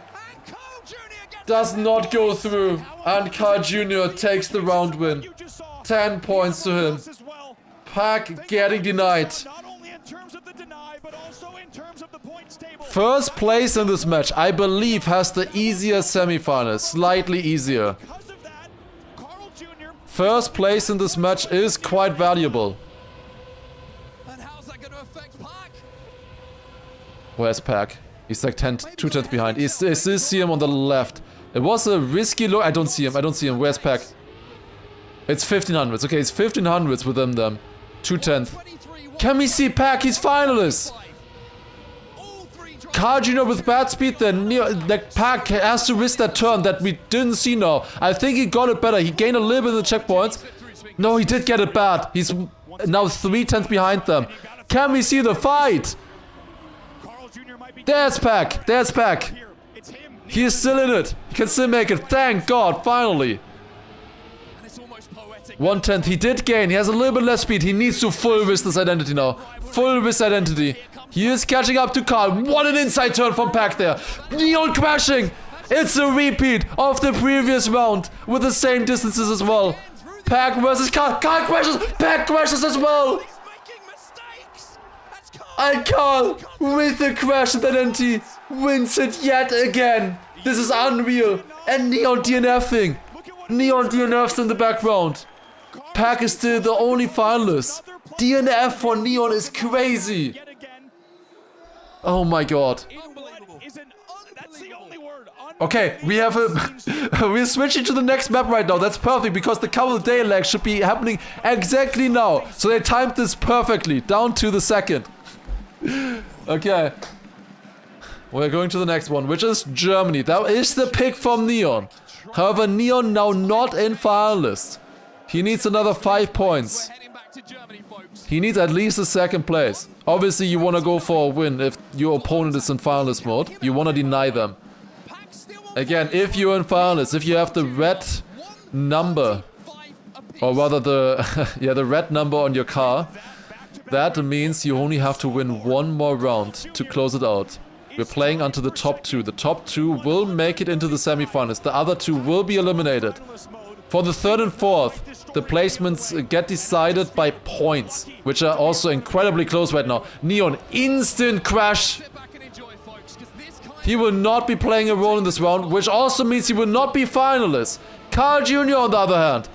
Does not go through. And Carl Jr. takes the round win. 10 points to him. Pack getting denied. First place in this match, I believe, has the easier semifinals. Slightly easier. First place in this match is quite valuable. Where's Pack? He's like 2/10 behind. I still see him on the left. It was a risky look. I don't see him. Where's Pack? It's 1500s. Okay, it's 1500s with them. 2/10. Can we see Pack? He's finalist. Carl Jr. with bad speed then. Pack has to risk that turn that we didn't see now. I think he got it better. He gained a little bit in the checkpoints. No, he did get it bad. He's now 3/10 behind them. Can we see the fight? There's Pack. There's Pack. He is still in it. He can still make it. Thank God, finally. 1/10. He did gain. He has a little bit less speed. He needs to full risk this identity now. Full risk identity. He is catching up to Carl. What an inside turn from Pack there. Neon crashing. It's a repeat of the previous round with the same distances as well. Pack versus Carl. Carl crashes. Pack crashes as well. And Carl, with the crash identity, wins it yet again. This is unreal. And Neon DNFing. Neon DNFs in the background. Pack is still the only finalist. DNF for Neon is crazy. Oh my God. That's the only word. Okay, we have a... we're switching to the next map right now. That's perfect, because the couple of day lag should be happening exactly now. So they timed this perfectly, down to the second. Okay. We're going to the next one, which is Germany. That is the pick from Neon. However, Neon now not in finalist. He needs another 5 points. He needs at least a second place. Obviously, you want to go for a win if your opponent is in finalist mode. You want to deny them. Again, if you're in finalist, if you have the red number, or rather the the red number on your car, that means you only have to win one more round to close it out. We're playing until the top 2. The top 2 will make it into the semifinals. The other 2 will be eliminated. For the 3rd and 4th, the placements get decided by points, which are also incredibly close right now. Neon, instant crash. He will not be playing a role in this round, which also means he will not be finalist. Carl Jr. on the other hand,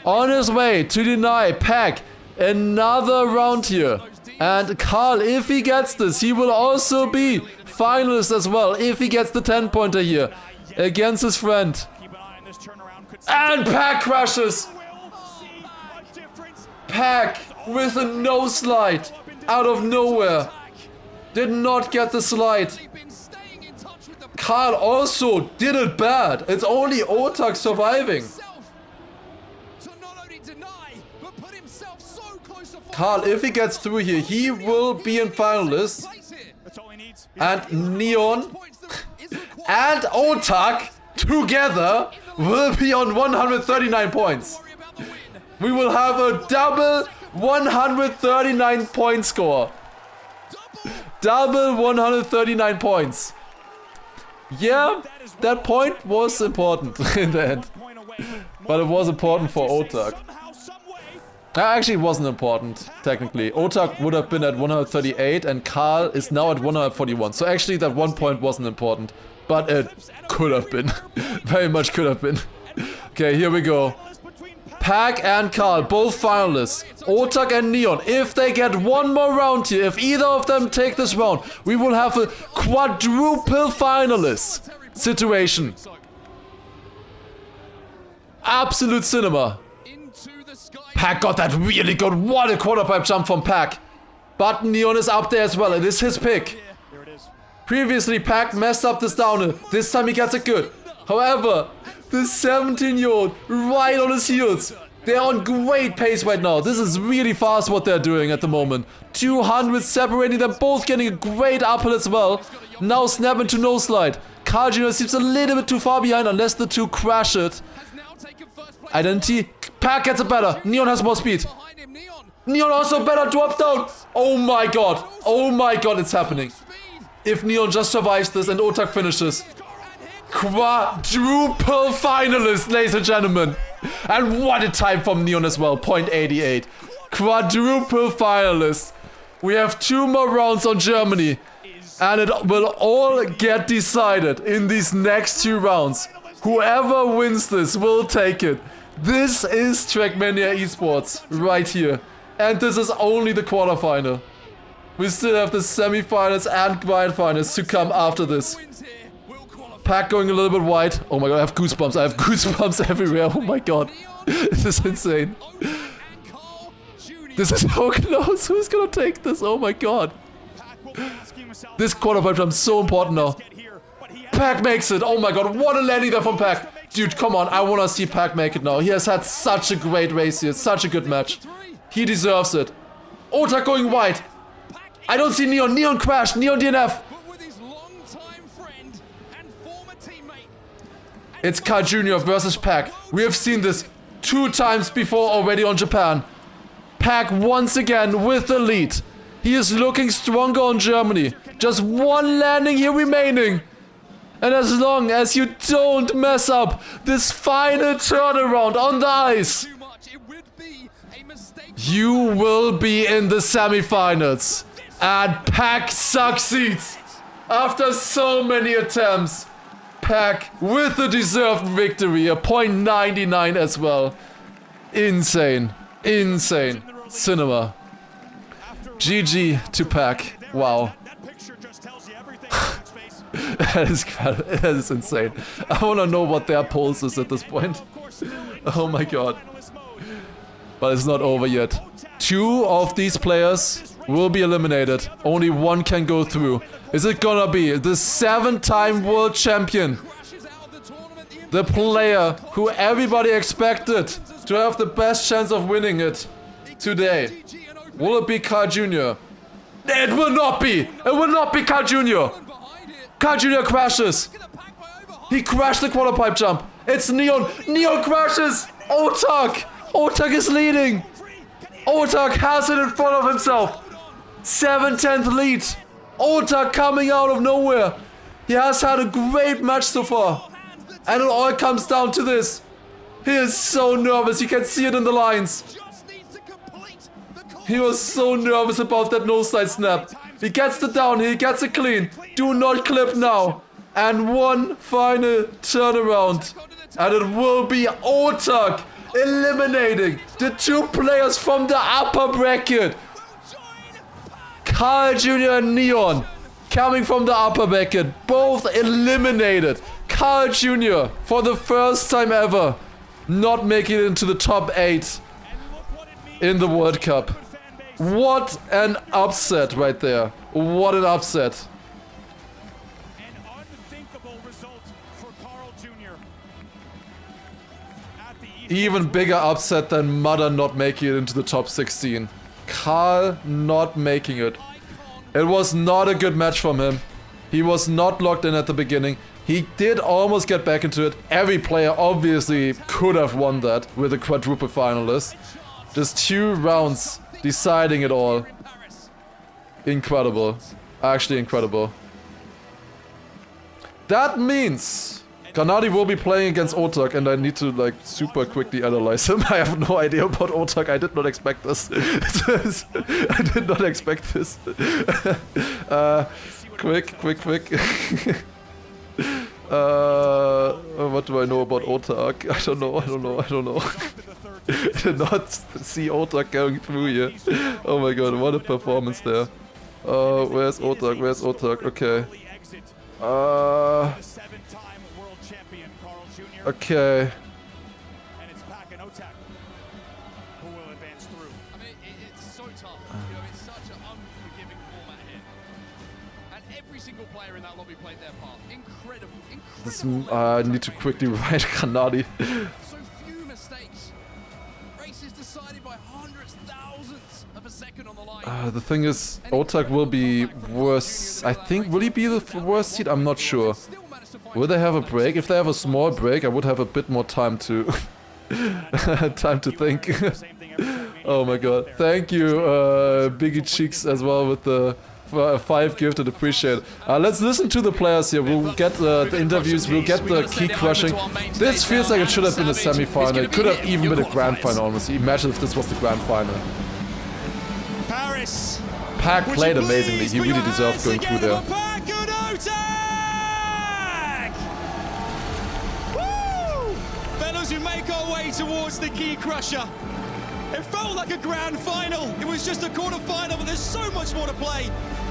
on his way to deny Pack another round here. And Carl, if he gets this, he will also be finalist as well, if he gets the 10-pointer here against his friend. And Pack crashes. Pack with a no slide out of nowhere. Did not get the slide. Carl also did it bad. It's only Otak surviving. Carl, if he gets through here, he will be in finalists. And Neon and Otak together will be on 139 points. We will have a double 139 point score. Double 139 points. Yeah, that point was important in the end. But it was important for Otak. Actually, it wasn't important, technically. Otak would have been at 138 and Carl is now at 141. So actually that 1 point wasn't important. But it could have been. Very much could have been. Okay, here we go. Pack and Carl, both finalists. Otak and Neon, if they get one more round here, if either of them take this round, we will have a quadruple finalist situation. Absolute cinema. Pack got that really good. What a quarter pipe jump from Pack. But Neon is up there as well. It is his pick. Previously, Pack messed up this downhill. This time he gets it good. However, the 17-year-old right on his heels. They're on great pace right now. This is really fast what they're doing at the moment. 200 separating them, both getting a great uphill as well. Now snap into no slide. Carl Jr. seems a little bit too far behind unless the two crash it. Identity. Pack gets it better. Neon has more speed. Neon also better drop down. Oh my god. Oh my god, it's happening. If Neon just survives this and Otak finishes. Quadruple finalist, ladies and gentlemen. And what a time from Neon as well. 0.88. Quadruple finalist. We have 2 more rounds on Germany. And it will all get decided in these next 2 rounds. Whoever wins this will take it. This is Trackmania Esports right here. And this is only the quarterfinal. We still have the semifinals and grand finals to come after this. Pack going a little bit wide. Oh my god, I have goosebumps. I have goosebumps everywhere. Oh my god. This is insane. This is so close. Who's gonna take this? Oh my god. This quarterfinal jump is so important now. Pack makes it. Oh my god, what a landing there from Pack. Dude, come on. I wanna see Pack make it now. He has had such a great race here. Such a good match. He deserves it. Otak going wide. I don't see Neon. Neon crashed. Neon DNF. It's Carl Jr. versus Pack. We have seen this 2 times before already on Japan. Pack once again with the lead. He is looking stronger on Germany. Just 1 landing here remaining. And as long as you don't mess up this final turnaround on the ice, you will be in the semifinals. And Pack succeeds. After so many attempts, Pack with the deserved victory, a 0.99 as well. Insane. Insane. Cinema. GG to Pack. Wow. That is insane. I want to know what their pulse is at this point. Oh my god. But it's not over yet. 2 of these players will be eliminated. Only 1 can go through. Is it gonna be the 7-time world champion? The player who everybody expected to have the best chance of winning it today. Will it be Carl Jr.? It will not be! It will not be Carl Jr. Carl Jr. crashes. He crashed the quarter pipe jump. It's Neon. Neon crashes. Otak. Otak is leading. Otak has it in front of himself. 7/10 lead. Otak coming out of nowhere. He has had a great match so far. And it all comes down to this. He is so nervous. You can see it in the lines. He was so nervous about that no side snap. He gets the down. He gets it clean. Do not clip now. And one final turnaround. And it will be Otak eliminating the 2 players from the upper bracket. Carl Jr. and Neon coming from the upper bracket. Both eliminated. Carl Jr. for the first time ever not making it into the top 8 in the World Cup. What an upset right there. What an upset. Even bigger upset than Mother not making it into the top 16. Carl not making it. It was not a good match from him. He was not locked in at the beginning. He did almost get back into it. Every player obviously could have won that with a quadruple finalist. Just 2 rounds deciding it all. Incredible. Actually incredible. That means Granadi will be playing against Otak, and I need to like super quickly analyze him. I have no idea about Otak. I did not expect this. I did not expect this. Quick. What do I know about Otak? I don't know. I did not see Otak going through here. Oh my god, what a performance there. Where's Otak? Okay. Okay. This, I need to quickly write Granadi. So few mistakes. Races decided by hundreds, thousands of a second on the line. The thing is, Otak will be worse. I think, will he be the worst seed? I'm not sure. Will they have a break? If they have a small break, I would have a bit more time to time to think. Oh my god. Thank you, Biggie Cheeks, as well, with the 5 gifted, appreciate it. Let's listen to the players here. We'll get the interviews, we'll get the key crushing. This feels like it should have been a semi-final. It could have even been a grand final, honestly. Imagine if this was the grand final. Paris. Pack played amazingly. He really deserved going through there. Fellas, who make our way towards the key crusher. It felt like a grand final. It was just a quarter final, but there's so much more to play.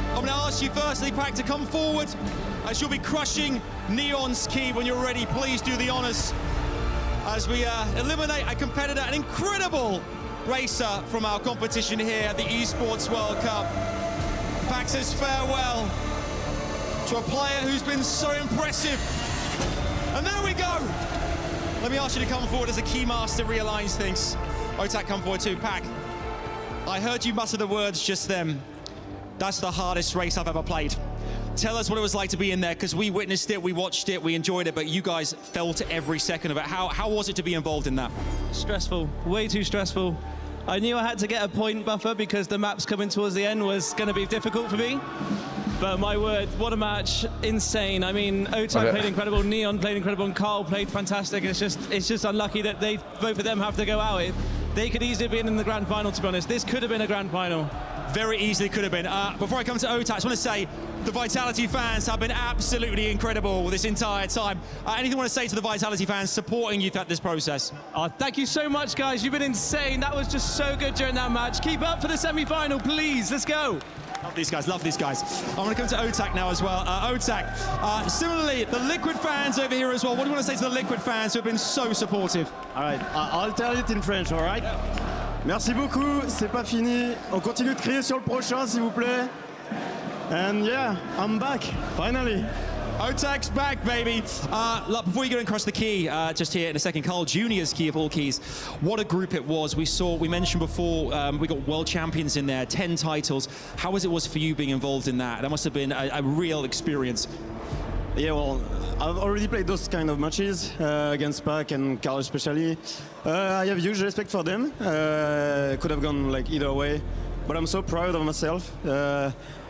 I'm going to ask you firstly, Pack, to come forward as you'll be crushing Neon's key. When you're ready, please do the honors as we eliminate a competitor, an incredible racer from our competition here at the Esports World Cup. Pack says farewell to a player who's been so impressive. And there we go. Let me ask you to come forward as a key master realigns things. Otak, come forward too. Pack, I heard you mutter the words just then. That's the hardest race I've ever played. Tell us what it was like to be in there, because we witnessed it, we watched it, we enjoyed it, but you guys felt every second of it. How was it to be involved in that? Stressful, way too stressful. I knew I had to get a point buffer because the maps coming towards the end was going to be difficult for me. But my word, what a match, insane. I mean, Otak played incredible, Neon played incredible, and Carl played fantastic. It's just unlucky that both of them have to go out. They could easily have been in the grand final, to be honest. This could have been a grand final. Very easily could have been. Before I come to Otak, I just want to say the Vitality fans have been absolutely incredible this entire time. Anything you want to say to the Vitality fans supporting you throughout this process? Thank you so much, guys. You've been insane. That was just so good during that match. Keep up for the semi-final, please. Let's go. Love these guys, love these guys. I want to come to Otak now as well. Otak, similarly, the Liquid fans over here as well. What do you want to say to the Liquid fans who have been so supportive? All right, I'll tell it in French, all right? Merci beaucoup, c'est pas fini. On continue de crier sur le prochain, s'il vous plaît. And yeah, I'm back, finally. Otak's back, baby. Before you go and cross the key, just here in a second, Carl Jr.'s key of all keys. What a group it was. We mentioned before, we got world champions in there, 10 titles. How was it for you being involved in that? That must have been a real experience. Yeah, well, I've already played those kind of matches against Pac and Carl especially. I have huge respect for them. Could have gone like either way, but I'm so proud of myself.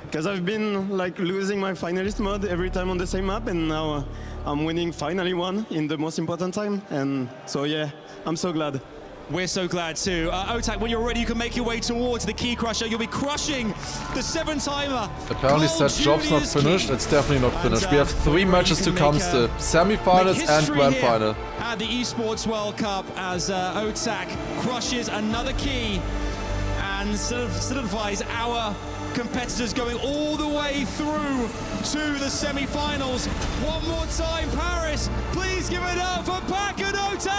Because I've been like losing my finalist mode every time on the same map, and now I'm winning finally one in the most important time, and so yeah, I'm so glad. We're so glad too. Otak, when you're ready, you can make your way towards the key crusher. You'll be crushing the 7-timer. Apparently that job's not finished. It's definitely not finished. We have 3 matches to come still. Semi-finals and grand final. At the Esports World Cup as Otak crushes another key and solidifies our competitors going all the way through to the semi-finals. One more time, Paris, please give it up for Pac and Otak!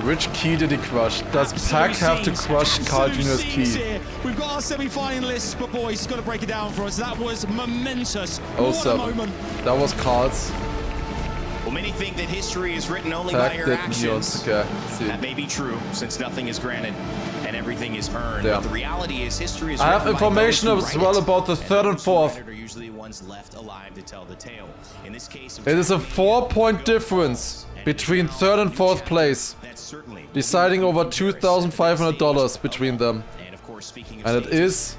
Which key did he crush? Does Pac have to crush Carl Jr.'s key? We've got our semi-finalists, but boys, he's got to break it down for us. That was momentous. What a moment. That was Carl's. Well, many think that history is written only by your actions. Okay. That may be true, since nothing is granted and everything is earned. Yeah. But the reality is history is written. I have information as well about the 3rd and 4th. Are usually the ones left alive to tell the tale. In this case, it is a 4-point difference between 3rd and 4th place, deciding over $2,500 between them. And it is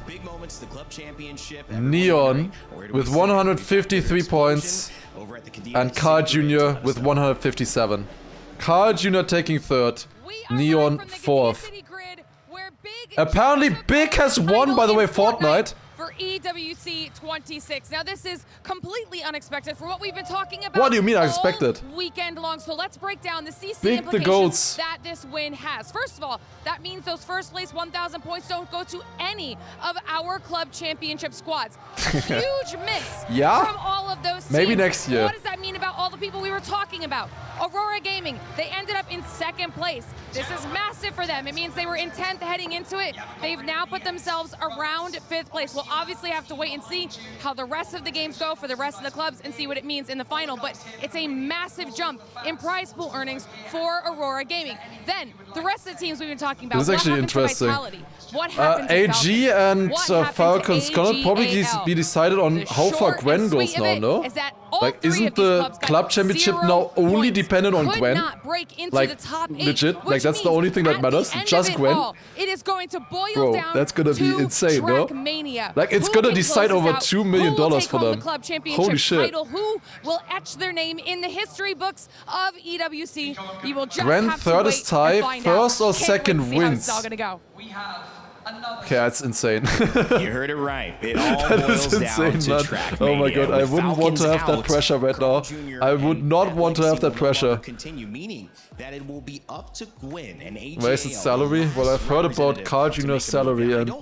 Neon with 153 points and Carl Jr. with 157. Carl Jr. taking 3rd, Neon 4th. Apparently Big has won, by the way, Fortnite. For EWC 26. Now this is completely unexpected for what we've been talking about. What do you mean unexpected? Weekend long. So let's break down the CC Big implications that this win has. First of all, that means those first place 1,000 points don't go to any of our club championship squads. Huge miss from all of those teams. Maybe next year. What does that mean about all the people we were talking about? Aurora Gaming, they ended up in 2nd place. This is massive for them. It means they were in 10th heading into it. They've now put themselves around 5th place. We'll obviously have to wait and see how the rest of the games go for the rest of the clubs and see what it means in the final. But it's a massive jump in prize pool earnings for Aurora Gaming. Then the rest of the teams we've been talking about. This is actually interesting. What happened to AG and Falcons gonna probably be decided on how far Gwen goes now, no? Like, isn't the club championship now only dependent on Gwen? Like, legit? Like, that's the only thing that matters? Just Gwen? It is going to boil down that's gonna be insane, no? Like, it's gonna decide over $2 million for them. Holy shit. Who will etch their name in the history books of EWC? You will just Gwen have to 3rd wait is tie, and find 1st or out. Can't 2nd wait to see how wins. this is all gonna go. Okay, that's insane. You heard it right. It all that boils is insane, down to man. Trackmania. Oh my god, I With wouldn't want to Falcons have that out, pressure right now. I would not want to have that pressure. Continue, meaning that it will be up to Gwen and AJ. Where's its salary? Well, I've heard about Carl Jr.'s salary and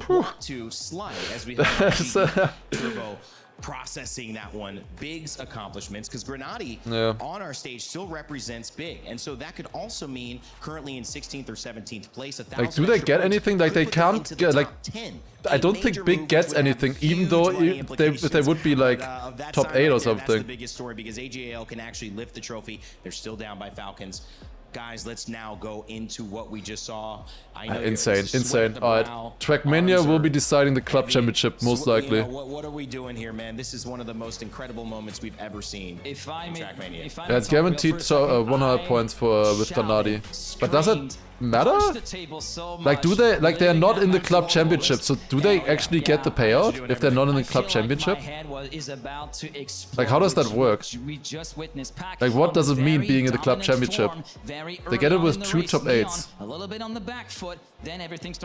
to slide as we have Turbo processing that one. Big's accomplishments, because Grenady on our stage still represents Big, and so that could also mean currently in 16th or 17th place. Like, do they get anything? Like, they can't get, like, I don't think Big gets anything, even though if they would be like top 8 or something. That's the biggest story, because AJL can actually lift the trophy. They're still down by Falcons. Guys, let's now go into what we just saw. Insane. Alright, Trackmania will be deciding the club championship, most likely. What are we doing here, man? This is one of the most incredible moments we've ever seen in Trackmania. Yeah, it's guaranteed 100 points for with Grenady. But does it matter? Like, do they, like, they're not in the club championship, so do they actually get the payout if they're not in the club championship? Like, how does that work? Like, what does it mean being in the club championship? They get it with 2 top 8s.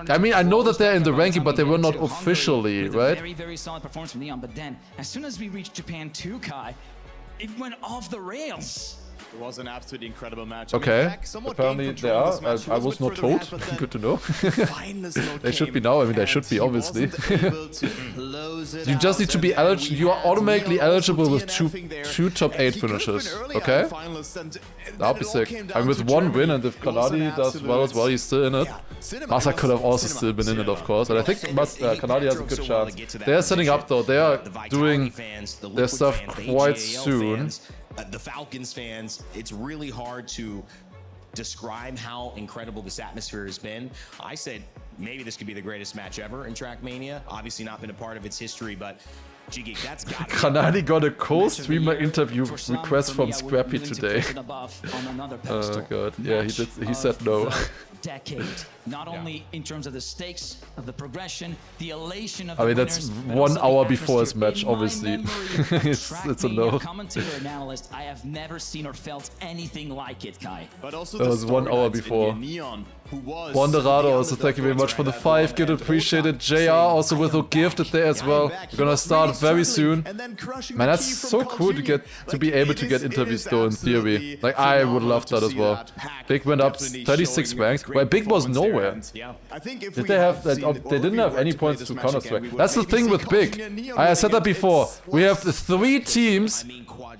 I mean, I know that they're in the ranking, but they were not officially, right? Very solid performance from Neon, but then as soon as we reached Japan 2, Kai, it went off the rails. It was an absolutely incredible match. Okay, apparently they are. I was not told. Good to know. They should be now. I mean, they should be, obviously. You just need to be eligible. You are automatically eligible with two top 8 finishes. Okay? That'll be sick. I'm with 1 win, and if Kanadi does well as well, he's still in it. Masa could have also still been in it, of course. And I think Kanadi has a good chance. They are setting up, though. They are doing their stuff quite soon. The Falcons fans, it's really hard to describe how incredible this atmosphere has been. I said maybe this could be the greatest match ever in Trackmania. Obviously not been a part of its history, but G-Geek, that's got Kanadi got a co-streamer interview request from Scrappy today. Oh god, yeah, he did. He said no. Decade, not only in terms of the stakes of the progression, the elation of I mean, that's 1 hour before his match, obviously. it's a no. Commentator and analyst, I have never seen or felt anything like it, Kai. But also that was 1 hour before. Bonderado also, thank you very much for the 5 gift, appreciated. JR also with a gifted there as well. We're gonna start very soon. Man, that's so cool to be able to get interviews though, in theory. Like, I would love that as well. Big went up 36 ranks. Well, Big was nowhere. Did they have that? They didn't have any points to Counter-Strike. That's the thing with Big. I said that before. We have 3 teams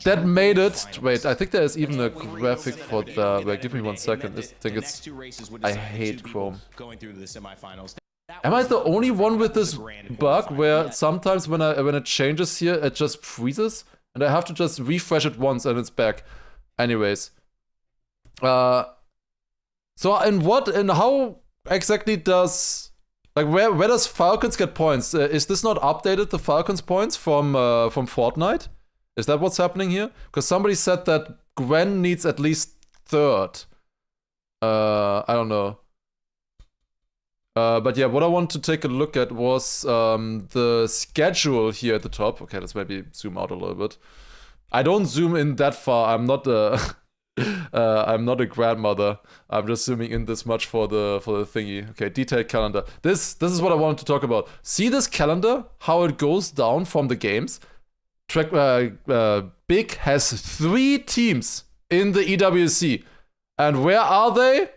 that made it. Wait, I think there is even a graphic for the. Wait, give me 1 second. I think it's. I hate Chrome. Am I the only one with this bug where sometimes when it changes here, it just freezes and I have to just refresh it once and it's back? Anyways, so in how exactly does, like, where does Falcons get points? Is this not updated, the Falcons points from Fortnite? Is that what's happening here? Because somebody said that Gwen needs at least 3rd. I don't know. But yeah, what I want to take a look at was the schedule here at the top. Okay, let's maybe zoom out a little bit. I don't zoom in that far. I'm not a I'm not a grandmother. I'm just zooming in this much for the thingy. Okay, detailed calendar. This is what I wanted to talk about. See this calendar? How it goes down from the games. Big has 3 teams in the EWC. And where are they?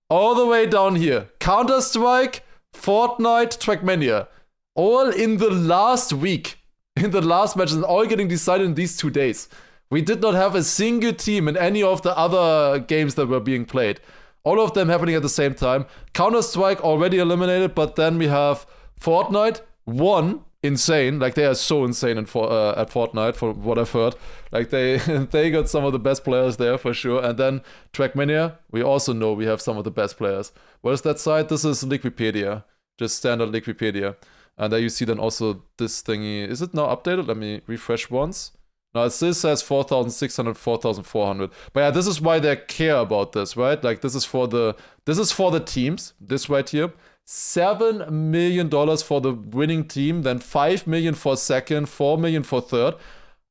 All the way down here. Counter-Strike, Fortnite, Trackmania. All in the last week. In the last matches, and all getting decided in these 2 days. We did not have a single team in any of the other games that were being played. All of them happening at the same time. Counter-Strike already eliminated, but then we have Fortnite, 1, insane. Like, they are so insane at Fortnite, from what I've heard. Like, they got some of the best players there for sure. And then Trackmania, we also know we have some of the best players. What is that site? This is Liquipedia. Just standard Liquipedia. And there you see then also this thingy. Is it now updated? Let me refresh once. No, it still says 4,600, 4,400. But yeah, this is why they care about this, right? Like, this is for the teams, this right here. $7 million for the winning team, then $5 million for second, $4 million for third.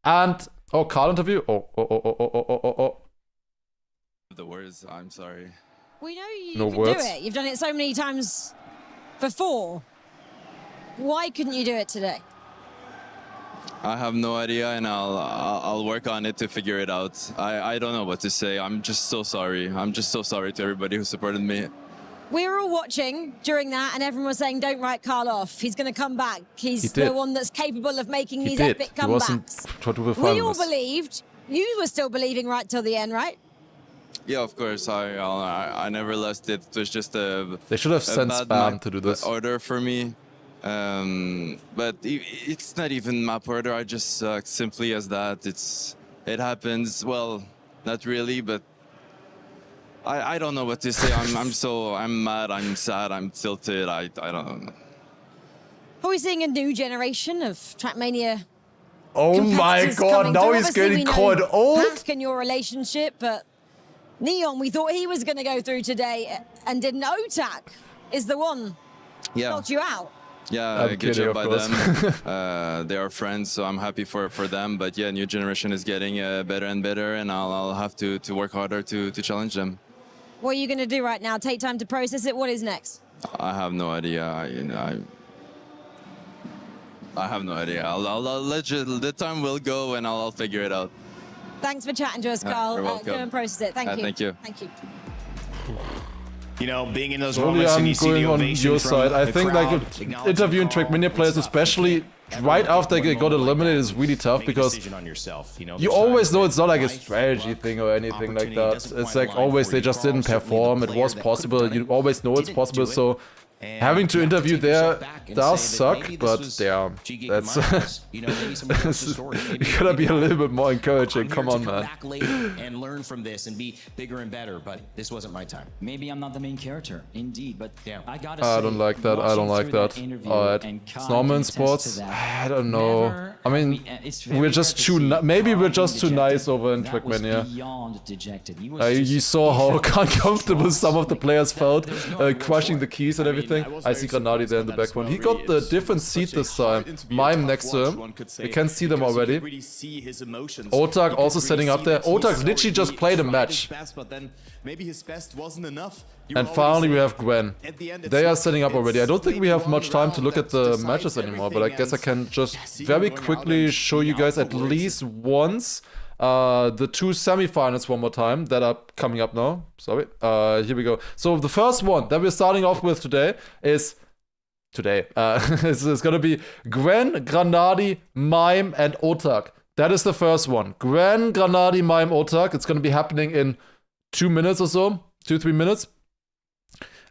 And, oh, Carl interview? Oh. The words, I'm sorry. We know you can do it. You've done it so many times before. Why couldn't you do it today? I have no idea, and I'll work on it to figure it out. I don't know what to say. I'm just so sorry. I'm just so sorry to everybody who supported me. We were all watching during that, and everyone was saying, don't write Carl off. He's going to come back. He's the one that's capable of making these epic comebacks. We all believed. You were still believing right till the end, right? Yeah, of course. I never lost it. It was just a They should have sent spam to do this. Order for me. But it's not even map order. I just suck simply as that. It happens. Well, not really, but I don't know what to say. I'm mad. I'm sad. I'm tilted. I don't know. Are we seeing a new generation of Trackmania? Oh my God! Now he's getting called old. Hack and your relationship, but Neon, we thought he was going to go through today, and didn't. Otak is the one. Yeah. Knocked you out. Yeah, good job by them. They are friends, so I'm happy for them. But yeah, new generation is getting better and better, and I'll have to work harder to challenge them. What are you going to do right now? Take time to process it? What is next? I have no idea. I have no idea. I'll let the time will go, and I'll figure it out. Thanks for chatting to us, Carl. You're welcome. Go and process it. Thank you. Thank you. Thank you. You know, being in those Only moments and I'm you see going the on ovation your from side. I the think crowd, like acknowledging interviewing Carl, Trackmania players, especially right after they got eliminated, is really tough because on yourself, you know, you always know it's not like a strategy thing or anything like that. It's like always they just didn't perform. It was possible. You always know it's possible. So having to interview there does suck, but yeah, that's you gotta be a little bit more encouraging. Come on, man. Back late and learn from this and be bigger and better, but this wasn't my time. Maybe I'm not the main character, indeed, but I gotta say, I don't like that. I don't like that. Alright, it's normal in sports. I don't know. I mean, we're just too. Maybe we're just too nice over in Trackmania. You saw how uncomfortable some of the players felt, crushing the keys and everything. I see Granadi there in the background. He got the different seat this time. Mime next to him. You can see them already. Otak also setting up there. Otak literally just played a match. And finally we have Gwen. They are setting up already. I don't think we have much time to look at the matches anymore, but I guess I can just very quickly show you guys at least once the two semifinals one more time that are coming up now. Sorry. Here we go. So the first one that we're starting off with today is it's gonna be Gwen, Granadi, Mime, and Otak. That is the first one. Gwen, Granadi, Mime, Otak. It's gonna be happening in 2 minutes or so. 2-3 minutes.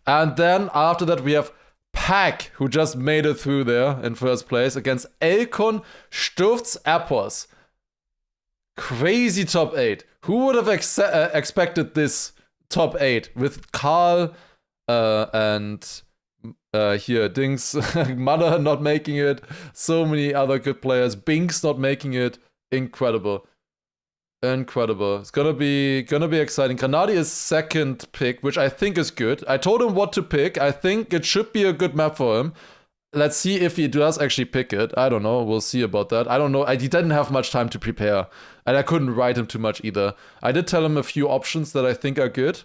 And then after that we have Pack, who just made it through there in first place against Elkon, Sturz, Appos. Crazy top 8. Who would have expected this top 8 with Carl and here Dings, Mother not making it, so many other good players, Binks not making it. Incredible. It's gonna be exciting. Granadi is second pick, which I think is good. I told him what to pick. I think it should be a good map for him. Let's see if he does actually pick it. I don't know. We'll see about that. I don't know. He didn't have much time to prepare. And I couldn't write him too much either. I did tell him a few options that I think are good.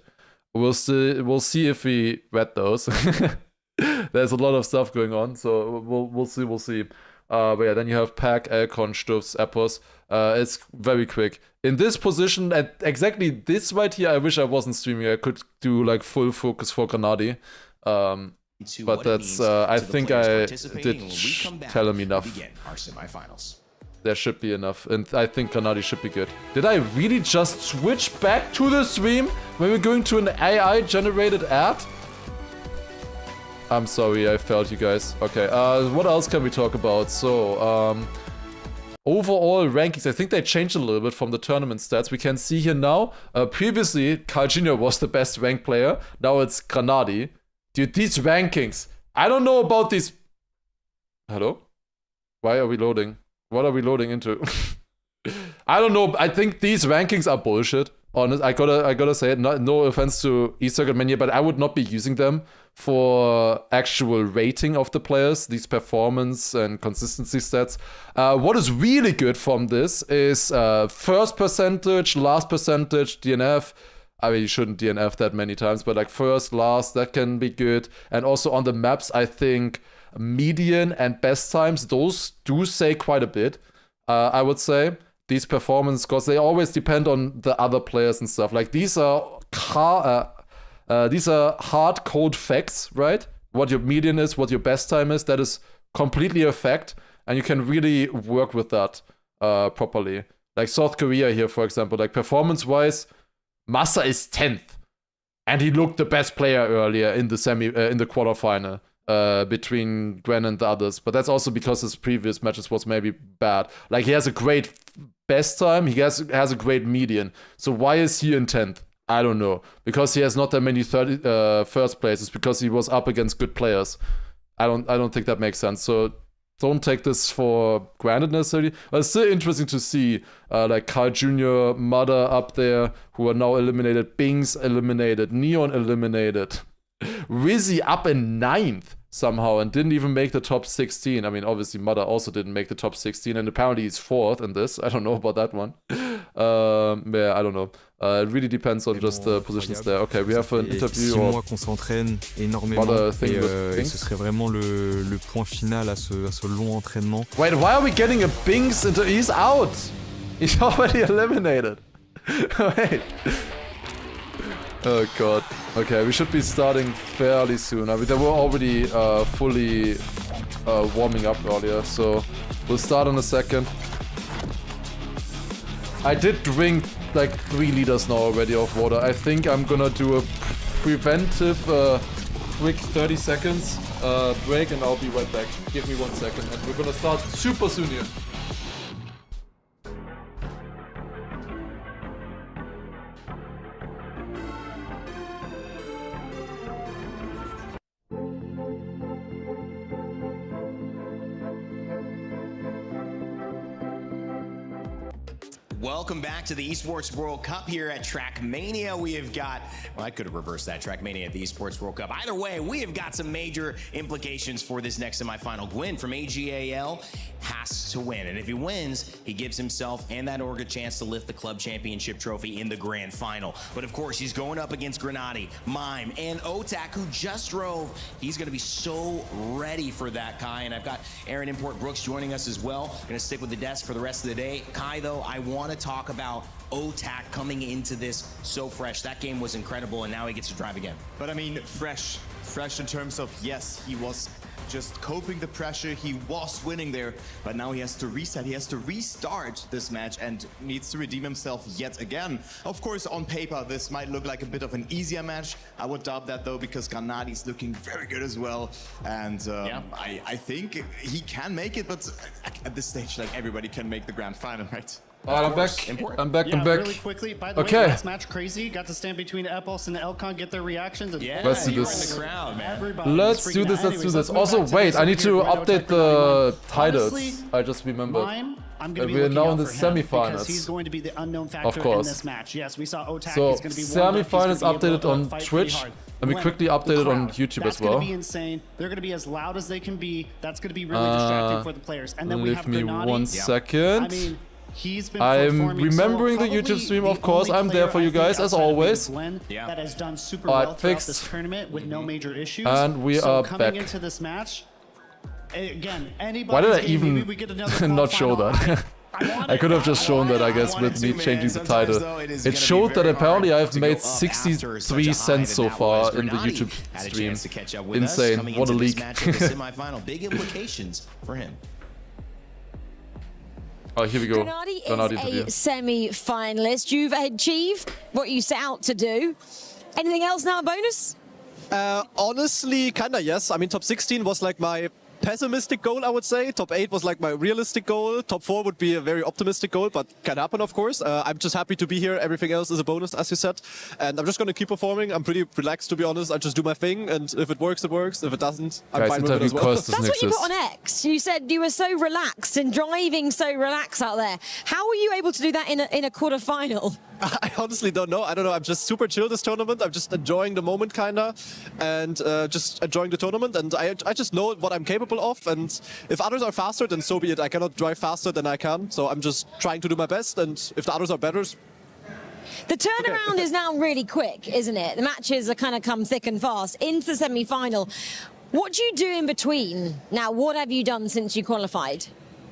We'll see if he read those. There's a lot of stuff going on. So we'll see. But yeah, then you have Pack, Elkon, Sturz, Appos. It's very quick. In this position, at exactly this right here, I wish I wasn't streaming. I could do like full focus for Granadi. But that's, I think I did tell him enough. There should be enough, and I think Granadi should be good. Did I really just switch back to the stream when we're going to an AI-generated ad? I'm sorry, I failed you guys. Okay, what else can we talk about? So, overall rankings, I think they changed a little bit from the tournament stats. We can see here now, previously, Carl Jr. was the best ranked player. Now it's Granadi. Dude, these rankings. I don't know about these. Hello? Why are we loading? What are we loading into? I don't know. I think these rankings are bullshit. Honest, I gotta say it. No offense to Trackmania, but I would not be using them for actual rating of the players. These performance and consistency stats. What is really good from this is first percentage, last percentage, DNF. I mean, you shouldn't DNF that many times, but like first, last, that can be good. And also on the maps, I think median and best times, those do say quite a bit, I would say. These performance scores, they always depend on the other players and stuff. Like these are hard code facts, right? What your median is, what your best time is, that is completely a fact. And you can really work with that properly. Like South Korea here, for example, like performance-wise, Massa is 10th, and he looked the best player earlier in the in the quarterfinal between Gwen and the others. But that's also because his previous matches was maybe bad. Like he has a great best time, he has a great median. So why is he in 10th? I don't know. Because he has not that many first places. Because he was up against good players. I don't think that makes sense. So don't take this for granted necessarily, but it's still interesting to see like Carl Jr., Mother up there, who are now eliminated, Bings eliminated, Neon eliminated, Rizzy up in 9th somehow and didn't even make the top 16. I mean, obviously Mother also didn't make the top 16, and apparently he's 4th in this. I don't know about that one. Yeah, I don't know. It really depends on just the positions there. Okay, we have an interview. 6 mois qu'on s'entraîne énormément et ce serait vraiment le point final à ce long entraînement. Wait, why are we getting a Binks into? He's out. He's already eliminated. Wait. Oh god. Okay, we should be starting fairly soon. I mean, they were already fully warming up earlier, so we'll start in a second. I did drink like 3 liters now already of water. I think I'm gonna do a preventive quick 30 seconds break and I'll be right back. Give me 1 second and we're gonna start super soon here. Welcome back to the Esports World Cup here at Trackmania. We have got, well, I could have reversed that, Trackmania at the Esports World Cup. Either way, we have got some major implications for this next semifinal. Gwyn from AGAL has to win, and if he wins, he gives himself and that org a chance to lift the club championship trophy in the grand final. But of course, he's going up against Grenady, Mime, and Otak, who just drove. He's going to be so ready for that, Kai, and I've got Aaron Import Brooks joining us as well. Going to stick with the desk for the rest of the day. Kai, though, I want to talk about Otak coming into this so fresh. That game was incredible, and now he gets to drive again. But I mean, fresh in terms of, yes, he was just coping the pressure, he was winning there, but now he has to reset, he has to restart this match and needs to redeem himself yet again. Of course, on paper, this might look like a bit of an easier match. I would doubt that though, because Grenadi's looking very good as well, and I think he can make it, but at this stage, like, everybody can make the grand final, right? Alright, I'm back. I'm back. Really quickly, by the way, last match crazy. Got to stand between Epos and Elcon, get their reactions. And let's do you this. were in the crowd, man. Let's do this. Let's do this. Also, wait, I need to update the titles. Honestly, I just remembered. I'm going to be we're now in the semifinals because he's going to be the unknown factor in this match. Yes, we saw Otak. So he's going to be semifinals updated on Twitch, and we quickly updated on YouTube as well. That's going to be insane. They're going to be as loud as they can be. That's going to be really distracting for the players. And then we have Give me Grenady. 1 second. I mean, he's been I'm remembering the YouTube stream, of course. I'm there for you guys, as always. That has done super well throughout this tournament with no major issues. And we are coming back. into this match, again, why did I even not show that? I could have just shown that, I guess, with me changing the title. It showed that apparently I've made 63 cents so far in the YouTube stream. Insane. What a leak. Big implications for him. Oh, here we go. Grenady is a semi-finalist. You've achieved what you set out to do. Anything else now, a bonus? Honestly, kinda yes. I mean, top 16 was like my pessimistic goal, I would say. Top 8 was like my realistic goal. Top 4 would be a very optimistic goal, but can happen, of course. I'm just happy to be here. Everything else is a bonus, as you said. And I'm just going to keep performing. I'm pretty relaxed, to be honest. I just do my thing, and if it works, it works. If it doesn't, I'm fine with it as well. That's what you put on X. You said you were so relaxed and driving so relaxed out there. How were you able to do that in a quarterfinal? I honestly don't know. I don't know. I'm just super chill this tournament. I'm just enjoying the moment, kinda, and just enjoying the tournament. And I just know what I'm capable of. And if others are faster, then so be it. I cannot drive faster than I can. So I'm just trying to do my best. And if the others are better, the turnaround is now really quick, isn't it? The matches are kind of come thick and fast into the semi-final. What do you do in between? Now, what have you done since you qualified?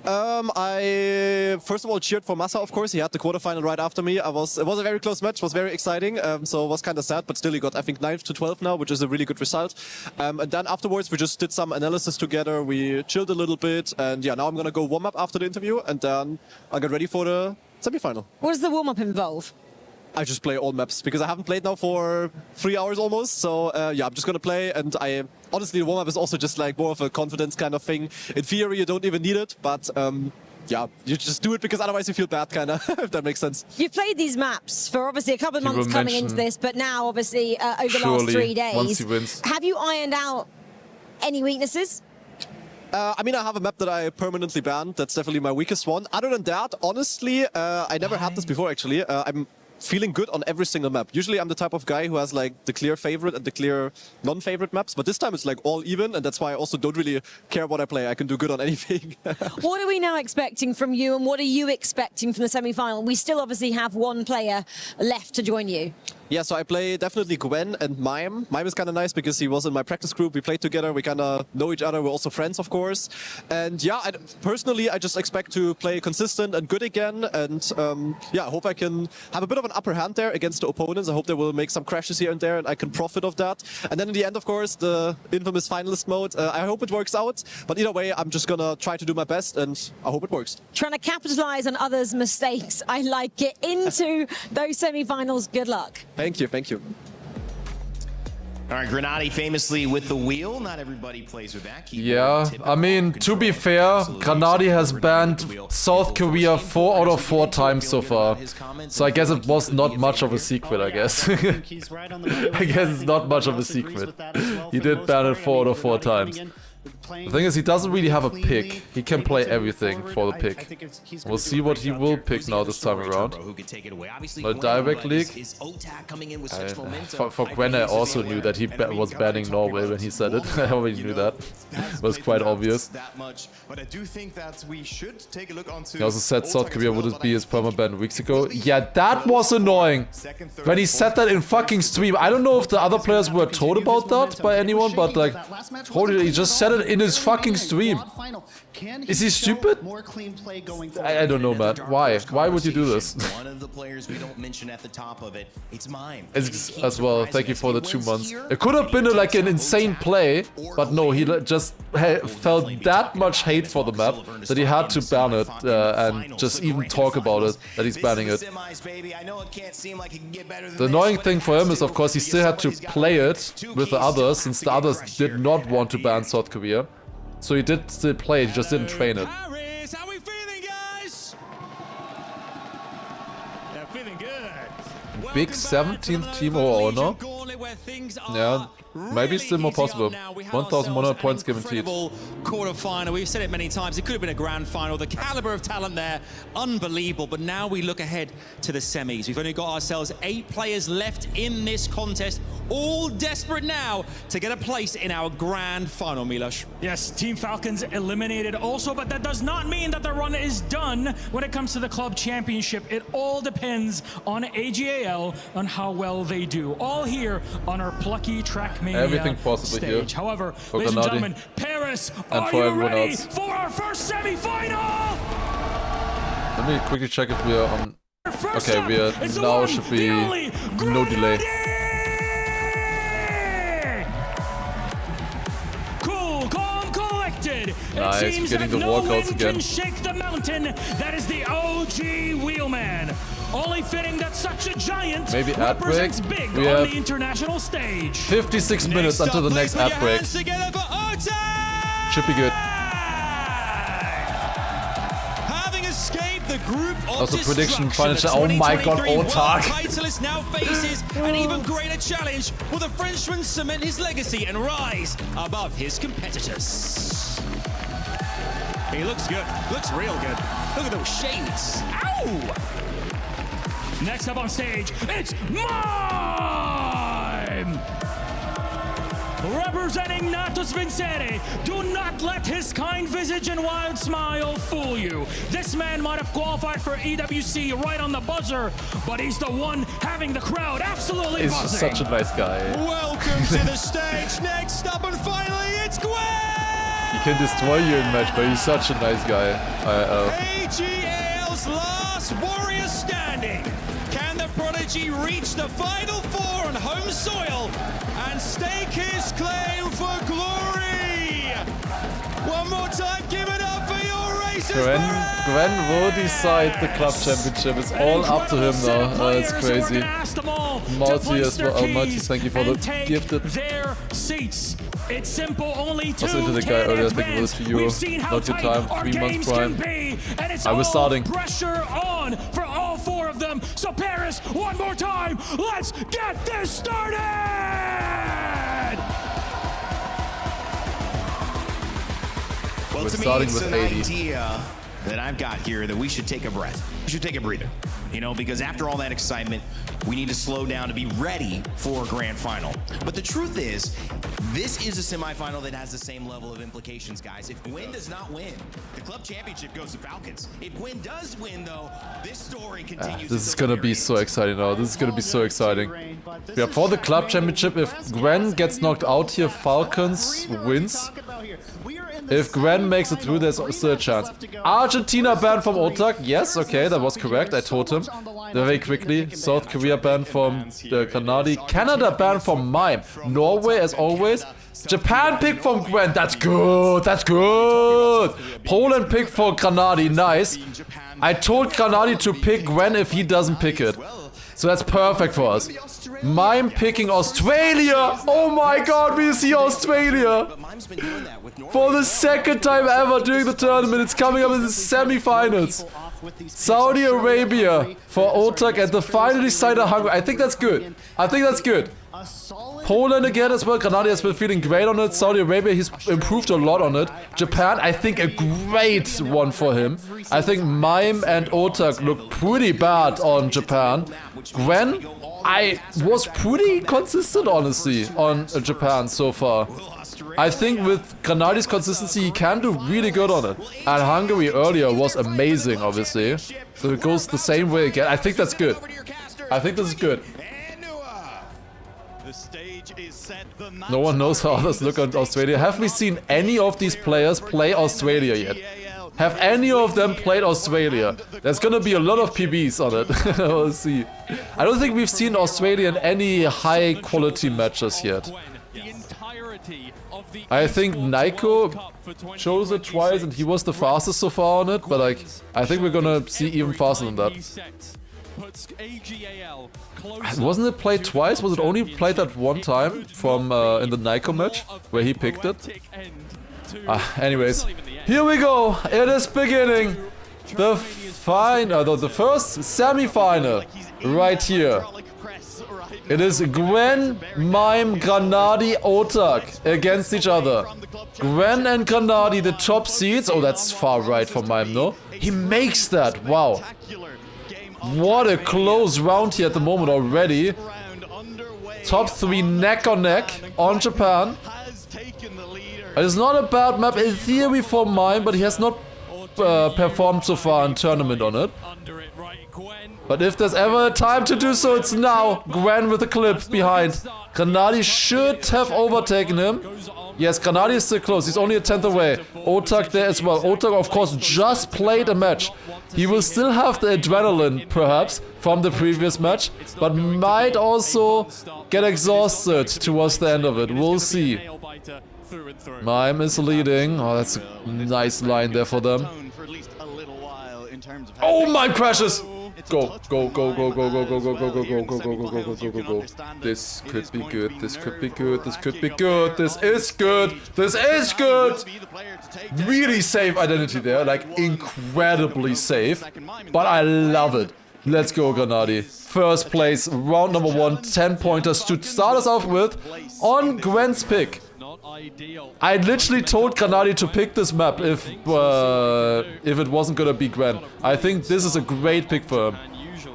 I first of all cheered for Massa, of course. He had the quarterfinal right after me. It was a very close match, was very exciting, so it was kind of sad, but still he got, I think, 9th to 12th now, which is a really good result. And then afterwards we just did some analysis together, we chilled a little bit, and yeah, now I'm gonna go warm up after the interview, and then I'll get ready for the semi-final. What does the warm-up involve? I just play all maps, because I haven't played now for 3 hours almost, so yeah, I'm just gonna play, and honestly, the warm-up is also just like more of a confidence kind of thing. In theory, you don't even need it, but yeah, you just do it because otherwise you feel bad, kind of, if that makes sense. You've played these maps for obviously a couple of months coming into this, but now obviously over the last 3 days. Once he wins. Have you ironed out any weaknesses? I mean, I have a map that I permanently banned. That's definitely my weakest one. Other than that, honestly, I never had this before, actually. I'm feeling good on every single map. Usually I'm the type of guy who has like the clear favorite and the clear non-favorite maps, but this time it's like all even, and that's why I also don't really care what I play. I can do good on anything. What are we now expecting from you, and what are you expecting from the semi-final? We still obviously have one player left to join you. Yeah, so I play definitely Gwen and Mime. Mime is kind of nice because he was in my practice group. We played together. We kind of know each other. We're also friends, of course. And yeah, personally, I just expect to play consistent and good again. And yeah, I hope I can have a bit of an upper hand there against the opponents. I hope they will make some crashes here and there and I can profit of that. And then in the end, of course, the infamous finalist mode. I hope it works out. But either way, I'm just going to try to do my best and I hope it works. Trying to capitalize on others' mistakes. I like it. Into those semi-finals. Good luck. Thank you. Thank you. All right, Grenade famously with the wheel. Not everybody plays with that. Yeah, I mean, to be fair, Grenade has banned South Korea 4 out of 4 times so far. So I guess it was not much of a secret, I guess. I guess it's not much of a secret. He did ban it 4 out of 4 times. The thing is, he doesn't really have a pick. He can play everything for the pick. We'll see what he will pick now this time around. But direct league. For Gwen, I also knew that he was banning Norway when he said it. I already knew that. It was quite obvious. He also said South Korea wouldn't be his permaban weeks ago. Yeah, that was annoying. When he said that in fucking stream. I don't know if the other players were told about that by anyone, but like, holy, he just said it in his fucking stream. Is he stupid? I don't know, man. Why? Why would you do this? One of the players we don't mention at the top of it. It's Mime. As well, thank you for the 2 months. It could have been like an insane play, but no, he just felt that much hate for the map that he had to ban it and just even talk about it, that he's banning it. The annoying thing for him is, of course, he still had to play it with the others, since the others did not want to ban South Korea. So he did still play it, he just didn't train it. Paris, how we feeling, guys? Yeah, feeling good. Big 17th team overall, no? Yeah, maybe still more possible. 1,100 points guaranteed. Quarter-final. We've said it many times. It could have been a grand final. The caliber of talent there, unbelievable. But now we look ahead to the semis. We've only got ourselves 8 players left in this contest, all desperate now to get a place in our grand final, Milos. Yes, Team Falcons eliminated also, but that does not mean that the run is done when it comes to the club championship. It all depends on AGAL, on how well they do. All here on our plucky Trackmania everything possible stage. here. However, for ladies Grenade. and gentlemen, Paris, And are for you everyone ready else. for our first semi-final? Let me quickly check if we are on. Okay, we are now. Should be no delay. Cool, calm, collected. Nice, It seems getting that the no walkouts wind again. can shake the mountain. That is the OG Wheelman. Only fitting that such a giant Maybe ad break. represents big We on have the international stage. 56 minutes until the next ad break. Should be good. Having escaped the group of Also prediction, destruction, final. the Oh my god, 2023 world Otak. titleist now faces an even greater challenge. Will the Frenchman cement his legacy and rise above his competitors? He looks good. Looks real good. Look at those shades. Ow! Next up on stage, it's Mime! Representing Natus Vincere, do not let his kind visage and wild smile fool you. This man might have qualified for EWC right on the buzzer, but he's the one having the crowd absolutely He's buzzing. such a nice guy. Welcome to the stage. Next up and finally, it's Gwen! He can destroy you in match, but he's such a nice guy. AGL's last warrior standing. Can the Prodigy reach the Final Four on home soil and stake his claim for glory? One more time, give it up for your racers. Gwen will decide the club championship. It's all up to him now. It's crazy. Multi as well. Multi, thank you for the gifted. Their seats. It's simple, only two I was into the guy earlier, I think it was to you. Not your time, 3 months prime. I was starting. Pressure on for all 4 of them. So Paris, one more time. Let's get this started! Well, We're to me, starting it's with an 80. idea that I've got here that we should take a breath. We should take a breather. You know, because after all that excitement, we need to slow down to be ready for a grand final. But the truth is, this is a semifinal that has the same level of implications, guys. If Gwyn does not win, the club championship goes to Falcons. If Gwyn does win, though, this story continues. This is gonna be so exciting now. This is gonna be so exciting. Yeah, for the club championship, if Gwen gets knocked out here, Falcons wins. If Gwen makes it through, there's still a chance. Argentina banned from Otak. Yes, okay, that was correct. I told him very quickly. South Korea banned from the Grenadi. Canada banned from Mime. Norway, as always. Japan picked from Gwen. That's good. That's good. Poland picked for Grenadi. Nice. I told Grenadi to pick Gwen if he doesn't pick it. So that's perfect for us. Mime picking Australia. Oh my god, we see Australia. For the second time ever during the tournament. It's coming up in the semi-finals. Saudi Arabia for Otak and the final decider Hungary. I think that's good. I think that's good. Poland again as well. Grenadi has been feeling great on it. Saudi Arabia, he's improved a lot on it. Japan, I think a great one for him. I think Mime and Otak look pretty bad on Japan. Gwen, I was pretty consistent, honestly, on Japan so far. I think with Grenadi's consistency, he can do really good on it. And Hungary earlier was amazing, obviously. So it goes the same way again. I think that's good. I think this is good. No one knows how others look at Australia. Have we seen any of these players play Australia yet? Have any of them played Australia? There's gonna be a lot of PBs on it. We'll see. I don't think we've seen Australia in any high quality matches yet. I think Naiko chose it twice and he was the fastest so far on it, but like, I think we're gonna see even faster than that. Wasn't it played twice? Was it only played that one time from in the Naiko match where he picked it? Anyways, here we go. It is beginning. The first semi-final right here. It is Gwen, Mime, Grenadi, Otak against each other. Gwen and Grenadi, the top seeds. Oh, that's far right for Mime, no? He makes that. Wow. What a close round here at the moment already. Top 3 neck on neck on Japan. It's not a bad map in theory for Mime, but he has not performed so far in tournament on it. But if there's ever a time to do so, it's now. Gwen with the clip behind. Grenadi should have overtaken him. Yes, Grenadi is still close. He's only a 10th away. Otak there as well. Otak, of course, just played a match. He will still have the adrenaline, perhaps, from the previous match, but might also get exhausted towards the end of it. We'll see. Mime is leading. Oh, that's a nice line there for them. Oh, Mime crashes! Go, go, go, go, go, go, go, go, go, go, go, go, go, go, go, go, go, go, go. This could be good. This could be good. This could be good. This is good. This is good. Really safe identity there. Like, incredibly safe. But I love it. Let's go, Grenadi. First place, round number 1, 10 pointers to start us off with on Gwen's pick. I literally told Grenadi to pick this map if it wasn't gonna be Gwen. I think this is a great pick for him.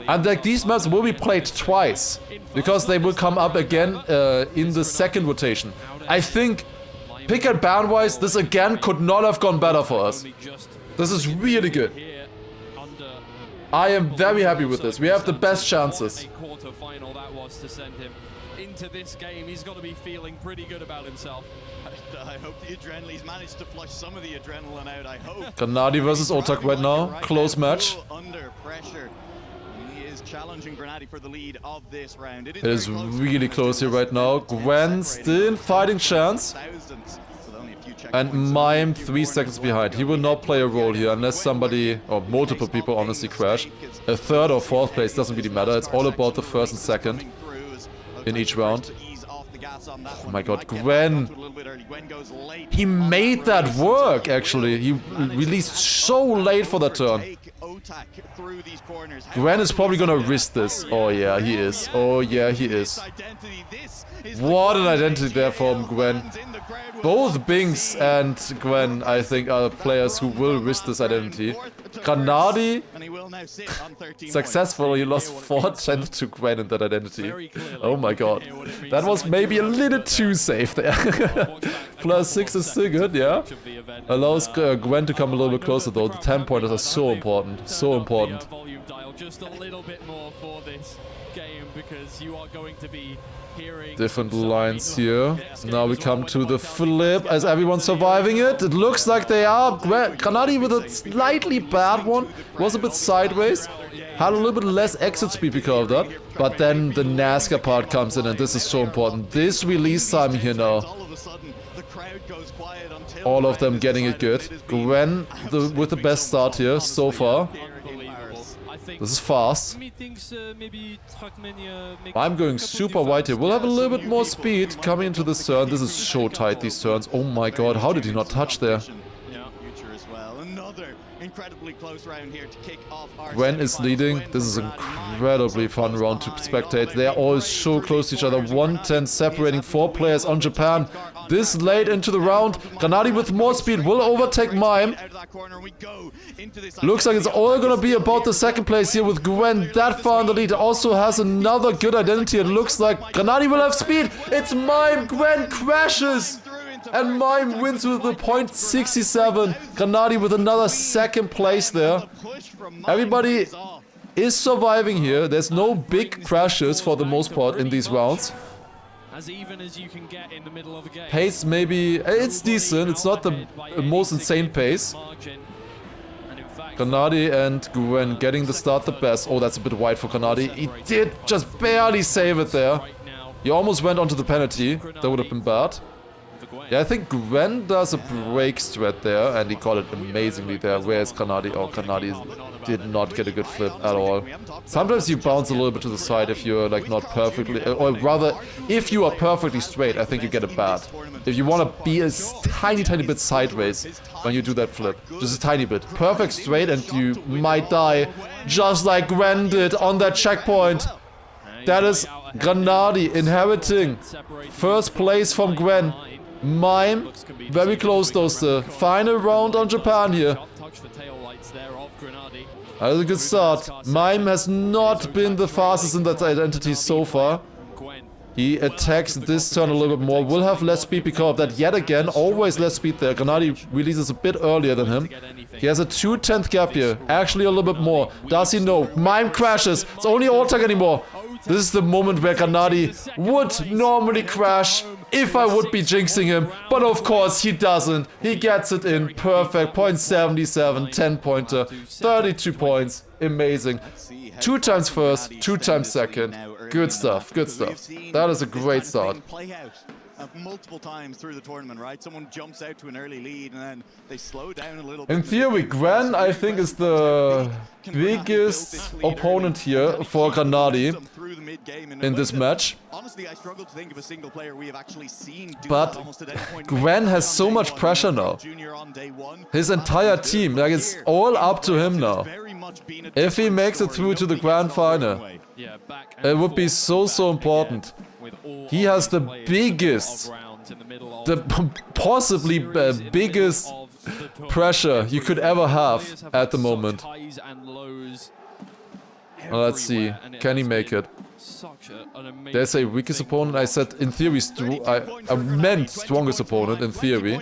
And like these maps will be played twice because they will come up again in the second rotation. I think pick and ban wise, this again could not have gone better for us. This is really good. I am very happy with this. We have the best chances. Into this game, he's got to be feeling pretty good about himself. I hope the adrenaline, he's managed to flush some of the adrenaline out. I hope. Grenadi versus Otak right now, close match. Under pressure. He is challenging Grenadi for the lead of this round. It is really close here right now. Gwen still fighting chance. And Mime 3 seconds behind. He will not play a role here unless somebody, or multiple people honestly crash. A third or fourth place doesn't really matter. It's all about the first and second in each round. Oh my god, Gwen. He made that work, actually. He released so late for that turn. Otak through these corners. Gwen is probably gonna risk this. Oh yeah, he is. Oh yeah, he is. What an identity there from Gwen. Both Binks and Gwen, I think, are players who will risk this identity. Granadi successfully lost 4-10 to Gwen in that identity. Oh my god. That was maybe a little too safe there. +6 is still good, yeah. Allows Gwen to come a little bit closer though. The 10 pointers are so important. So important. Just a little bit more for this game because you are going to be hearing different lines here. Now we come to the flip as everyone's surviving it. It looks like they are. Granadi with a slightly bad one. Was a bit sideways. Had a little bit less exit speed because of that. But then the NASCAR part comes in and this is so important. This release time here now. All of them getting it good. Gwen with the best start here so far. This is fast. I'm going super wide here. We'll have a little bit more speed coming into this turn. This is so tight, these turns. Oh my god, how did he not touch there? Gwen is leading. This is an incredibly fun round to spectate. They are all so close to each other. 110 separating 4 players on Japan. This late into the round. Granadi with more speed will overtake Mime. Looks like it's all gonna be about the second place here with Gwen that far in the lead. Also has another good identity. It looks like Granadi will have speed. It's Mime. Gwen crashes. And Mime wins with the .67. Granadi with another second place there. Everybody is surviving here. There's no big crashes for the most part in these rounds. As even as you can get in the middle of a game. Pace maybe, it's decent. It's not the most insane pace. Granadi and Gwen getting the start the best. Oh, that's a bit wide for Granadi. He did just barely save it there. He almost went onto the penalty. That would have been bad. Yeah, I think Gwen does a break strat there, and he got it amazingly there. Whereas Granadi? Oh, Granadi did not get a good flip at all. Sometimes you bounce a little bit to the side if you're like not perfectly, or rather, if you are perfectly straight, I think you get it bad. If you want to be a tiny bit sideways when you do that flip, just a tiny bit. Perfect straight and you might die, just like Gwen did on that checkpoint. That is Granadi inheriting first place from Gwen. Mime, very close though still. Final round on Japan here. That is a good start. Mime has not been the fastest in that identity so far. He attacks this turn a little bit more. Will have less speed because of that yet again. Always less speed there. Granadi releases a bit earlier than him. He has a 2/10 gap here. Actually a little bit more. Does he know? Mime crashes. It's only Otak anymore. This is the moment where Granadi would normally crash if I would be jinxing him. But of course he doesn't. He gets it in. Perfect. .77. 10-pointer. 32 points. Amazing. 2 times first. 2 times second. Good stuff. Good stuff. That is a great start. Multiple times through the tournament, right? Someone jumps out to an early lead and then they slow down a little bit. In theory, Gwen, I think, is the biggest opponent here for Granadi in this match. Honestly, I struggle to think of a single player we have actually seen do but Gwen has so much pressure now. His entire team, like it's all up to him now. If he makes it through to the grand final, it would be so important. He has the biggest, possibly biggest pressure you could ever have at the moment. Well, let's see, can he make it? There's a weakest opponent. I said in theory, I meant strongest opponent in theory,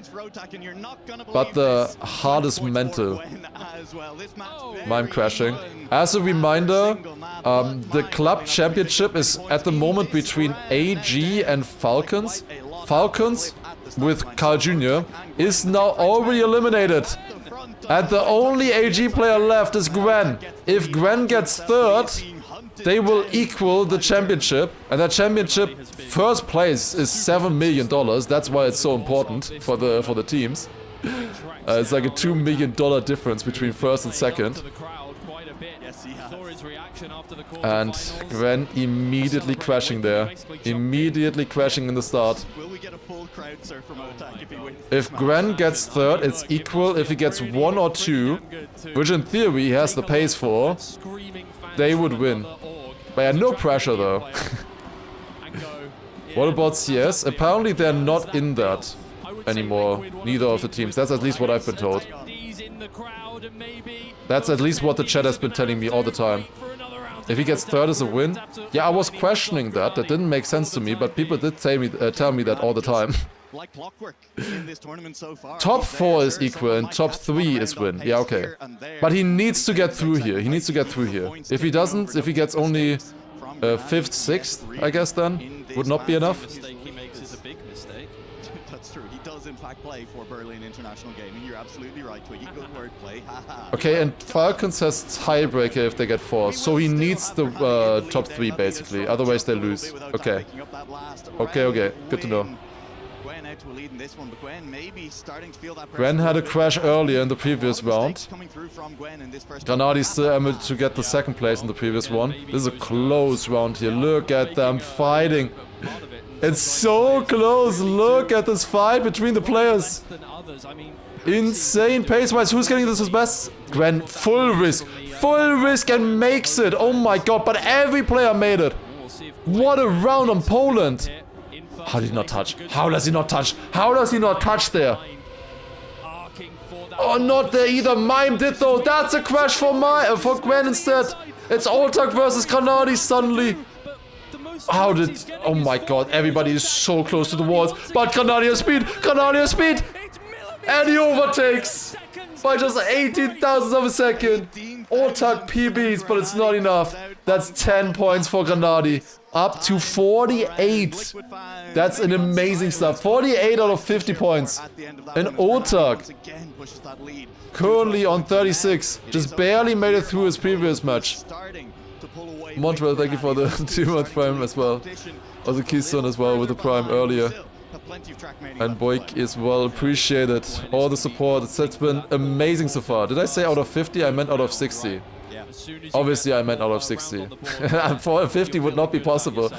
but the hardest mental. Mime crashing. As a reminder, the club championship is at the moment between AG and Falcons. Falcons, with Carl Jr., is now already eliminated. And the only AG player left is Gwen. If Gwen gets third, they will equal the championship. And that championship first place is $7 million. That's why it's so important for the teams. It's like a $2 million difference between first and second. Saw his reaction after the And Gwen immediately crashing there. Immediately crashing in the start. Will we get a full crowd surf from Otak if he wins? If Gwen gets third, it's equal. If he gets 1 or 2, which in theory he has the pace for, they would win. But yeah, no pressure though. What about CS? Apparently they're not in that anymore, neither of the teams. That's at least what I've been told. That's at least what the chat has been telling me all the time. If he gets third as a win, yeah, I was questioning that. That didn't make sense to me, but people did tell me that all the time. Like clockwork in this tournament so far. Top 4 is equal and top 3 is win. Yeah, okay. But he needs to get through here. He needs to get through here. If he doesn't, if he gets only 5th, 6th, I guess then, would not be enough. The mistake he makes is a big mistake. That's true. He does in fact play for Berlin International Gaming. You're absolutely right, Twiggy. Good wordplay. Okay, and Falcons has tiebreaker if they get 4, so he needs the top 3 basically. Otherwise they lose. Okay. Okay. Good to know. Gwen out to a lead in this one, but Gwen maybe starting to feel that pressure. Gwen had a crash earlier in the previous round. Granadi still able to get the 2nd place in the previous one. This is a close round here. Look at them fighting. It's so close. Look at this fight between the players. Insane pace-wise. Who's getting this as best? Gwen, full risk. Full risk and makes it. Oh my god, but every player made it. What a round on Poland. How did he not touch? How does he not touch? How does he not touch there? Oh, not there either. Mime did though. That's a crash for Gwen instead. It's Otak versus Granadi suddenly. How did... Oh my god, everybody is so close to the walls. But Granadi has speed. Granadi has speed. And he overtakes by just 18 thousandths of a second. Otak PBs, but it's not enough. That's 10 points for Granadi. Up to 48. That's an amazing stuff. 48 out of 50 points. And Otak currently on 36. Just barely made it through his previous match. Montreal, thank you for the 2-month prime as well. Also Keystone as well with the prime earlier. And Boyk is well appreciated. All the support. It's been amazing so far. Did I say out of 50? I meant out of 60. Obviously I meant out of 60. For 50 would not be possible.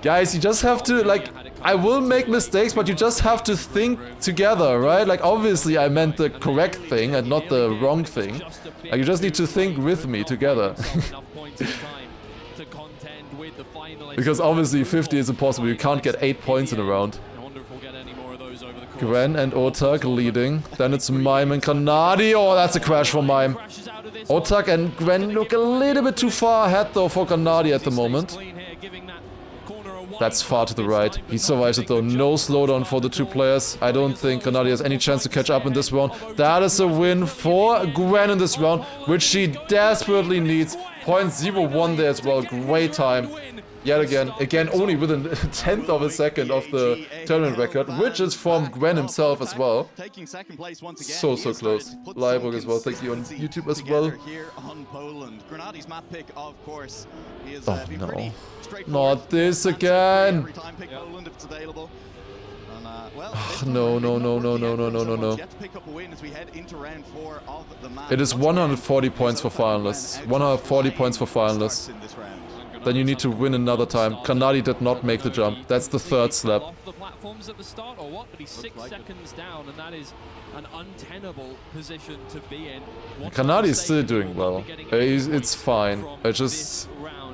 Guys, you just have to, like, I will make mistakes, but you just have to think together, right? Like, obviously I meant the correct thing and not the wrong thing. Like, you just need to think with me together. Because obviously 50 is impossible. You can't get 8 points in a round. Gwen and Otak leading. Then it's Mime and Granadi. Oh, that's a crash for Mime. Otak and Gwen look a little bit too far ahead though for Granadi at the moment. That's far to the right. He survives it though. No slowdown for the 2 players. I don't think Granadi has any chance to catch up in this round. That is a win for Gwen in this round, which she desperately needs. 0.01 there as well. Great time. Yet again only within a 10th of a second of the tournament record, which is from Gwen himself as well. So close. Leiburg as well, thank you on YouTube as well. Oh no. Not this again! No. It is 140 points for finalists. 140 points for finalists. Then you need to win another time. Granadi did not make the jump. That's the 3rd slap. Off the platforms at the start or what? But he's 6 seconds down, and that is an untenable position to be in. Granadi is still doing well. It's fine.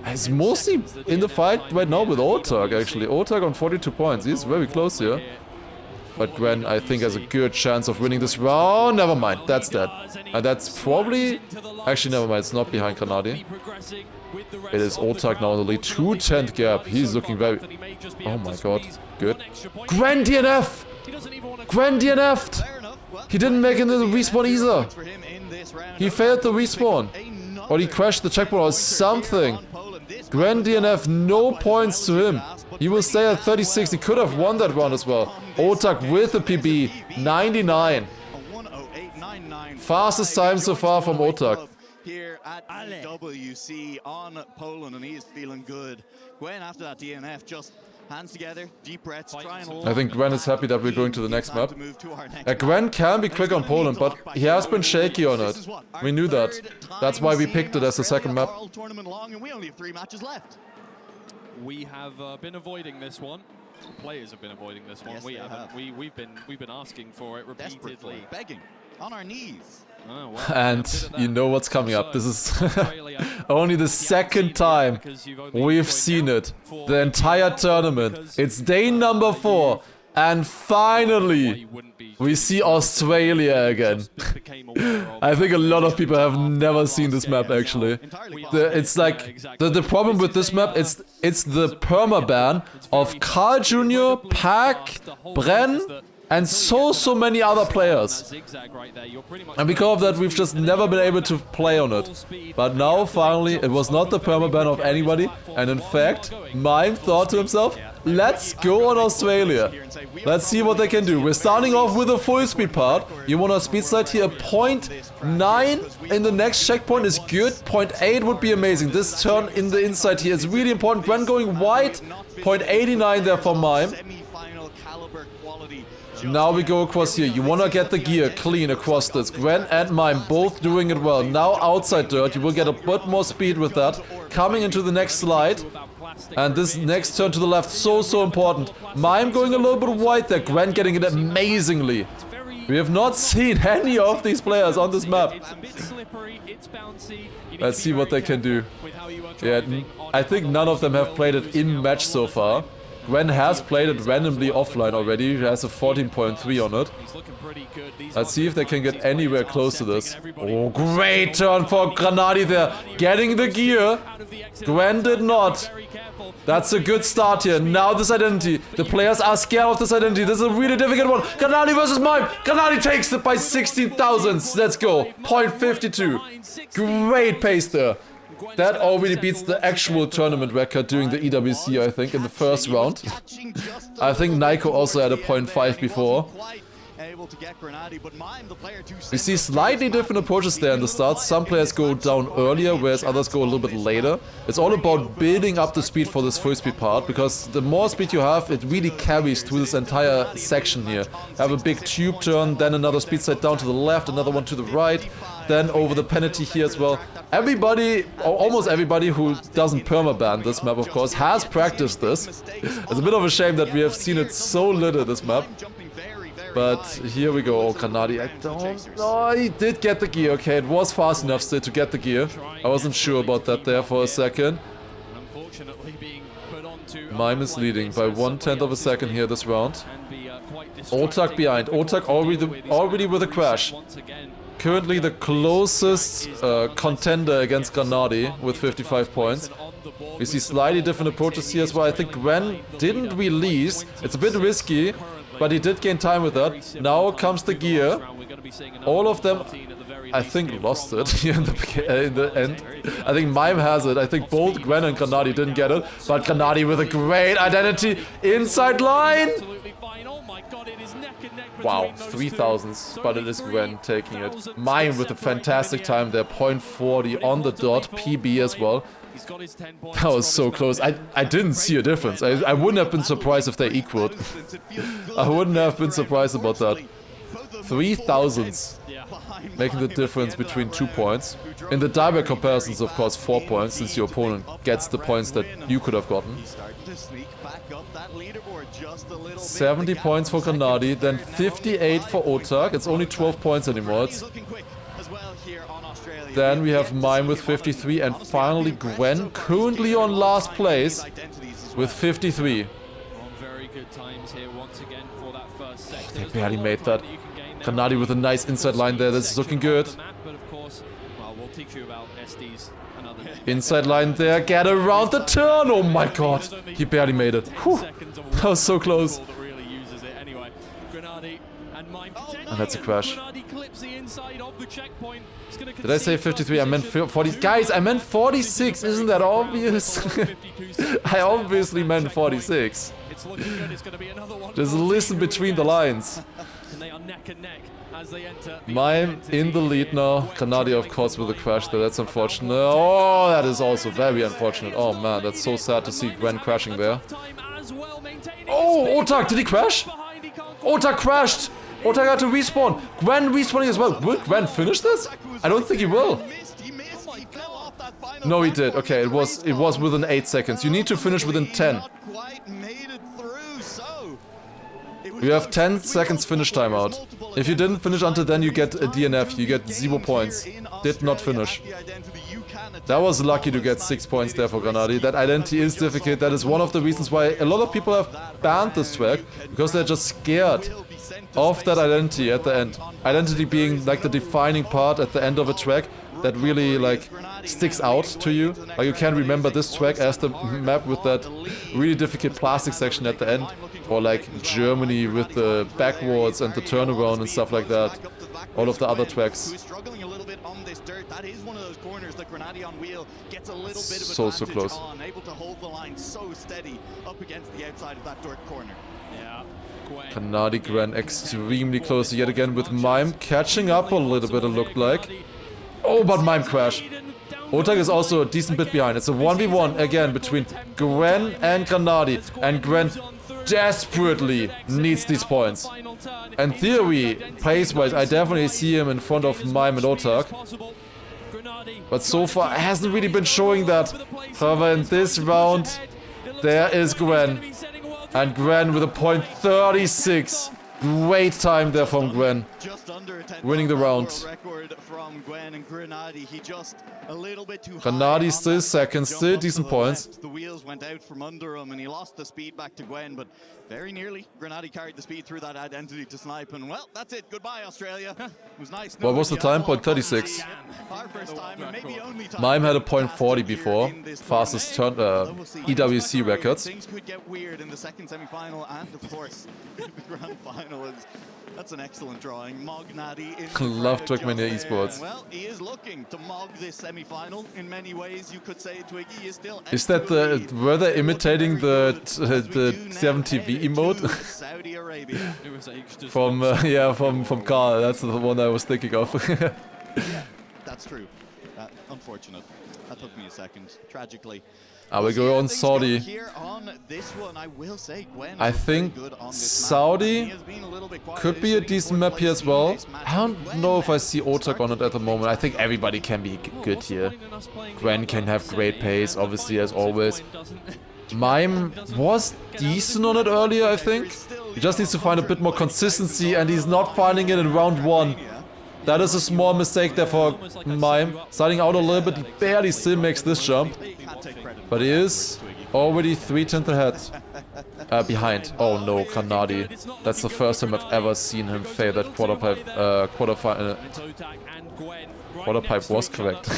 He's mostly in the fight right now with Otak actually. Otak on 42 points. He's very close here. But Gwen, I think, has a good chance of winning this round. Never mind. That's dead. And that's probably... Actually, never mind. It's not behind Granadi. It is Otak now in the lead. 2-10 gap. He's looking very... Oh my god. Good. Gwen DNF! Gwen DNF'd! He didn't make it into the respawn either. He failed the respawn. Or he crashed the checkpoint or something. Gwen DNF, no points to him. He will stay at 36. He could have won that round as well. Otak with the PB. 99. Fastest time so far from Otak. Here at WC on Poland, and he is feeling good. Gwen, after that DNF, just Hands together, deep breaths, try and I think Gwen is happy that we're going to the next map. Gwen can be quick on Poland, but he has been shaky on it. We knew that. That's why we picked it as the second map. Tournament long, and we only have 3 matches left. We have been avoiding this one. Players have been avoiding this one. Yes, We they haven't. have. We've been asking for it repeatedly, begging, on our knees. Oh, well, And you know what's coming up. This is only the second time we've seen it. The entire tournament. It's day number 4. And finally, we see Australia again. I think a lot of people have never seen this map, actually. It's like, the problem with this map, it's the permaban of Carl Jr., Pack, Bren, and so many other players. And because of that, we've just never been able to play on it. But now, finally, it was not the permaban of anybody. And in fact, Mime thought to himself, let's go on Australia. Let's see what they can do. We're starting off with a full speed part. You want a speed slide here. 0.9 in the next checkpoint is good. 0.8 would be amazing. This turn in the inside here is really important. Gwen going wide. 0.89 there for Mime. Now we go across here. You want to get the gear clean across this. Gwen and Mime both doing it well. Now outside dirt, you will get a bit more speed with that. Coming into the next slide. And this next turn to the left, so important. Mime going a little bit wide there. Gwen getting it amazingly. We have not seen any of these players on this map. Let's see what they can do. Yeah, I think none of them have played it in match so far. Gwen has played it randomly offline already. He has a 14.3 on it. Let's see if they can get anywhere close to this. Oh, great turn for Granadi there. Getting the gear. Gwen did not. That's a good start here. Now this identity. The players are scared of this identity. This is a really difficult one. Granadi versus Mime. Granadi takes it by 16 thousandths. Let's go. 0.52. Great pace there. That already beats the actual tournament record during the EWC, I think, in the first round. I think Naiko also had a 0.5 before. We see slightly different approaches there in the start. Some players go down earlier, whereas others go a little bit later. It's all about building up the speed for this full speed part, because the more speed you have, it really carries through this entire section here. Have a big tube turn, then another speed slide down to the left, another one to the right, then over the penalty here as well. Everybody, or almost everybody who doesn't permaban this map, of course, has practiced this. It's a bit of a shame that we have seen it so little, this map. But here we go. Oh, Granadi, I don't know. He did get the gear. Okay, it was fast enough still to get the gear. I wasn't sure about that there for a second. Mime is leading by 1/10 of a second here this round. Otak behind. Otak already with a crash. Currently the closest contender against Granadi with 55 points. We see slightly different approaches here as well. I think Gwen didn't release. It's a bit risky, but he did gain time with that. Now comes the gear. All of them, I think, lost it here in the end. I think Mime has it. I think both Gwen and Granadi didn't get it. But Granadi with a great identity. Inside line! Wow, 3,000s, but it is Gwen taking it. Mime with a fantastic time there. 0.40 on the dot. PB as well. That was so close. I didn't see a difference. I wouldn't have been surprised if they equaled. I wouldn't have been surprised about that. 3,000s making the difference between 2 points. In the direct comparisons, of course, 4 points, since your opponent gets the points that you could have gotten. 70 points for Granadi, then 58 for Otak. It's only 12 points anymore. Then we have Mime with 53, and finally Gwen, currently on last place with 53. They barely made that. Granadi with a nice inside line there. This is looking good. Inside line there. Get around the turn. Oh my god. He barely made it. Whew. That was so close. And that's a crash. Did I say 53? I meant 40. Guys, I meant 46. Isn't that obvious? I obviously meant 46. Just listen between the lines. Mime in the lead now. Granadi, of course, with a crash there. That's unfortunate. Oh, that is also very unfortunate. Oh man, that's so sad to see Gwen crashing there. Oh, Otak, did he crash? Otak crashed. Otak had to respawn. Gwen respawning as well. Will Gwen finish this? I don't think he will. No, he did. Okay, it was within 8 seconds. You need to finish within 10. You have 10 seconds finish timeout. If you didn't finish until then, you get a DNF. You get 0 points. Did not finish. That was lucky to get 6 points there for Granadi. That identity is difficult. That is one of the reasons why a lot of people have banned this track. Because they're just scared of that identity at the end. Identity being like the defining part at the end of a track that really like sticks out to you. Like you can remember this track as the map with that really difficult plastic section at the end. Or like Germany with the backwards and the turnaround and stuff like that. All of the other tracks. So close. Able to hold the line so steady up against the outside of that dirt corner. Yeah. Granadi Gwen extremely close yet again with Mime catching up a little bit, it looked like. Oh, but Mime crashed. Otak is also a decent bit behind. It's a 1v1 again between Gwen and Granadi. And Gwen desperately needs these points. In theory, pace-wise, I definitely see him in front of Mime and Otak. But so far, it hasn't really been showing that. However, in this round, there is Gwen. And Gwen with a point 36. Great time there from Gwen. Winning the round. Granadi still second, still decent points. The wheels went out from under him and he lost the speed back to Gwen, but very nearly Granadi carried the speed through that identity to snipe, and well, that's it. Goodbye, Australia. It was nice. What was the time? Point 36. Mime had a point 40 before. Fastest turn EWC records. Things could get weird in the second semi-final and of course the grand final. That's an excellent drawing. Mognadi in Love Trackmania esports. Well, he is looking to mog this semi-final in many ways. You could say Twiggy is still. Is that the were they imitating the 7TV emote? Saudi Arabia. From yeah, from Carl. That's the one I was thinking of. Yeah, that's true. Unfortunate. That took me a second. Tragically. We go on Saudi. I think Saudi could be a decent map here as well. I don't know if I see Otak on it at the moment. I think everybody can be good here. Gwen can have great pace, obviously, as always. Mime was decent on it earlier, I think. He just needs to find a bit more consistency, and he's not finding it in round 1. That is a small mistake there for Mime. Starting out a little bit, he barely still makes this jump. But he is already 3/10 ahead. Behind. Oh no, Granadi. That's the first time I've ever seen him fail that quarterpipe. Quarterpipe was correct.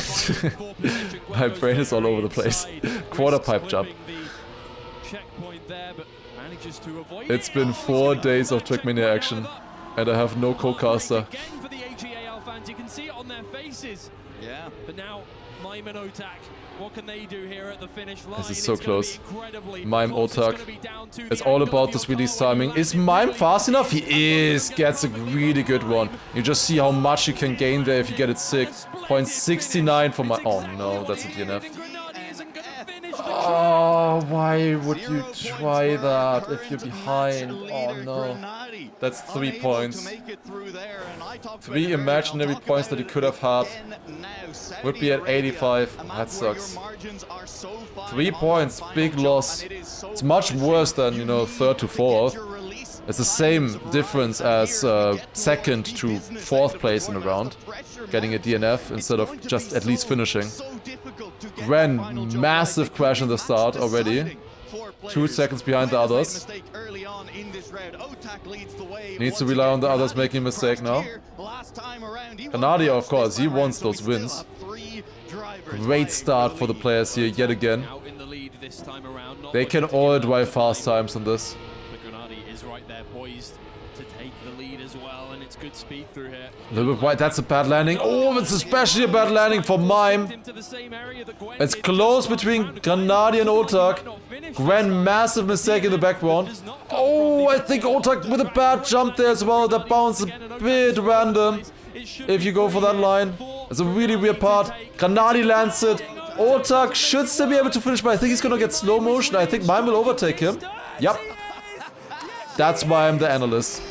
My brain is all over the place. Quarterpipe jump. It's been 4 days of Trackmania action, and I have no co-caster. You can see it on their faces. Yeah. But now, Mime and Otak, what can they do here at the finish line? This is so close. Mime, Otak. It's all about this release timing. Is Mime fast enough? He is. Gets a really good one. You just see how much you can gain there if you get it sick. Point 69 for Mime. Oh no, that's a DNF. Oh, why would you try that if you're behind? Oh no. That's 3 points. 3 imaginary points that he could have had. Would be at 85. That sucks. 3 points, big loss. It's much worse than, you know, 3rd to 4th. It's the same difference as 2nd to 4th place in a round. Getting a DNF instead of just at least finishing. Gwen, massive crash in the start already. 2 seconds behind the others. Needs to rely on the others making a mistake now. Granadi, of course, he wants those wins. Great start for the players here yet again. They can all drive fast times on this. A little bit wide, that's a bad landing. Oh, it's especially a bad landing for Mime. It's close between Granadi and Otak. Gwen, massive mistake in the background. Oh, I think Otak with a bad jump there as well. That bounce a bit random. If you go for that line. It's a really weird part. Granadi lands it. Otak should still be able to finish, but I think he's gonna get slow motion. I think Mime will overtake him. Yep. That's why I'm the analyst.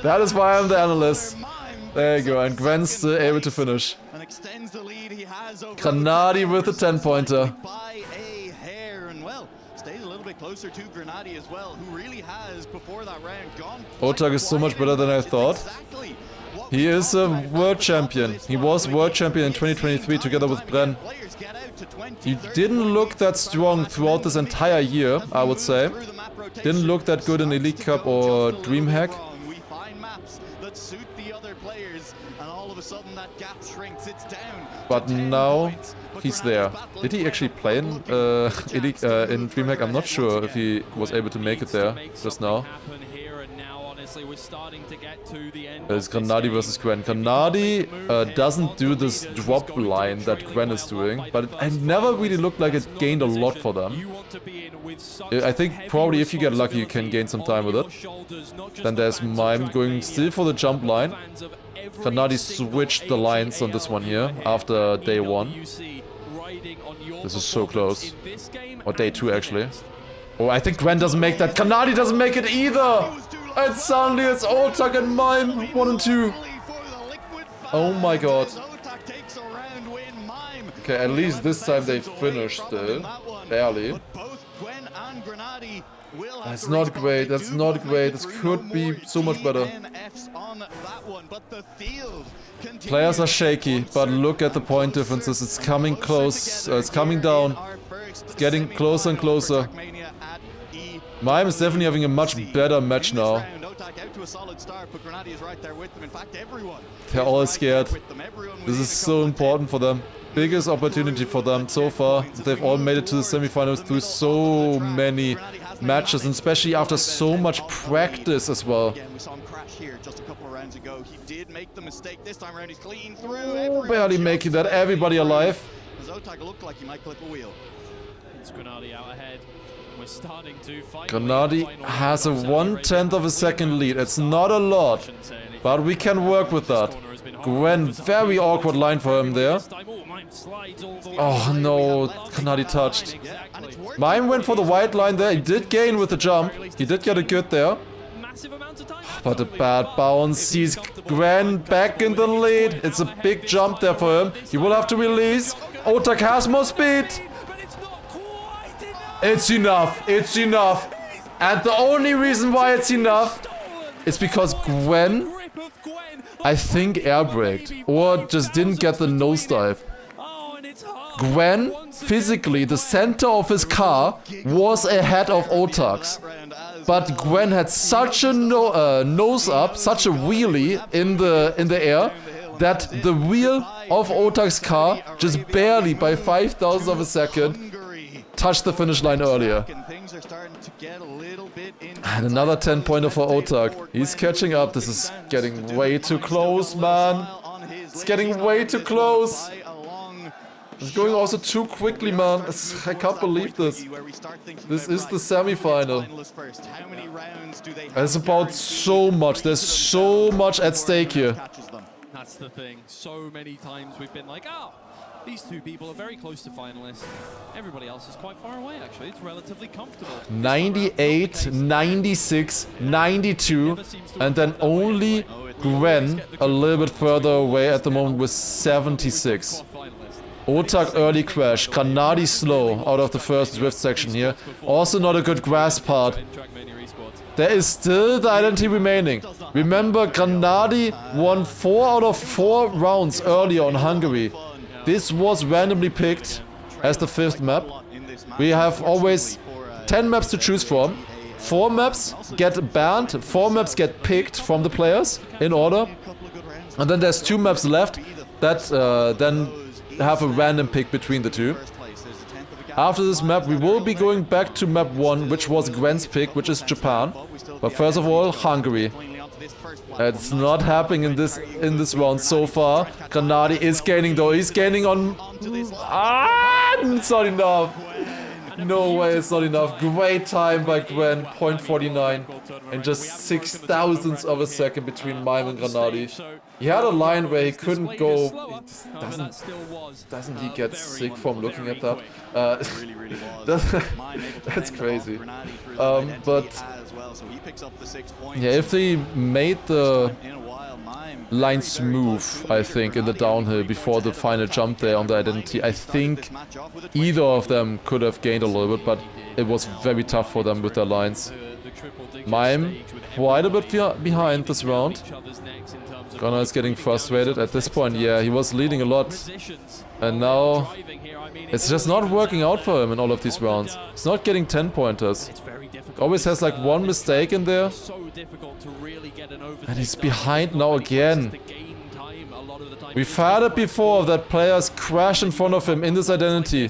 That is why I'm the analyst. There you go, and Gwen's still able to finish. Granadi with a 10-pointer. Closer to Granadi as well, who really has, before that round, gone. Otak is so much better than I thought. He is a world champion. He was world champion in 2023 together with Bren. He didn't look that strong throughout this entire year, I would say. Didn't look that good in Elite Cup or DreamHack. We find maps that suit the other players, and all of a sudden that gap shrinks. It's down. But now he's there. Did he actually play in DreamHack? I'm not sure if he was able to make it there just now. It's Granadi versus Gwen. Granadi doesn't do this drop line that Gwen is doing, but it never really looked like it gained a lot for them. I think probably if you get lucky you can gain some time with it. Then there's Mime going still for the jump line. Granadi switched the lines on this one here after day 1. This is so close. Or day 2 actually. Oh, I think Gwen doesn't make that. Granadi doesn't make it either! And suddenly it's Otak and Mime 1 and 2. Oh my god. Okay, at least this time they finished still. Barely. That's not great, that's not great. This could be so much better. Players are shaky, but look at the point differences. It's coming close, it's coming down. It's getting closer and closer. Mime is definitely having a much better match now. They're all scared. This is so important for them. Biggest opportunity for them so far. They've all made it to the semifinals through so many matches, and especially after so much practice as well. Oh, barely making that. Everybody alive. Granadi has a 1/10 of a second lead. It's not a lot, but we can work with that. Gwen, very awkward line for him there. Oh no, Granadi touched. Mime went for the white line there. He did gain with the jump. He did get a good there. But a bad bounce. Sees Gwen back in the lead. It's a big jump there for him. He will have to release. Otak has more speed. It's enough. It's enough. And the only reason why it's enough is because Gwen, I think, air braked or just didn't get the nosedive. Gwen, physically, the center of his car was ahead of Otak's. But Gwen had such a nose up, such a wheelie in the air, that the wheel of Otak's car just barely, by 5,000 of a second, touched the finish line earlier. And another 10-pointer for Otak. He's catching up. This is getting way too close, man. It's getting way too close. It's going also too quickly, man. I can't believe this. This is the semi-final. It's about so much. There's so much at stake here. That's the thing. So many times we've been like, these two people are very close to finalists. Everybody else is quite far away, actually. It's relatively comfortable. 98, 96, 92, and then only Gwen a little bit further away at the moment with 76. Otak early crash, Granadi slow out of the first drift section here. Also not a good grass part. There is still the identity remaining. Remember, Granadi won 4 out of 4 rounds earlier on Hungary. This was randomly picked as the 5th map. We have always 10 maps to choose from. 4 maps get banned, 4 maps get picked from the players in order. And then there's 2 maps left that then have a random pick between the 2. After this map, we will be going back to map 1, which was Gwen's pick, which is Japan. But first of all, Hungary. It's not happening in this round so far. Granadi is gaining though. He's gaining on... it's not enough. No way, it's not enough. Great time by Gwen, 0.49. And just 6,000ths of a second between Mime and Granadi. He had a line where he couldn't go. Doesn't he get sick from looking at that? That's crazy. But yeah, if they made the line smooth, I think, in the downhill before the final jump there on the identity, I think either of them could have gained a little bit, but it was very tough for them with their lines. Mime quite a bit behind this round. Gunnar is getting frustrated at this point. Yeah, he was leading a lot. And now it's just not working out for him in all of these rounds. He's not getting 10 pointers. Always has like one mistake in there. And he's behind now again. We've had it before that players crash in front of him in this identity.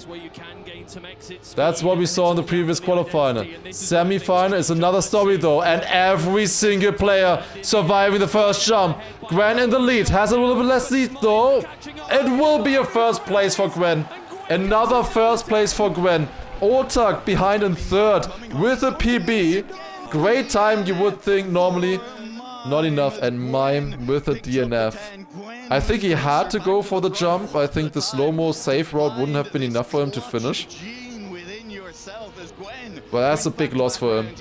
That's what we saw in the previous quarterfinal. Semi-final is another story though, and every single player surviving the first jump. Gwen in the lead, has a little bit less lead though. It will be a first place for Gwen. Another first place for Gwen. Otak behind in third with a PB. Great time, you would think normally. Not enough, and Mime with a DNF. I think he had to go for the jump. I think the slow-mo safe route wouldn't have been enough for him to finish. Well, that's a big loss for him.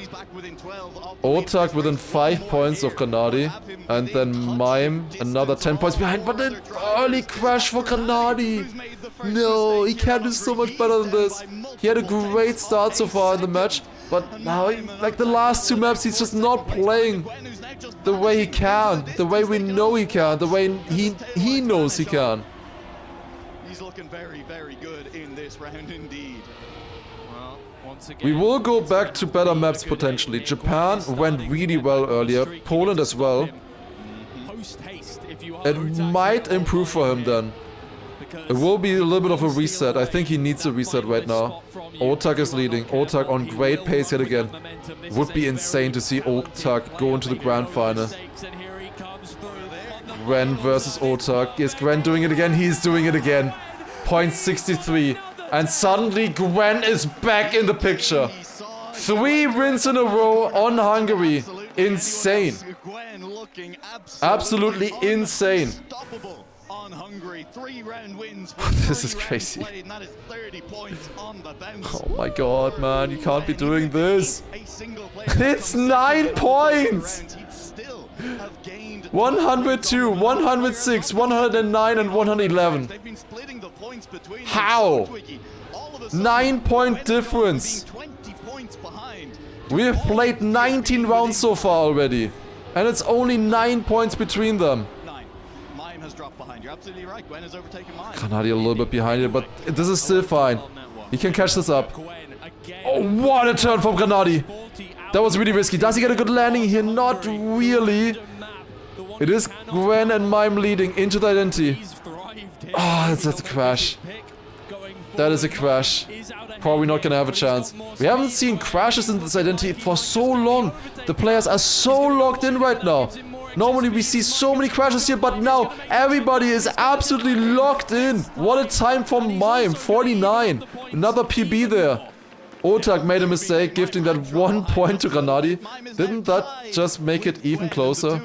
Otak within 5 points of Grenadi. And then Mime another 10 points behind. But an early crash for Grenadi. No, he can do so much better than this. He had a great start so far in the match. But now, like the last two maps, he's just not playing the way he can. The way we know he can. The way he knows he can. He's looking very, very good in this round indeed. Well, once again, we will go back to better maps potentially. Japan went really well earlier. Poland as well. It might improve for him then. It will be a little bit of a reset. I think he needs a reset right now. Otak is leading. Otak on great pace yet again. Would be insane to see Otak go into the grand final. Gwen versus Otak. Is Gwen doing it again? He's doing it again. Point 63. And suddenly Gwen is back in the picture. 3 wins in a row on Hungary. Insane. Absolutely insane. On Hungary, 3-round wins. This is crazy. Oh my god, man, you can't be doing this. It's 9 points! 102, 106, 109 and 111. How? 9-point difference. We have played 19 rounds so far already. And it's only 9 points between them. Has dropped behind. You're absolutely right. Gwen has overtaken Mime. Grenadi a little bit behind it, but this is still fine. He can catch this up. Oh, what a turn from Grenadi. That was really risky. Does he get a good landing here? Not really. It is Gwen and Mime leading into the identity. Oh, that's a crash. That is a crash. Probably not gonna have a chance. We haven't seen crashes in this identity for so long. The players are so locked in right now. Normally we see so many crashes here, but now everybody is absolutely locked in. What a time for Mime, 49. Another PB there. Otak made a mistake, gifting that 1 point to Grenadi. Didn't that just make it even closer?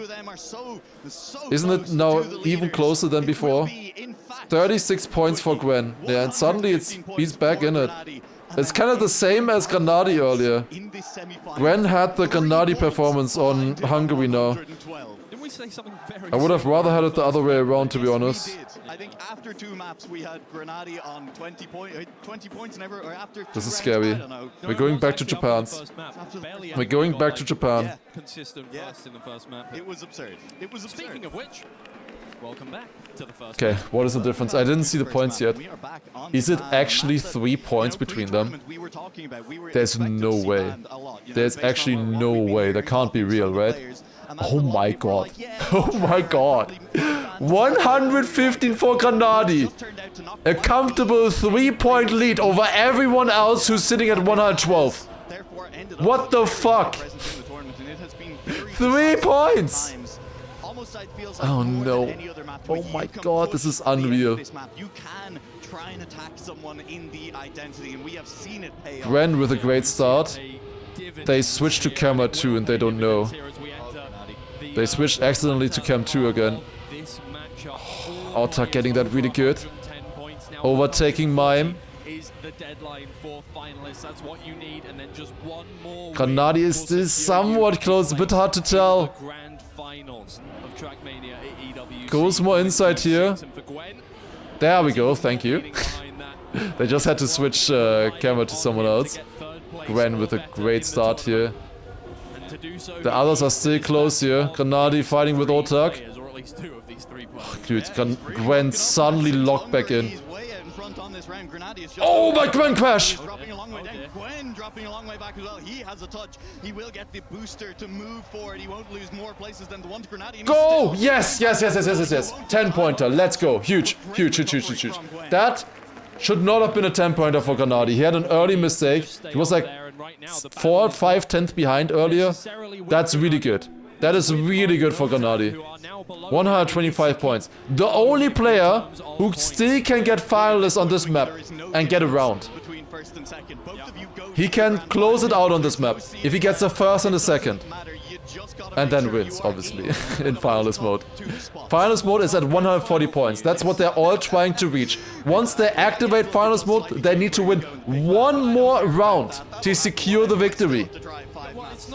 Isn't it now even closer than before? 36 points for Gwen. Yeah, and suddenly he's back in it. It's kind of the same as Grenadi earlier. Gwen had the Grenadi performance on Hungary now. I would have rather had it the other way around, to be honest. I think after 2 maps we had Grenadi on 20 points never, or after this is scary. We're going back to Japan's. We're going back to Japan. Consistent first in the first map. It was absurd. It was absurd. Speaking of which, welcome back to the first. Okay, what is the difference? I didn't see the points yet. Is it actually 3 points between them? There's no way. There's actually no way. That can't be real, right? Oh my god. Oh my god. 115 for Grenadi. A comfortable 3-point lead over everyone else who's sitting at 112. What the fuck? 3 points. Oh no. Oh my god, this is unreal. You can try and attack someone in the identity, and we have seen it pay off. Gwen with a great start. They switched to camera 2 and they don't know. They switched accidentally to cam 2 again. this matchup. Autark getting that really good. Overtaking Mime. Is the deadline for finalists. That's what you need, and then just one more. Granadi is still somewhat close, a bit hard to tell. Grand finals of Trackmania at EWC. Goes more inside here. There we go, thank you. They just had to switch camera to someone else. Gwen with a great start here. The others are still close here. Granadi fighting with Autark. Oh, dude, Gwen suddenly locked back in. Oh my Gwen crash! Dropping a long way down. Gwen dropping a long way back as well. He has a touch. He will get the booster to move forward. He won't lose more places than the one to Grenadier. Go! Yes, yes, yes, yes, yes, yes, yes. 10-pointer. Let's go. Huge, huge, huge, huge, huge, huge. That should not have been a 10-pointer for Granadi. He had an early mistake. He was like 4, 5, 10th behind earlier. That's really good. That is really good for Granadi. 125 points. The only player who still can get finalists on this map and get around. He can close it out on this map if he gets the first and the second. And then wins, obviously, in finalist mode. Finalist mode is at 140 points. That's what they're all trying to reach. Once they activate finalist mode, they need to win one more round to secure the victory.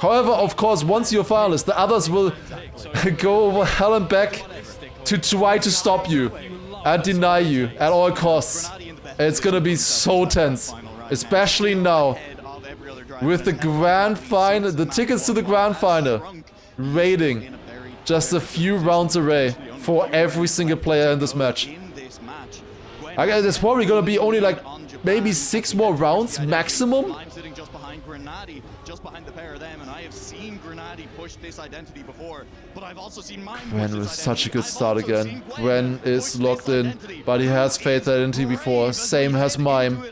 However, of course, once you're finalist, the others will go over hell and back to try to stop you and deny you at all costs. It's gonna be so tense, especially now with the grand final, the tickets to the grand final rating just a few rounds away for every single player in this match. I guess there's probably gonna be only like maybe 6 more rounds maximum. Just behind the pair of them, and I have seen Grenadier push this identity before, but I've also seen Mime Gwen with such a good start again. Gwen is locked in, but he has Fatal Identity before, same has Mime.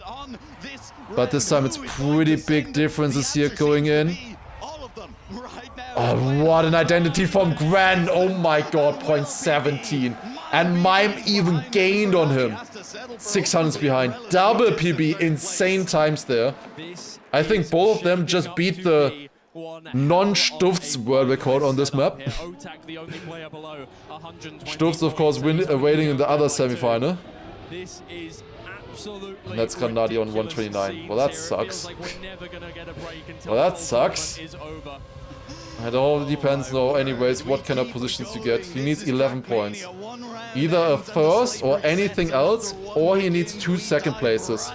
But this time it's pretty big differences here going in. Oh, what an identity from Gwen! Oh my god, point 17. And Mime even gained on him. 600s behind. Double PB, insane times there. I think both of them just beat the non-Stufts world record on this map. Stufts, of course, waiting in the other semi-final. And that's Granadi on 129. Well, that sucks. Well, that sucks. It all depends though, anyways, what kind of positions you get. He needs 11 points. Either a first or anything else, or he needs 2 second places.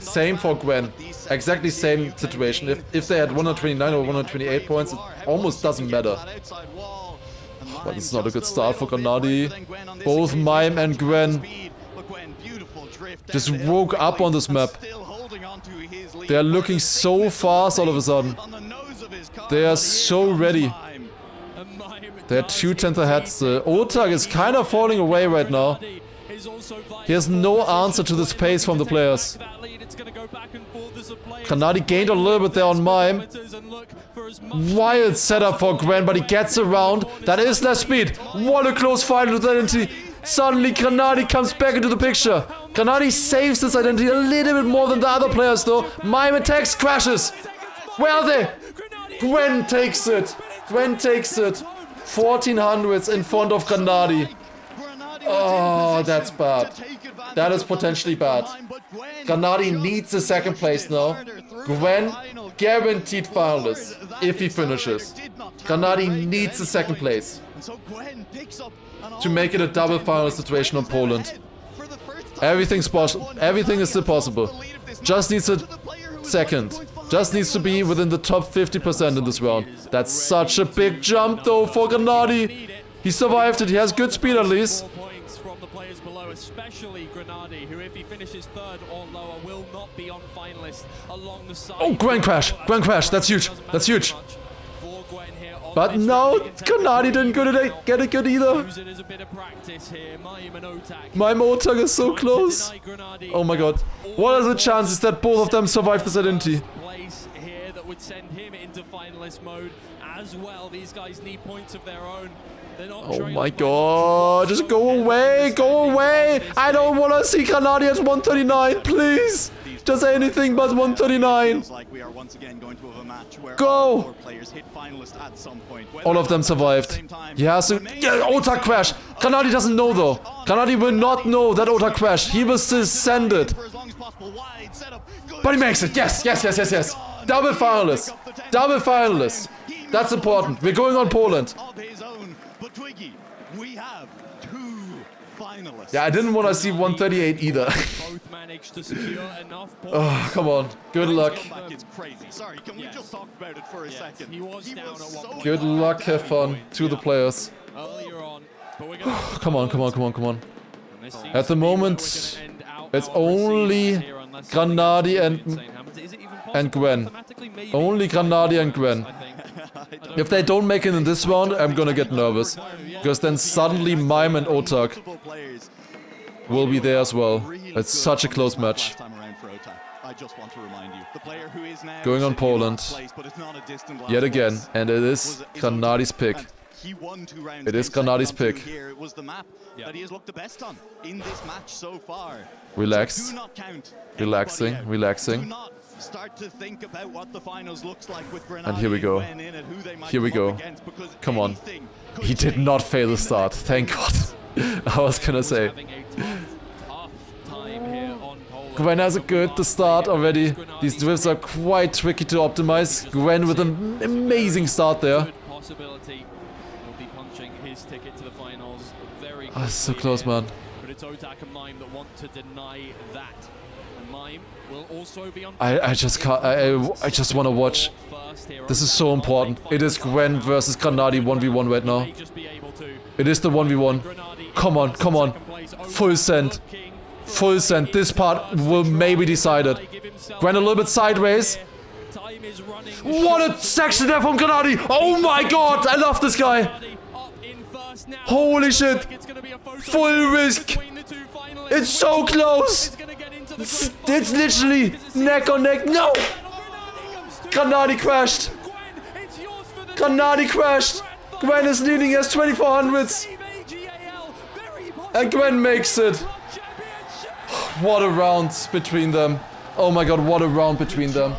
Same for Gwen. Exactly same situation. If they had 129 or 128 points, it almost doesn't matter. But it's not a good start for Granadi. Both Mime and Gwen just woke up on this map. They are looking so fast all of a sudden. They are so ready. They're 2/10 ahead. Autark is kind of falling away right now. He has no answer to this pace from the players. Granadi gained a little bit there on Mime. Wild setup for Gwen, but he gets around. That is less speed. What a close fight with identity. Suddenly Granadi comes back into the picture. Granadi saves this identity a little bit more than the other players though. Mime attacks, crashes. Where are they? Gwen takes it. Gwen takes it. 1400s in front of Granadi. Oh, that's bad. That is potentially bad. Granadi needs a second place now. Gwen guaranteed finalist if he finishes. Granadi needs a second place to make it a double final situation on Poland. Everything's possible. Everything is still possible. Just needs a second. Just needs to be within the top 50% in this round. That's such a big jump though for Granadi. He survived it. He has good speed at least. Especially Grenadier, who if he finishes 3rd or lower will not be on finalists along the side. Oh, Gwen crash. Gwen crash. That's huge. That's huge. But no, Grenadier didn't get it good either. Mime Autark is so close. Oh my god. What are the chances that both of them survive this identity? That would send him into finalist mode as well. These guys need points of their own. Oh my god, just go away, go away! I don't want to see Granadi at 139, please! Just anything but 139. Go! All of them survived. Yeah, Ota crash. Granadi doesn't know though. Granadi will not know that Ota crash. He will still send it. But he makes it. Yes, yes, yes, yes, yes. Double finalist. Double finalist. That's important. We're going on Poland. Yeah, I didn't want to see 138 either. Oh, come on. Good luck. Good luck, have fun to the players. Come on, come on, come on, come on. At the moment, it's only Granadi and Gwen. Only Granadi and Gwen. If they don't make it in this round, I'm gonna get nervous. Because then suddenly Mime and Otak will be there as well. It's such a close match. Going on Poland. Yet again. And it is Granadi's pick. It is Granadi's pick. Relax. Relaxing, relaxing. And here we go. Here we go. Come on. He did not fail the start. Thank God. I was gonna say. Gwen has a good start already. These drifts are quite tricky to optimize. Gwen with an amazing start there. Oh, it's so close, man. But it's Otak and Mime that want to deny that. And Mime will also be on. I just can't. I just want to watch. This is so important. It is Gwen versus Granadi 1v1 right now. It is the 1v1. Come on, come on. Full send. Full send. This part will maybe decide it. Gwen a little bit sideways. What a section there from Granadi. Oh my god, I love this guy. Holy shit. Full risk. It's so close. It's literally neck on neck. No. Granadi crashed. Granadi crashed. Gwen is leading as 2400s. And Gwen makes it. What a round between them. Oh my god, what a round between them.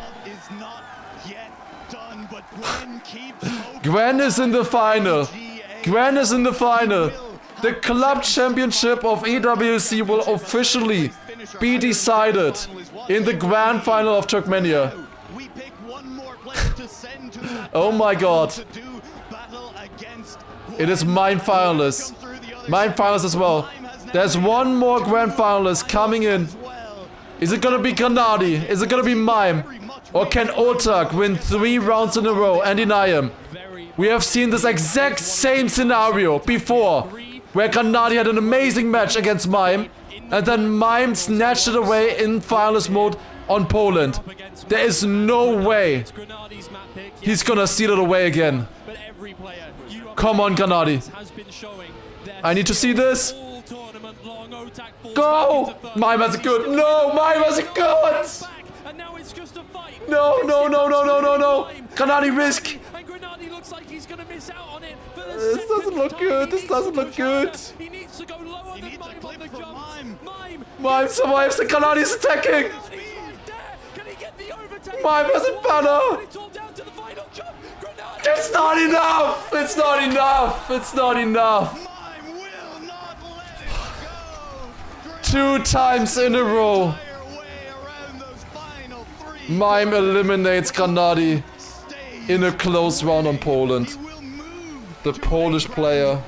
Gwen is in the final. Gwen is in the final. The club championship of EWC will officially be decided in the grand final of Trackmania. Oh my god. It is Mime finalists. Mime finalists as well. There's one more grand finalist coming in. Is it gonna be Granadi? Is it gonna be Mime? Or can Otak win 3 rounds in a row and deny him? We have seen this exact same scenario before, where Granadi had an amazing match against Mime, and then Mime snatched it away in finalist mode on Poland. There is no way he's gonna steal it away again. Come on, Granadi. I need to see this. Go! Mime has a good. No, Mime has a good. No, no, no, no, no, no, no. Granadi risk. This doesn't look good. This doesn't look good. Mime survives and Granadi is attacking. Mime has a banner. It's not enough. It's not enough. It's not enough. 2 times in a row. Mime eliminates Granadi in a close round on Poland. The Polish player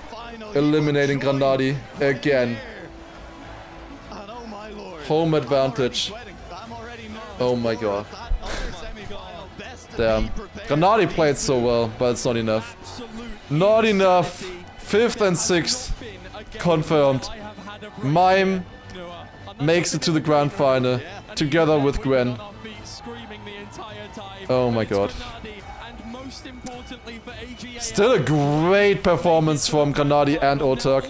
eliminating Granadi again. Home advantage. Oh my god. Damn. Granadi played so well, but it's not enough. Not enough. 5th and 6th confirmed. Mime makes it to the grand final together with Gwen. Oh my god. Still a great performance from Granadi and Otak.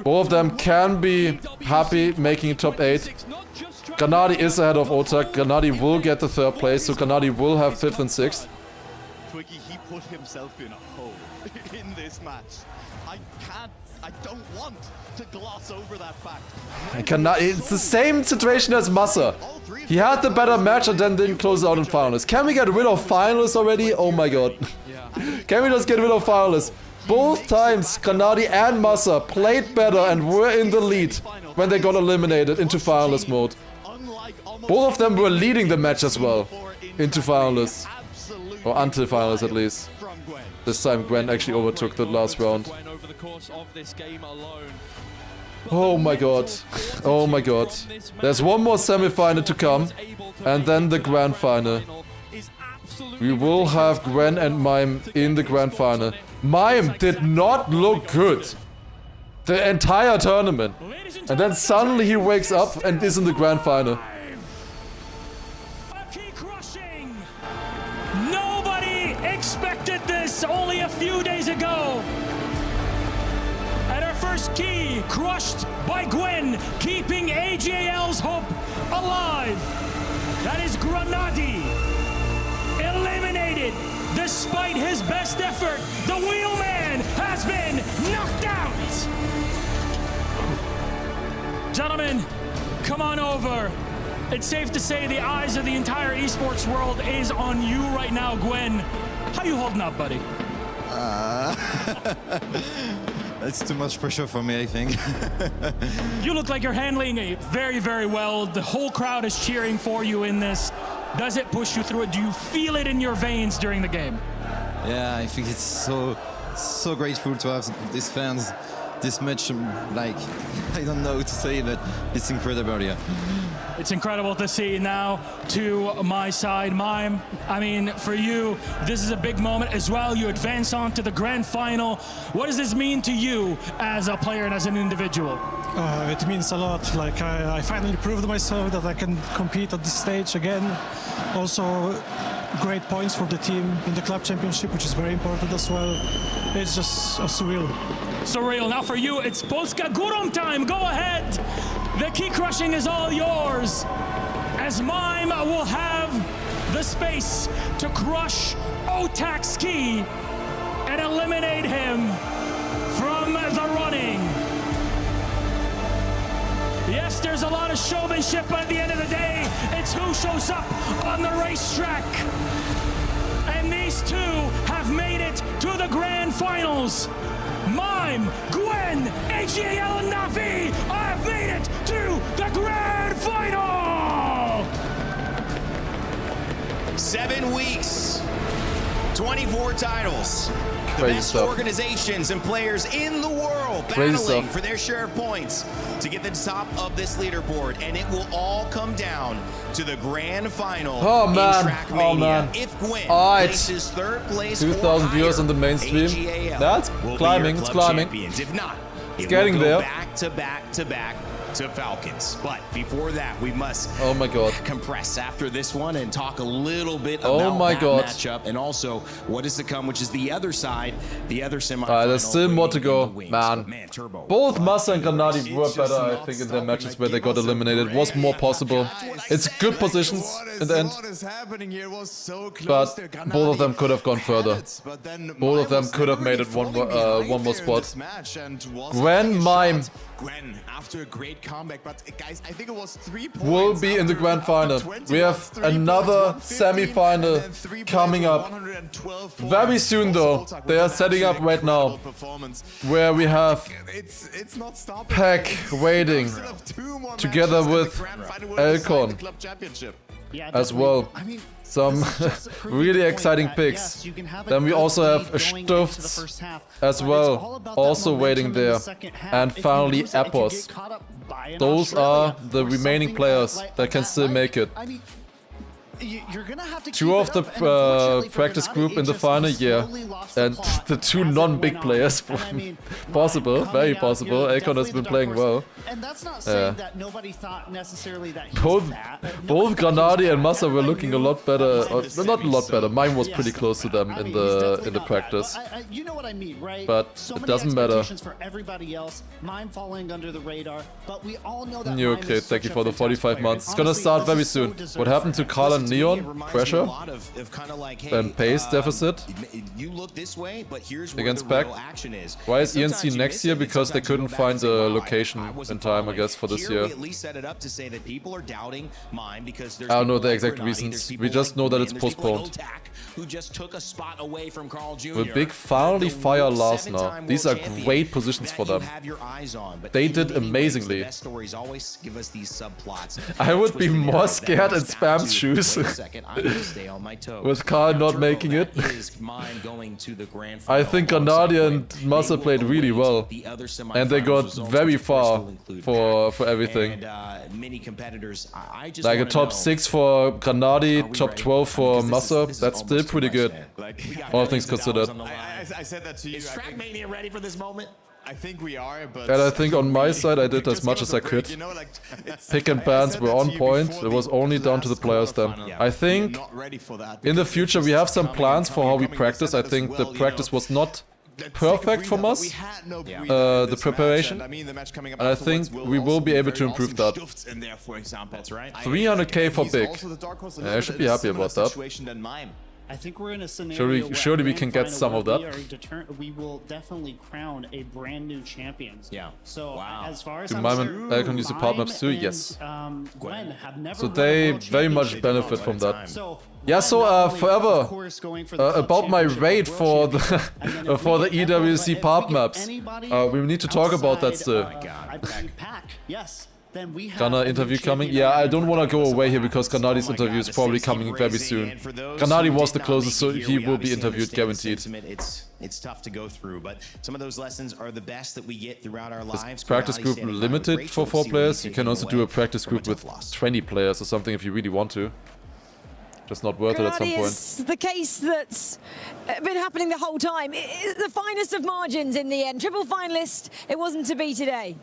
Both of them can be happy making top 8. Granadi is ahead of Otak. Granadi will get the 3rd place, so Granadi will have 5th and 6th. Twiggy, he put himself in a hole in this match. I don't want to gloss over that fact. It's the same situation as Massa. He had the better match and then didn't close out in finals. Can we get rid of finals already? Oh my god. Can we just get rid of finals? Both times Granadi and Massa played better and were in the lead when they got eliminated into finalist mode. Both of them were leading the match as well into finalists. Or until finals at least. This time Gwen actually overtook the last round. Oh my god. Oh my god. There's one more semi-final to come. And then the grand final. We will have Gwen and Mime in the grand final. Mime did not look good the entire tournament. And then suddenly he wakes up and is in the grand final. Nobody expected this only a few days ago. And our first key crushed by Gwen, keeping AJL's hope alive. That is Granadi. Eliminated despite his best effort. The wheelman has been knocked out. Gentlemen, come on over. It's safe to say the eyes of the entire esports world is on you right now, Gwen. How you holding up, buddy? It's too much pressure for me, I think. You look like you're handling it very, very well. The whole crowd is cheering for you in this. Does it push you through it? Do you feel it in your veins during the game? Yeah, I think it's so grateful to have these fans this much, like, I don't know what to say, but it's incredible, yeah. It's incredible to see now to my side, Mime. I mean, for you, this is a big moment as well. You advance on to the grand final. What does this mean to you as a player and as an individual? It means a lot. Like, I finally proved myself that I can compete at this stage again. Also, great points for the team in the club championship, which is very important as well. It's just surreal. Surreal. Now for you, it's Polska Górą time. Go ahead. The key crushing is all yours. As Mime will have the space to crush Otak's key and eliminate him from the running. Yes, there's a lot of showmanship, but at the end of the day, it's who shows up on the racetrack. And these two have made it to the grand finals. Mime, Gwen, AGAL, and Navi have made it to the grand final! 7 weeks, 24 titles. The Crazy best stuff. organizations and players in the world battling for their share of points to get to the top of this leaderboard, and it will all come down to the grand final Oh man, in Trackmania. oh man. If Gwen It's places third place 2,000 viewers on the mainstream. AGAL That's will be climbing, your it's club climbing. champions. If not, It's it getting will go there. back to back to back to Falcons. But before that, we must Oh my god. compress after this one and talk a little bit Oh about my that god. matchup and also what is to come, which is the other side, the other semifinal. There's still more to go, wings. man. But man, Turbo. Both Massa and Granadi were better, I think, in their matches where they got eliminated. It was more possible. It's good positions in the end. But both of them could have gone further. Both of them could have made it one more spot. Gwen, Mime Gwen after a great comeback, but guys, I think it was 3 points. will be in the grand final. We have another semi-final coming up very soon though. They are setting up right now where we have Pack waiting together with Elcon as well. Some really exciting picks. Then we also have Stufts as well, also waiting there. And finally Epos. Those are the remaining players that can still make it. Two of the practice group in the final year, and the two non-big players. Possible, very possible. Elcon has been playing well. And that's not saying that nobody thought necessarily that both Granadi and Massa were looking a lot better. Or, not a lot better. Mine was pretty close to them in the practice. You know what I mean, right? But it doesn't matter. For everybody else, Mime falling under the radar, but we all know that Okay, thank you for the 45 months. It's gonna start very soon. What happened to Carl and Neon, pressure, then pace deficit against Pack. Why is ENC next year? Because they couldn't find a location in time, I guess, for this year. I don't know the exact reasons. We just know that it's postponed. Will Big finally fire Lars now? These are great positions for them. They did amazingly. I would be more scared in Spam's shoes with Karl not making it. I think Grenadier and Massa played really well, and they got very far for everything. Like a top 6 for Grenadier, top 12 for Massa, that's still pretty good, all things considered. I said that to you. Is Trackmania ready for this moment? I think we are, but... And I think on my side I did as much as I could. Pick and bans were on point, it was only down to the players then. I think in the future we have some plans for how we practice. I think the practice was not perfect from us, the preparation, and I think we will be able to improve that. 300k for Big, yeah, I should be happy about that. I think we're in a scenario surely we can get some of that. We will definitely crown a brand new champions. Yeah. So as far as Do I'm Mime and Icon use the part maps too? Yes. Gwen have never So they very much benefit from that. Yeah, so forever about my raid for the for the EWC part maps. We need to talk about that still. Yes. Ghana interview coming? Yeah, I don't want to go away here because Gennadi's interview is probably coming very soon. Gennadi was the closest, so he will be interviewed, guaranteed. It's tough to go through, but some of those lessons are the best that we get throughout our lives. Practice group limited for 4 players. You can also do a practice group with 20 players or something if you really want to. Just not worth it at some point. It's the case that's been happening the whole time. It's the finest of margins in the end. Triple finalist, it wasn't to be today.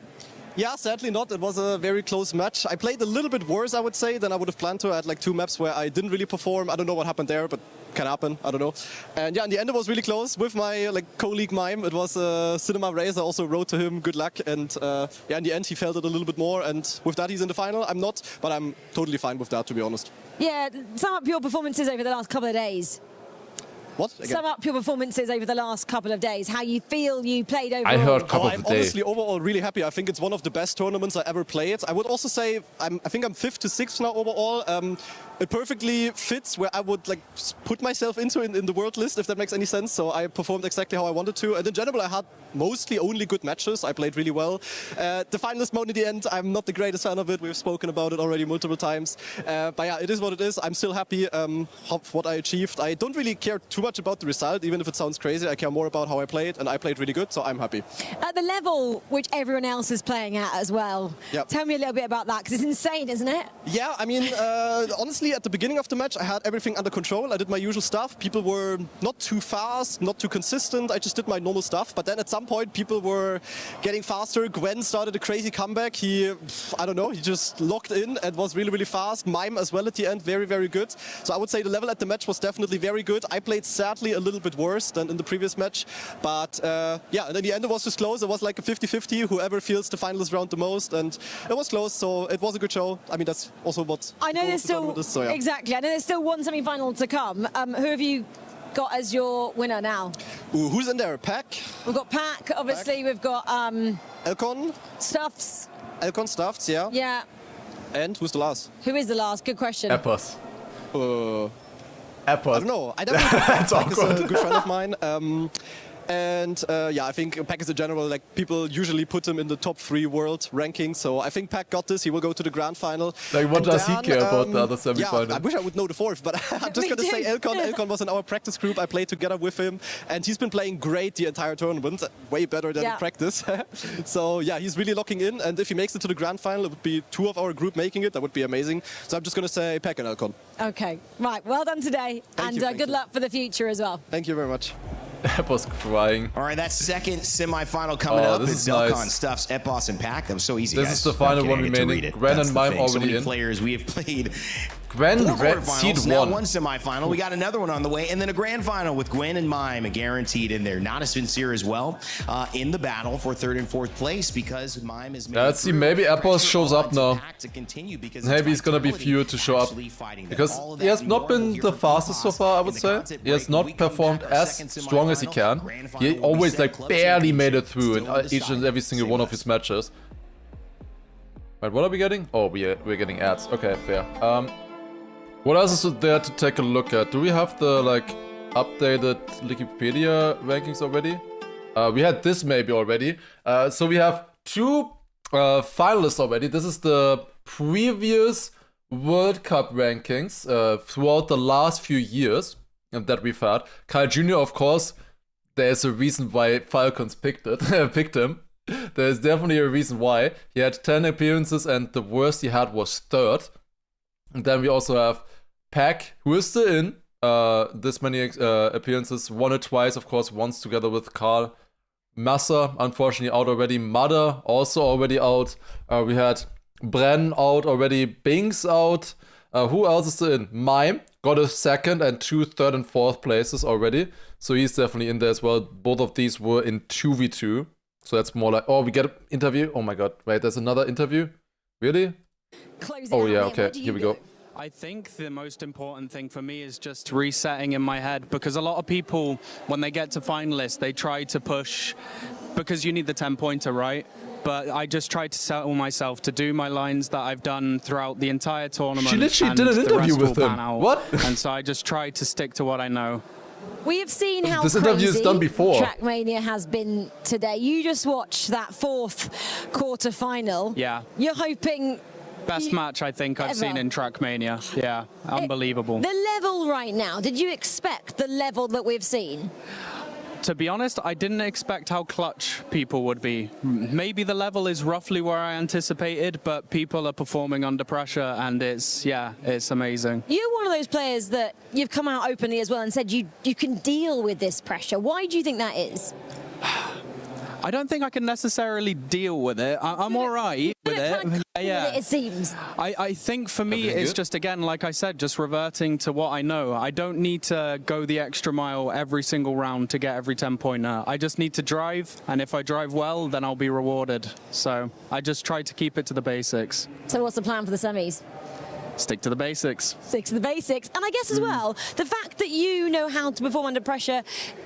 Yeah, sadly not. It was a very close match. I played a little bit worse, I would say, than I would have planned to. I had like 2 maps where I didn't really perform. I don't know what happened there, but can happen. I don't know. And yeah, in the end it was really close. With my co-league Mime, it was Cinema Razor. I also wrote to him, good luck. And yeah, in the end he felt it a little bit more. And with that he's in the final. I'm not, but I'm totally fine with that, to be honest. Yeah, sum up your performances over the last couple of days. What? Again? Sum up your performances over the last couple of days. How you feel you played overall. I heard couple of I'm honestly overall really happy. I think it's one of the best tournaments I ever played. I would also say I think I'm 5th to 6th now overall. It perfectly fits where I would like put myself into in the world list, if that makes any sense. So I performed exactly how I wanted to. And in general, I had mostly only good matches. I played really well. The finalist mode in the end, I'm not the greatest fan of it. We've spoken about it already multiple times. But yeah, it is what it is. I'm still happy of what I achieved. I don't really care too much about the result, even if it sounds crazy. I care more about how I played, and I played really good, so I'm happy. At the level which everyone else is playing at as well. Yep. Tell me a little bit about that, because it's insane, isn't it? Yeah, I mean, honestly, at the beginning of the match, I had everything under control. I did my usual stuff. People were not too fast, not too consistent. I just did my normal stuff. But then at some point, people were getting faster. Gwen started a crazy comeback. He, I don't know, he just locked in and was really, really fast. Mime as well at the end, very, very good. So I would say the level at the match was definitely very good. I played sadly a little bit worse than in the previous match. But yeah, and in the end, it was just close. It was like a 50-50, whoever feels the finalist round the most. And it was close, so it was a good show. I mean, that's also what I know there's still yeah. Exactly. I know there's still one semi-final to come. Who have you got as your winner now? Ooh, who's in there? Pack? We've got Pack, obviously. We've got Elcon? Stuffs. Elcon Stuffs, yeah. Yeah. And who's the last? Who is the last? Good question. Epos. Epos. I don't know. I definitely think Pack is a good friend of mine. And yeah, I think Pack is in general, like people usually put him in the top 3 world ranking. So I think Pack got this. He will go to the grand final. Like, what does he care about the other semi-final? Yeah, I wish I would know the 4th, but I'm just going to say Elcon. Elcon was in our practice group. I played together with him, and he's been playing great the entire tournament, way better than in practice. So yeah, he's really locking in. And if he makes it to the grand final, it would be 2 of our group making it. That would be amazing. So I'm just going to say Pack and Elcon. Okay, right. Well done today, and good luck for the future as well. Thank you very much. Epos crying. All right, that second semi-final coming up. It's Elcon, Stuffs, Epos, and Pack. That was so easy. This is the final one remaining. Gwen and Mime already in. Players we have played Gwen Four Red quarterfinals, seed now 1. one semifinal. We got another one on the way, and then a grand final with Gwen and Mime guaranteed in there. Not as sincere as well in the battle for 3rd and 4th place because Mime is. Yeah, let's see. Maybe Apples shows up now. Maybe he's gonna be few to show up because he has not been the fastest so far. I would say he has not performed as strong as he can. He always like barely made it through in each and every single one of his matches. Right, what are we getting? Oh, we're getting ads. Okay, fair. What else is there to take a look at? Do we have the like updated Wikipedia rankings already? We had this maybe already. So we have 2 finalists already. This is the previous World Cup rankings throughout the last few years that we've had. Kyle Jr., of course, there's a reason why Falcons picked him. There's definitely a reason why. He had 10 appearances and the worst he had was 3rd. And then we also have Pack, who is still in this many appearances. Won it twice, of course, once together with Carl. Massa, unfortunately, out already. Mother, also already out. We had Bren out already. Binks out. Who else is still in? Mime got a 2nd and 2 3rd and 4th places already. So he's definitely in there as well. Both of these were in 2v2. So that's more like, oh, we get an interview. Oh my god, wait, there's another interview? Really? Oh yeah, okay, here we go. I think the most important thing for me is just resetting in my head, because a lot of people, when they get to finalists, they try to push, because you need the 10-pointer, right? But I just tried to settle myself to do my lines that I've done throughout the entire tournament. She literally did an interview with him. What? And so I just tried to stick to what I know. We have seen how this interview is done before. Trackmania has been today. You just watched that 4th quarter-final. Yeah. You're hoping... Best match I think I've seen in Trackmania. Yeah, unbelievable. The level right now, did you expect the level that we've seen? To be honest, I didn't expect how clutch people would be. Maybe the level is roughly where I anticipated, but people are performing under pressure, and it's amazing. You're one of those players that you've come out openly as well and said you can deal with this pressure. Why do you think that is? I don't think I can necessarily deal with it. I'm all right with it. Yeah, it seems. I think for me, it's just, again, like I said, just reverting to what I know. I don't need to go the extra mile every single round to get every 10-pointer. I just need to drive, and if I drive well, then I'll be rewarded. So I just try to keep it to the basics. So what's the plan for the semis? Stick to the basics. Stick to the basics. And I guess as well, the fact that you know how to perform under pressure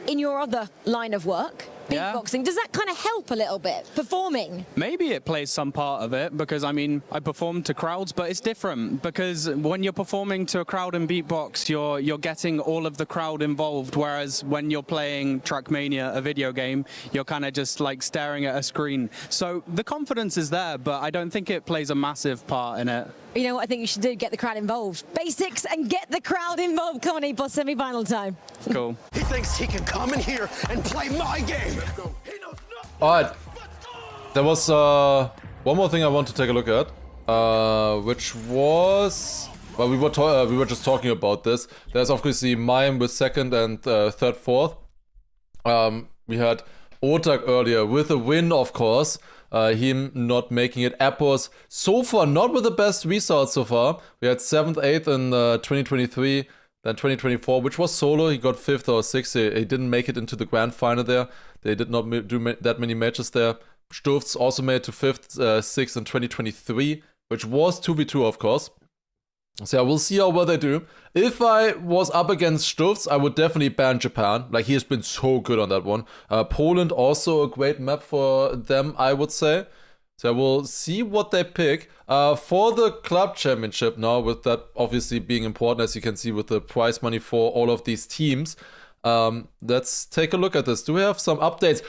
in your other line of work, beatboxing, does that kind of help a little bit, performing? Maybe it plays some part of it, because, I mean, I perform to crowds, but it's different, because when you're performing to a crowd in beatbox, you're getting all of the crowd involved, whereas when you're playing Trackmania, a video game, you're kind of just like staring at a screen. So the confidence is there, but I don't think it plays a massive part in it. You know what I think you should do? Get the crowd involved. Basics and get the crowd involved. Come on, E-Boss, semi-final time. Cool. He thinks he can come in here and play my game. Alright. There was one more thing I want to take a look at. Which was... Well, we were just talking about this. There's obviously Mime with 2nd and 3rd, 4th. We had Otak earlier with a win, of course. Him not making it. Appos so far not with the best results so far. We had 7th, 8th in 2023, then 2024, which was solo. He got 5th or 6th. He didn't make it into the grand final there. They did not do that many matches there. Sturz also made it to 5th, 6th in 2023, which was 2v2, of course. So yeah, we'll see how well they do. If I was up against Sturz, I would definitely ban Japan. Like, he has been so good on that one. Poland, also a great map for them, I would say. So we'll see what they pick. For the club championship now, with that obviously being important, as you can see with the prize money for all of these teams. Let's take a look at this. Do we have some updates?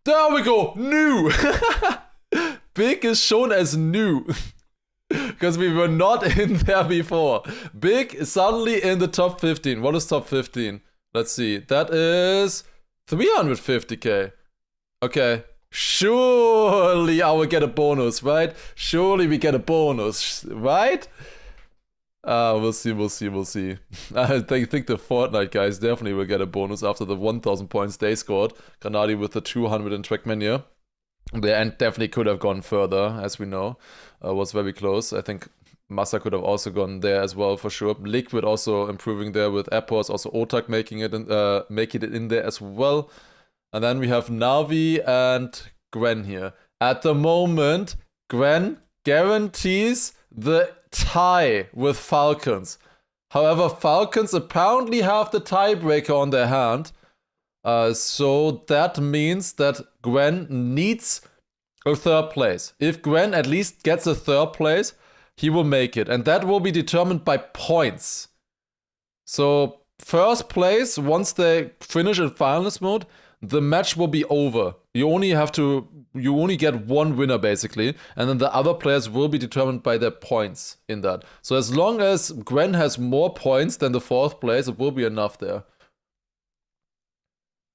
There we go! New! Big is shown as new. Because we were not in there before. Big is suddenly in the top 15. What is top 15? Let's see. That is 350k. Okay. Surely I will get a bonus, right? Surely we get a bonus, right? We'll see. I think the Fortnite guys definitely will get a bonus after the 1000 points they scored. Granadi with the 200 in Trackmania. The end definitely could have gone further, as we know. Was very close. I think Massa could have also gone there as well for sure. Liquid also improving there with Epos, also Otak making it in there as well. And then we have Navi and Gwen here. At the moment, Gwen guarantees the tie with Falcons. However, Falcons apparently have the tiebreaker on their hand. So that means that Gwen needs a third place. If Gwen at least gets a third place, he will make it. And that will be determined by points. So first place, once they finish in finalist mode, the match will be over. You only get one winner basically, and then the other players will be determined by their points in that. So as long as Gwen has more points than the fourth place, it will be enough there.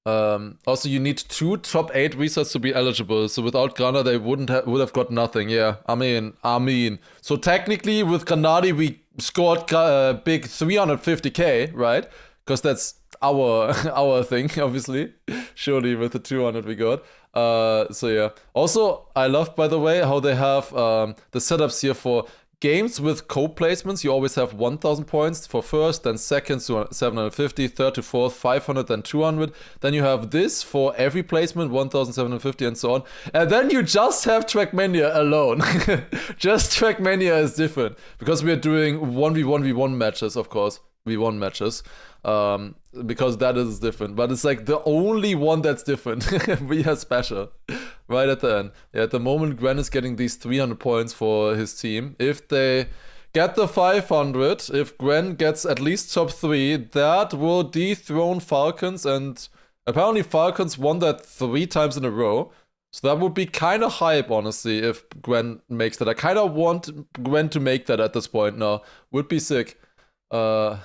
Also, you need 2 top 8 resets to be eligible. So without Grana, they would have got nothing. Yeah, I mean. So technically, with Granadi, we scored big 350k, right? Because that's our thing, obviously. Surely with the 200 we got. So yeah. Also, I love, by the way, how they have the setups here for games with co-placements. You always have 1000 points for first, then second, 750, third to fourth, 500, then 200. Then you have this for every placement, 1750 and so on. And then you just have Trackmania alone. Just Trackmania is different because we are doing 1v1v1 matches, of course. V1 matches. Because that is different. But it's like the only one that's different. We are special. Right at the end. Yeah, at the moment, Gwen is getting these 300 points for his team. If they get the 500, if Gwen gets at least top 3, that will dethrone Falcons. And apparently Falcons won that 3 times in a row. So that would be kind of hype, honestly, if Gwen makes that. I kind of want Gwen to make that at this point now. Would be sick. We'll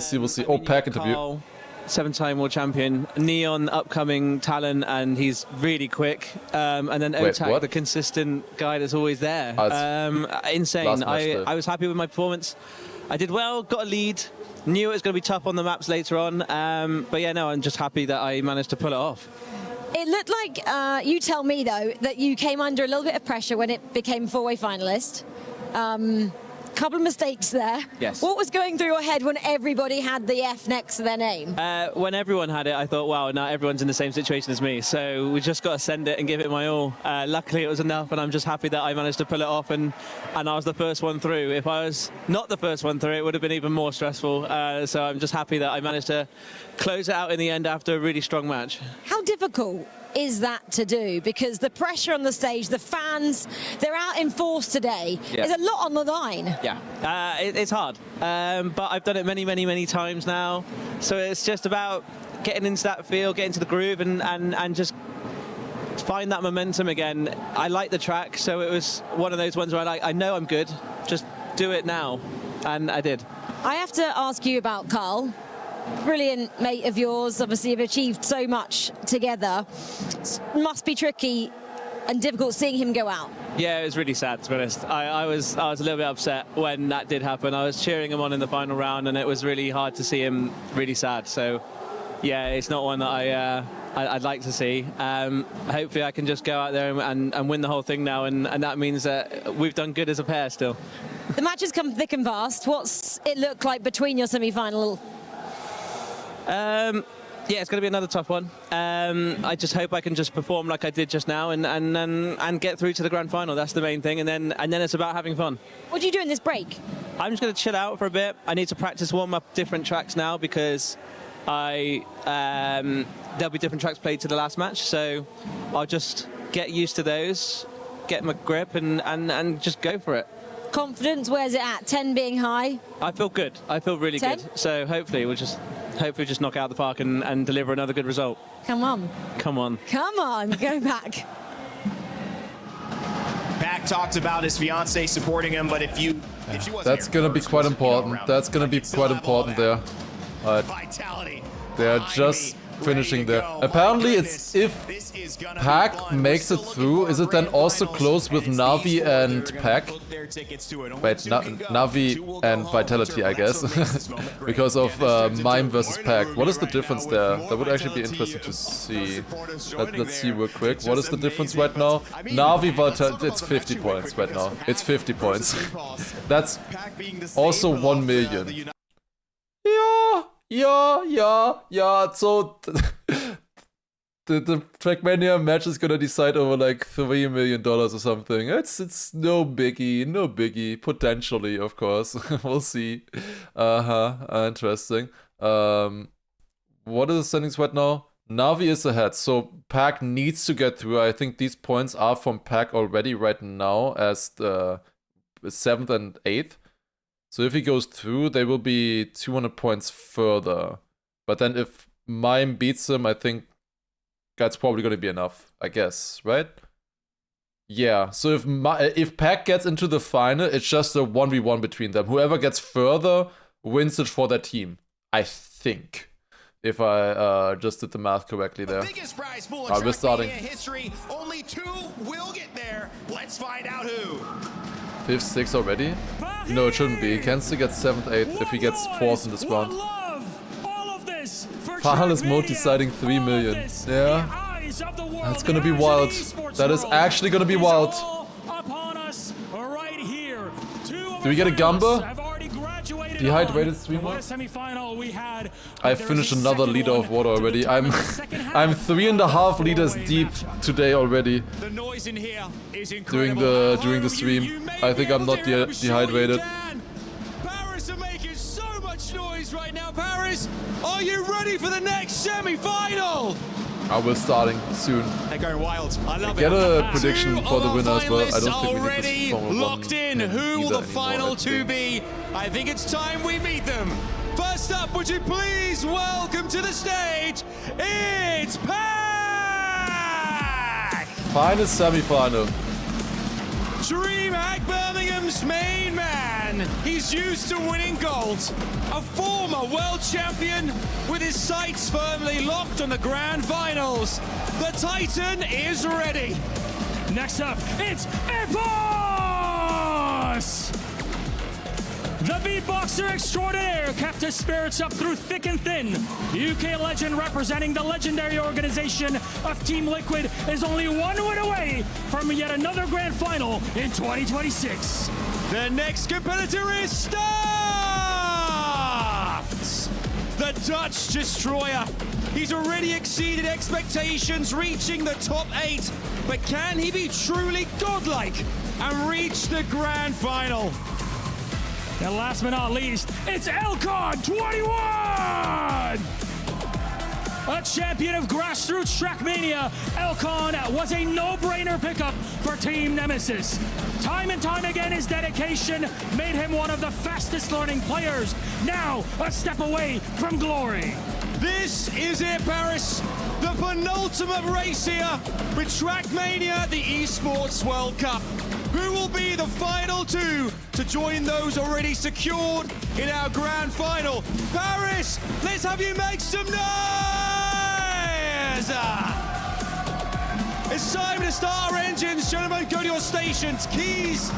see. Oh, pack interview. 7-time world champion, Neon upcoming talent, and he's really quick. And then Otak, the consistent guy that's always there. Insane. I was happy with my performance. I did well, got a lead. Knew it was going to be tough on the maps later on. But yeah, no, I'm just happy that I managed to pull it off. It looked like, you tell me though, that you came under a little bit of pressure when it became 4-way finalist. Couple of mistakes there. Yes. What was going through your head when everybody had the F next to their name? When everyone had it, I thought, wow, now everyone's in the same situation as me. So we just got to send it and give it my all. Luckily, it was enough, and I'm just happy that I managed to pull it off, and I was the first one through. If I was not the first one through, it would have been even more stressful. So I'm just happy that I managed to close it out in the end after a really strong match. How difficult is that to do? Because the pressure on the stage, the fans, they're out in force today. Yeah. There's a lot on the line. Yeah, it's hard, but I've done it many times now. So it's just about getting into that feel, getting to the groove, and just find that momentum again. I like the track, so it was one of those ones where I know I'm good, just do it now, and I did. I have to ask you about Carl. Brilliant mate of yours, obviously you've achieved so much together. Must be tricky and difficult seeing him go out. Yeah, it was really sad, to be honest. I was a little bit upset when that did happen. I was cheering him on in the final round, and it was really hard to see him really sad. So yeah, it's not one that I'd like to see. Hopefully I can just go out there and win the whole thing now, and that means that we've done good as a pair still. The matches come thick and fast. What's it look like between your semi-final? Yeah, it's going to be another tough one. I just hope I can just perform like I did just now and get through to the grand final. That's the main thing, and then it's about having fun. What do you do in this break? I'm just going to chill out for a bit. I need to practice warm up different tracks now because there'll be different tracks played to the last match, so I'll just get used to those, get my grip, and just go for it. Confidence, where's it at? 10 being high? I feel good. I feel really 10? good. So hopefully we'll just knock it out of the park and deliver another good result. Come on. Come on. Come on, go back. Pac talked about his fiance supporting him, but if she wasn't that's gonna be quite important. That's gonna be quite important there. Vitality. They're just finishing there. Apparently it's if Pack makes it through, is it then also close with Navi and Pack? Wait, Navi and Vitality, I guess. Because of Mime versus Pack. What is the difference there? That would actually be interesting to see. Let's see real quick. What is the difference right now? Navi, Vitality, it's 50 points right now. It's 50 points. That's also 1 million. Yeah. So the Trackmania match is gonna decide over like $3 million or something. It's no biggie. Potentially, of course. We'll see. Interesting. What are the standings right now? Navi is ahead, so Pack needs to get through. I think these points are from Pack already right now as the 7th and 8th. So if he goes through, they will be 200 points further. But then if Mime beats him, I think that's probably going to be enough, I guess, right? Yeah, so if Pack gets into the final, it's just a 1v1 between them. Whoever gets further wins it for their team, I think. If I just did the math correctly there. We're starting. History, only 2 will get there. Let's find out who. 5th, 6th already? No, it shouldn't be. He can still get 7th, 8th if he gets 4th in this round. Finalist mode deciding 3 million. Yeah. That's gonna be wild. That is actually gonna be wild. Do we get a Gamba? Dehydrated streamer? I finished another liter of water already. I'm 3.5 liters deep today already. During the stream. I think I'm not dehydrated. Paris are making so much noise right now. Paris, are you ready for the next semi-final? We're starting soon. They're going wild. I love it. Get a prediction for the winner as well. I don't think we need already locked in. Who will the final 2 be? I think it's time we meet them. First up, would you please welcome to the stage, it's Pack! Final semi-final. DreamHack Birmingham's main man. He's used to winning gold. A former world champion with his sights firmly locked on the grand finals. The Titan is ready. Next up, it's Epos! The beatboxer extraordinaire kept his spirits up through thick and thin. UK legend representing the legendary organization of Team Liquid is only 1 win away from yet another grand final in 2026. The next competitor is Stuffed! The Dutch destroyer. He's already exceeded expectations, reaching the top 8. But can he be truly godlike and reach the grand final? And last but not least, it's Elcon 21! A champion of grassroots Trackmania, Elcon was a no-brainer pickup for Team Nemesis. Time and time again, his dedication made him one of the fastest learning players, now a step away from glory. This is it, Paris. The penultimate race here with Trackmania, the Esports World Cup. Who will be the final 2 to join those already secured in our grand final? Paris, let's have you make some noise! It's time to start our engines. Gentlemen, go to your stations. Keys,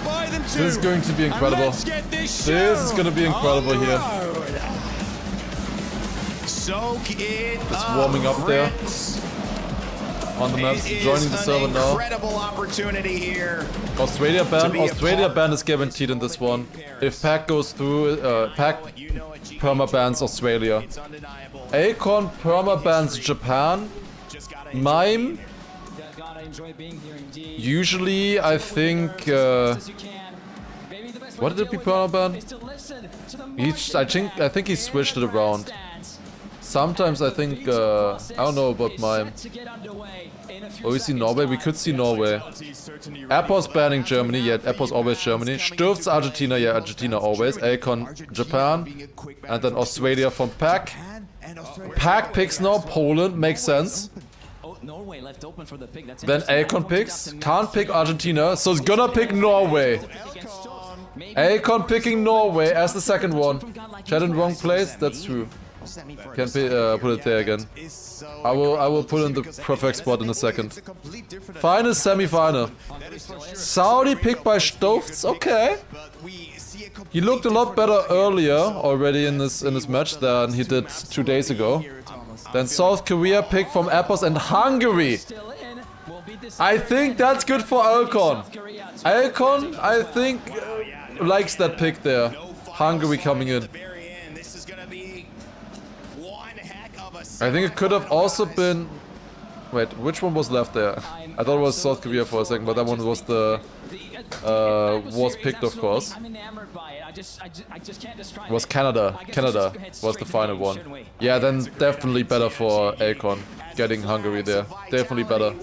buy them too. This is going to be incredible. Let's get this is going to be incredible here. Soak it it's warming up there on the maps, joining the server now. Incredible opportunity here. Australia ban is guaranteed in this one. If Pack goes through, Pack perma-bans Australia. Akon perma-bans Japan. Mime. Usually, I think. What did it be perma-ban? I think he switched it around. Sometimes I think, I don't know about Mime. Oh, we see Norway? We could see Norway. Epos banning Germany, yeah, Epos always Germany. Stürz Argentina, yeah, Argentina always. Akon Japan. And then Australia from Pack. Pack picks now Poland, makes sense. Then Akon picks, can't pick Argentina, so it's gonna pick Norway. Akon picking Norway as the second one. Chat in wrong place, that's true. Can't put it there again. I will put in the perfect spot in a second. Final semi-final. Saudi picked by Stofts. Okay. He looked a lot better earlier already in this match than he did 2 days ago. Then South Korea picked from Apples and Hungary. I think that's good for Alcon. Alcon, I think, likes that pick there. Hungary coming in. I think it could have also been... Wait, which one was left there? I thought it was South Korea for a second, but that one was the... was picked, of course. It was Canada. Canada was the final one. Yeah, then definitely better for Alcon getting Hungary there. Definitely better.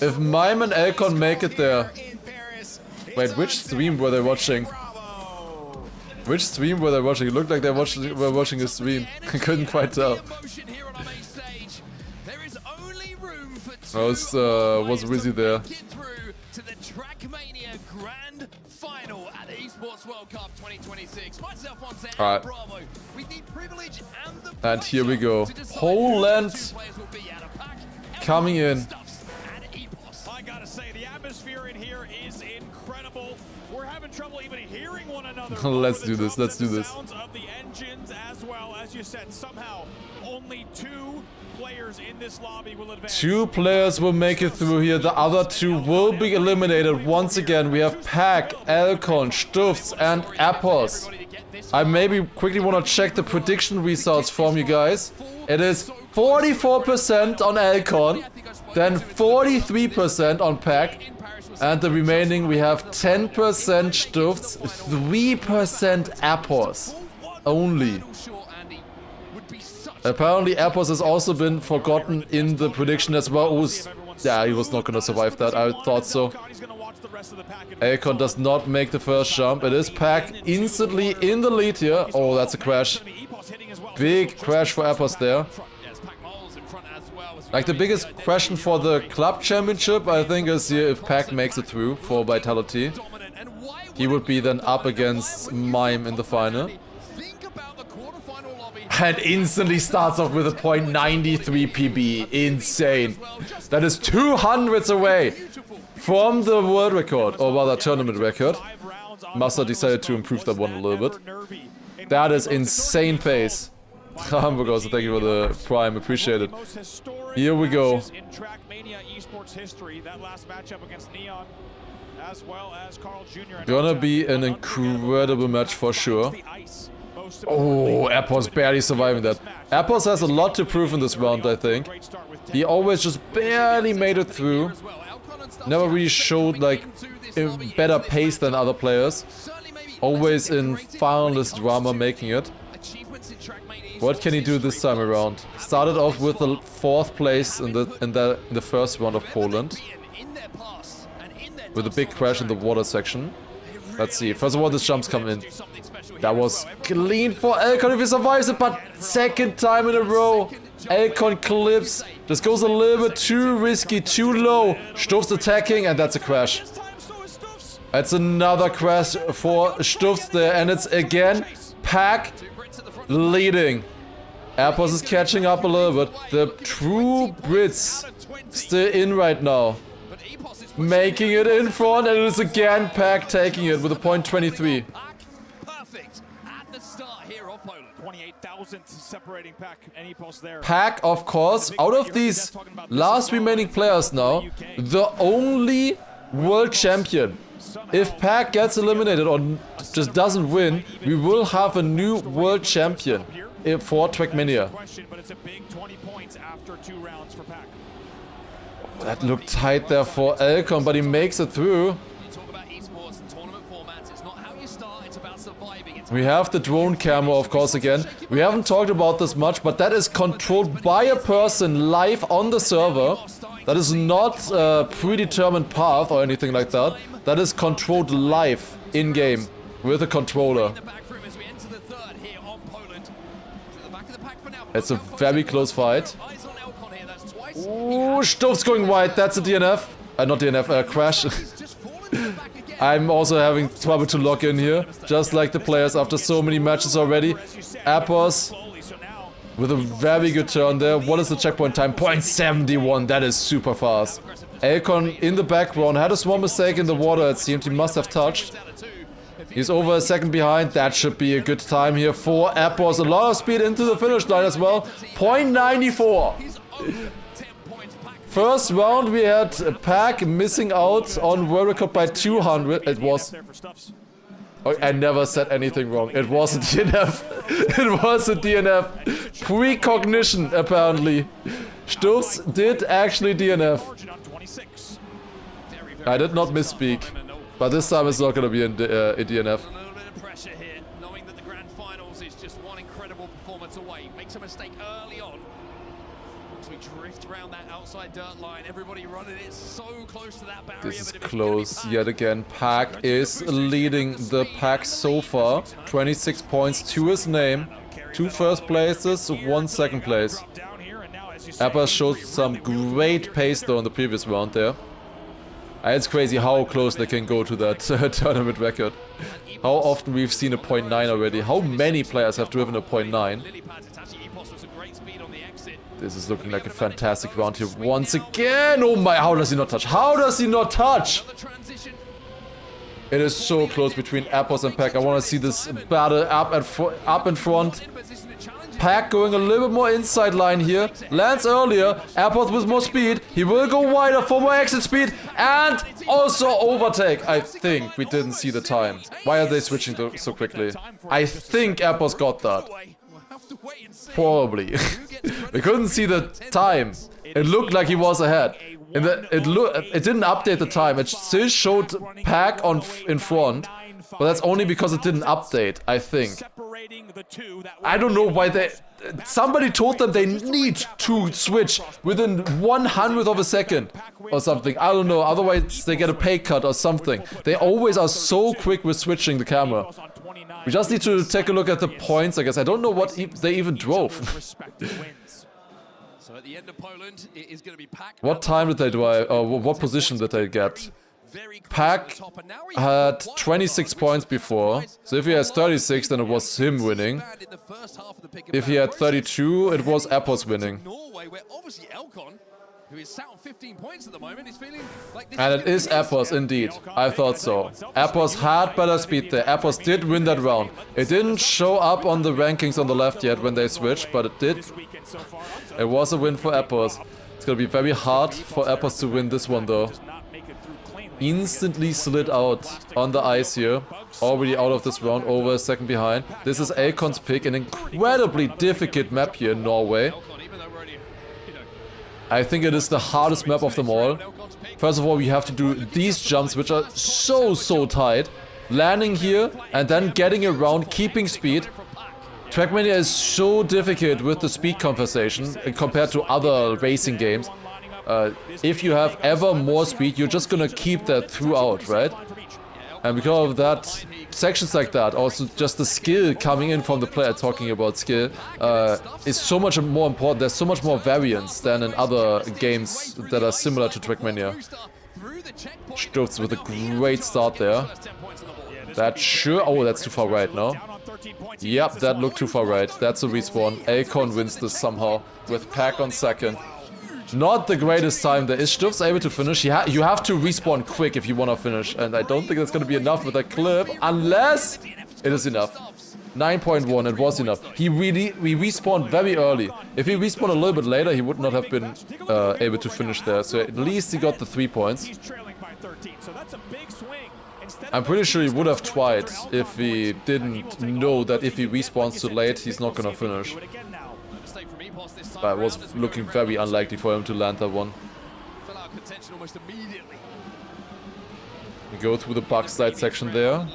If Mime and Alcon make it there... Wait, which stream were they watching? Which stream were they watching? It looked like they were watching a stream. I couldn't quite tell. I was busy there. Alright. And here we go. Poland coming in. I gotta say, the atmosphere in here is incredible. We're having trouble even hearing one another. Let's do this. Let's do this. Sounds of the engines as well. As you said, somehow only 2 players in this lobby will advance. 2 players will make it through here. The other 2 will be eliminated once again. We have Pack, Alcon, Stufts, and Apples. I maybe quickly want to check the prediction results from you guys. It is 44% on Alcon, then 43% on Pack, and the remaining we have 10% Stufts, 3% Apples. Only. Apparently Apples has also been forgotten in the prediction as well. Yeah, he was not gonna survive that, I thought so. Alcon does not make the first jump. It is Pack instantly in the lead here. Oh, that's a crash. Big crash for Apples there. Like the biggest question for the club championship, I think, is here if Pack makes it through for Vitality. He would be then up against Mime in the final. And instantly starts off with a .93 PB. Insane. That is 200s away from the world record, or rather tournament record. Master decided to improve that one a little bit. That is insane pace. Hamburgers, thank you for the prime, appreciate it. Here we go. In Trackmania esports history, that last matchup against Neon, as well as Carl Jr. Gonna be an incredible match for sure. Oh, Apples barely surviving that. Apples has a lot to prove in this round, I think. He always just barely made it through. Never really showed like a better pace than other players. Always in finalist drama making it. What can he do this time around? Started off with the 4th place in the first round of Poland. With a big crash in the water section. Let's see. First of all, this jumps come in. That was clean for Alcon if he survives it, but second time in a row. Alcon clips. This goes a little bit too risky, too low. Stufts attacking, and that's a crash. That's another crash for Stufts there, and it's again Pack leading. Apples is catching up a little bit. The true Brits still in right now. Making it in front, and it is again Pack taking it with a .23. Pack, of course, out of these last remaining players now, the only world champion. If Pack gets eliminated or just doesn't win, we will have a new world champion for Trackmania. That looked tight there for Alcon, but he makes it through. We have the drone camera, of course, again. We haven't talked about this much, but that is controlled by a person live on the server. That is not a predetermined path or anything like that. That is controlled live in-game with a controller. It's a very close fight. Ooh, Stufts going wide. That's a DNF. Not DNF, crash. I'm also having trouble to lock in here, just like the players after so many matches already. Appos with a very good turn there. What is the checkpoint time? 0.71, that is super fast. Akon in the background had a small mistake in the water, it seemed. He must have touched. He's over a second behind. That should be a good time here for Appos. A lot of speed into the finish line as well. 0.94. First round we had a Pack missing out on world record by 200. It was... Oh, I never said anything wrong. It was a DNF. It was a DNF. Precognition, apparently. Stuffs did actually DNF. I did not misspeak. But this time it's not going to be in DNF. A little bit of pressure here, knowing that the grand finals is just one incredible performance away. Makes a mistake early on. As we drift around that outside dirt line, everybody running it so close to that barrier. This is close yet again. Pack is leading the pack so far. 26 points to his name. 2 first places, 1 second place. Appos showed some great pace though in the previous round there. It's crazy how close they can go to that tournament record. How often we've seen a 0.9 already. How many players have driven a 0.9? This is looking like a fantastic round here once again. Oh my, how does he not touch? How does he not touch? It is so close between Appos and Pack. I want to see this battle up in front. Pack going a little bit more inside line here. Lands earlier. Appos with more speed. He will go wider for more exit speed. And also overtake. I think we didn't see the time. Why are they switching so quickly? I think Appos got that. Probably. We couldn't see the time. It looked like he was ahead. It didn't update the time. It still showed Pack in front. But that's only because it didn't update, I think. I don't know why they... Somebody told them they need to switch within 1/100th of a second or something. I don't know, otherwise they get a pay cut or something. They always are so quick with switching the camera. We just need to take a look at the points, I guess. I don't know what they even drove. What time did they drive, or what position did they get? Pack had 26 points before, so if he has 36 then it was him winning. If he had 32 it was Appos winning. And it is Appos indeed, I thought so. Appos had better speed there, Appos did win that round. It didn't show up on the rankings on the left yet when they switched, but it did. It was a win for Appos. It's gonna be very hard for Appos to win this one though. Instantly slid out on the ice here. Already out of this round, over a second behind. This is Akon's pick, an incredibly difficult map here in Norway. I think it is the hardest map of them all. First of all, we have to do these jumps, which are so tight. Landing here and then getting around, keeping speed. Trackmania is so difficult with the speed compensation compared to other racing games. If you have ever more speed, you're just gonna keep that throughout, right? And because of that, sections like that, also just the skill coming in from the player, talking about skill, is so much more important. There's so much more variance than in other games that are similar to Trackmania. Stürz with a great start there. That sure... Oh, that's too far right now. Yep, that looked too far right. That's a respawn. Akon wins this somehow, with Pack on second. Not the greatest time there. Is Stürz able to finish? You have to respawn quick if you want to finish. And I don't think that's going to be enough with a clip. Unless it is enough. 9.1, it was enough. We respawned very early. If he respawned a little bit later, he would not have been able to finish there. So at least he got the 3 points. I'm pretty sure he would have tried if he didn't know that if he respawns too late, he's not going to finish. But it was looking very unlikely for him to land that one. We go through the backside section there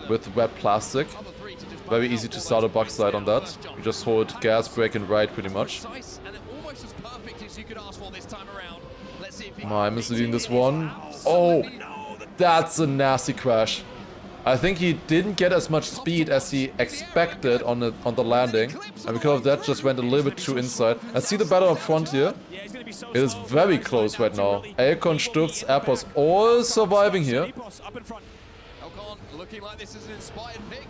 with wet plastic. Very easy to start a backside on that. You just hold gas, brake and ride pretty much. I'm misleading this one. Oh, that's a nasty crash. I think he didn't get as much speed as he expected on the landing, and because of that just went a little bit too inside. Let's see the battle up front here. It is very close right now. Akon, Stürz, Appos all surviving here. Elcon looking like this is an inspired pick.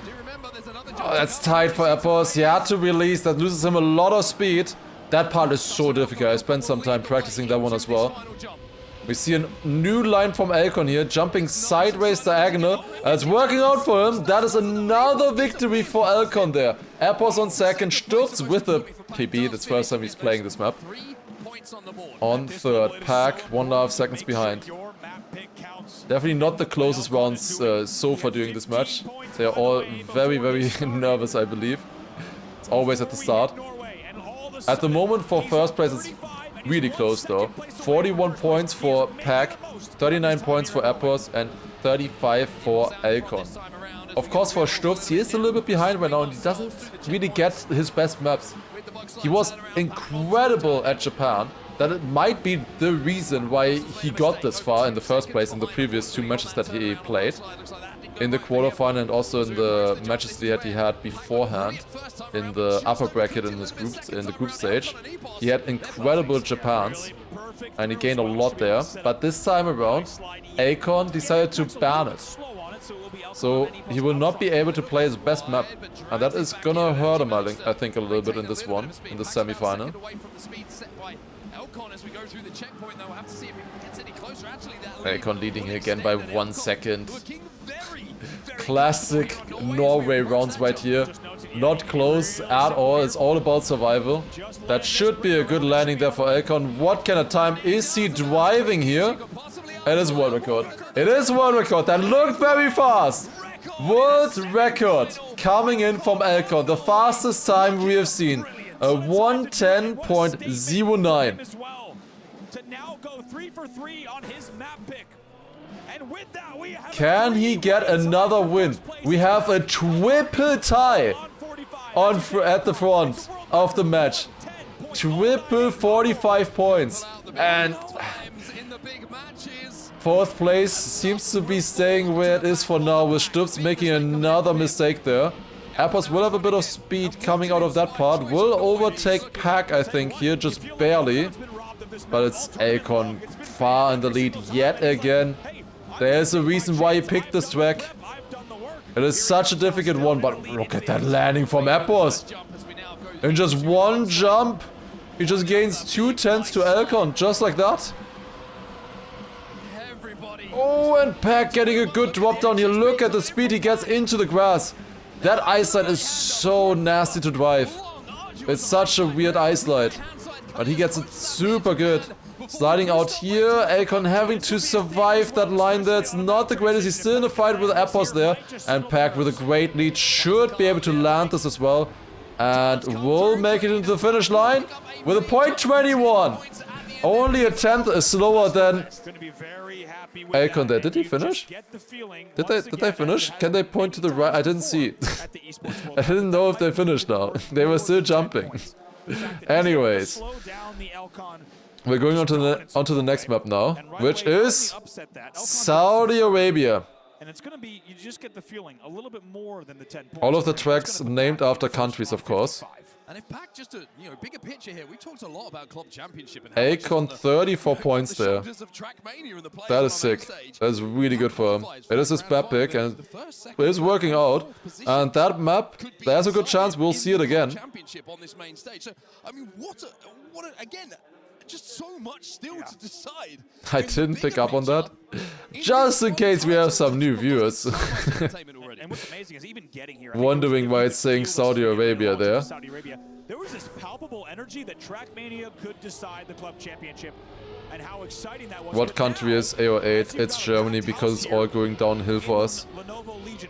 Do you remember there's another Oh, that's tight for Epos. He had to release. That loses him a lot of speed. That part is so difficult. I spent some time practicing that one as well. We see a new line from Elcon here, jumping sideways diagonal. It's working out for him. That is another victory for Elcon there. Epos on second, Sturz with the PB. That's the first time he's playing this map. On third, Pack 1.5 seconds behind. Definitely not the closest rounds so far during this match. They are all very, very nervous, I believe. It's always at the start. At the moment for first place, it's really close though. 41 points for Pack, 39 points for Epos, and 35 for Elcon. Of course for Sturz, he is a little bit behind right now and he doesn't really get his best maps. He was incredible at Japan. That it might be the reason why he got this far in the first place in the previous 2 matches that he played. In the quarterfinal and also in the matches that he had beforehand in the upper bracket in the group stage. He had incredible Japans and he gained a lot there. But this time around, Elcon decided to ban it. So he will not be able to play his best map. And that is gonna hurt him, I think, a little bit in this one, in the semi-final. Elcon leading here again by 1 second. Classic Norway rounds right here. Not close at all. It's all about survival. That should be a good landing there for Elcon. What kind of time is he driving here? It is world record. It is world record. That looked very fast. World record coming in from Elcon. The fastest time we have seen. A 1:10.09. Can he get another win? We have a triple tie at the front of the match. Triple 45 points. And fourth place seems to be staying where it is for now, with Sturz making another mistake there. Epos will have a bit of speed coming out of that part. Will overtake Pack, I think, here, just barely. But it's Elcon far in the lead yet again. There's a reason why he picked this track. It is such a difficult one, but look at that landing from Epos. In just one jump, he just gains 2 tenths to Elcon, just like that. Oh, and Pack getting a good drop down here. Look at the speed he gets into the grass. That ice slide is so nasty to drive. It's such a weird ice slide. But he gets it super good. Sliding out here, Elcon having to survive that line there. It's not the greatest. He's still in a fight with Epos there. And Pack with a great lead should be able to land this as well. And will make it into the finish line with a .21. Only a tenth slower than Elcon there. Did he finish? Did they finish? Can they point to the right? I didn't see. I didn't know if they finished now. They were still jumping. Anyways, we're going on to the next map now, which is Saudi Arabia. And it's going to be, you just get the feeling, a little bit more than the 10 points. All of the tracks named after countries, of course. And if Pack just a bigger picture here, we talked a lot about club championship and Elcon 34 points there. That is sick. That is really good for him. It is his map pick and it is working out. And that map, there's a good chance we'll see it again. On this main stage. So, I mean, again, just so much still to decide. I didn't pick up on that. Just in case we have some new viewers. Wondering why it's saying Saudi Arabia there. There was this palpable energy that Trackmania could decide the club championship and how exciting that was. What country is AO8? It's Germany because it's all going downhill for us.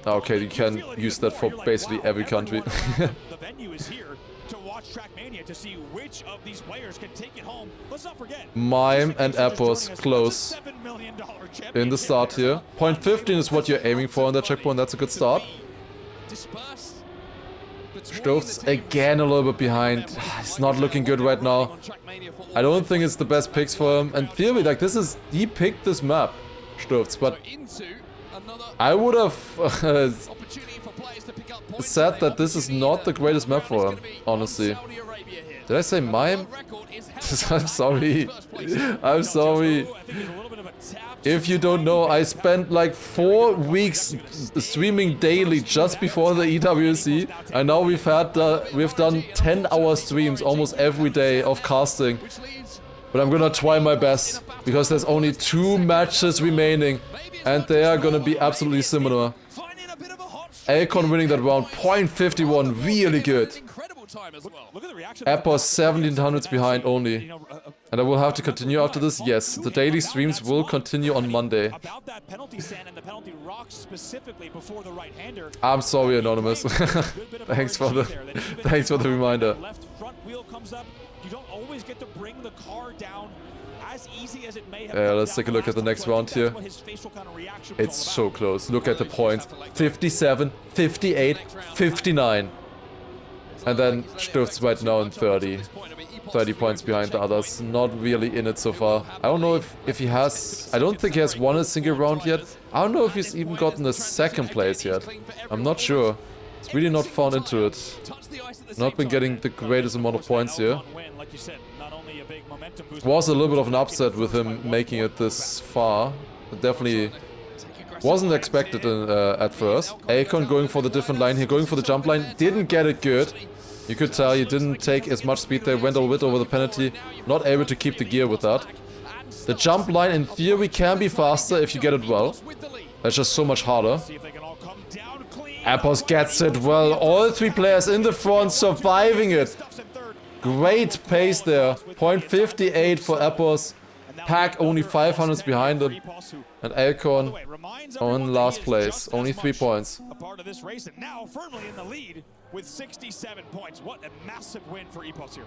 Okay, you can use that for basically every country. The venue is here to watch Trackmania to see which of these players can take it home. Let's not forget. Mime and Epos close in the start here. .15 is what you're aiming for on that checkpoint. That's a good start. Sturz again a little bit behind. It's not looking good right now. I don't think it's the best picks for him. And theory, like he picked this map, Sturz, but I would have said that this is not the greatest map for him, honestly. Did I say mime? I'm sorry. I'm sorry. If you don't know, I spent like 4 weeks streaming daily just before the EWC, and now we've done 10-hour streams almost every day of casting. But I'm gonna try my best because there's only 2 matches remaining, and they are gonna be absolutely similar. Akon winning that round, 0.51, really good. Appos 1700s behind only. And I will have to continue after this? Yes, the daily streams will continue on Monday. I'm sorry, Anonymous. Thanks for the reminder. Let's take a look at the next round here. It's so close. Look at the points. 57, 58, 59. And then Stuft's right now in 30 points behind the others. Not really in it so far. I don't know if he has... I don't think he has won a single round yet. I don't know if he's even gotten a second place yet. I'm not sure. It's really not found into it. Not been getting the greatest amount of points here. Was a little bit of an upset with him making it this far. It definitely wasn't expected at first. Akon going for the different line here, going for the jump line. Didn't get it good. You could tell he didn't take as much speed there, went a bit over the penalty. Not able to keep the gear with that. The jump line in theory can be faster if you get it well. That's just so much harder. Appos gets it well. All 3 players in the front surviving it. Great pace there. 0.58 for Appos. Pack only 500s behind him. And Akon on last place. Only 3 points. A part of this race and now firmly in the lead with 67 points. What a massive win for Epos here.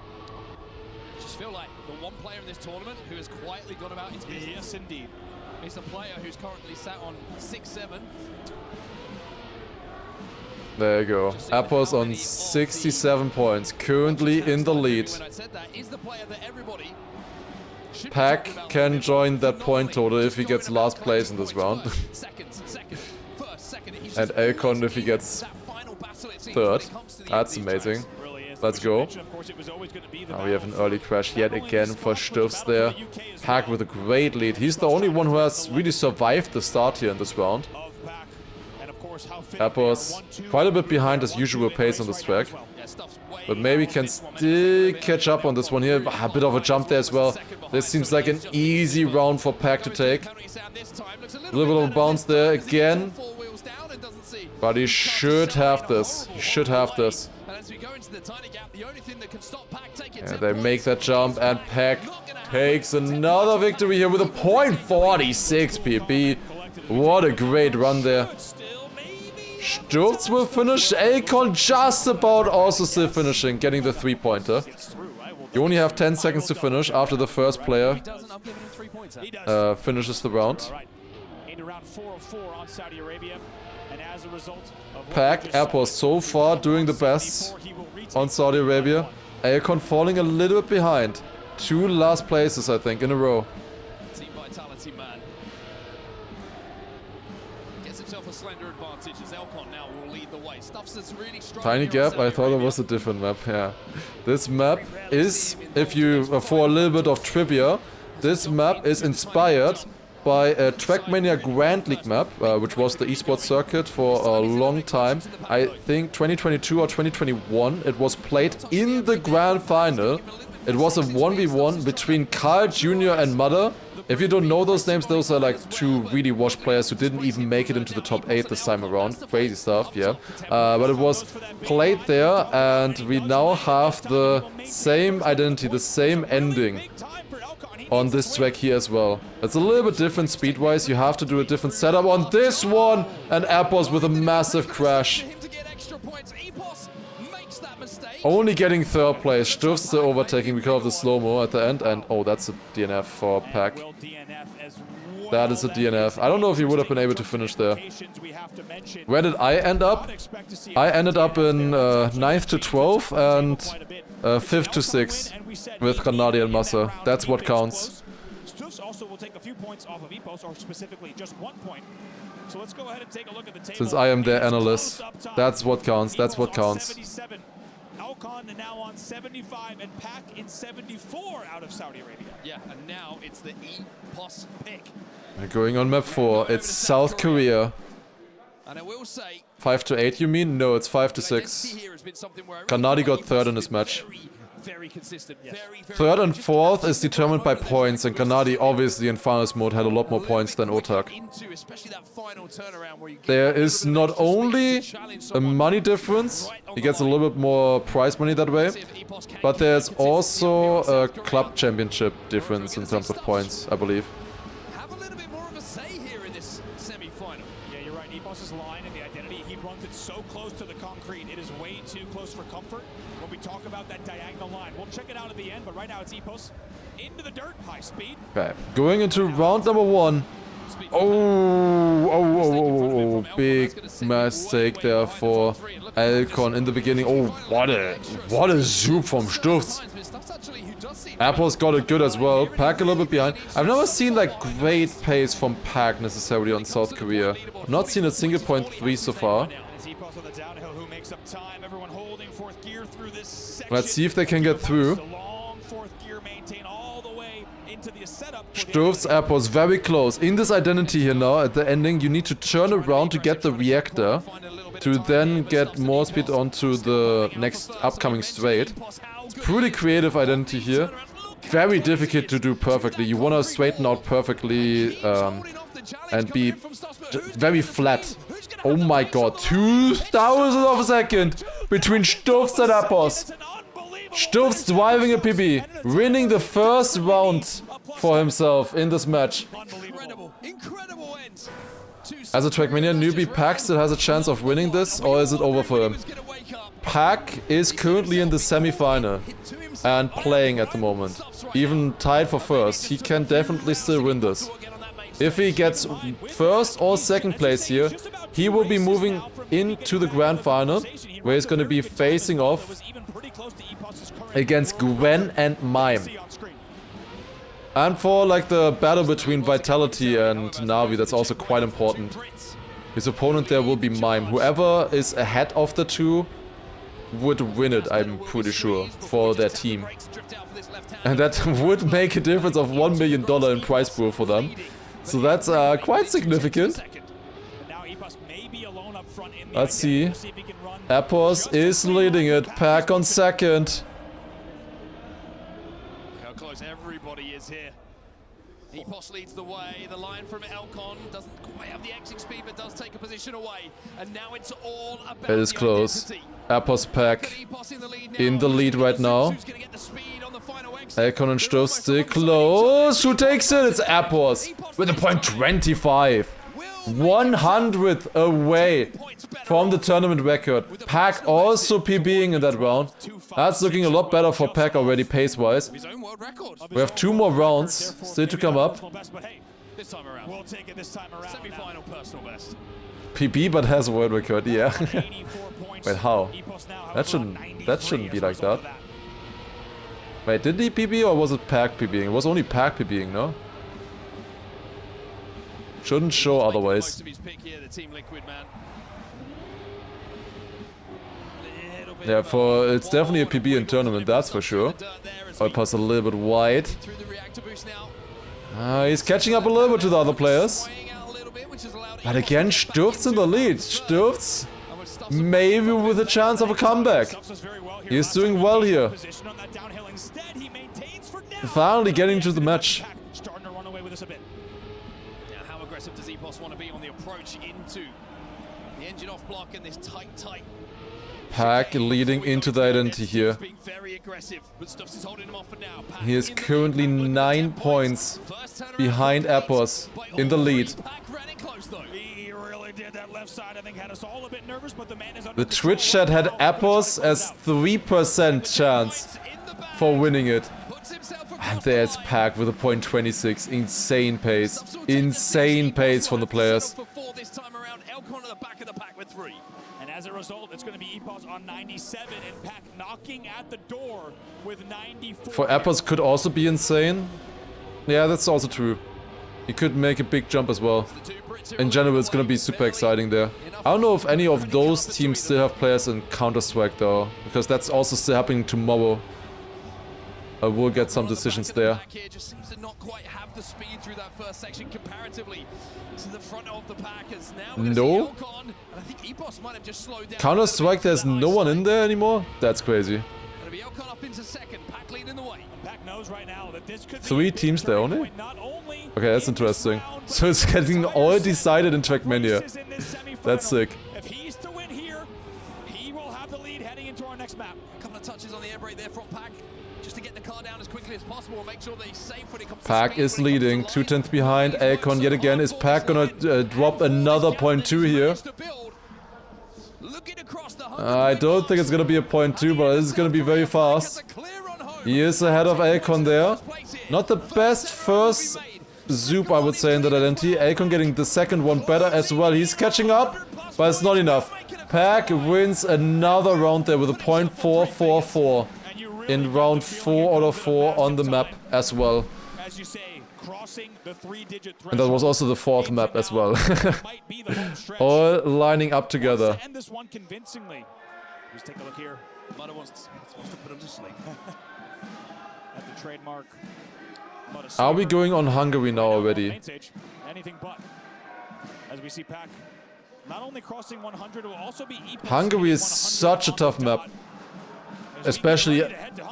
Just feel like the one player in this tournament who has quietly gone about his business. Yes, indeed. He's the player who's currently sat on 6-7. There you go. Appos on 67 points. Currently in the lead. Pack can join that point total if he gets last place in this round. And Akon if he gets 3rd. That's amazing. Let's go. Now we have an early crash yet again for Stufs there. Pack with a great lead. He's the only one who has really survived the start here in this round. Appos quite a bit behind his usual pace on this track. But maybe can still catch up on this one here. A bit of a jump there as well. This seems like an easy round for Pack to take. A little bit of a bounce there again. But he should have this. He should have this. Yeah, they make that jump and Pack takes another victory here with a 0.46 PP. What a great run there. Stufs will finish. Akon just about also still finishing, getting the 3-pointer. You only have 10 seconds to finish after the first player finishes the round. Pack, Appos so far doing the best on Saudi Arabia. Akon falling a little bit behind. 2 last places, I think, in a row. Team vitality, man. Gets himself a slender advantage as Elcon now will lead the way. Stuffs is really strong. Tiny gap, I thought it was a different map, yeah. This map is, if you, for a little bit of trivia, this map is inspired by a Trackmania Grand League map, which was the esports circuit for a long time. I think 2022 or 2021, it was played in the grand final. It was a 1v1 between Carl Jr. and Mother. If you don't know those names, those are like 2 really washed players who didn't even make it into the top 8 this time around. Crazy stuff, yeah. But it was played there, and we now have the same identity, the same ending on this track here as well. It's a little bit different speed-wise. You have to do a different setup on this one. And Appos with a massive crash. Only getting 3rd place. Stufs the overtaking because of the slow-mo at the end. And oh, that's a DNF for Pack. That is a DNF. I don't know if he would have been able to finish there. Where did I end up? I ended up in 9th to 12th and 5th to 6th with Granadi and Massa. That's what counts. Stufs also will take a few points off of Epos, or specifically just 1 point. So let's go ahead and take a look at the table. Since I am their analyst, that's what counts. That's what counts. Elcon now on 75 and Pac in 74 out of Saudi Arabia. Yeah, and now it's the EPOS pick. We're going on map 4. It's South Korea. And I will say, 5 to 8, you mean? No, it's 5 to 6. Gennady got third in this match. Very consistent. Third and fourth is determined by points, and Gennady obviously in finals mode had a lot more points than Otak. There is not only a money difference, he gets a little bit more prize money that way, but there's also a club championship difference in terms of points, I believe. Have a little bit more of a say here in this semi-final. Yeah, you're right. EPOS's line and the identity, he runs it so close to the concrete. It is way too close for comfort. When we talk about that diagonal line, we'll check it out at the end, but right now it's EPOS into the dirt, high speed. Okay, going into round number 1. Oh, big mistake there for Elcon in the beginning. Oh, what a zoom from Stufz. Apple's got it good as well. Pac a little bit behind. I've never seen like great pace from Pac necessarily on South Korea. I've not seen a single .3 so far. Let's see if they can get through. Stufz Airport's very close. In this identity here now, at the ending, you need to turn around to get the reactor, to then get more speed onto the next upcoming straight. It's pretty creative identity here. Very difficult to do perfectly. You want to straighten out perfectly and be very flat. Oh my god, 2,000 of a second between Stufz and Appos. Stufz driving a PB, winning the first round for himself in this match. As a Trackmania newbie, Pac still has a chance of winning this, or is it over for him? Pac is currently in the semi-final and playing at the moment. Even tied for first, he can definitely still win this. If he gets first or second place here, he will be moving into the grand final, where he's going to be facing off against Gwen and Mime. And for like the battle between Vitality and Navi, that's also quite important. His opponent there will be Mime. Whoever is ahead of the two would win it, I'm pretty sure, for their team. And that would make a difference of $1 million in prize pool for them. So that's quite significant. Let's see. Appos is leading it. Pac on second. How close everybody is here. EPOS leads the way. The line from Elcon doesn't quite have the exit speed, but does take a position away. And now it's all about it is close. Appos Pac in the lead right now. Elcon and Stufz still close. Who takes it? It's Appos with a .25. 100th away from the tournament record. Pac also PBing in that round. That's looking a lot better for Pac already pace-wise. We have 2 more rounds still to come up. PB but has a world record, yeah. Wait, how? That shouldn't be like that. Wait, did he PB or was it Pac PBing? It was only Pac PBing, no? Shouldn't show otherwise. Yeah, it's definitely a PB in tournament, that's for sure. I'll pass a little bit wide. He's catching up a little bit to the other players. But again, Stufz in the lead. Stufz maybe with a chance of a comeback. He's doing well here. Finally getting to the match. Does EPOS want to be on the approach into the engine off block in this tight Pac leading into the identity here. He is currently 9 points behind Appos in the lead. The Twitch chat had Appos as 3% chance for winning it. And there's Pac with a .26. Insane pace. Insane pace from the players. And as a result, it's going to be EPOS on 97 and Pac knocking at the door with 94. For Appos could also be insane. Yeah, that's also true. He could make a big jump as well. In general, it's gonna be super exciting there. I don't know if any of those teams still have players in Counter-Strike though, because that's also still happening tomorrow. I will get some decisions there. Just seems to not quite have the speed through that first section comparatively to the front of the Packers. Now no. and I think Epos might have just slowed down. Counter-Strike, there's no one in there anymore? That's crazy. Gonna be Elcon up into second, Pack leading the way. Pack knows right now that this could 3 teams there only? Okay, that's interesting. So it's getting all decided in Trackmania. That's sick. If he's to win here, he will have the lead heading into our next map. A couple of touches on the air brake there from Pack, just to get the car down as quickly as possible and make sure that he's safe when it comes to Pack is leading, 2 tenths behind. Elcon yet again. Is Pack gonna drop another 0.2 here? I don't think it's gonna be a 0.2, but this is gonna be very fast. He is ahead of Elcon there. Not the best first zoop, I would say, in that identity. Elcon getting the second one better as well. He's catching up, but it's not enough. Pack wins another round there with a 0.444 in round 4 out of 4 on the map as well. And that was also the 4th map as well. All lining up together. End this one convincingly. Just take a look here. Mudda wants to put him to sleep. At the trademark. Are we going on Hungary now already? Anything but. As we see Pack not only crossing 100, will also be Hungary is such a tough map, especially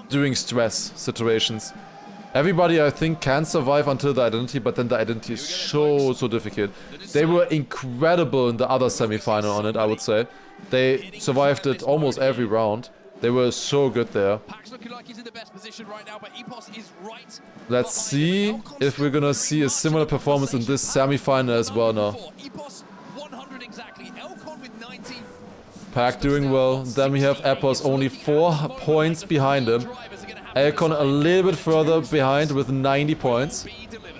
during stress situations. Everybody, I think, can survive until the identity, but then the identity is so difficult. They were incredible in the other semi-final on it, I would say. They survived it almost every round. They were so good there. Let's see if we're gonna see a similar performance in this semi-final as well now. Pack doing well. Then we have Epos only 4 points behind him. Elcon a little bit further behind with 90 points.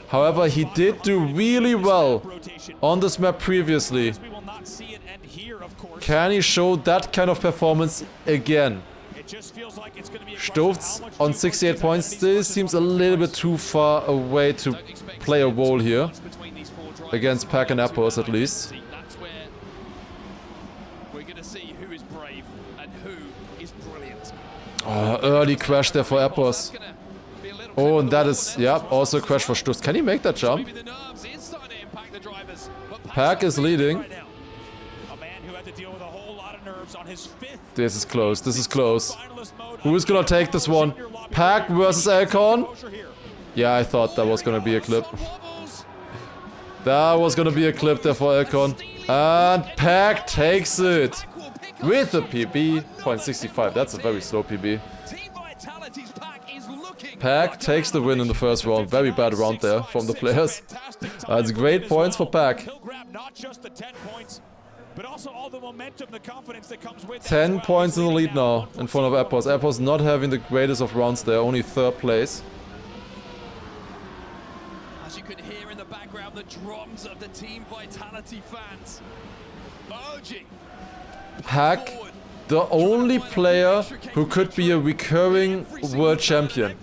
However, he did do really well on this map previously. Can he show that kind of performance again? Stofz on 68 points still seems a little bit too far away to play a role here. Against Pack and Epos at least. Oh, early crash there for Epos. Oh, and that is, yeah, also a crash for Stofz. Can he make that jump? Pack is leading. This is close, this is close. Who is gonna take this one? Pack versus Elcon? Yeah, I thought that was gonna be a clip. That was gonna be a clip there for Elcon. And Pack takes it. With the PB, 0.65. That's a very slow PB. Pack takes the win in the first round. Very bad round there from the players. It's great points for Pack. 10 points in the lead now in front of Epos. Epos not having the greatest of rounds there, only 3rd place. As you can hear in the background, the drums of the Team Vitality fans urging. Pack, the only player who could be a recurring world champion.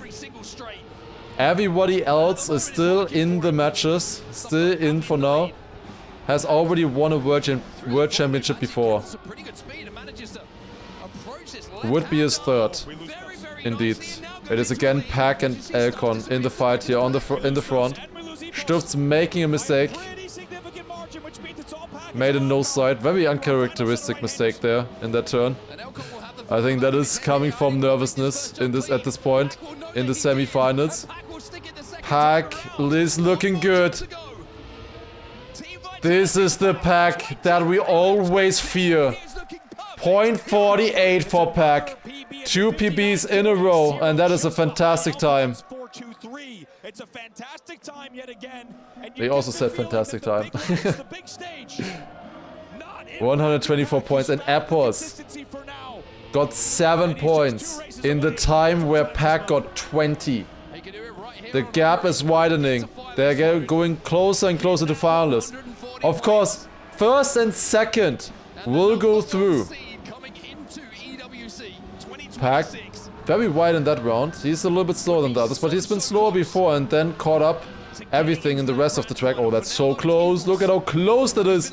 Everybody else is still in the matches, still in for now. Has already won a world championship before. Would be his 3rd, indeed. It is again Pack and Elcon in the fight here in the front. Stofz making a mistake. Made a no side, very uncharacteristic mistake there in that turn. I think that is coming from nervousness at this point in the semi-finals. Pack is looking good. This is the Pack that we always fear. 0.48 for Pack. 2 PBs in a row, and that is a fantastic time. It's a fantastic time yet again. They also said fantastic time. 124 points, and Epos got 7 points in the time where Pack got 20. The gap is widening. They're going closer and closer to finalists. Of course, 1st and 2nd will go through. Pack very wide in that round. He's a little bit slower than the others, but he's been slower before and then caught up everything in the rest of the track. Oh, that's so close. Look at how close that is.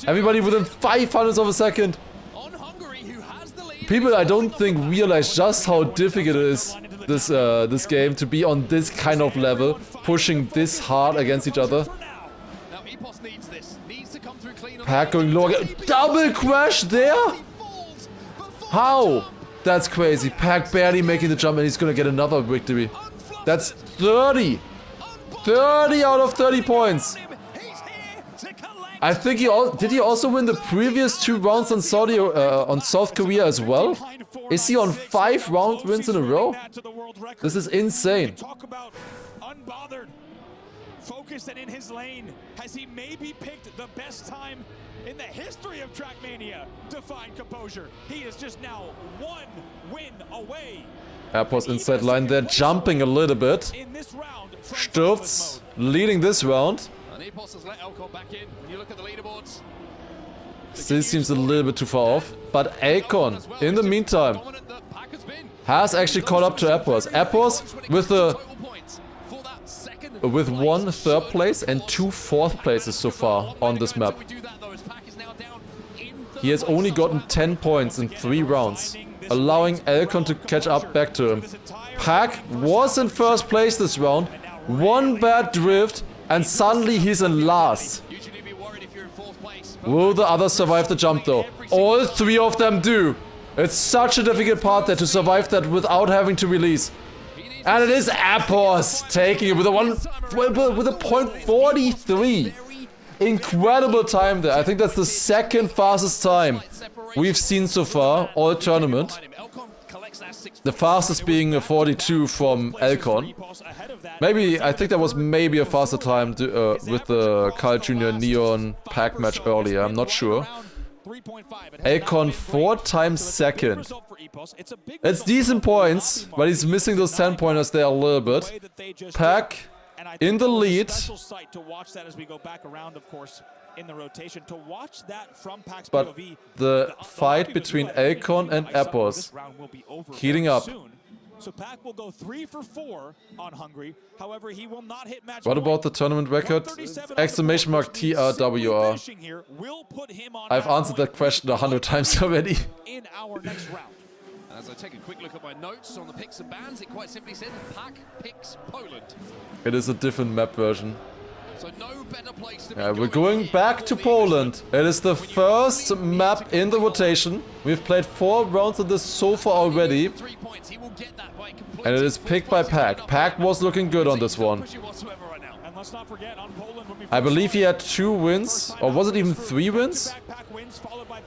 Everybody within 0.05 of a second. People, I don't think, realize just how difficult it is, this game, to be on this kind of level, pushing this hard against each other. Pack going low again. Double crash there? How? That's crazy. Pack barely making the jump and he's gonna get another victory. That's 30. 30 out of 30 points. I think did he also win the previous 2 rounds on South Korea as well? Is he on 5 round wins in a row? This is insane. Talk about unbothered, focused and in his lane. Has he maybe picked the best time in the history of Trackmania to find composure? He is just now 1 win away. Airports inside line, they're jumping a little bit. Sturz leading this round. Still seems a little bit too far off. But Akon, in the meantime, has actually caught up to Airports. Airports with 1 third place and 2 fourth places so far on this map. He has only gotten 10 points in 3 rounds, allowing Akon to catch up back to him. Pack was in first place this round, 1 bad drift, and suddenly he's in last. Will the others survive the jump though? All 3 of them do. It's such a difficult part there to survive that without having to release. And it is Appos taking it with a 0.43. Incredible time there. I think that's the 2nd fastest time we've seen so far, all tournament. The fastest being a 42 from Elcon. Maybe, I think that was maybe a faster time with the Carl Jr. Neon pack match earlier, I'm not sure. Elcon 4 times 2nd. It's decent points, but he's missing those 10 pointers there a little bit. Pack in the lead. But the fight between Elcon and Appos heating up. So Pack will go 3 for 4 on Hungary. However, he will not hit match. What about the tournament record? Exclamation mark TRWR. I've answered that question 100 times already. In our next round. As I take a quick look at my notes on the picks and bans, it quite simply said Pack picks Poland. It is a different map version. So no better place to Yeah, we're going back to Poland. It is the first map in the rotation. We've played 4 rounds of this so far already. And it is picked by Pack. Pack was looking good on this one. I believe he had 2 wins, or was it even 3 wins?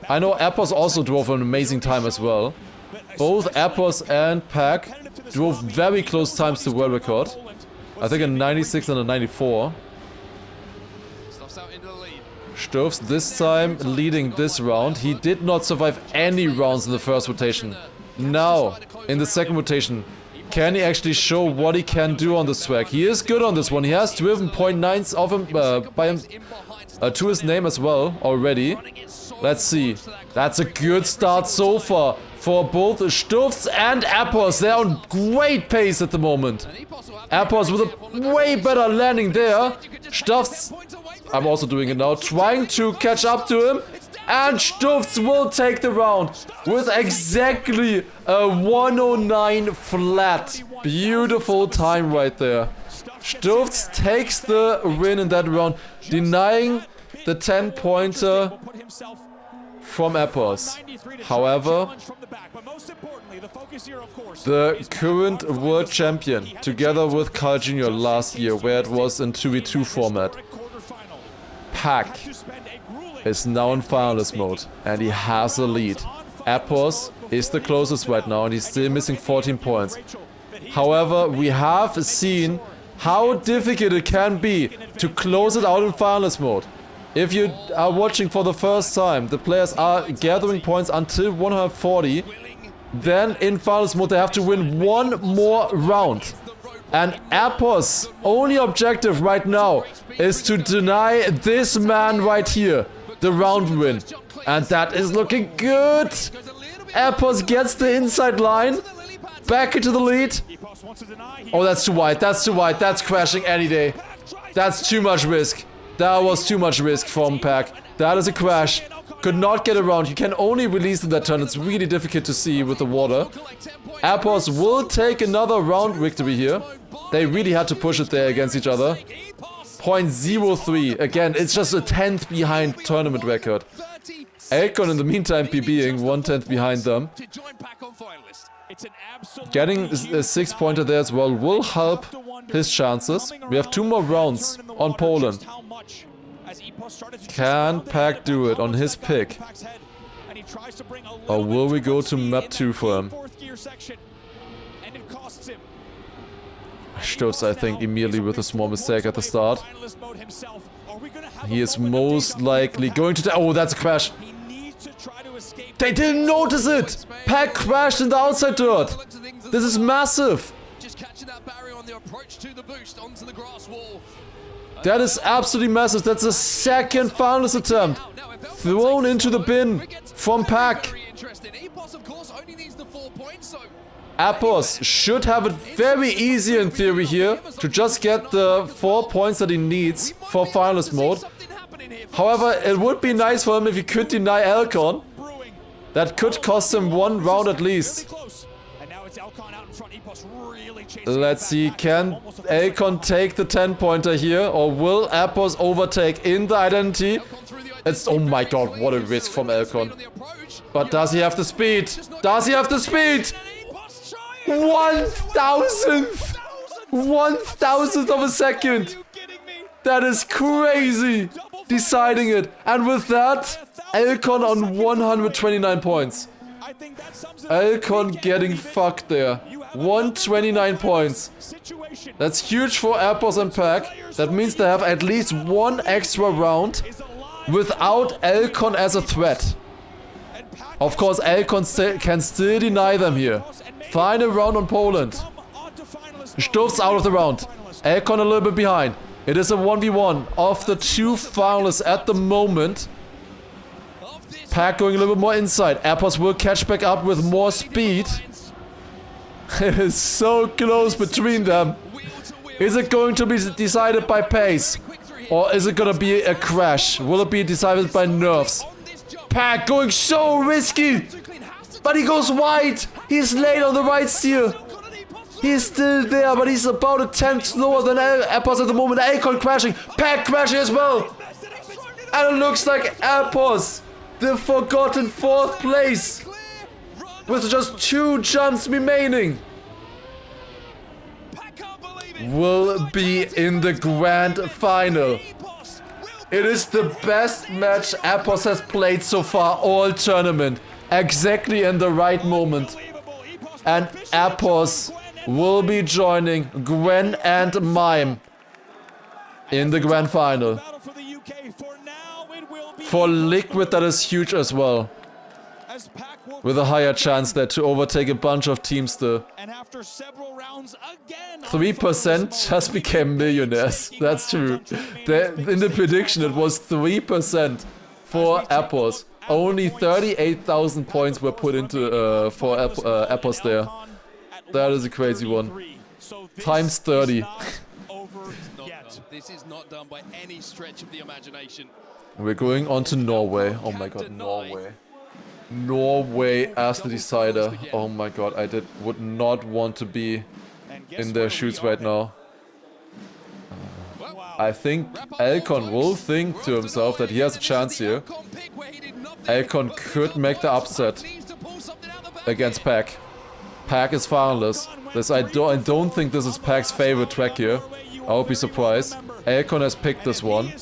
I know Appos also drove an amazing time as well. Both Appos and Pack drove very close times to world record. I think a 96 and a 94. Sturz this time leading this round. He did not survive any rounds in the first rotation. Now, in the second rotation, can he actually show what he can do on this track? He is good on this one. He has driven 0.9s of him, to his name as well already. Let's see. That's a good start so far for both Sturz and Appos. They're on great pace at the moment. Appos with a way better landing there. Sturz, I'm also doing it now, trying to catch up to him. And Sturz will take the round with exactly a 109 flat. Beautiful time right there. Sturz takes the win in that round, denying the 10-pointer from Appos. However, the current world champion, together with Carl Jr. last year, where it was in 2v2 format, Pack, is now in finalist mode, and he has a lead. Appos is the closest right now, and he's still missing 14 points. However, we have seen how difficult it can be to close it out in finalist mode. If you are watching for the first time, the players are gathering points until 140. Then in finalist mode they have to win 1 more round. And Appos' only objective right now is to deny this man right here the round win. And that is looking good. Appos gets the inside line, back into the lead. Oh, that's too wide. That's too wide. That's crashing any day. That's too much risk. That was too much risk from Pack. That is a crash. Could not get around. You can only release in that turn. It's really difficult to see with the water. Appos will take another round victory here. They really had to push it there against each other. 0.03. Again, it's just a 10th behind tournament record. Elcon in the meantime PBing 1/10 behind them. Getting a 6-pointer there as well will help his chances. We have 2 more rounds on Poland. Can Pack do it on his pick? Or will we go to map 2 for him? Stutz, I think, immediately with a small mistake at the start. He is most likely going to... Oh, that's a crash. They didn't notice it! Pack crashed in the outside dirt. This is massive. That is absolutely massive. That's a second finalist attempt. Thrown into the bin from Pack. Appos should have it very easy in theory here to just get the 4 points that he needs for finalist mode. However, it would be nice for him if he could deny Elcon. That could cost him 1 round at least. Let's see, can Elcon take the 10-pointer here, or will Appos overtake in the identity? It's, oh my god, what a risk from Elcon. But does he have the speed? Does he have the speed? 1,000th! 1,000th of a second! That is crazy! Deciding it. And with that, Elcon on 129 points. Elcon getting fucked there. 129 points. That's huge for Appos and Pack. That means they have at least 1 extra round without Elcon as a threat. Of course, Elcon can still deny them here. Final round on Poland. Stutz out of the round. Elcon a little bit behind. It is a 1v1 of the 2 finalists at the moment. Pack going a little bit more inside. Appos will catch back up with more speed. It is so close between them. Is it going to be decided by pace? Or is it going to be a crash? Will it be decided by nerves? Pack going so risky. But he goes wide. He's late on the right steer. He's still there, but he's about a 10th slower than Appos at the moment. Elcon crashing. Pack crashing as well. And it looks like Appos, the forgotten 4th place, with just 2 jumps remaining, will be in the grand final. It is the best match Appos has played so far all tournament. Exactly in the right moment. And Appos will be joining Gwen and Mime in the grand final. For Liquid, that is huge as well. With a higher chance there to overtake a bunch of teams still. 3% just became millionaires. That's true. In the prediction it was 3% for Appos. Only 38,000 points were put into for Appos there. That is a crazy one. Times 30. This is not done by any stretch of the imagination. We're going on to Norway. Oh my god, Norway. Norway as the decider. Oh my god, I would not want to be in their shoes right now. I think Elcon will think to himself that he has a chance here. Elcon could make the upset against Pack. Pack is finalist. I don't think this is Pack's favorite track here. I would be surprised. Elcon has picked this one.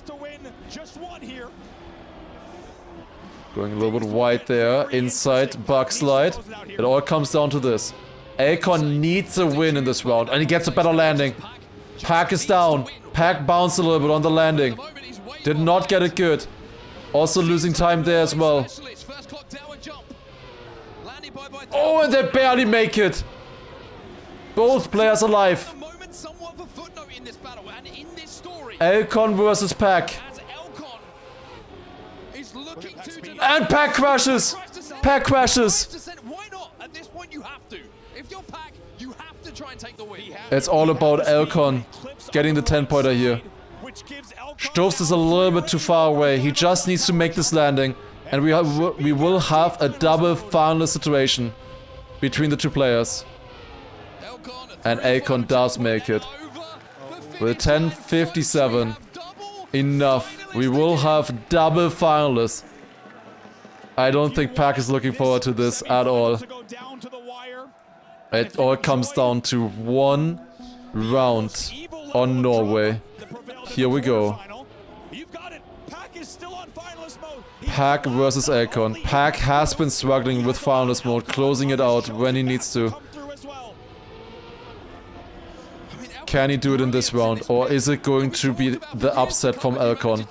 Going a little bit wide there. Inside, bug slide. It all comes down to this. Elcon needs a win in this round, and he gets a better landing. Pack is down. Pack bounced a little bit on the landing. Did not get it good. Also losing time there as well. Oh, and they barely make it. Both players alive. Elcon versus Pack. And Pack crashes. Pack crashes. If you're Pac, you have to try and take the win. It's all about Elcon getting the 10-pointer here. Stofs is a little bit too far away. He just needs to make this landing. And we will have a double finalist situation between the two players. And Elcon does make it. With 10:57. Enough. We will have double finalists. I don't think Pac is looking forward to this at all. It all comes down to one round on Norway. Here we go. Pac versus Elcon. Pac has been struggling with finalist mode, closing it out when he needs to. Can he do it in this round, or is it going to be the upset from Elcon?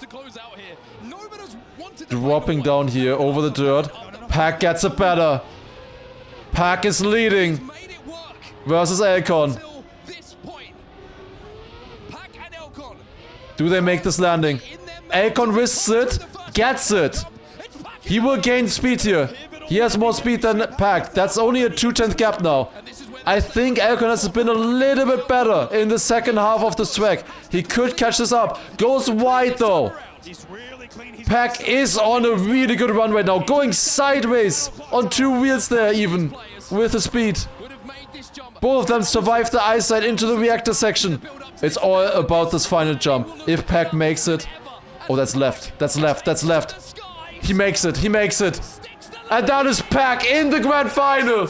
Dropping down here over the dirt. Pac gets it better. Pac is leading versus Elcon. Do they make this landing? Elcon risks it, gets it. He will gain speed here. He has more speed than Pac. That's only a 2/10 gap now. I think Elcon has been a little bit better in the second half of this track. He could catch this up. Goes wide though. Pac is on a really good run right now. Going sideways on 2 wheels there even. With the speed. Both of them survive the eyesight into the reactor section. It's all about this final jump. If Pac makes it. Oh, that's left. That's left. That's left. He makes it. He makes it. And that is Pac in the grand final.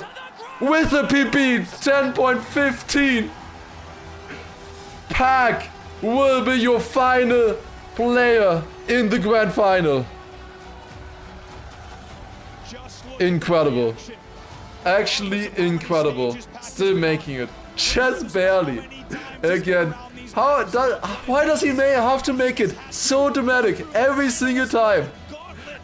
With a PB 10.15. Pac will be your final player in the grand final. Incredible. Actually incredible. Still making it. Just barely. Again. Why does he have to make it so dramatic every single time?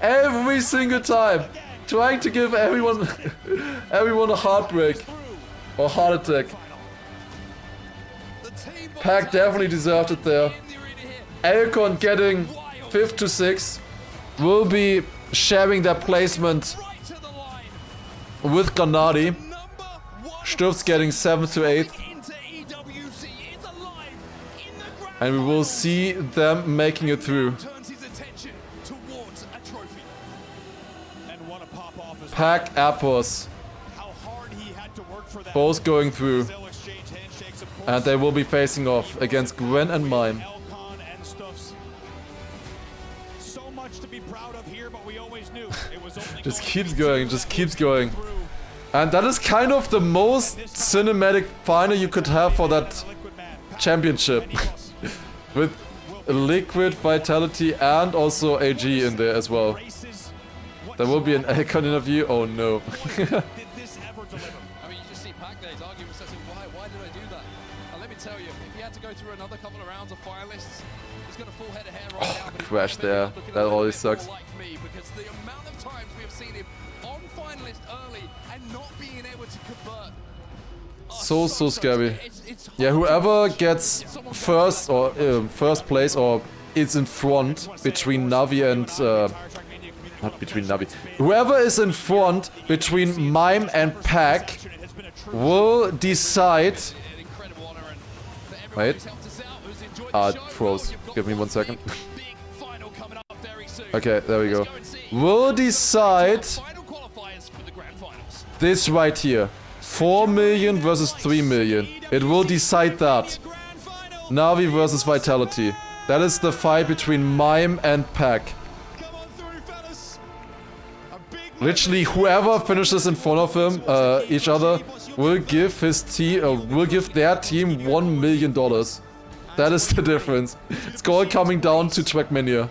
Every single time. Trying to give everyone a heartbreak or heart attack. Pac definitely deserved it there. Elcon getting 5th to 6th will be sharing their placement with Granadi. Stuf's getting 7th to 8th. And we will see them making it through. Pac, Appos. Both going through. And they will be facing off against Gwen and Mime. Just keeps going, just keeps going. And that is kind of the most cinematic final you could have for that championship. With Liquid, Vitality and also AG in there as well. There will be an Elcon interview. Oh no. I mean, you just see Pac there, he's arguing with himself, why did I do that? And let me tell you, if he had to go through another couple of rounds of finalists, he's got a full head of hair right now. Crash there. That always sucks. Like me, because the amount of times we have seen him on finalist early and not being able to convert. So scary. Yeah, whoever gets first or first place or is in front between Navi and not between Navi. Whoever is in front between Mime and Pac will decide. Wait. It froze. Give me 1 second. Okay, there we go. Will decide this right here. 4 million versus 3 million. It will decide that. Navi versus Vitality. That is the fight between Mime and Pac. Literally, whoever finishes in front of him, each other, will give his team, will give their team $1 million. That is the difference. It's all coming down to Trackmania.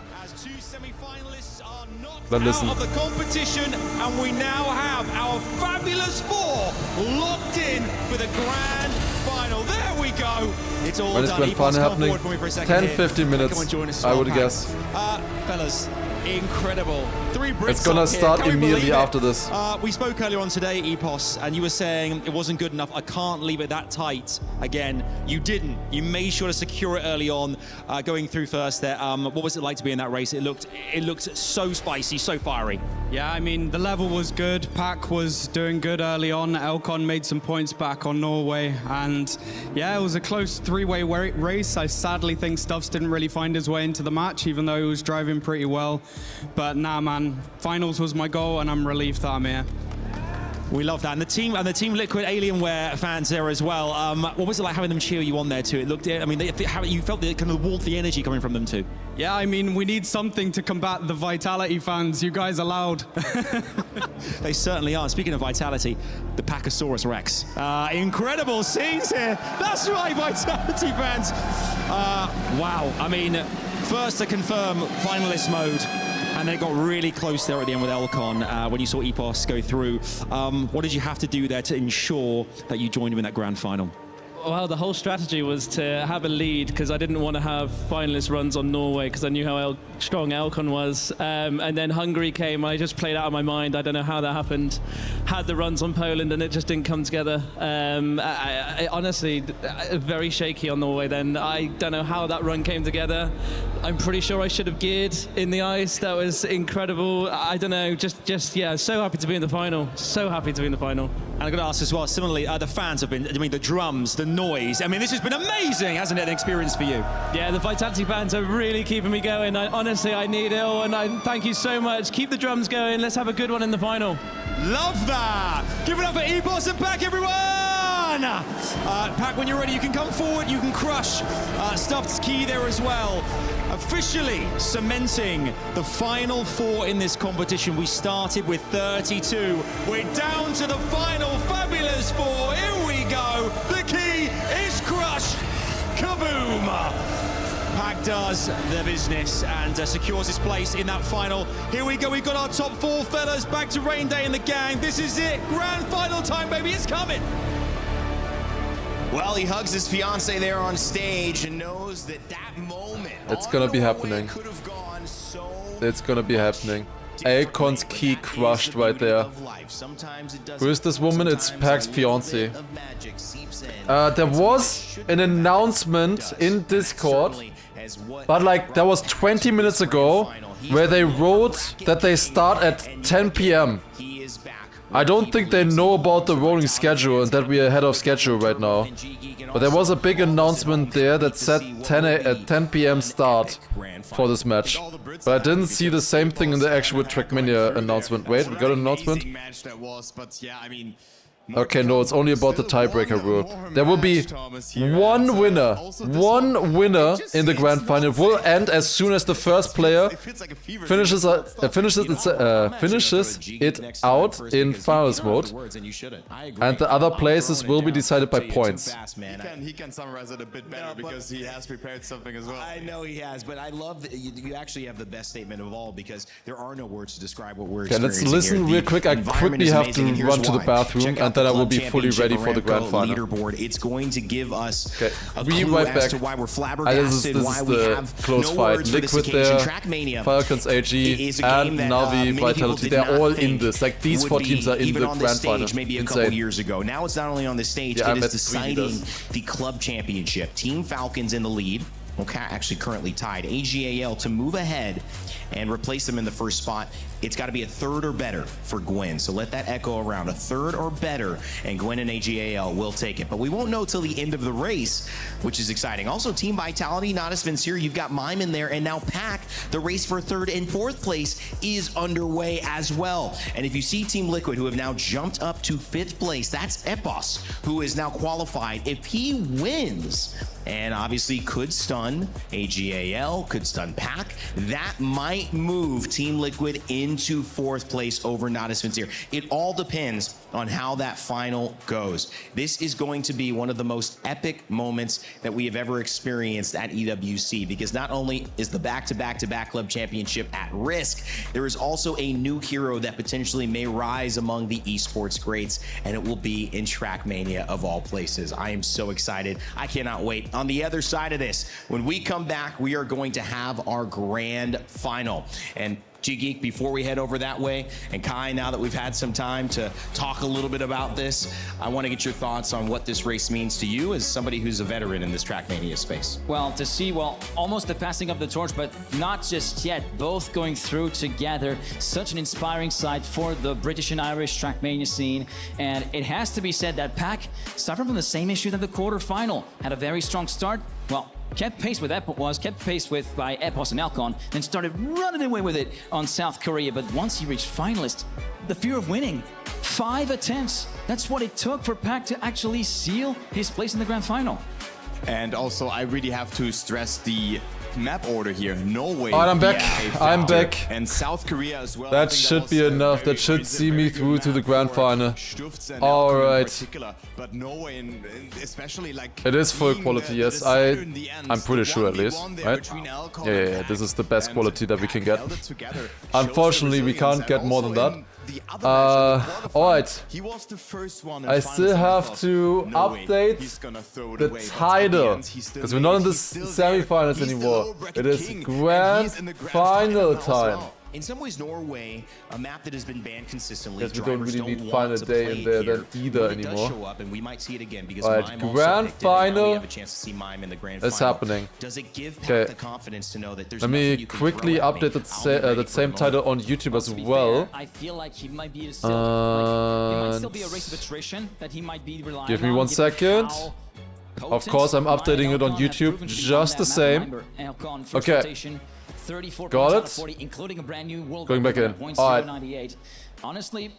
Then listen. Out of the competition, and we now have our fabulous 4 locked in for the grand final. There we go. It's all When is done. grand final happening? 10-15 minutes, I would guess. Fellas, Incredible. 3 Brits. It's gonna start immediately after this. We spoke earlier on today, Epos, and you were saying it wasn't good enough. I can't leave it that tight. Again, you didn't. You made sure to secure it early on, going through first there. What was it like to be in that race? It looked so spicy, so fiery. Yeah, I mean, the level was good. Pack was doing good early on. Elcon made some points back on Norway. And yeah, it was a close 3-way race. I sadly think Stuffs didn't really find his way into the match, even though he was driving pretty well. But nah, man, finals was my goal, and I'm relieved that I'm here. We love that. And the Team Liquid Alienware fans there as well. What was it like having them cheer you on there too? It looked, I mean, how you felt the kind of warmth, the energy coming from them too. Yeah, I mean, we need something to combat the Vitality fans. You guys are loud. They certainly are. Speaking of Vitality, the Pachysaurus Rex. Incredible scenes here. That's right, Vitality fans. Wow. I mean, first to confirm finalist mode. And then it got really close there at the end with Elcon when you saw Epos go through. What did you have to do there to ensure that you joined him in that grand final? Well, the whole strategy was to have a lead because I didn't want to have finalist runs on Norway because I knew how strong Elcon was. And then Hungary came. I just played out of my mind. I don't know how that happened. Had the runs on Poland and it just didn't come together. I honestly, very shaky on Norway then. I don't know how that run came together. I'm pretty sure I should have geared in the ice. That was incredible. I don't know, just yeah, so happy to be in the final. So happy to be in the final. And I'm going to ask as well, similarly, the fans have been, I mean, the drums, the noise. I mean, this has been amazing, hasn't it, an experience for you? Yeah, the Vitality fans are really keeping me going. Honestly, I need it all, and I thank you so much. Keep the drums going. Let's have a good one in the final. Love that. Give it up for Epos and Pack, everyone. Pack, when you're ready, you can come forward. You can crush Stuffed's key there as well. Officially cementing the final 4 in this competition. We started with 32. We're down to the final fabulous 4. Here we go. The key is crushed. Kaboom! Pack does the business and secures his place in that final. Here we go. We've got our top 4 fellas back to Rain Day and the gang. This is it. Grand final time, baby. It's coming. Well, he hugs his fiance there on stage and knows that moment. It's gonna be happening. It's gonna be happening. Elcon's key crushed right there. Who is this woman? It's Pack's fiance. There was an announcement in Discord, but like that was 20 minutes ago, where they wrote that they start at 10 PM. I don't think they know about the rolling schedule and that we are ahead of schedule right now. But there was a big announcement there that said 10 PM start for this match. But I didn't see the same thing in the actual Trackmania announcement. Wait, we got an announcement? Okay, no, it's only about the tiebreaker rule. There will be one winner. One winner in the grand final. It will end as soon as the first player finishes it out in finals mode. And the other places will be decided by points. He can summarize it a bit better because he has prepared something as well. I know he has, but I love that you actually have the best statement of all because there are no words to describe what we're experiencing. Okay, let's listen real quick. I quickly have to run to the bathroom and then I will be fully ready for the grand final. Leaderboard. It's going to give us a clue clue as to why we're flabbergasted, why we have close no fight. words for this Liquid occasion. there, Trackmania Falcons AG, and Navi, Vitality. They're all in this. Like these 4 teams are in the grand final. Maybe a couple years ago. Now it's not only on the stage, it is deciding the club championship. Team Falcons in the lead. Okay, actually currently tied. AGAL to move ahead and replace them in the first spot. It's got to be a 3rd or better for Gwen. So let that echo around. A 3rd or better, and Gwen and AGAL will take it. But we won't know till the end of the race, which is exciting. Also, Team Vitality, not as Vincere, you've got Mime in there, and now Pack. The race for 3rd and 4th place is underway as well. And if you see Team Liquid, who have now jumped up to 5th place, that's Epos, who is now qualified. If he wins, and obviously could stun AGAL, could stun Pack, that might move Team Liquid into 4th place over Nodus Vincere. It all depends on how that final goes. This is going to be one of the most epic moments that we have ever experienced at EWC, because not only is the back-to-back-to-back club championship at risk, there is also a new hero that potentially may rise among the esports greats, and it will be in Trackmania of all places. I am so excited. I cannot wait. On the other side of this, when we come back, we are going to have our grand final. And G-Geek, before we head over that way, and Kai, now that we've had some time to talk a little bit about this, I want to get your thoughts on what this race means to you as somebody who's a veteran in this Trackmania space. Well, to see, almost the passing of the torch, but not just yet. Both going through together. Such an inspiring sight for the British and Irish Trackmania scene. And it has to be said that Pac suffered from the same issue than the quarterfinal. Had a very strong start. Well, kept pace with by Epos and Elcon, then started running away with it on South Korea. But once he reached finalist, the fear of winning. 5 attempts. That's what it took for Pac to actually seal his place in the grand final. And also, I really have to stress the map order here. Norway. Alright, I'm back. I'm back. And South Korea as well. That should be enough. That should see me through to the grand final. Alright. But Norway, especially like it is full quality, yes. I'm pretty sure at least, right? Yeah. This is the best quality that we can get. Unfortunately, we can't get more than that. Alright. I still have to update the title, because we're not in the semi-finals anymore. It is grand final time. In some ways, Norway, a map that has been banned consistently. Yes, we don't really need final day in there then either anymore. Show up and we might see it again because Alright, grand final is happening. Does it give Pac the confidence to know that there's Let me quickly update that same title on YouTube as well. I feel like he might be still, it might still be a race of attrition that he might be relying on. Give me 1 second. Of course, I'm updating it on YouTube just the same. Okay. Got it. Including a brand new world going back in. Alright. Honestly,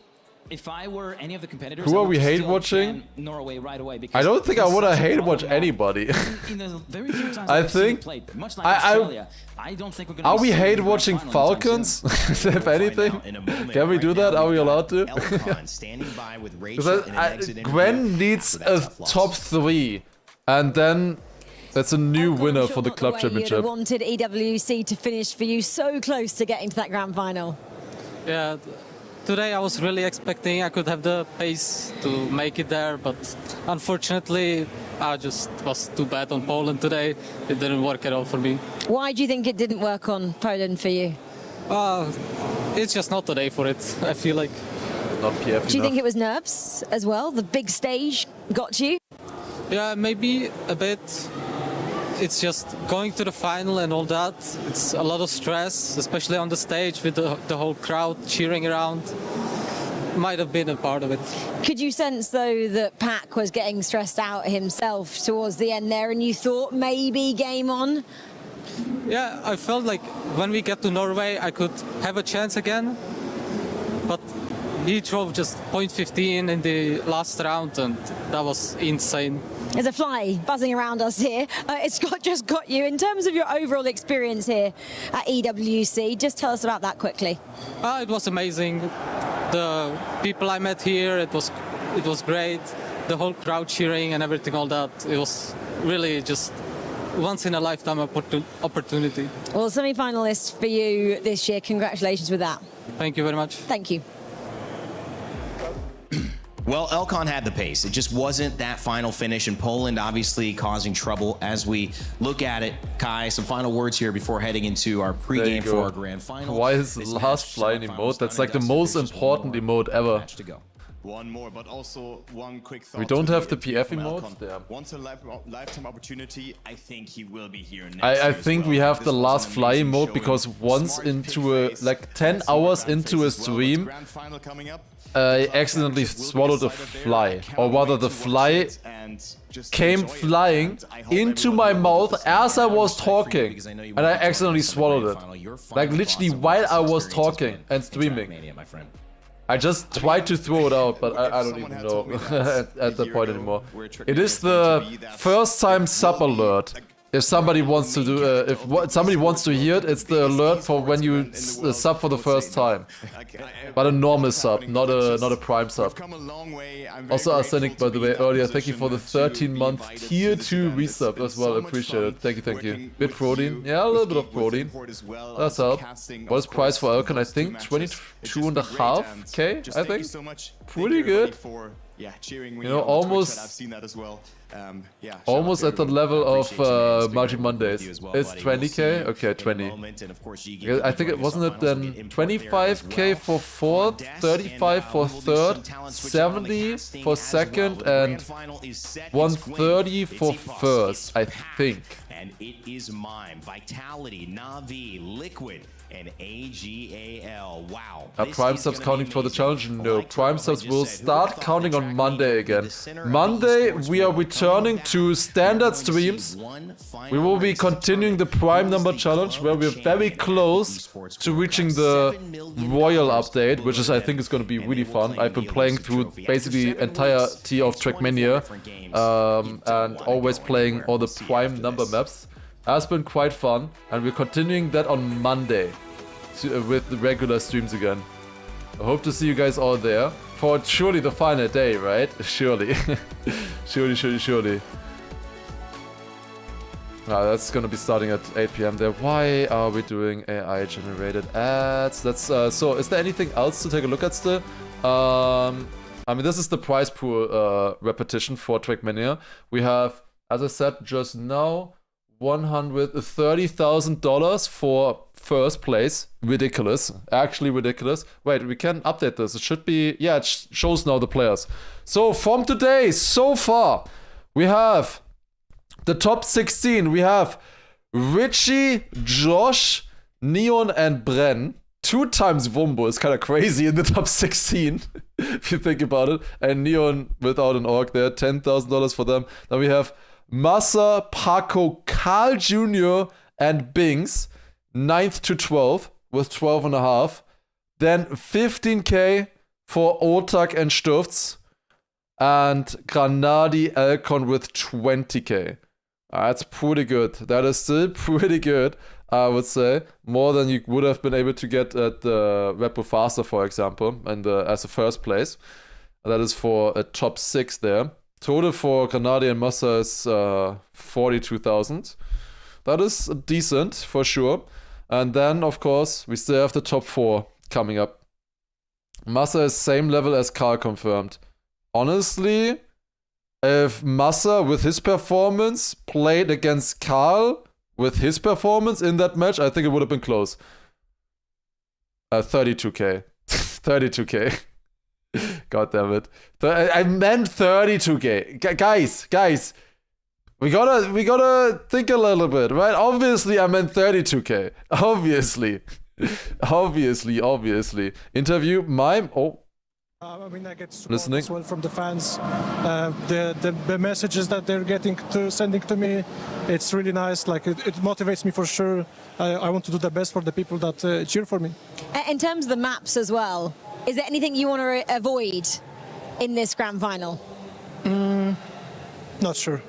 if I were any of the competitors, who are we hate watching? Norway right away, I don't think I would have hate watch anybody. I think I don't think we're gonna are we hate watching Falcons? If anything, can we do that? Are we allowed to? Gwen needs a top 3, and then that's a new winner for the club championship. You wanted EWC to finish for you so close to getting to that grand final. Yeah, today I was really expecting I could have the pace to make it there, but unfortunately I just was too bad on Poland today. It didn't work at all for me. Why do you think it didn't work on Poland for you? It's just not the day for it, I feel like. Not PF Do you think it was nerves as well? The big stage got to you? Yeah, maybe a bit. It's just going to the final and all that. It's a lot of stress, especially on the stage with the whole crowd cheering around. Might have been a part of it. Could you sense, though, that Pac was getting stressed out himself towards the end there and you thought maybe game on? Yeah, I felt like when we get to Norway, I could have a chance again. But he drove just 0.15 in the last round, and that was insane. There's a fly buzzing around us here. It's just got you. In terms of your overall experience here at EWC, just tell us about that quickly. It was amazing. The people I met here, it was great. The whole crowd cheering and everything, all that. It was really just once in a lifetime opportunity. Well, semi-finalist for you this year. Congratulations with that. Thank you very much. Thank you. Well, Elcon had the pace. It just wasn't that final finish, and Poland obviously causing trouble as we look at it. Kai, some final words here before heading into our pregame for our grand final. Why is the last flying emote? That's like the most important emote ever. One more, but also one quick thought. We don't have the PF emote? Damn. Once a lifetime opportunity, I think he will be here next I think we have the last fly emote because once into like 10 hours into a stream, I accidentally swallowed a fly, or rather the fly came flying into my mouth as I was talking, and I accidentally swallowed it, like literally while I was talking and streaming. I just tried to throw it out, but I don't even know at that point anymore. It is the first time sub alert. If somebody wants to do, if somebody wants to hear it, it's the alert for when you sub for the first time. But a normal sub, not a prime sub. Also Arsenic, by the way, earlier, thank you for the 13-month tier 2 resub as well, appreciate it. Thank you. Bit protein, yeah, a little bit of protein. That's up. What is price for Elcon? I think 22.5k, I think. Pretty good. yeah, cheering. You know, almost. I've seen that as well. Yeah, almost at the level of Margin Mondays. It's buddy. 20k? We'll see Okay, you in a 20. moment. And of course, you Yeah, I think it wasn't it then 25k for fourth, 35 for third, 70 for second, and 130 for first, I think. And it is mine. Vitality, Na'Vi, Liquid, and AGAL. Wow. Are Prime subs counting for the challenge? No. Prime subs will start counting on Monday again. Monday, we are returning to standard streams. We will be continuing the Prime number challenge, where we're very close to reaching the Royal update, which is, I think, is going to be really fun. I've been playing through basically the entirety of Trackmania, and always playing all the Prime number maps. Has been quite fun, and we're continuing that on Monday with the regular streams again. I hope to see you guys all there for surely the final day, right? Surely. surely. That's gonna be starting at 8 PM there. Why are we doing AI generated ads? That's so is there anything else to take a look at still? I mean, this is the prize pool repetition for Trackmania. We have, as I said just now, $130,000 for first place. Ridiculous. Actually ridiculous. Wait, we can update this. It should be... Yeah, it shows now the players. So from today, so far, we have the top 16. We have Richie, Josh, Neon, and Bren. 2 times Wumbo is kind of crazy in the top 16, if you think about it. And Neon without an orc there, $10,000 for them. Then we have Massa, Paco, Carl Jr., and Bings, 9th to 12th with 12.5. Then 15k for Otak and Stufts, and Granadi Elcon with 20k. That's pretty good. That is still pretty good, I would say. More than you would have been able to get at the Repo Faster, for example, and as a first place. That is for a top 6 there. Total for Granadi and Massa is 42,000. That is decent, for sure. And then, of course, we still have the top 4 coming up. Massa is same level as Karl confirmed. Honestly, if Massa, with his performance, played against Karl with his performance in that match, I think it would have been close. 32k. 32k. God damn it. I meant 32k. Guys. We gotta think a little bit, right? Obviously, I meant 32k. Obviously. Interview, mime. Oh. I mean, I get support Listening as well from the fans. The messages that they're sending to me, it's really nice. Like it motivates me for sure. I want to do the best for the people that cheer for me. In terms of the maps as well, is there anything you want to avoid in this grand final? Not sure.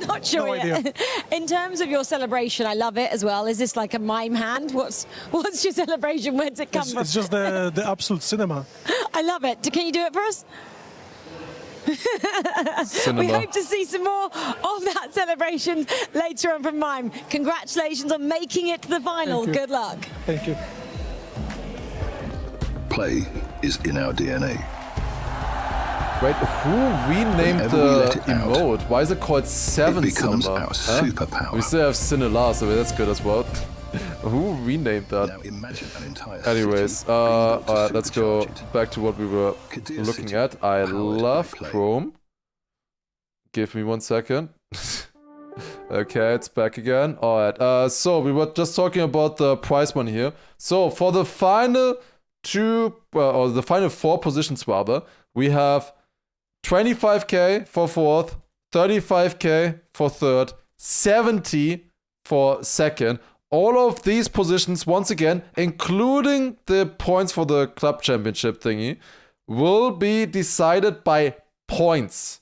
Not sure No yet. idea. In terms of your celebration, I love it as well. Is this like a mime hand? What's your celebration? Where's it come from? It's just the absolute cinema. I love it. Can you do it for us? We hope to see some more of that celebration later on from Mime. Congratulations on making it to the final. Good luck. Thank you. Play is in our DNA. Wait, who renamed the emote? Why is it called 7 It becomes Cinema? our superpower. We still have Cinela, so that's good as well. Who renamed that? Now imagine an entire Anyways, let's go back to what we were looking at. I love Chrome. Give me 1 second. Okay, it's back again. Alright, so we were just talking about the prize money here. So for the final or the final 4 positions rather, we have 25k for 4th, 35k for 3rd, 70 for 2nd. All of these positions, once again, including the points for the club championship thingy, will be decided by points.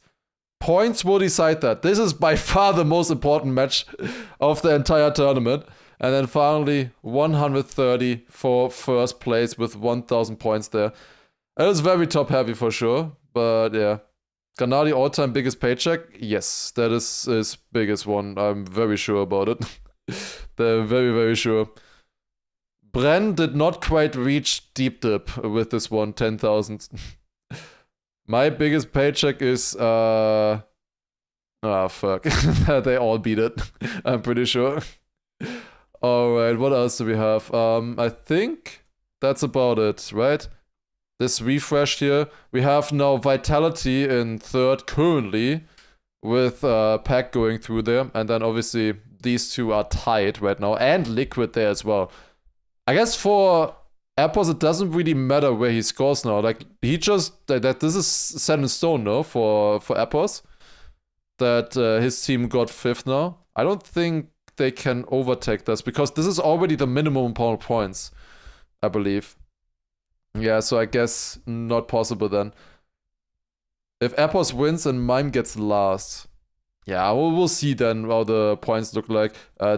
Points will decide that. This is by far the most important match of the entire tournament. And then finally, 130 for first place with 1,000 points there. It is very top heavy for sure, but yeah. Granadi all-time biggest paycheck? Yes, that is his biggest one. I'm very sure about it. They're very, very sure. Bren did not quite reach deep dip with this one, 10,000. My biggest paycheck is oh fuck. They all beat it. I'm pretty sure. Alright, what else do we have? I think that's about it, right? This refresh here. We have now Vitality in third currently, with Pack going through there, and then obviously these two are tied right now, and Liquid there as well. I guess for Appos it doesn't really matter where he scores now. Like he just that this is set in stone, no, for Appos, that his team got 5th now. I don't think they can overtake this because this is already the minimum amount of points, I believe. Yeah, so I guess not possible then. If Appos wins and Mime gets last, yeah, we'll see then how the points look like.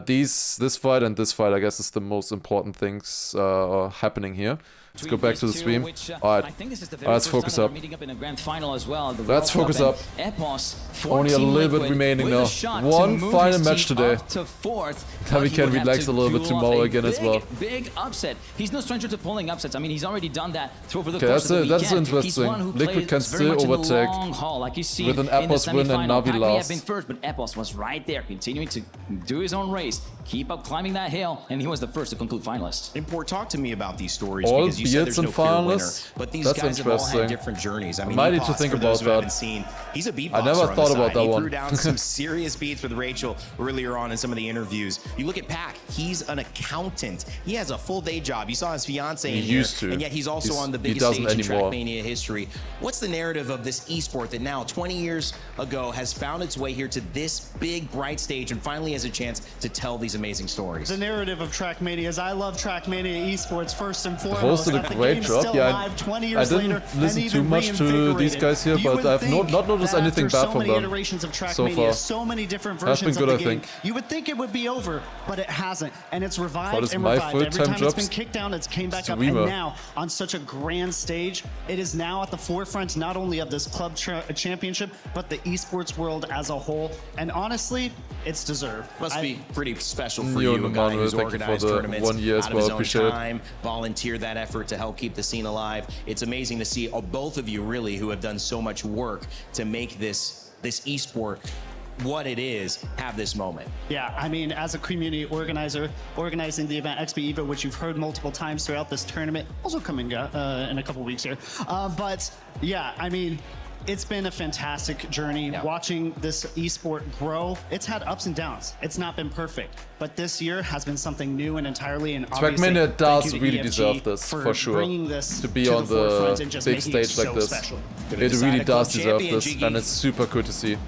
This fight and this fight, I guess, is the most important things happening here. Let's go back to the stream. Alright, let's focus up. Let's focus up. Only a little bit remaining now. One final match today. Then we can relax a little bit tomorrow again as well. Big upset. He's no stranger to pulling upsets. I mean, he's already done that over the course of the weekend. That's interesting. Liquid can still overtake with an Appos win and Navi loss. Been first, but Appos was right there, continuing to do his own race, keep up climbing that hill, and he was the first to conclude finalist. Import, talk to me about these stories because you said there's no clear winner, but these guys have all had different journeys. I mean, might need to think about that. He's a beatboxer. I never thought about that one. He threw down some serious beats with Rachel earlier on in some of the interviews. You look at Pac, he's an accountant. He has a full day job. You saw his fiance in here, and yet he's also on the biggest stage in Trackmania history. What's the narrative of this esport that now, 20 years ago, has found its way here to this big, bright stage and finally has a chance to tell these amazing stories? The narrative of Trackmania is I love Trackmania esports first and foremost. The host did a great job. Yeah, I didn't listen too much to these guys here, but I've not noticed anything bad from them so far. So many different versions of the game. You would think it would be over, but it hasn't, and it's revived and revived. Every time it's been kicked down, it's came back up, and now on such a grand stage, it is now at the forefront not only of this club championship, but the esports world as a whole. And honestly, it's deserved. Must be pretty special for you, a guy who's organized tournaments out of his own time, volunteered that effort to help keep the scene alive. It's amazing to see both of you really who have done so much work to make this esport what it is have this moment. Yeah, I mean, as a community organizer, organizing the event XP EVO, which you've heard multiple times throughout this tournament, also coming in a couple weeks here. But yeah, I mean, it's been a fantastic journey watching this esport grow. It's had ups and downs. It's not been perfect, but this year has been something new and entirely. And Trackmania does really deserve this for sure. To be on the big stage like this, it really does deserve this, and it's super cool to see.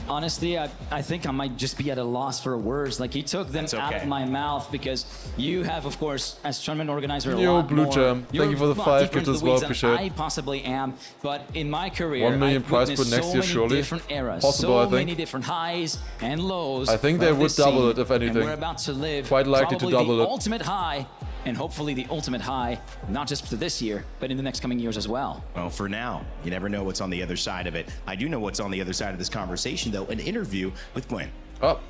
Honestly, I think I might just be at a loss for words. Like, he took them out of my mouth because you have, of course, as tournament organizer, a lot Blue more. Jam. Thank you for the 5 gifts as well, appreciate it. I possibly am, but in my career, 1 million prize pool next year, surely. Different eras, possible, I think. So many different highs and lows. I think they would double it, if anything. And we're about to live quite likely to double the it. Ultimate high. And hopefully the ultimate high, not just for this year, but in the next coming years as well. Well, for now, you never know what's on the other side of it. I do know what's on the other side of this conversation, though, an interview with Gwen. Oh,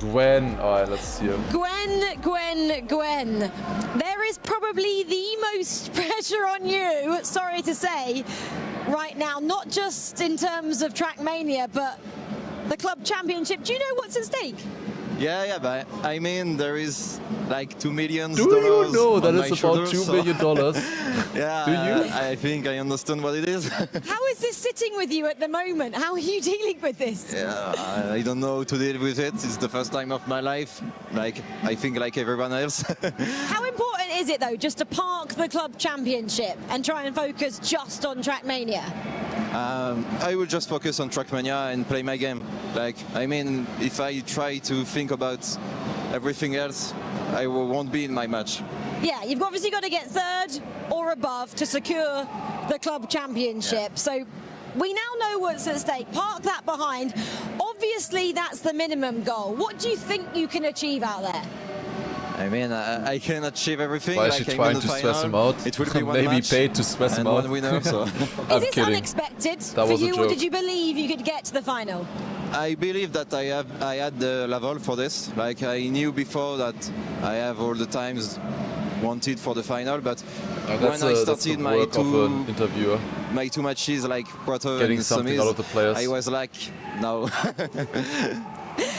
Gwen. All right, let's see her. Gwen. There is probably the most pressure on you, sorry to say, right now, not just in terms of Trackmania, but the club championship. Do you know what's at stake? Yeah, but I mean, there is like $2 million. Do you know that it's about $2 million? Yeah, do you? I think I understand what it is. How is this sitting with you at the moment? How are you dealing with this? Yeah, I don't know how to deal with it. It's the first time of my life. Like, I think like everyone else. How important is it though, just to park the club championship and try and focus just on Trackmania? I will just focus on Trackmania and play my game. Like, I mean, if I try to think about everything else, I won't be in my match. Yeah, you've obviously got to get 3rd or above to secure the club championship. So we now know what's at stake. Park that behind. Obviously, that's the minimum goal. What do you think you can achieve out there? I mean, I can achieve everything. Why is she trying to stress him out? It will be one maybe match paid to stress him out. One winner, so. I'm Is this kidding. unexpected That for was a you, joke. or did you believe you could get to the final? I believe that I had the level for this. Like, I knew before that I have all the times wanted for the final. But that's when I the started work of an interviewer. my two matches, like quarter Getting and something semis, out of the players. I was like, no.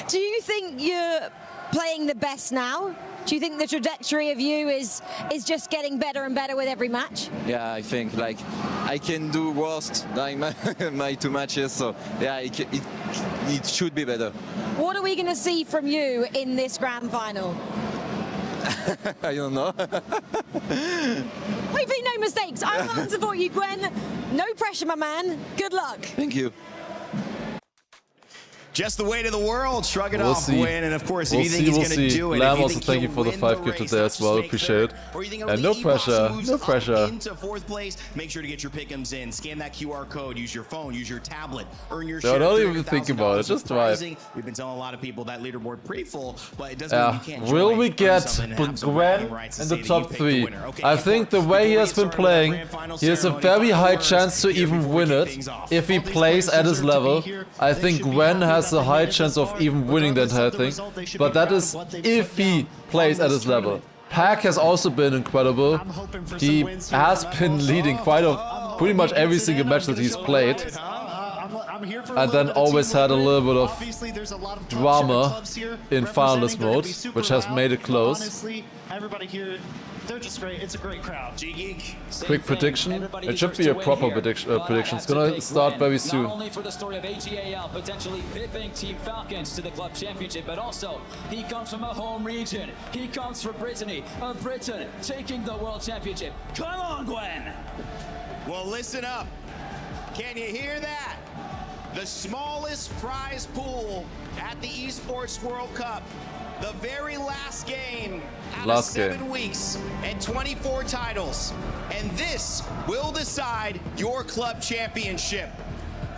Do you think you're playing the best now? Do you think the trajectory of you is just getting better and better with every match? Yeah, I think like I can do worse than my two matches, so yeah, it should be better. What are we going to see from you in this grand final? I don't know. Hopefully no mistakes. I'm going to support you, Gwen. No pressure, my man. Good luck. Thank you. Just the weight of the world. Shrug it We'll off, see. Win. And of course, if We'll you think he's we'll going to see. do it, Lam, if you also think thank you he'll for the win 5 gift race, today not as just well. make Appreciate it. third, or you think it'll And no lead pressure. Boston moves No up pressure. into 4th place. Make sure to get your pick'ems in. Scan that QR code. Use your phone. Use your tablet. Earn your No, share. don't of even think about it. $300,000 Just drive. prizing. We've been telling a lot of people that leaderboard pretty full, but it doesn't mean you can't Will join, we earn get something, and have some Gwen bragging rights to in say the that top you picked the 3? winner. Okay, I think the way he has been playing, he has a very high chance to even win it if he plays at his level. I think Gwen has a high chance of even winning the entire thing, but that is if he plays at his level. Pack has also been incredible. He has been leading pretty much every single match that he's played, and then always had a little bit of drama in finalist mode, which has made it close. Everybody here, they're just great. It's a great crowd. G-Geek. Quick prediction. It should be a proper prediction. It's gonna start very soon. Not only for the story of AGAL potentially pipping Team Falcons to the club championship, but also he comes from a home region. He comes from Brittany, Britain taking the world championship. Come on, Gwen! Well, listen up. Can you hear that? The smallest prize pool at the Esports World Cup. The very last game out of 7 weeks and 24 titles. And this will decide your club championship.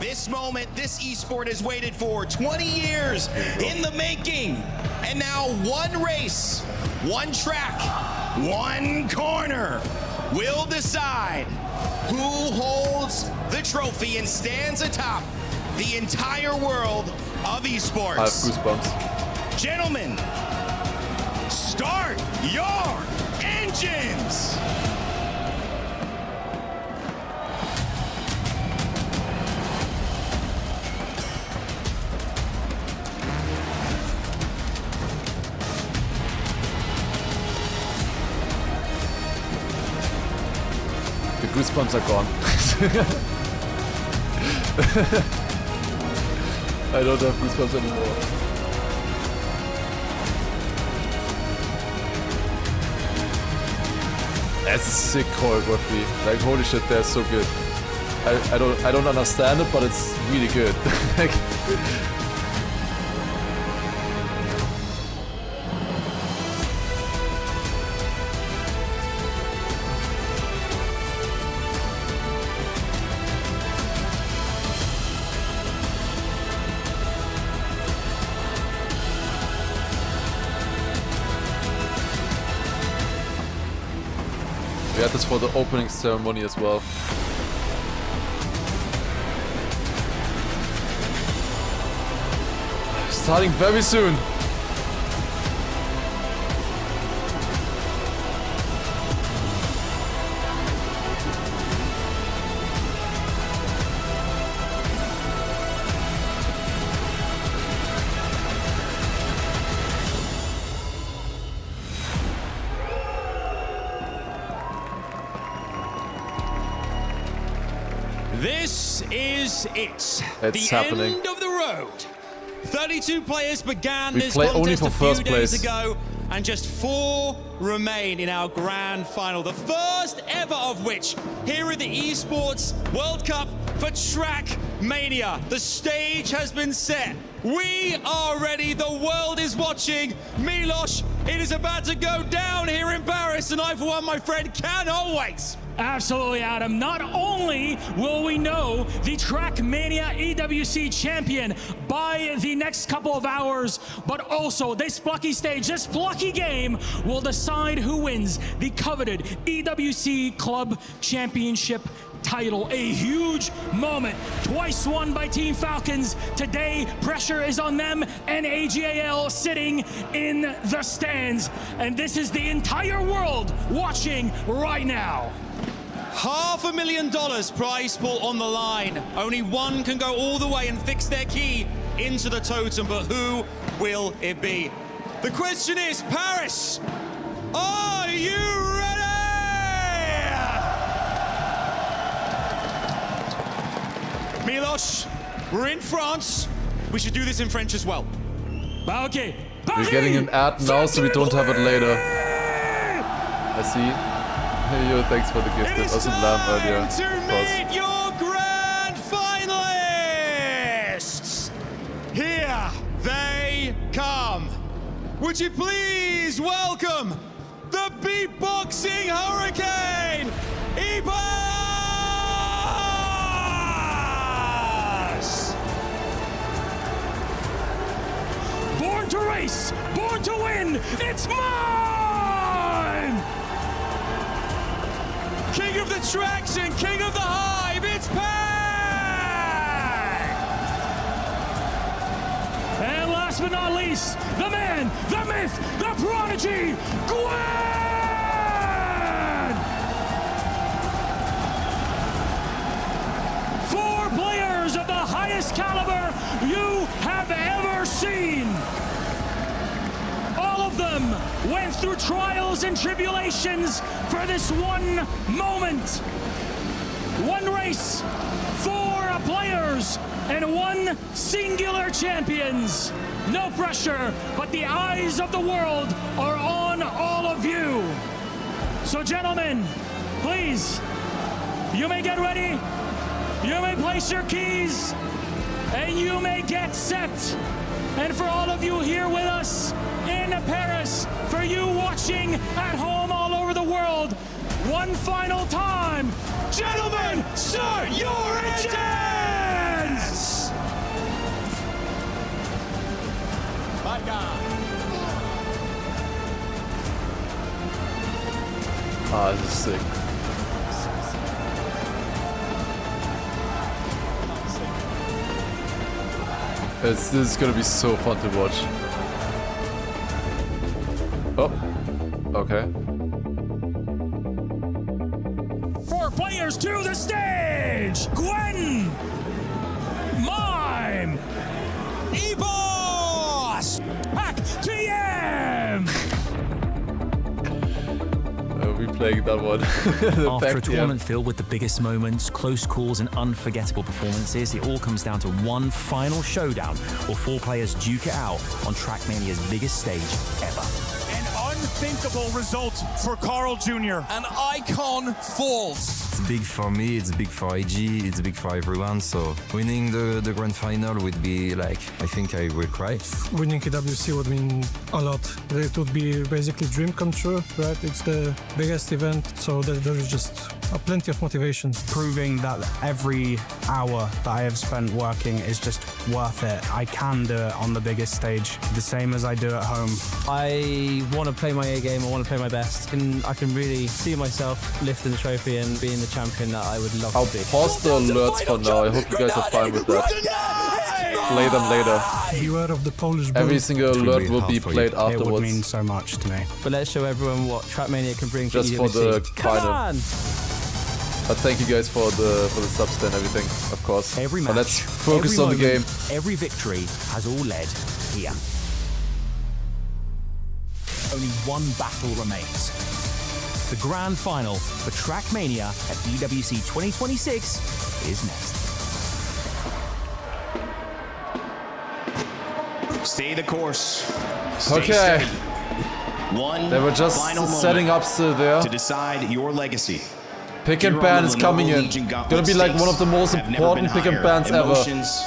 This moment, this esport has waited for 20 years in the making. And now one race, one track, one corner will decide who holds the trophy and stands atop the entire world of esports. I have goosebumps. Gentlemen, start your engines! The goosebumps are gone. I don't have goosebumps anymore. That's a sick choreography. Like holy shit, they're so good. I don't understand it, but it's really good. We had this for the opening ceremony as well. Starting very soon. This is it. It's the happening. end of the road. 32 players began We this play only contest for a few first days place. ago, and just 4 remain in our grand final. The first ever of which here at the Esports World Cup for Trackmania. The stage has been set. We are ready. The world is watching. Milos, it is about to go down here in Paris, and I, for one, my friend, cannot wait. Absolutely, Adam. Not only will we know the Trackmania EWC champion by the next couple of hours, but also this plucky stage, this plucky game will decide who wins the coveted EWC Club Championship title. A huge moment. Twice won by Team Falcons. Today, pressure is on them and AGAL sitting in the stands. And this is the entire world watching right now. $500,000 prize pool on the line. Only one can go all the way and fix their key into the totem, but who will it be? The question is, Paris, are you ready? Milos, we're in France. We should do this in French as well. Okay. We're getting an ad now, so we don't have it later. I see. Hey, yo, thanks for the gift. It was Lamb earlier. Of course. Meet your grand finalists. Here they come. Would you please welcome the beatboxing hurricane, Ibas! Born to race, born to win, it's mine! King of the tracks and king of the hive, it's Pack! And last but not least, the man, the myth, the prodigy, Gwen! 4 players of the highest caliber you have ever seen. All of them went through trials and tribulations for this one moment. One race, 4 players, and 1 singular champions. No pressure, but the eyes of the world are on all of you. So gentlemen, please, you may get ready, you may place your keys, and you may get set. And for all of you here with us in Paris, for you watching at home all over the world, one final time, gentlemen, start your engines! My God. Ah, this is sick. This is gonna be so fun to watch. Oh, okay. 4 players to the stage! Gwen! Mime! Ibas! Pack TM! We playing that one. After a tournament filled with the biggest moments, close calls and unforgettable performances, it all comes down to one final showdown where 4 players duke it out on Trackmania's biggest stage ever. An unthinkable result for Carl Jr. An icon falls. It's big for me, it's big for IG, it's big for everyone, so winning the grand final would be like, I think I will cry. Winning KWC would mean a lot. It would be basically dream come true, right? It's the biggest event, so there's just plenty of motivation. Proving that every hour that I have spent working is just worth it. I can do it on the biggest stage, the same as I do at home. I want to play my A game, I want to play my best, and I can really see myself lifting the trophy and being the champion that I would love I'll to be. pause the alerts for now. I hope you guys are fine with that. Play them later. Beware of the Polish bull. Every single alert will be played afterwards. It would mean so much to me. But let's show everyone what Trackmania can bring to Just for the Come final. on! But thank you guys for the subs and everything, of course. Every match, but let's focus every on the game. moment, every victory has all led here. Only one battle remains. The grand final for Trackmania at EWC 2026 is next. Stay the course. Stay Okay. steady. One They were just final setting moment up still there. to decide your legacy. Pick and Here ban on the is coming Lenovo in. Legion Gauntlet Gonna be like one of the most stakes have never important been pick and higher. bans ever. Emotions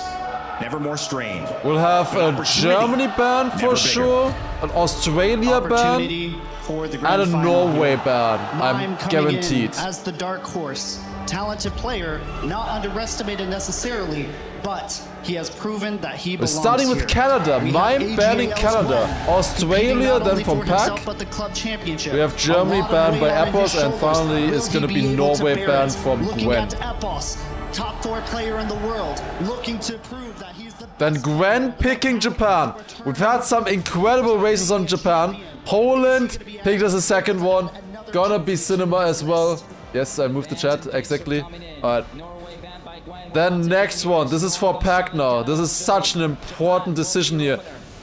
never more strained. We'll have But a opportunity Germany ban never for bigger. sure, an Australia ban, Opportunity for the grand and a final Norway here. ban. Mime I'm coming guaranteed. in as the dark horse. talented player, not underestimated necessarily, but he has proven that he We're belongs starting with here. Canada. We Mime have banning AGAL's Canada. Gwen, Australia competing not then only from for himself, PAC. but the club championship. We have Germany A lot of banned by weight on his Epos, and shoulders. finally Will it's he going to be able to Norway bear banned it? from Looking Gwen. at Epos, top 4 player in the world, looking to prove that he's the Then Gwen picking Japan. We've had some incredible races on Japan. Poland picked as a second one. Gonna be Cinema as well. Yes, I moved the chat, exactly. Alright. Then next one. This is for PAC now. This is such an important decision here.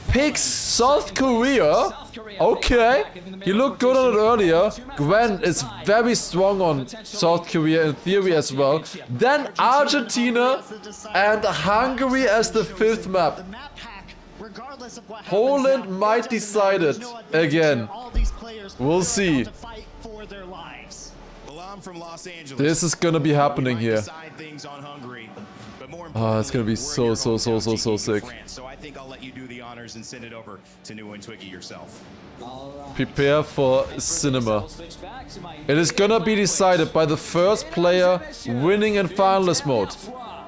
Picks South Korea. Okay. He looked good on it earlier. Gwen is very strong on South Korea in theory as well. Then Argentina and Hungary as the 5th map. Poland might decide it again. We'll see. This is gonna be happening here. Oh, it's gonna be so sick. So I think I'll let you do the honors and send it over to New and Twiggy yourself. Prepare for cinema. It is gonna be decided by the first player winning in finalist mode.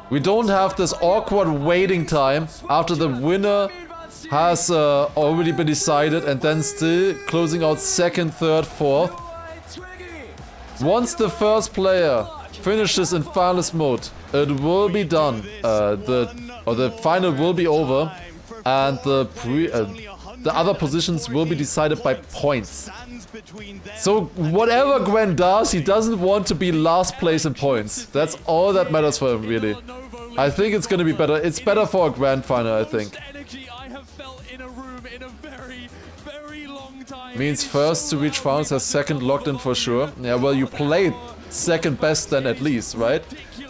We don't have this awkward waiting time after the winner has already been decided and then still closing out second, third, fourth. Once the first player finishes in finalist mode, it will be done. The final will be over, and the other positions will be decided by points. So whatever Gwen does, he doesn't want to be last place in points. That's all that matters for him, really. I think it's gonna be better. It's better for a grand final, I think. Means first to reach finals has second locked in for sure. Yeah, well, you played second best then at least, right?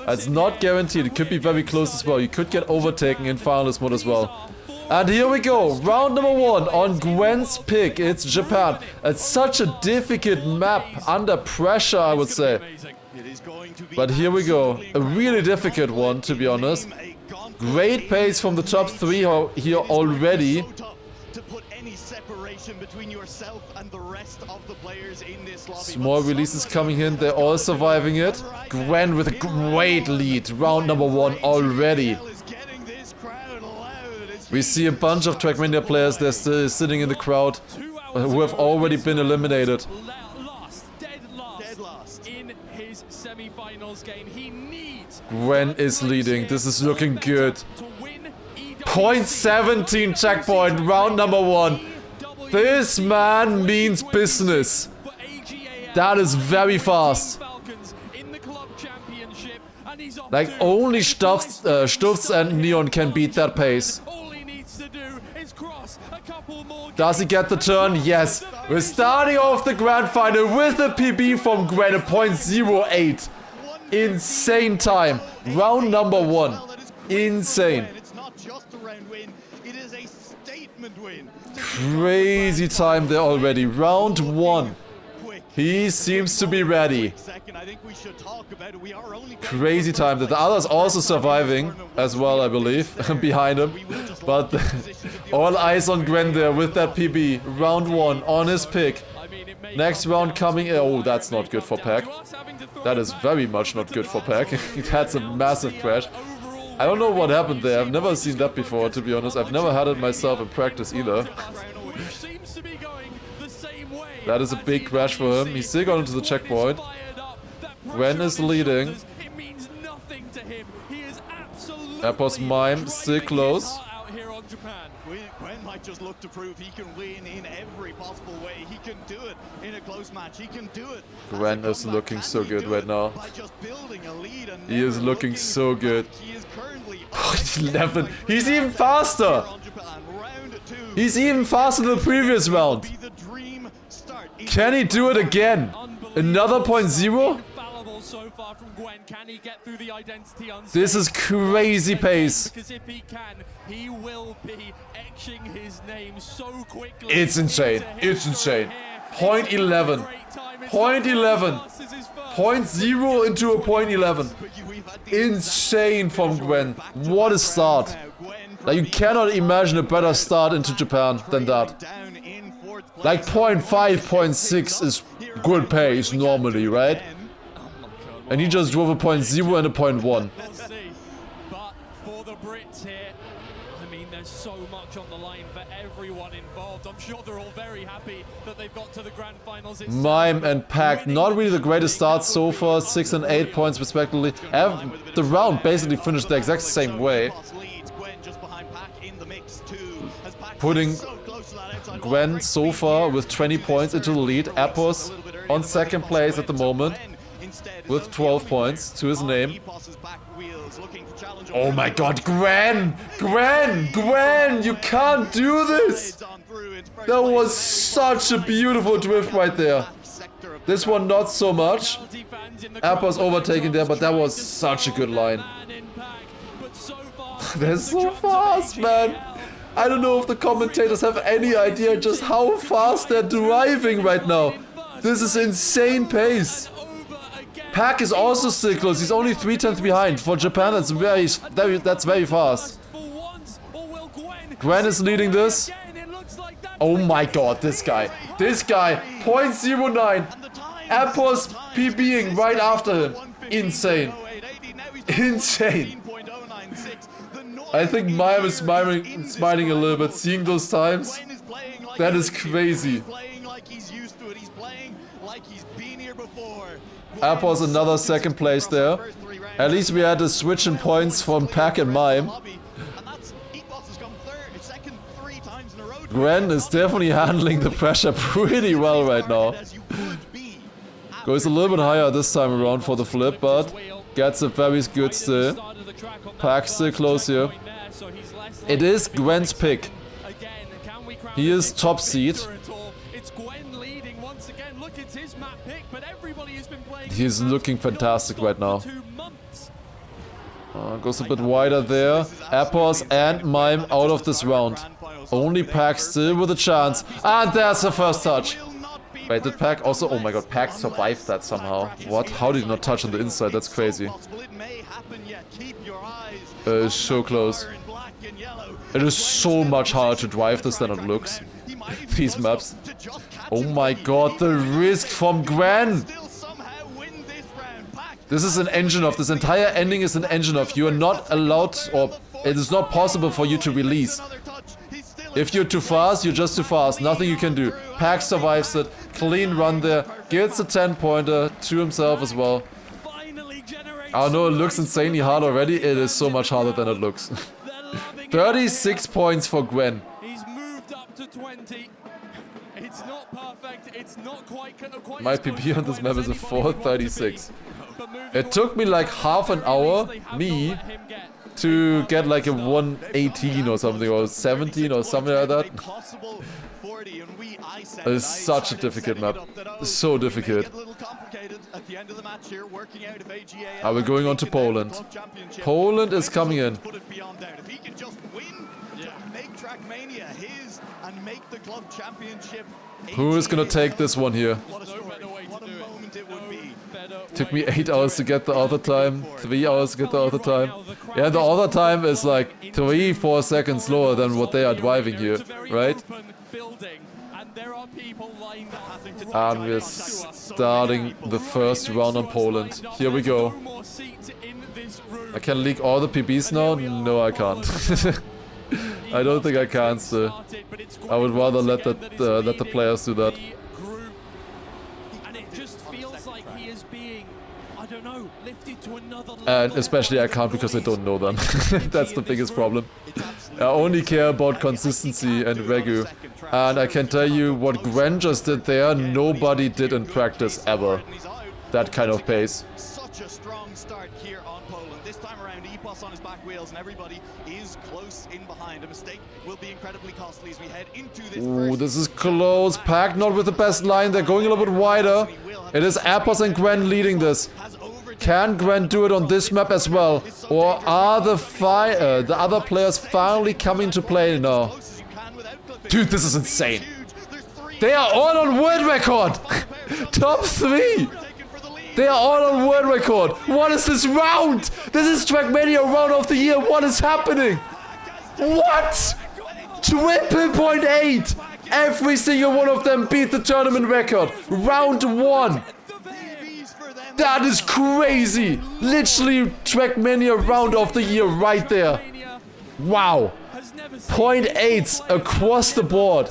It's not guaranteed. It could be very close as well. You could get overtaken in finalist mode as well. And here we go. Round number 1 on Gwen's pick. It's Japan. It's such a difficult map. Under pressure, I would say. But here we go. A really difficult one, to be honest. Great pace from the top 3 here already. Small releases coming in, they're all surviving it. Gwen with a great lead, round number 1 already. We see a bunch of Trackmania players, they're still sitting in the crowd, who have already been eliminated. Gwen is leading, this is looking good. 0.17 checkpoint, round number 1. This man means business. That is very fast. Like only Stufz and Neon can beat that pace. Does he get the turn? Yes. We're starting off the grand final with a PB from Gwen at 0.08. Insane time. Round number 1. Insane. Crazy time there already. Round 1. He seems to be ready. Crazy time that the others also surviving as well, I believe, behind him. But all eyes on Gwen there with that PB. Round 1 on his pick. Next round coming. Oh, that's not good for PAC. That is very much not good for PAC. That's a massive crash. I don't know what happened there. I've never seen that before, to be honest. I've never had it myself in practice either. That is a big crash for him. He's still got into the checkpoint. Gwen is leading. Epos Mime still close. Gwen might just look to prove he can win in every possible way. He can do it in a close match. He can do it. Gwen is looking so good right now. He is looking so good. 11. He's even faster. He's even faster than the previous round. Can he do it again? Another 0.0? This is crazy pace. It's insane. It's insane. 0.11. 0.11. 0.0 into a 0.11. Insane from Gwen. What a start. Like, you cannot imagine a better start into Japan than that. Like 0.5, 0.6 is good pace normally, right? And he just drove a 0.0 and a 0.1. Let's see. But for the Brits here, I mean, there's so much on the line for everyone involved. I'm sure they're all very happy that they've got to the grand finals. Mime and Pack, not really the greatest start so far, 6 and 8 points respectively. The round basically finished the exact same way. Putting Gwen so far with 20 points into the lead. Apos on second place at the moment with 12 points to his name. Oh my god, Gwen! Gwen! Gwen! You can't do this! That was such a beautiful drift right there. This one not so much. Apos overtaking there, but that was such a good line. They're so fast, man. I don't know if the commentators have any idea just how fast they're driving right now. This is insane pace. Pack is also still close. He's only 3/10 behind. For Japan, that's very fast. Gwen is leading this. Oh my god, this guy. This guy, 0.09. Apos PBing right after him. Insane. Insane. I think Mime is smiling a little bit, seeing those times. That is crazy. Apos another second place there. At least we had a switch in points from Pack and Mime. Gwen is definitely handling the pressure pretty well right now. Goes a little bit higher this time around for the flip, but gets it very good still. Pack still close here. It is Gwen's pick. He is top seed. He's looking fantastic right now. Goes a bit wider there. Apos and Mime out of this round. Only Pack still with a chance. And there's the first touch. Wait, did Pack also... Oh my god, Pack survived that somehow. What? How did he not touch on the inside? That's crazy. It's so close. It is so much harder to drive this than it looks. These maps. Oh my god, the risk from Gwen! This is an engine off. This entire ending is an engine off. You are not allowed, or it is not possible for you to release. If you're too fast, you're just too fast. Nothing you can do. Pack survives it. Clean run there. Gets a 10-pointer to himself as well. I know it looks insanely hard already. It is so much harder than it looks. 36 points for Gwen. He's moved up to 20. It's not perfect. It's not quite my PB on this map is a 436. It took me like half an hour, to get like a 118 or something, or 17 or something like that. It's such a difficult map. So difficult. Are we going on to Poland? Poland is coming in. Who is gonna take this one here? Took me 8 hours to get the other time, 3 hours to get the other time. Yeah, the other time is like 3-4 seconds slower than what they are driving here, right? And we're starting the first round on Poland. Here we go. I can leak all the PBs now? No, I can't. I don't think I can still. I would rather let the players do that. And especially I can't because I don't know them. That's the biggest problem. I only care about consistency and regu. And I can tell you what Gwen just did there, nobody did in practice ever. That kind of pace. Such a strong start here on Poland. This time around, Epos on his back wheels and everybody is close in behind. A mistake will be incredibly costly as we head into this. Ooh, this is close. Pack not with the best line. They're going a little bit wider. It is Apos and Gwen leading this. Can Gwen do it on this map as well? Or are the other players finally coming to play now? Dude, this is insane. They are all on world record! Top 3! They are all on world record! What is this round? This is Trackmania round of the year. What is happening? What? Triple .8! Every single one of them beat the tournament record. Round 1. That is crazy. Literally Trackmania round of the year right there. Wow. 0.8 across the board.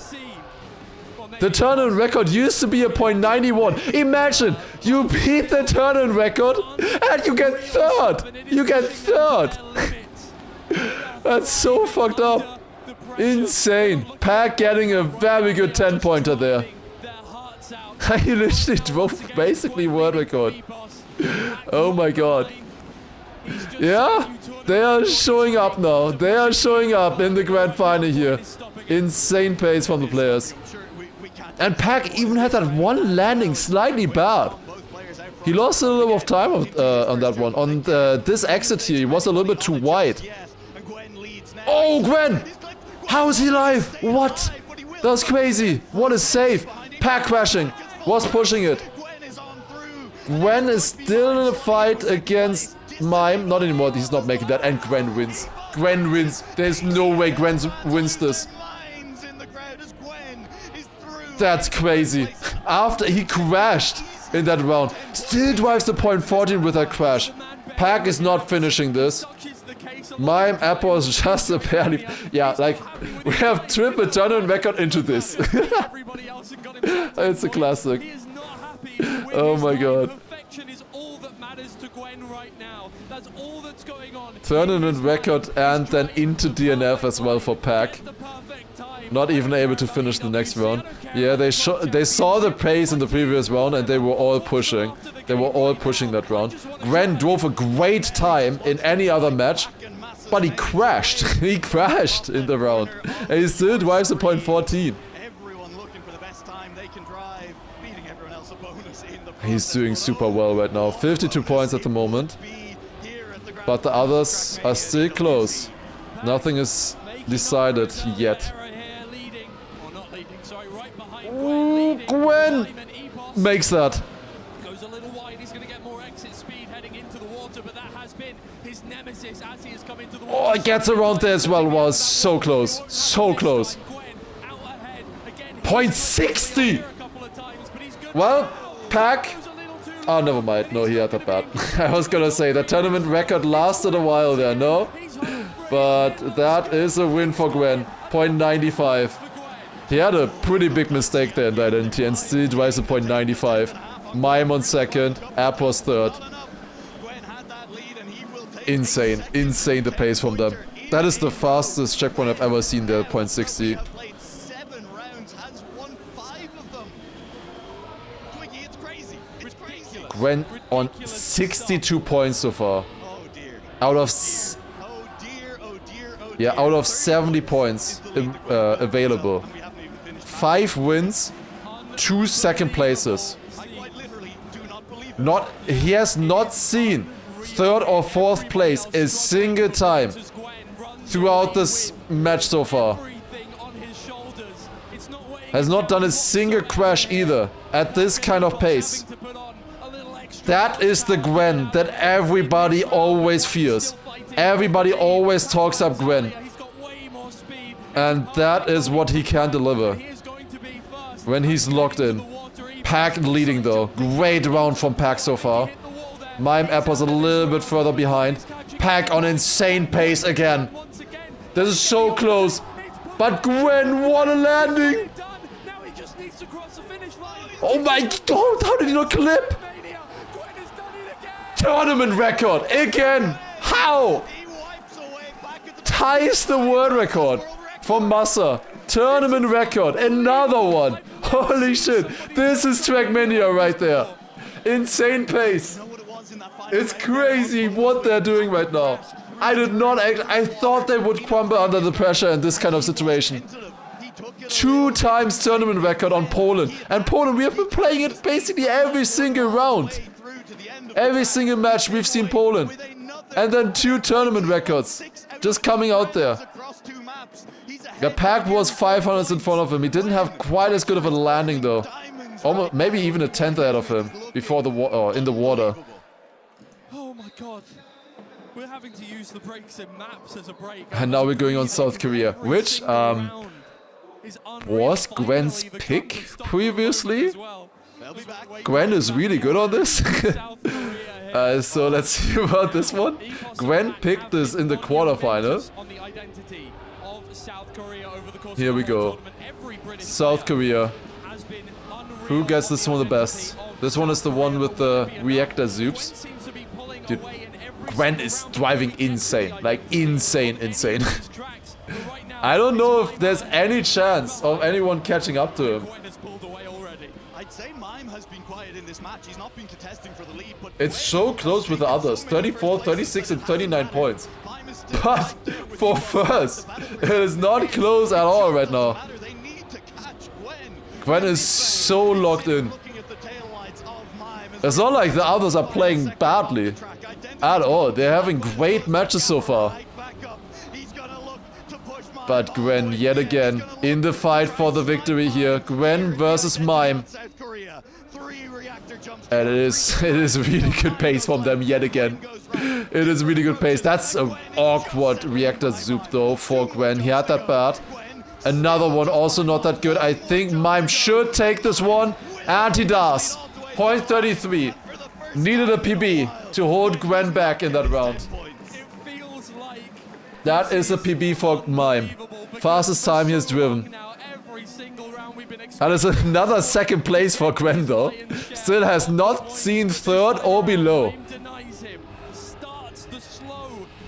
The tournament record used to be a 0.91. Imagine, you beat the tournament record and you get third. You get third. That's so fucked up. Insane. Pack getting a very good 10-pointer there. He literally drove basically world record. Oh my god. Yeah, they are showing up now. They are showing up in the grand final here. Insane pace from the players. And Pack even had that one landing slightly bad. He lost a little bit of time on that one. On this exit here, he was a little bit too wide. Oh, Gwen! How is he alive? What? That was crazy. What a save. Pack crashing. Was pushing it. Gwen is still in a fight against Mime. Not anymore. He's not making that. And Gwen wins. Gwen wins. There's no way Gwen wins this. That's crazy. After he crashed in that round. Still drives the point 14 with that crash. Pack is not finishing this. Mime Apple is just a barely... Yeah, like, we have triple tournament record into this. It's a classic. Oh my god. Tournament record and then into DNF as well for Pack. Not even able to finish the next round. Yeah, they saw the pace in the previous round and they were all pushing. They were all pushing that round. Gwen drove a great time in any other match, but he crashed. He crashed in the round. And he still drives a point 14. He's doing super well right now. 52 points at the moment. But the others are still close. Nothing is decided yet. Ooh, Gwen makes that. Goes a little wide. He's going to get more exit speed heading into the water, but that has been his nemesis as he has come into the water. Oh, it gets around there as well. Was so close. So close. 0.60. Well, Pack. Oh, never mind. No, he had that bad. I was gonna say, the tournament record lasted a while there, no? But that is a win for Gwen. 0.95. He had a pretty big mistake there in the identity and still drives a 0.95. Mime on second, Appos third. Insane. Insane the pace from them. That is the fastest checkpoint I've ever seen there, 0.60. Gwen on 62 points so far. Out of... Yeah, out of 70 points available. 5 wins, 2 second places. He has not seen third or fourth place a single time throughout this match so far. Has not done a single crash either at this kind of pace. That is the Gwen that everybody always fears. Everybody always talks up Gwen. And that is what he can deliver. When he's locked in. Pack leading though. Great round from Pack so far. Mime Apple's a little bit further behind. Pack on insane pace again. This is so close. But Gwen, what a landing! Oh my god, how did he not clip? Tournament record again! How? Ties the world record for Massa. Tournament record, another one. Holy shit, this is Trackmania right there. Insane pace. It's crazy what they're doing right now. I thought they would crumble under the pressure in this kind of situation. 2 times tournament record on Poland. And Poland, we have been playing it basically every single round. Every single match we've seen Poland. And then 2 tournament records. Just coming out there. The Pack was 500 in front of him. He didn't have quite as good of a landing though. Almost, maybe even a 10th ahead of him. Before the in the water. Oh my god. We're having to use the brakes in maps as a brake. And now we're going on South Korea. Which, was Gwen's pick previously? Gwen is really good on this. So let's see about this one. Gwen picked this in the quarterfinal. Here we go. South Korea. Who gets this one the best? This one is the one with the reactor zoops. Dude, Gwen is driving insane. Like insane. I don't know if there's any chance of anyone catching up to him. I'd say Mime has been quiet in this match. He's not been contesting for the lead, but it's so close with the others. 34, 36 and 39 points. But for first, it is not close at all right now. Gwen is so locked in. It's not like the others are playing badly at all. They're having great matches so far. But Gwen yet again in the fight for the victory here. Gwen versus Mime. And it is really good pace from them yet again. It is really good pace. That's an awkward reactor zoop though for Gwen. He had that bad. Another one also not that good. I think Mime should take this one. And he does. Point 33. Needed a PB to hold Gwen back in that round. That is a PB for Mime. Fastest time he has driven. That is another second place for Gwen though. Still has not seen third or below.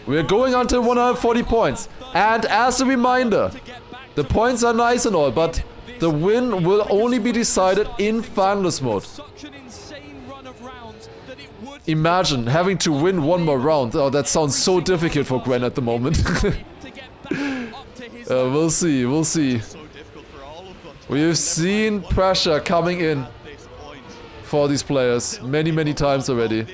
We're going on to 140 points. And as a reminder, the points are nice and all, but the win will only be decided in finalist mode. Imagine having to win one more round. Oh, that sounds so difficult for Gwen at the moment. We'll see, we'll see. We've seen pressure coming in for these players many times already.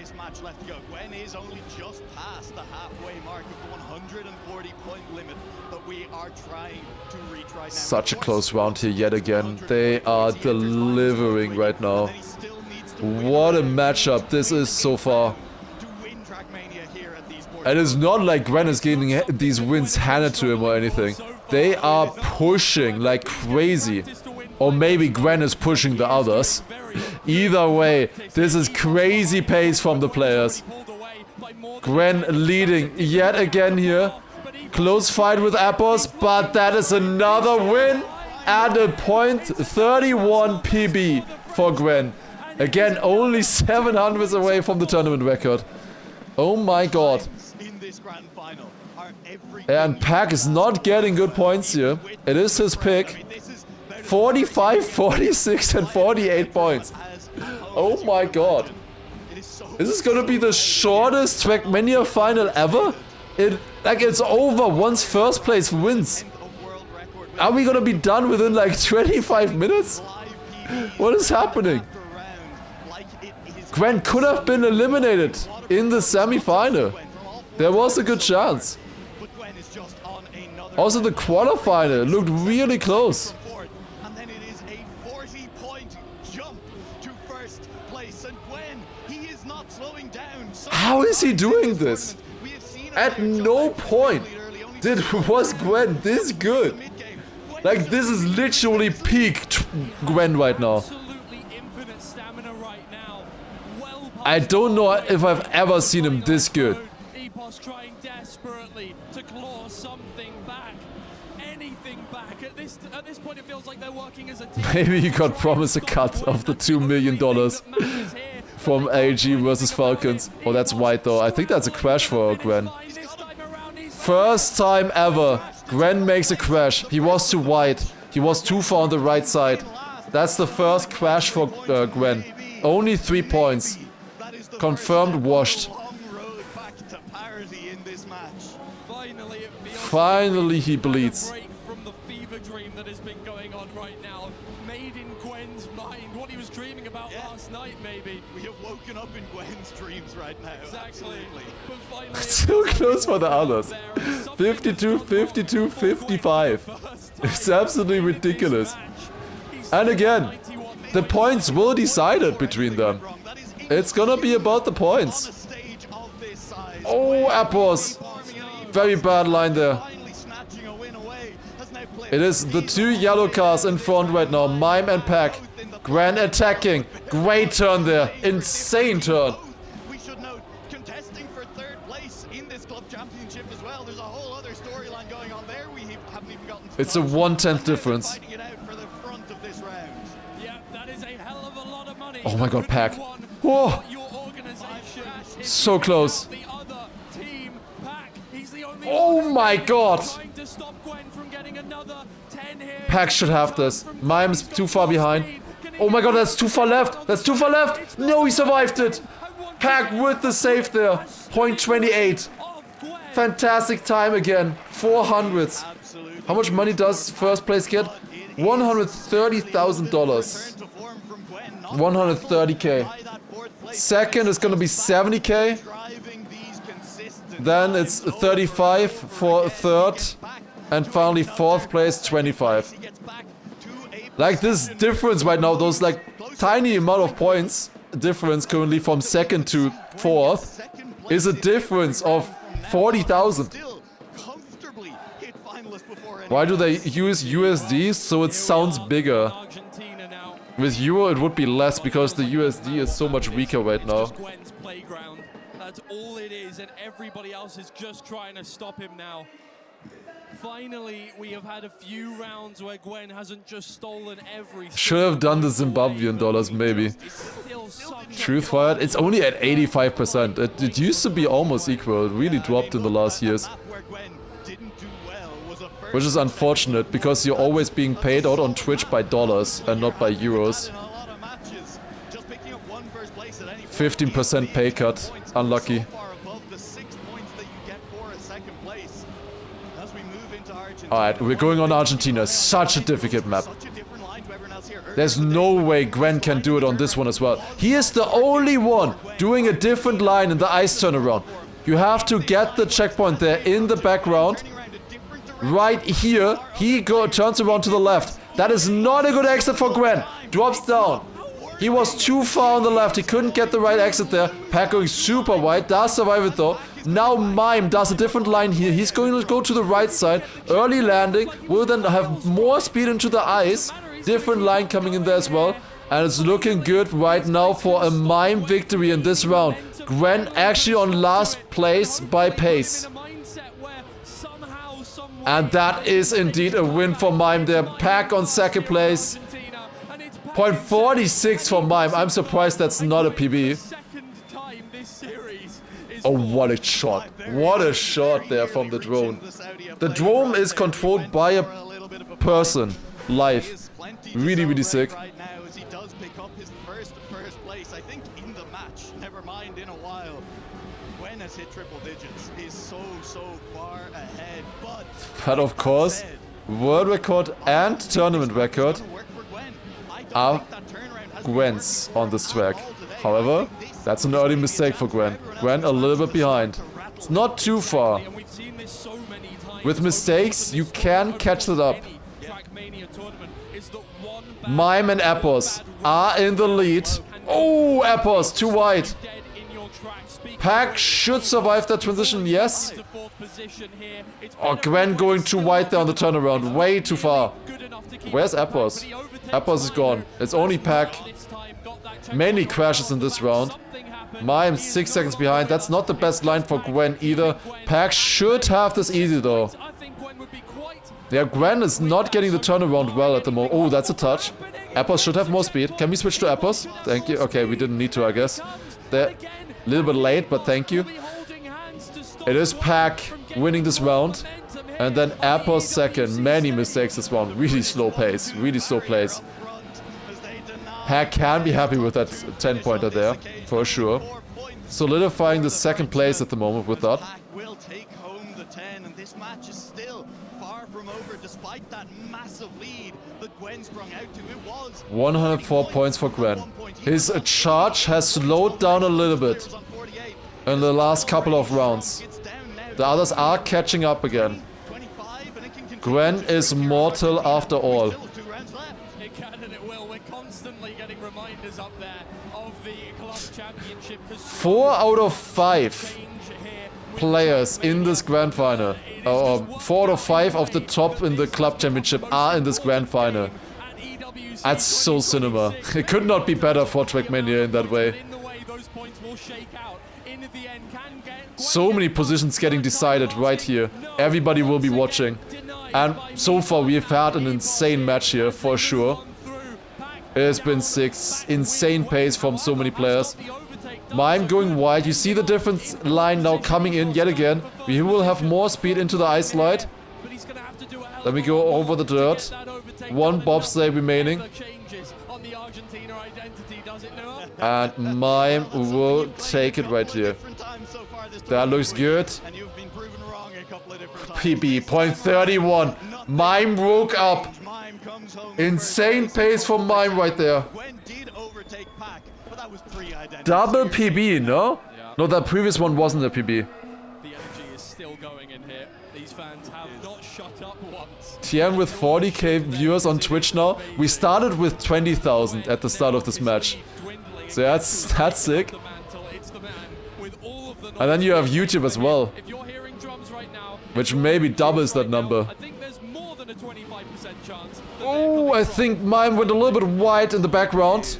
Such a close round here yet again. They are delivering right now. What a matchup this is so far. And it's not like Gwen is getting these wins handed to him or anything. They are pushing like crazy. Or maybe Gwen is pushing the others. Either way, this is crazy pace from the players. Gwen leading yet again here. Close fight with Appos, but that is another win. And a point 31 PB for Gwen. Again, only 700s away from the tournament record. Oh my god. And Pack is not getting good points here. It is his pick. 45, 46 and 48 points. Oh my god. This is gonna be the shortest Trackmania final ever? It's over once first place wins. Are we gonna be done within like 25 minutes? What is happening? Gwen could have been eliminated in the semi-final. There was a good chance. Also the quarterfinal looked really close. How is he doing this? At no point was Gwen this good. Like this is literally peak Gwen right now. I don't know if I've ever seen him this good. Trying desperately to claw something back, anything back. At this point, it feels like they're working as a team. Maybe he got promised a cut of the $2 million from AG versus Falcons. Oh, that's white though. I think that's a crash for Gwen. First time ever, Gwen makes a crash. He was too wide. He was too far on the right side. That's the first crash for Gwen. Only 3 points. Confirmed washed. Finally he bleeds. From the fever dream that has been going on right now, made in Gwen's mind, what he was dreaming about last night, maybe. We have woken up in Gwen's dreams right now. Exactly. But finally, So close for the others. 52, 52, 55. It's absolutely ridiculous. And again, the points will decide it between them. It's gonna be about the points. Oh, Appos. Very bad line there. It is the two yellow cars in front right now. Mime and Pack. Gwen attacking. Great turn there. Insane turn. We should note, contesting for third place in this club championship as well. There's a whole other storyline going on there. We haven't even gotten to It's a 1/10 difference. fighting it out for the front of this round. Yeah, that is a hell of a lot of money. Oh my god, Pack. Whoa. Your organization. So close. The other team, Pack, he's the only Oh my god. trying to stop Gwen from getting another 10 here. Pack should have this. Mime's too far behind. Oh my god, that's too far left. That's too far left. No, he survived it. Pack with the save there. 0.28. Fantastic time again. 400s. How much money does first place get? $130,000. 130k. Second is gonna be 70k. Then it's 35 for third. And finally fourth place 25. Like this difference right now, those like tiny amount of points difference currently from second to fourth is a difference of 40,000. Why do they use USD? So it sounds bigger. With Euro it would be less because the USD is so much weaker right now. Gwen's playground. That's all it is, and everybody else is just trying to stop him now. Finally, we have had a few rounds where Gwen hasn't just stolen everything. Should have done the Zimbabwean dollars maybe. Truth fired, it's only at 85%. It used to be almost equal. It really dropped in the last years. Which is unfortunate because you're always being paid out on Twitch by dollars and not by euros. 15% pay cut. Unlucky. Alright, we're going on Argentina. Such a difficult map. There's no way Gwen can do it on this one as well. He is the only one doing a different line in the ice turnaround. You have to get the checkpoint there in the background. Right here, he turns around to the left. That is not a good exit for Gwen. Drops down. He was too far on the left. He couldn't get the right exit there. Pack going super wide. Does survive it though. Now Mime does a different line here. He's going to go to the right side. Early landing. Will then have more speed into the ice. Different line coming in there as well. And it's looking good right now for a Mime victory in this round. Gwen actually on last place by pace. And that is indeed a win for Mime there. Pack on second place. 0.46 for Mime. I'm surprised that's not a PB. Oh, what a shot. What a shot there from the drone. The drone is controlled by a person. Live. Really, really sick. Hit triple digits is so far ahead, but of course, world record and tournament record are Gwen's on this track. However, that's an early mistake for Gwen. Gwen a little bit behind. It's not too far. With mistakes, you can catch it up. Mime and Epos are in the lead. Oh, Epos, too wide. Pack should survive that transition, yes. Oh, Gwen going too wide there on the turnaround. Way too far. Where's Epos? Epos is gone. It's only Pack. Many crashes in this round. Mime 6 seconds behind. That's not the best line for Gwen either. Pack should have this easy though. Yeah, Gwen is not getting the turnaround well at the moment. Oh, that's a touch. Epos should have more speed. Can we switch to Epos? Thank you. Okay, we didn't need to, I guess. There. A little bit late, but thank you. It is Pack winning this round. And then Epos second. Many mistakes this round. Really slow pace. Really slow pace. Pack can be happy with that 10-pointer there. For sure. Solidifying the second place at the moment with that. will take home the 10, and this match is still far from over despite that massive lead that Gwen sprung out to. It was 104 points for Gwen. His charge has slowed down a little bit in the last couple of rounds. The others are catching up again. Gwen is mortal after all. It can and it will. We're constantly getting reminders up there of the club championship. 4 out of 5 players in this grand final. 4 out of 5 of the top in the club championship are in this grand final. That's so cinema. It could not be better for Trackmania in that way. So many positions getting decided right here. Everybody will be watching. And so far we have had an insane match here, for sure. It has been sick. Insane pace from so many players. Mime going wide. You see the difference line now coming in yet again. We will have more speed into the ice slide. Let me go over the dirt. One bobsleigh remaining. And Mime will take it right here. That looks good. PB, point 31. Mime woke up. Insane pace from Mime right there. Double PB, no? No, that previous one wasn't a PB. The energy is still going in here. These fans have not shut up once. TM with 40k viewers on Twitch now. We started with 20,000 at the start of this match. So that's sick. And then you have YouTube as well, which maybe doubles that number. Oh, I think Mime went a little bit wide in the background.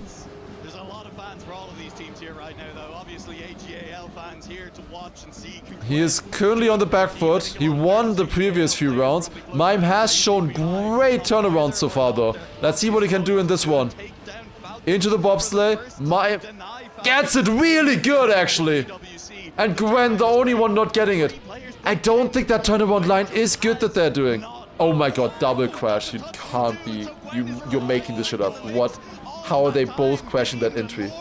There's a lot of fans for all of these teams here right now, though. Obviously, AGAL fans here to watch and see. He is currently on the back foot. He won the previous few rounds. Mime has shown great turnaround so far, though. Let's see what he can do in this one. Into the bobsleigh. Mime gets it really good, actually. And Gwen, the only one not getting it. I don't think that turnaround line is good that they're doing. Oh my god, double crash. You can't be... You're making this shit up. What? How are they both crashing that entry?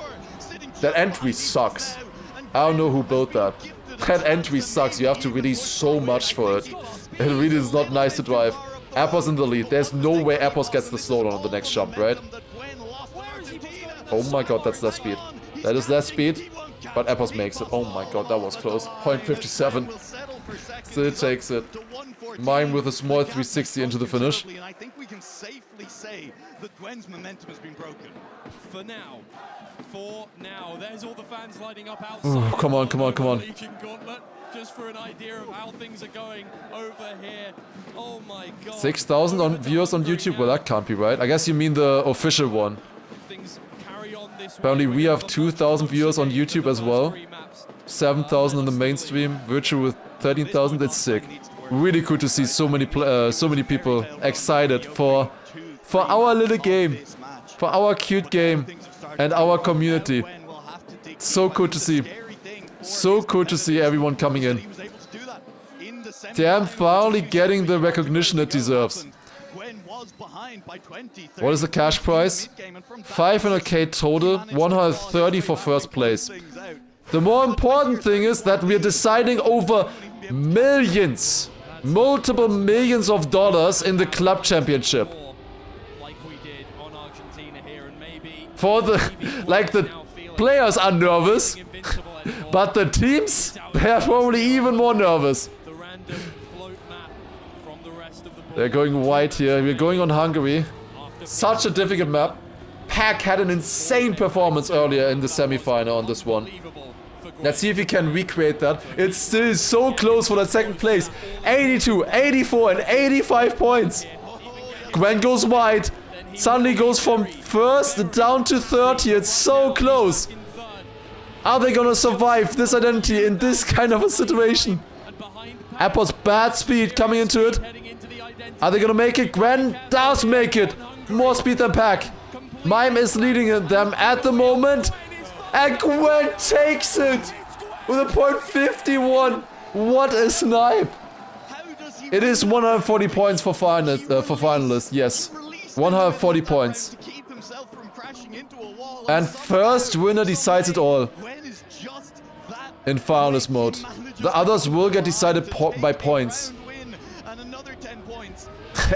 That entry sucks. I don't know who built that. That entry sucks. You have to release so much for it. It really is not nice to drive. Appos in the lead. There's no way Appos gets the slowdown on the next jump, right? Oh my god, that's less speed. That is less speed. But Appos makes it. Oh my god, that was close. 0.57. Still takes it. Mime with a small 360 into the finish. And I think we can safely say that Gwen's momentum has been broken. For now. There's all the fans lining up outside. Ooh, come on, come on, come on. Just for an idea of how things are going over here. Oh my god. 6,000 on viewers on YouTube? Well, that can't be right. I guess you mean the official one. Apparently we have 2,000 viewers on YouTube as well. 7,000 on the mainstream. Virtual with 13,000. That's sick. Really cool to see so many people excited for our little game, for our cute game, and our community. So cool to see. So cool to see everyone coming in. Damn, finally getting the recognition it deserves. What is the cash prize? 500k total, 130 for first place. The more important thing is that we are deciding over millions, multiple millions of dollars in the club championship. For the, the players are nervous, but the teams, they are probably even more nervous. They're going wide here. We're going on Hungary. Such a difficult map. Pack had an insane performance earlier in the semi-final on this one. Let's see if we can recreate that. It's still so close for that second place. 82, 84 and 85 points. Gwen goes wide. Suddenly goes from first down to third here. It's so close. Are they gonna survive this identity in this kind of a situation? Appos bad speed coming into it. Are they gonna make it? Gwen does make it. More speed than Pack. Mime is leading them at the moment. And Gwen takes it with a .51. What a snipe. It is 140 points for finalists. Yes. 140 points. And first winner decides it all. In finalist mode. The others will get decided by points.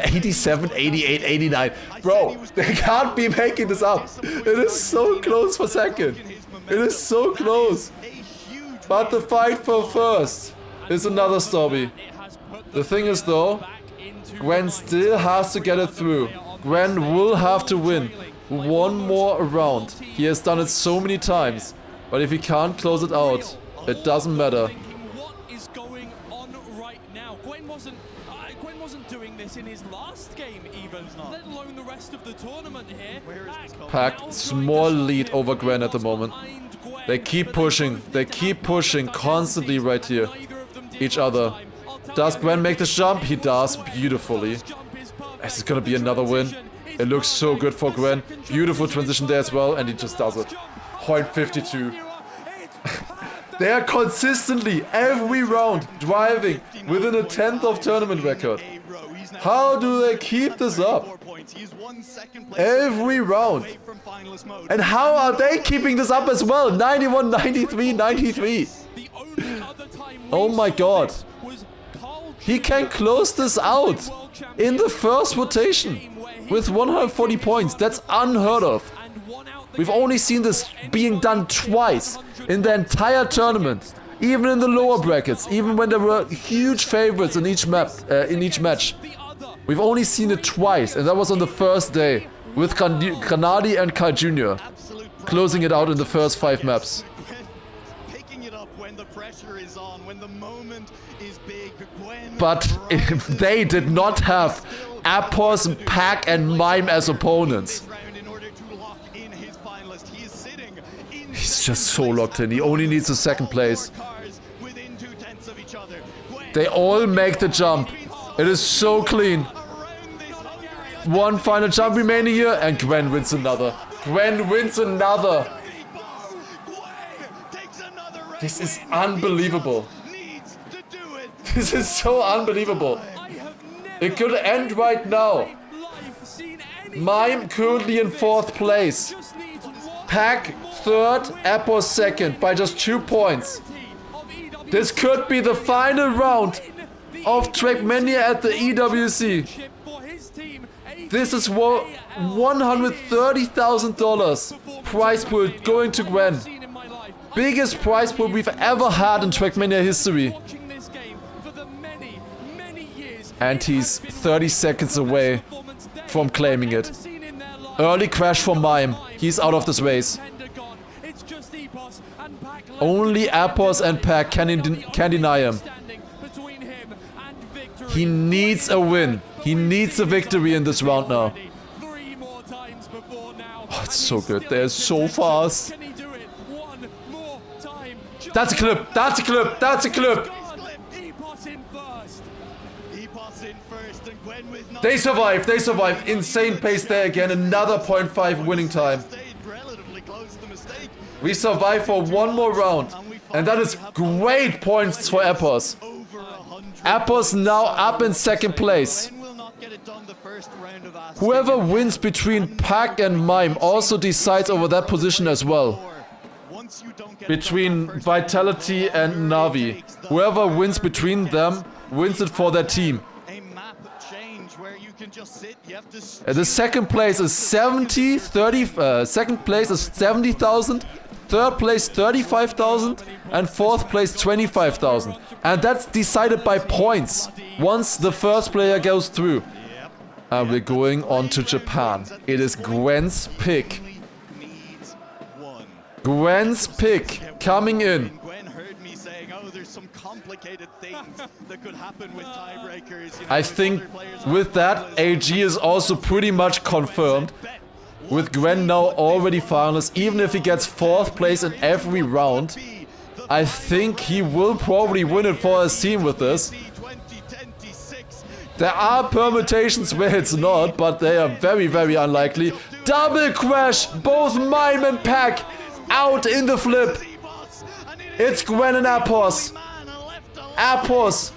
87, 88, 89. Bro, they can't be making this up. It is so close for second. It is so close. But the fight for first is another story. The thing is though, Gwen still has to get it through. Gwen will have to win one more round. He has done it so many times. But if he can't close it out, it doesn't matter. going on right now? Gwen wasn't doing this in his last game even, let alone the rest of the tournament here. Pack, small lead over Gwen at the moment. They keep pushing. They keep pushing constantly right here. Each other. Does Gwen make the jump? He does beautifully. Is it gonna be another win? It looks so good for Gwen. Beautiful transition there as well, and he just does it. Point 52. They are consistently, every round, driving within a 10th of tournament record. How do they keep this up? Every round. And how are they keeping this up as well? 91, 93, 93. Oh my god. He can close this out in the first rotation with 140 points. That's unheard of. We've only seen this being done twice in the entire tournament. Even in the lower brackets, even when there were huge favorites in each match. We've only seen it twice, and that was on the first day with Granadi and Kai Jr. closing it out in the first 5 maps. But if they did not have Appos, Pack, and Mime as opponents. He's just so locked in. He only needs a second place. They all make the jump. It is so clean. One final jump remaining here, and Gwen wins another. Gwen wins another. This is unbelievable. This is so unbelievable. It could end right now. Mime currently in 4th place. Pack 3rd, Appos 2nd by just 2 points. This could be the final round of Trackmania at the EWC. This is $130,000 prize pool going to Gwen. Biggest prize pool we've ever had in Trackmania history. And he's 30 seconds away from claiming it. Early crash for Mime. He's out of this race. Only Appos and Pack can deny him. He needs a win. He needs a victory in this round now. Oh, it's so good. They're so fast. That's a clip. That's a clip. That's a clip. They survive. They survive. Insane pace there again. Another 0.5 winning time. We survive for one more round. And that is great points for Appos. Appos now up in 2nd place. Whoever wins between Pack and Mime also decides over that position as well. Between Vitality and Navi. Whoever wins between them wins it for their team. The 2nd place is 2nd place is 70,000, 3rd place 35,000, and 4th place 25,000. And that's decided by points once the first player goes through. And we're going on to Japan. It is Gwen's pick. Gwen's pick coming in. I think with that, AG is also pretty much confirmed. With Gwen now already finalist, even if he gets 4th place in every round, I think he will probably win it for his team with this. There are permutations where it's not, but they are very, very unlikely. Double crash! Both Mime and Pack out in the flip. It's Gwen and Appos. Appos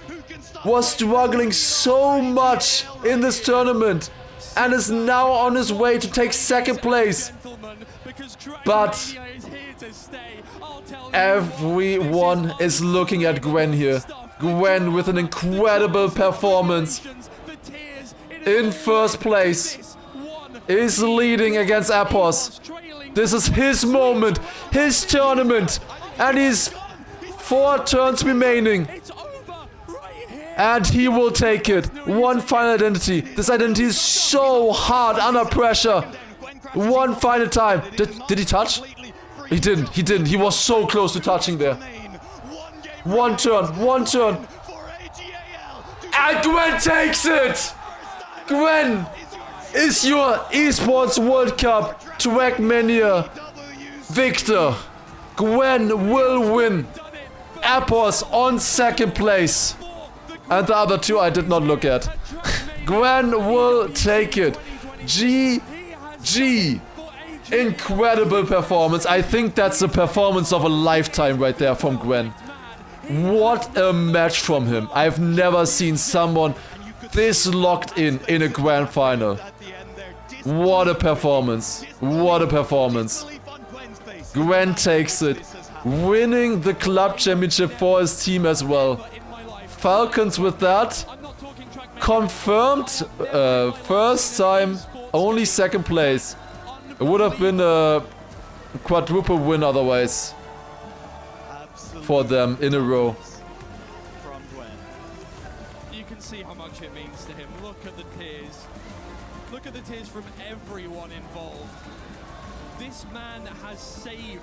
was struggling so much in this tournament and is now on his way to take 2nd place. But everyone is looking at Gwen here. Gwen with an incredible performance in 1st place is leading against Appos. This is his moment, his tournament, and he's 4 turns remaining. And he will take it. One final identity. This identity is so hard under pressure. One final time. Did he touch? He didn't. He didn't. He was so close to touching there. One turn. And Gwen takes it! Gwen is your Esports World Cup Trackmania victor. Gwen will win. Appos on second place. And the other two I did not look at. Gwen will take it. GG. Incredible performance. I think that's the performance of a lifetime right there from Gwen. What a match from him. I've never seen someone this locked in a grand final. What a performance. What a performance. Gwen takes it. Winning the club championship for his team as well. Falcons with that. Confirmed first time, only second place. It would have been a quadruple win otherwise for them in a row. From Gwen. You can see how much it means to him. Look at the tears. Look at the tears from everyone involved. This man has saved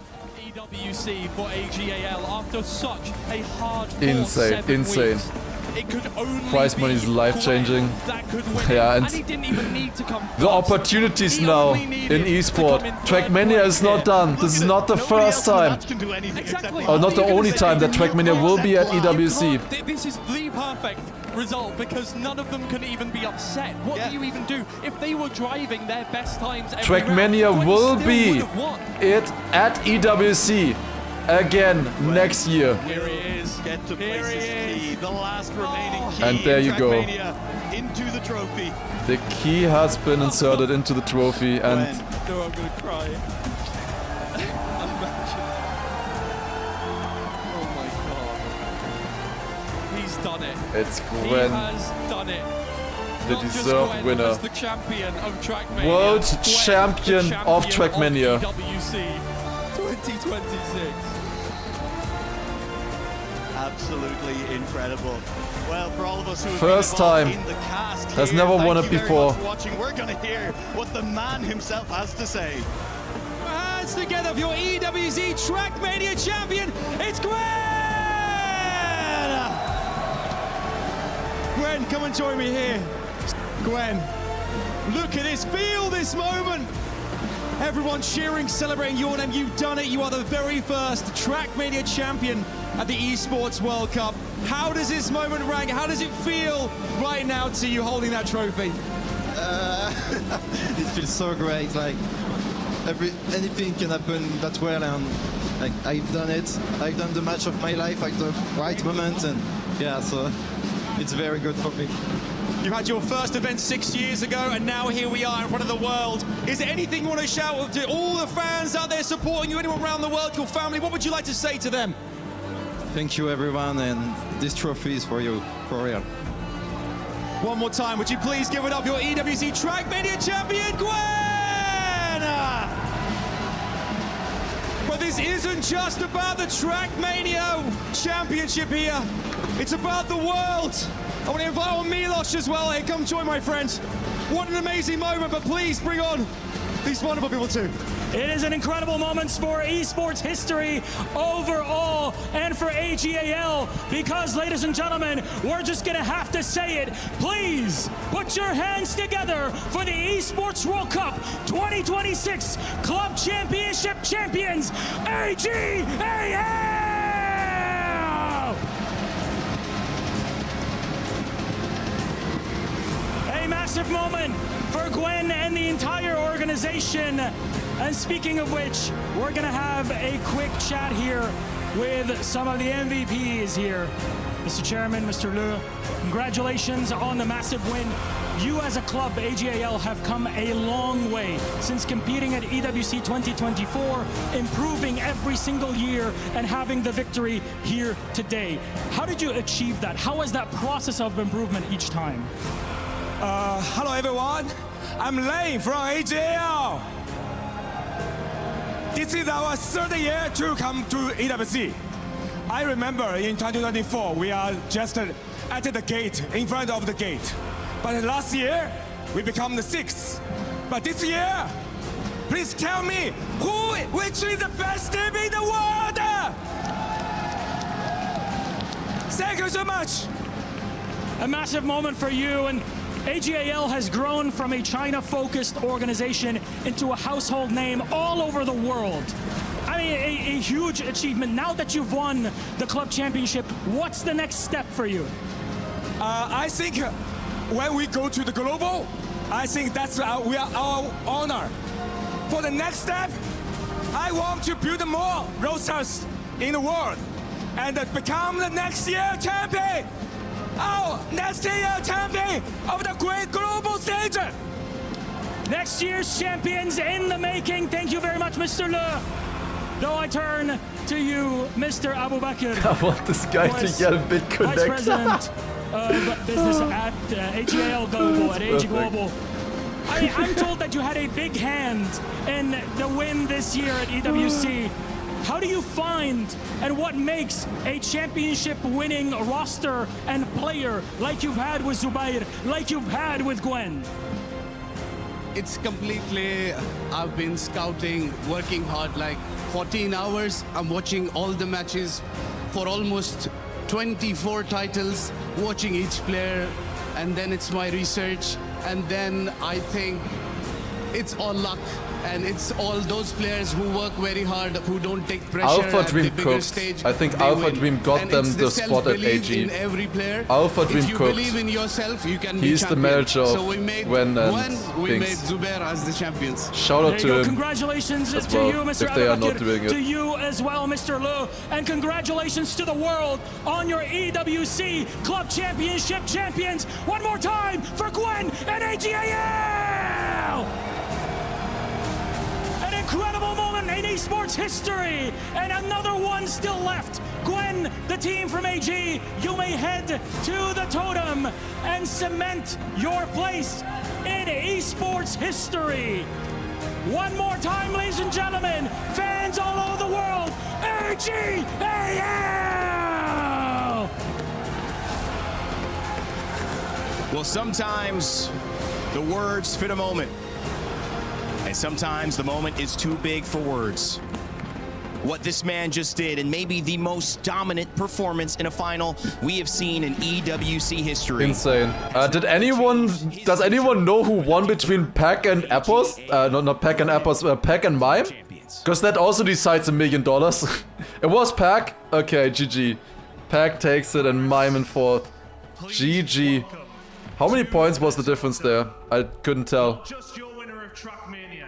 EWC for AGAL after such a hard insane. weeks. It could only prize money is life-changing. That could win. Yeah, and he didn't even need to come the opportunities now in esport. Trackmania is not done. This is not the first time, or not the only time that Trackmania will be at EWC. This is the perfect result because none of them can even be upset. What do you even do if they were driving their best times? Trackmania will be it at EWC again next year. Here he is. Get to places key. The last remaining key. And there you go. Into the trophy. The key has been inserted into the trophy, and no, I'm gonna cry. Oh my god. He's done it. It's Gwen. He has done it. The Not deserved Gwen, winner. The champion of Trackmania. World Gwen, champion of Trackmania. Of EWC 2026. Absolutely incredible. Well, for all of us who have First been time. in the cast Has here, never won thank it you very before. much for watching. We're going to hear what the man himself has to say. Hands together for your EWC Trackmania champion. It's Gwen! Gwen, come and join me here. Gwen, look at this. Feel this moment. Everyone cheering, celebrating your name. You've done it. You are the very first Trackmania champion at the Esports World Cup. How does this moment rank? How does it feel right now to you holding that trophy? It feels so great. Like anything can happen that well, and like I've done it. I've done the match of my life at the right moment, and yeah, so it's very good for me. You had your first event 6 years ago, and now here we are in front of the world. Is there anything you want to shout to all the fans out there supporting you, anyone around the world, your family? What would you like to say to them? Thank you, everyone, and this trophy is for you, for real. One more time, would you please give it up, your EWC Trackmania champion, Gwen! But this isn't just about the Trackmania championship here. It's about the world. I want to invite on Milos as well. Hey, come join my friend. What an amazing moment, but please bring on these wonderful people too. It is an incredible moment for esports history overall and for AGAL because, ladies and gentlemen, we're just going to have to say it. Please put your hands together for the Esports World Cup 2026 Club Championship champions, AGAL! A massive moment for Gwen and the entire organization. And speaking of which, we're gonna have a quick chat here with some of the MVPs here. Mr. Chairman, Mr. Le, congratulations on the massive win. You as a club, AGAL, have come a long way since competing at EWC 2024, improving every single year and having the victory here today. How did you achieve that? How was that process of improvement each time? Hello everyone, I'm Lane from AGAL. This is our third year to come to EWC. I remember in 2024, we are just at the gate, in front of the gate. But last year, we become the sixth. But this year, please tell me, which is the best team in the world? Thank you so much. A massive moment for you, and AGAL has grown from a China-focused organization into a household name all over the world. I mean, a huge achievement. Now that you've won the club championship, what's the next step for you? I think when we go to the global, I think that's our honor. For the next step, I want to build more rosters in the world and become the next year champion. Next year champion of the great global stage. Next year's champions in the making. Thank you very much, Mr. Le. Though I turn to you, Mr. Abu Bakr. I want this guy to yell BitConnect. Vice President of Business at AGAL Global, at AG Global. I'm told that you had a big hand in the win this year at EWC. How do you find and what makes a championship winning roster and player like you've had with Zubair, like you've had with Gwen? It's completely, I've been scouting, working hard, like 14 hours. I'm watching all the matches for almost 24 titles, watching each player, and then it's my research, and then I think it's all luck. And it's all those players who work very hard, who don't take pressure Alpha at Dream the bigger cooked. stage. I think they Alpha win. Dream got And them it's the spot at self-belief AG. in every player. Alpha Dream if you cooked. believe in yourself, you can be He's the champion. manager of So we made Gwen and we made things. Zubair as the champions. Shout out to him. Congratulations as to well, you, Mr. if they are not Abubakar, doing it. to you as well, Mr. Lu, and congratulations to the world on your EWC Club Championship champions. One more time for Gwen and AGAL! An incredible moment in esports history, and another one still left. Gwen, the team from AG, you may head to the totem and cement your place in esports history. One more time, ladies and gentlemen, fans all over the world, AGAL! Well, sometimes the words fit a moment, and sometimes the moment is too big for words. What this man just did, and maybe the most dominant performance in a final we have seen in EWC history. Insane. Does anyone know who won between Pack and Appos? Not Pack and Appos, Pack and Mime? Because that also decides $1 million. It was Pack? Okay, GG. Pack takes it and Mime in fourth. GG. How many points was the difference there? I couldn't tell. Just your winner of Trackmania,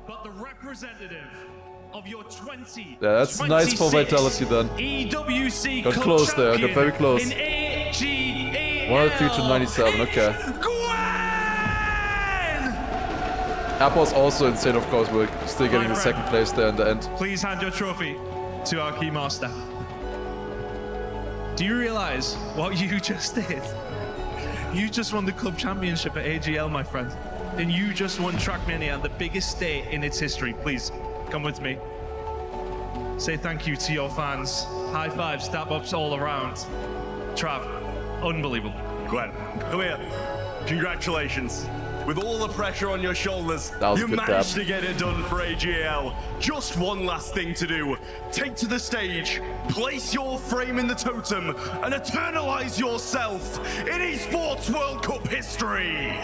but the representative of your 20. Yeah, that's nice for Vitality then. EWC got close there, got very close. In AGAL. 103 to 97, okay. Apple's also insane, of course, we're still getting the second place there in the end. Please hand your trophy to our keymaster. Do you realize what you just did? You just won the club championship at AGL, my friend. And you just won Trackmania, the biggest state in its history. Please, come with me. Say thank you to your fans. High fives, stab ups all around. Trav, unbelievable. Gwen, come here. Congratulations. With all the pressure on your shoulders, you managed to get it done for AGL. Just one last thing to do. Take to the stage, place your frame in the totem, and eternalize yourself in esports World Cup history.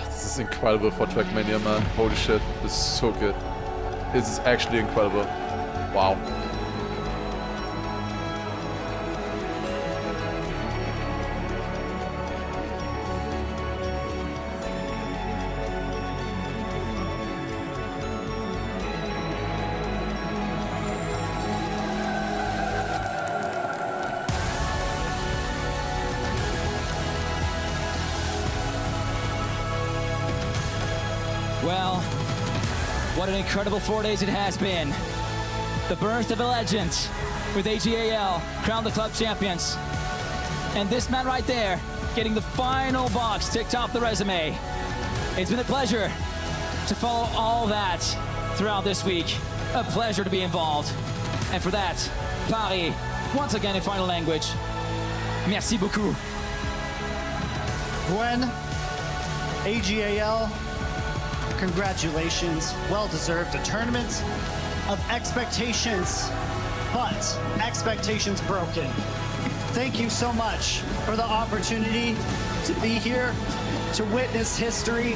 This is incredible for Trackmania, man. Holy shit, this is so good. This is actually incredible. Wow. Well, what an incredible 4 days it has been. The birth of a legend with AGAL, crowned the club champions. And this man right there, getting the final box ticked off the resume. It's been a pleasure to follow all that throughout this week. A pleasure to be involved. And for that, Paris, once again in final language, merci beaucoup. Gwen, AGAL, congratulations, well deserved. A tournament of expectations but expectations broken. Thank you so much for the opportunity to be here, to witness history,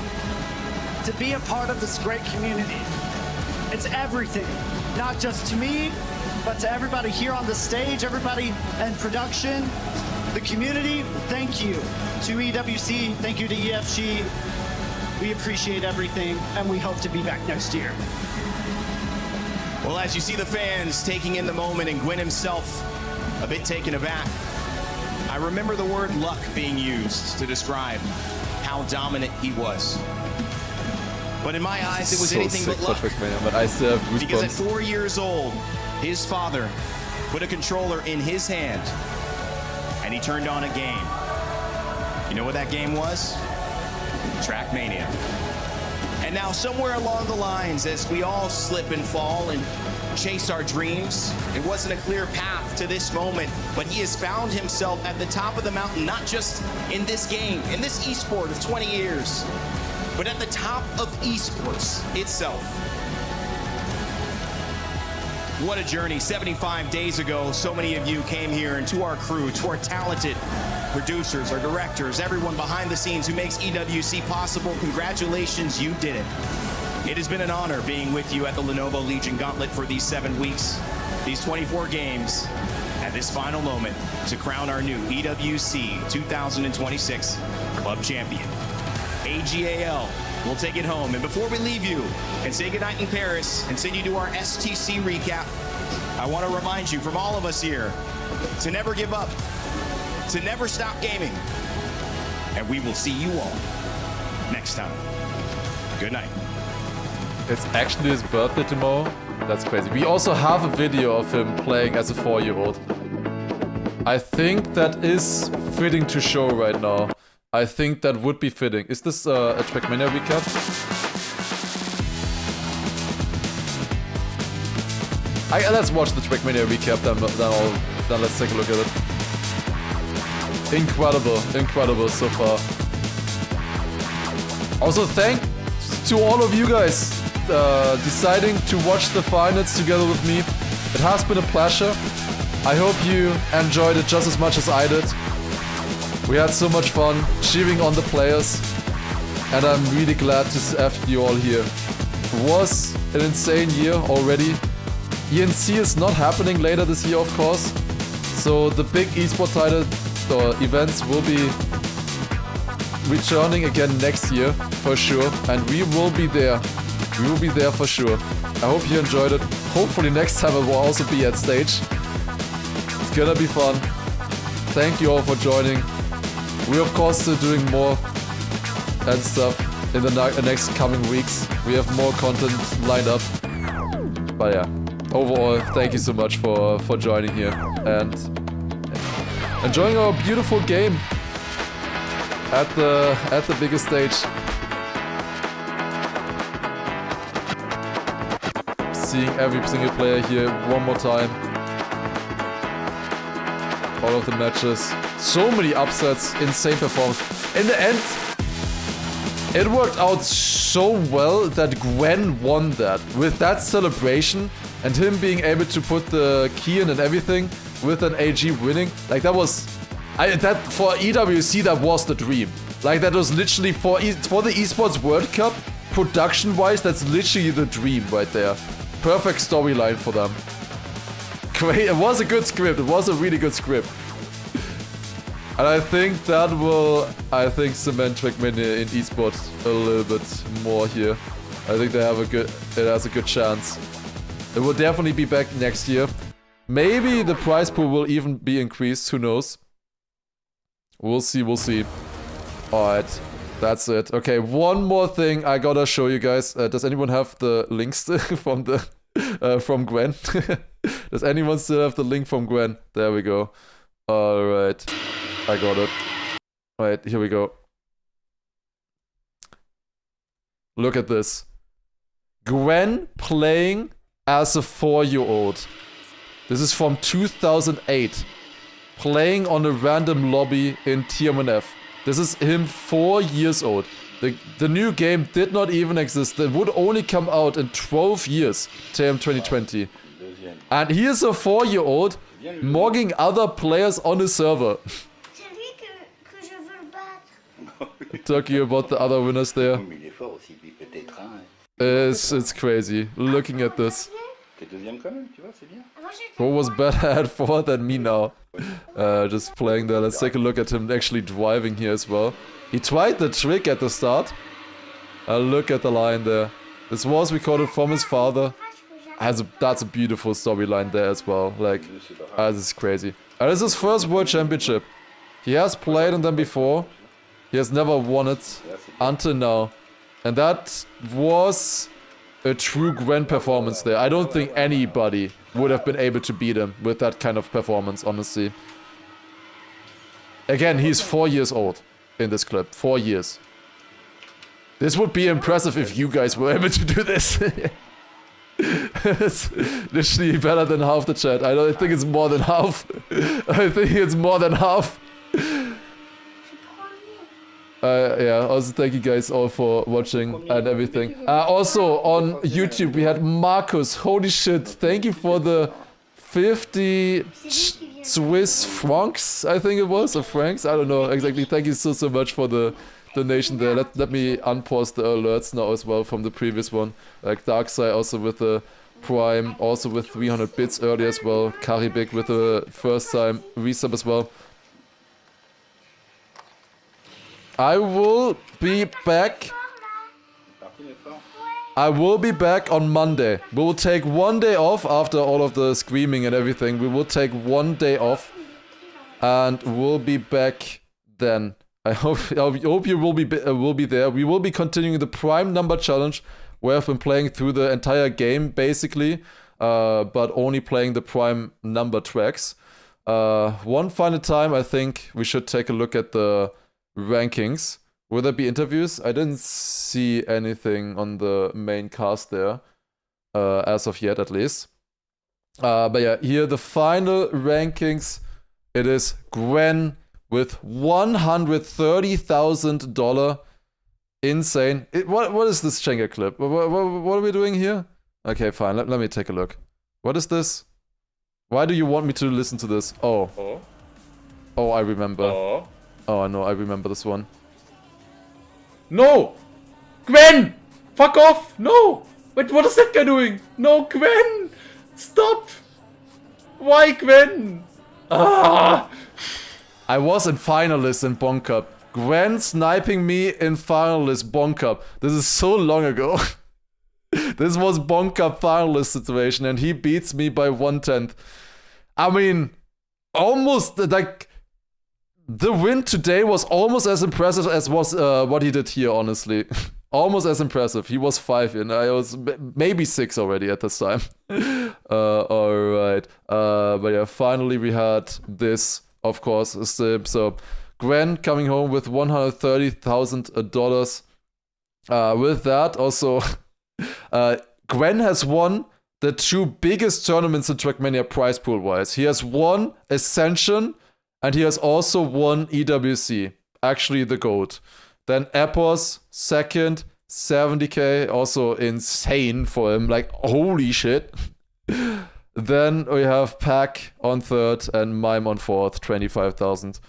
to be a part of this great community. It's everything, not just to me, but to everybody here on the stage, everybody in production, the community. Thank you to EWC, thank you to EFG. We appreciate everything, and we hope to be back next year. Well, as you see the fans taking in the moment and Gwen himself a bit taken aback, I remember the word luck being used to describe how dominant he was. But in my eyes, it was So anything sick but luck. for Trackmania, but I still have Because at goosebumps. 4 years old, his father put a controller in his hand and he turned on a game. You know what that game was? Trackmania. And now somewhere along the lines, as we all slip and fall and chase our dreams, it wasn't a clear path to this moment, but he has found himself at the top of the mountain, not just in this game, in this esport of 20 years, but at the top of esports itself. What a journey. 75 days ago, so many of you came here, and to our crew, to our talented producers, our directors, everyone behind the scenes who makes EWC possible, congratulations, you did it. It has been an honor being with you at the Lenovo Legion Gauntlet for these 7 weeks, these 24 games, at this final moment to crown our new EWC 2026 Club Champion. AGAL will take it home. And before we leave you and say goodnight in Paris and send you to our STC recap, I want to remind you from all of us here to never give up, to never stop gaming. And we will see you all next time. Good night. It's actually his birthday tomorrow. That's crazy. We also have a video of him playing as a 4-year-old. I think that is fitting to show right now. I think that would be fitting. Is this a Trackmania recap? Let's watch the Trackmania recap, then let's take a look at it. Incredible so far. Also, thanks to all of you guys deciding to watch the finals together with me. It has been a pleasure. I hope you enjoyed it just as much as I did. We had so much fun cheering on the players, and I'm really glad to have you all here. It was an insane year already. ENC is not happening later this year, of course, so the big esport title or events will be returning again next year for sure, and we will be there. We will be there for sure. I hope you enjoyed it. Hopefully next time I will also be at stage. It's gonna be fun. Thank you all for joining. We're of course still doing more and stuff in the next coming weeks. We have more content lined up. But yeah, overall, thank you so much for joining here and enjoying our beautiful game at the biggest stage. Seeing every single player here one more time. All of the matches. So many upsets, insane performance. In the end, it worked out so well that Gwen won that. With that celebration and him being able to put the key in and everything with an AG winning, like that was... that for EWC, that was the dream. Like that was literally for the Esports World Cup, production-wise, that's literally the dream right there. Perfect storyline for them. Great, it was a good script, it was a really good script. And I think that will, cement Trackmania in esports a little bit more here. I think it has a good chance. It will definitely be back next year. Maybe the prize pool will even be increased, who knows? We'll see. Alright, that's it. Okay, one more thing I gotta show you guys. Does anyone have the links from Gwen? Does anyone still have the link from Gwen? There we go. Alright. I got it. Alright, here we go. Look at this. Gwen playing as a 4-year-old. This is from 2008. Playing on a random lobby in TMNF. This is him 4 years old. The new game did not even exist. It would only come out in 12 years, TM 2020. And he is a 4-year-old mogging other players on his server. Talking about the other winners there. It's crazy looking at this. Who was better at 4 than me now? Just playing there. Let's take a look at him actually driving here as well. He tried the trick at the start. Look at the line there. This was recorded from his father. That's a beautiful storyline there as well. Like, this is crazy. And this is his first World Championship. He has played in them before. He has never won it until now. And that was a true grand performance there. I don't think anybody would have been able to beat him with that kind of performance, honestly. Again, he's 4 years old in this clip. 4 years. This would be impressive if you guys were able to do this. It's literally better than half the chat. I think it's more than half. I think it's more than half. Yeah, also thank you guys all for watching and everything. Also on YouTube we had Marcus. Holy shit, thank you for the 50 Swiss francs, I think it was, or francs, I don't know exactly. Thank you so much for the donation there. Let me unpause the alerts now as well from the previous one. Like Darkside also with the Prime, also with 300 bits earlier as well. Karibik with the first time resub as well. I will be back. I will be back on Monday. We will take 1 day off after all of the screaming and everything. We will take 1 day off, and we'll be back then. I hope you will be there. We will be continuing the prime number challenge, where I've been playing through the entire game basically, but only playing the prime number tracks. One final time, I think we should take a look at the rankings. Will there be interviews? I didn't see anything on the main cast there, as of yet at least. But yeah, here the final rankings. It is Gwen with $130,000. Insane. What is this Schenker clip? What are we doing here? Okay, fine. Let me take a look. What is this? Why do you want me to listen to this? Oh, I remember. Oh, no, I remember this one. No! Gwen! Fuck off! No! Wait, what is that guy doing? No, Gwen! Stop! Why, Gwen? Ah! I was in finalist in Bon Cup. Gwen sniping me in finalist Bon Cup. This is so long ago. This was Bon Cup finalist situation and he beats me by 1/10. I mean, almost like... The win today was almost as impressive as was what he did here, honestly. Almost as impressive. He was 5 in. I was maybe 6 already at this time. Alright. But yeah, finally we had this, of course. So, Gwen coming home with $130,000. With that, also, Gwen has won the 2 biggest tournaments in Trackmania prize pool-wise. He has won Ascension, and he has also won EWC, actually the GOAT. Then Epos, second, 70k, also insane for him, like holy shit. Then we have Pack on 3rd and Mime on 4th, 25,000.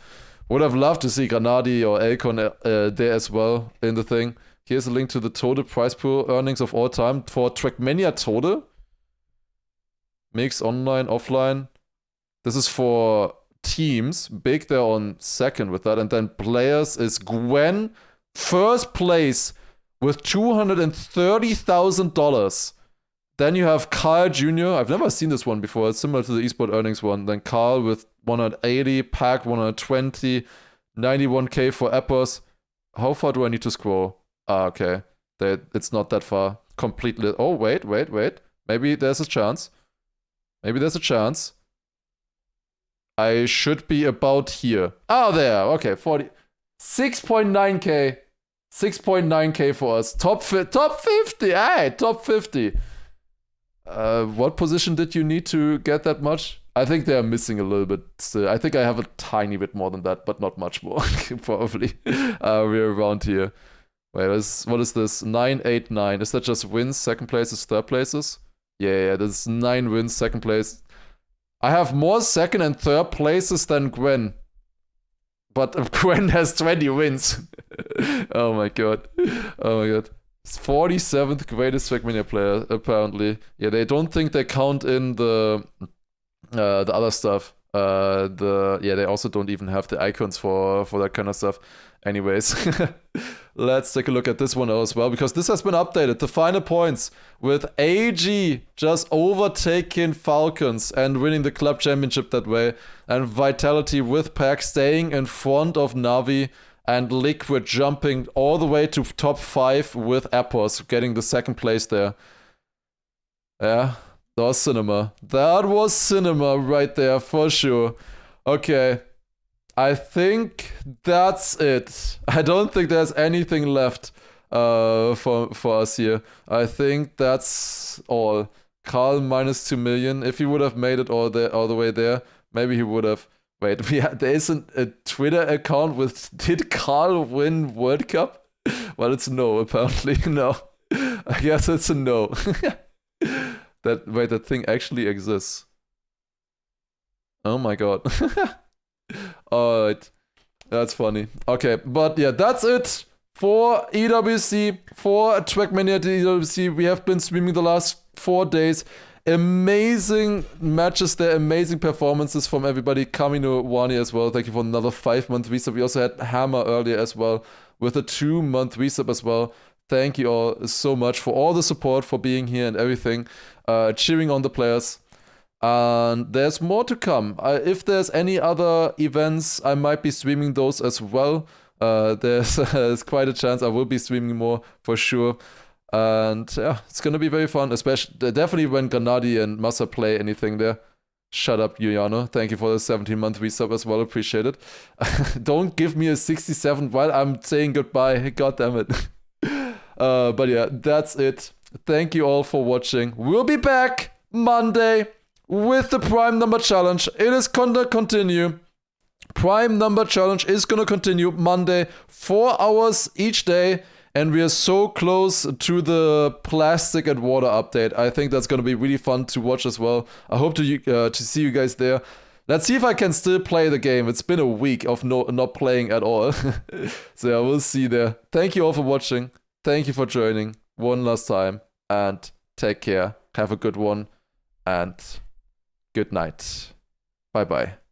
Would have loved to see Granadi or Elcon there as well in the thing. Here's a link to the total prize pool earnings of all time for Trackmania total. Mix online, offline. This is for teams. Big, they're on 2nd with that. And then players is Gwen, 1st place with $230,000. Then you have Carl Jr. I've never seen this one before. It's similar to the eSport earnings one. Then Carl with 180, Pack 120, 91k for Epos. How far do I need to scroll? Okay. It's not that far. Completely. Oh, wait. Maybe there's a chance. I should be about here. Oh, there. Okay, 40. 6.9k. 6.9k for us. Top 50. Hey, top 50. What position did you need to get that much? I think they are missing a little bit still. I think I have a tiny bit more than that, but not much more. Probably. We're around here. Wait, what is this? 989. Is that just wins? 2nd places, 3rd places? Yeah, there's 9 wins, second place. I have more second and third places than Gwen. But Gwen has 20 wins. Oh my god. Oh my god. 47th greatest Trackmania player, apparently. Yeah, they don't think they count in the other stuff. They also don't even have the icons for that kind of stuff. Anyways, let's take a look at this one as well, because this has been updated. The final points with AG just overtaking Falcons and winning the club championship that way, and Vitality with Pack staying in front of Navi, and Liquid jumping all the way to top 5 with Appos getting the second place there. Yeah, that was cinema. That was cinema right there for sure. Okay. I think that's it. I don't think there's anything left for us here. I think that's all. Carl minus 2 million. If he would have made it all the way there, maybe he would have. Wait, there isn't a Twitter account with did Carl win World Cup? Well, it's no, apparently. No. I guess it's a no. That thing actually exists. Oh my god. Alright, that's funny. Okay, but yeah, that's it for EWC, for Trackmania EWC. We have been streaming the last 4 days. Amazing matches there, amazing performances from everybody. Kamino Wani as well, thank you for another 5-month resub. We also had Hammer earlier as well with a 2-month resub as well. Thank you all so much for all the support, for being here and everything, cheering on the players. And there's more to come. If there's any other events, I might be streaming those as well. There's quite a chance I will be streaming more for sure. And yeah, it's gonna be very fun, especially definitely when Granadi and Massa play anything there. Shut up, Giuliano. Thank you for the 17-month resub as well. Appreciate it. Don't give me a 67 while I'm saying goodbye. God damn it. But yeah, that's it. Thank you all for watching. We'll be back Monday with the Prime Number Challenge. It is gonna continue. Prime Number Challenge is gonna continue Monday, 4 hours each day, and we are so close to the plastic and water update. I think that's gonna be really fun to watch as well. I hope to see you guys there. Let's see if I can still play the game. It's been a week of not playing at all. So yeah, we'll see there. Thank you all for watching. Thank you for joining one last time, and take care. Have a good one, and good night. Bye-bye.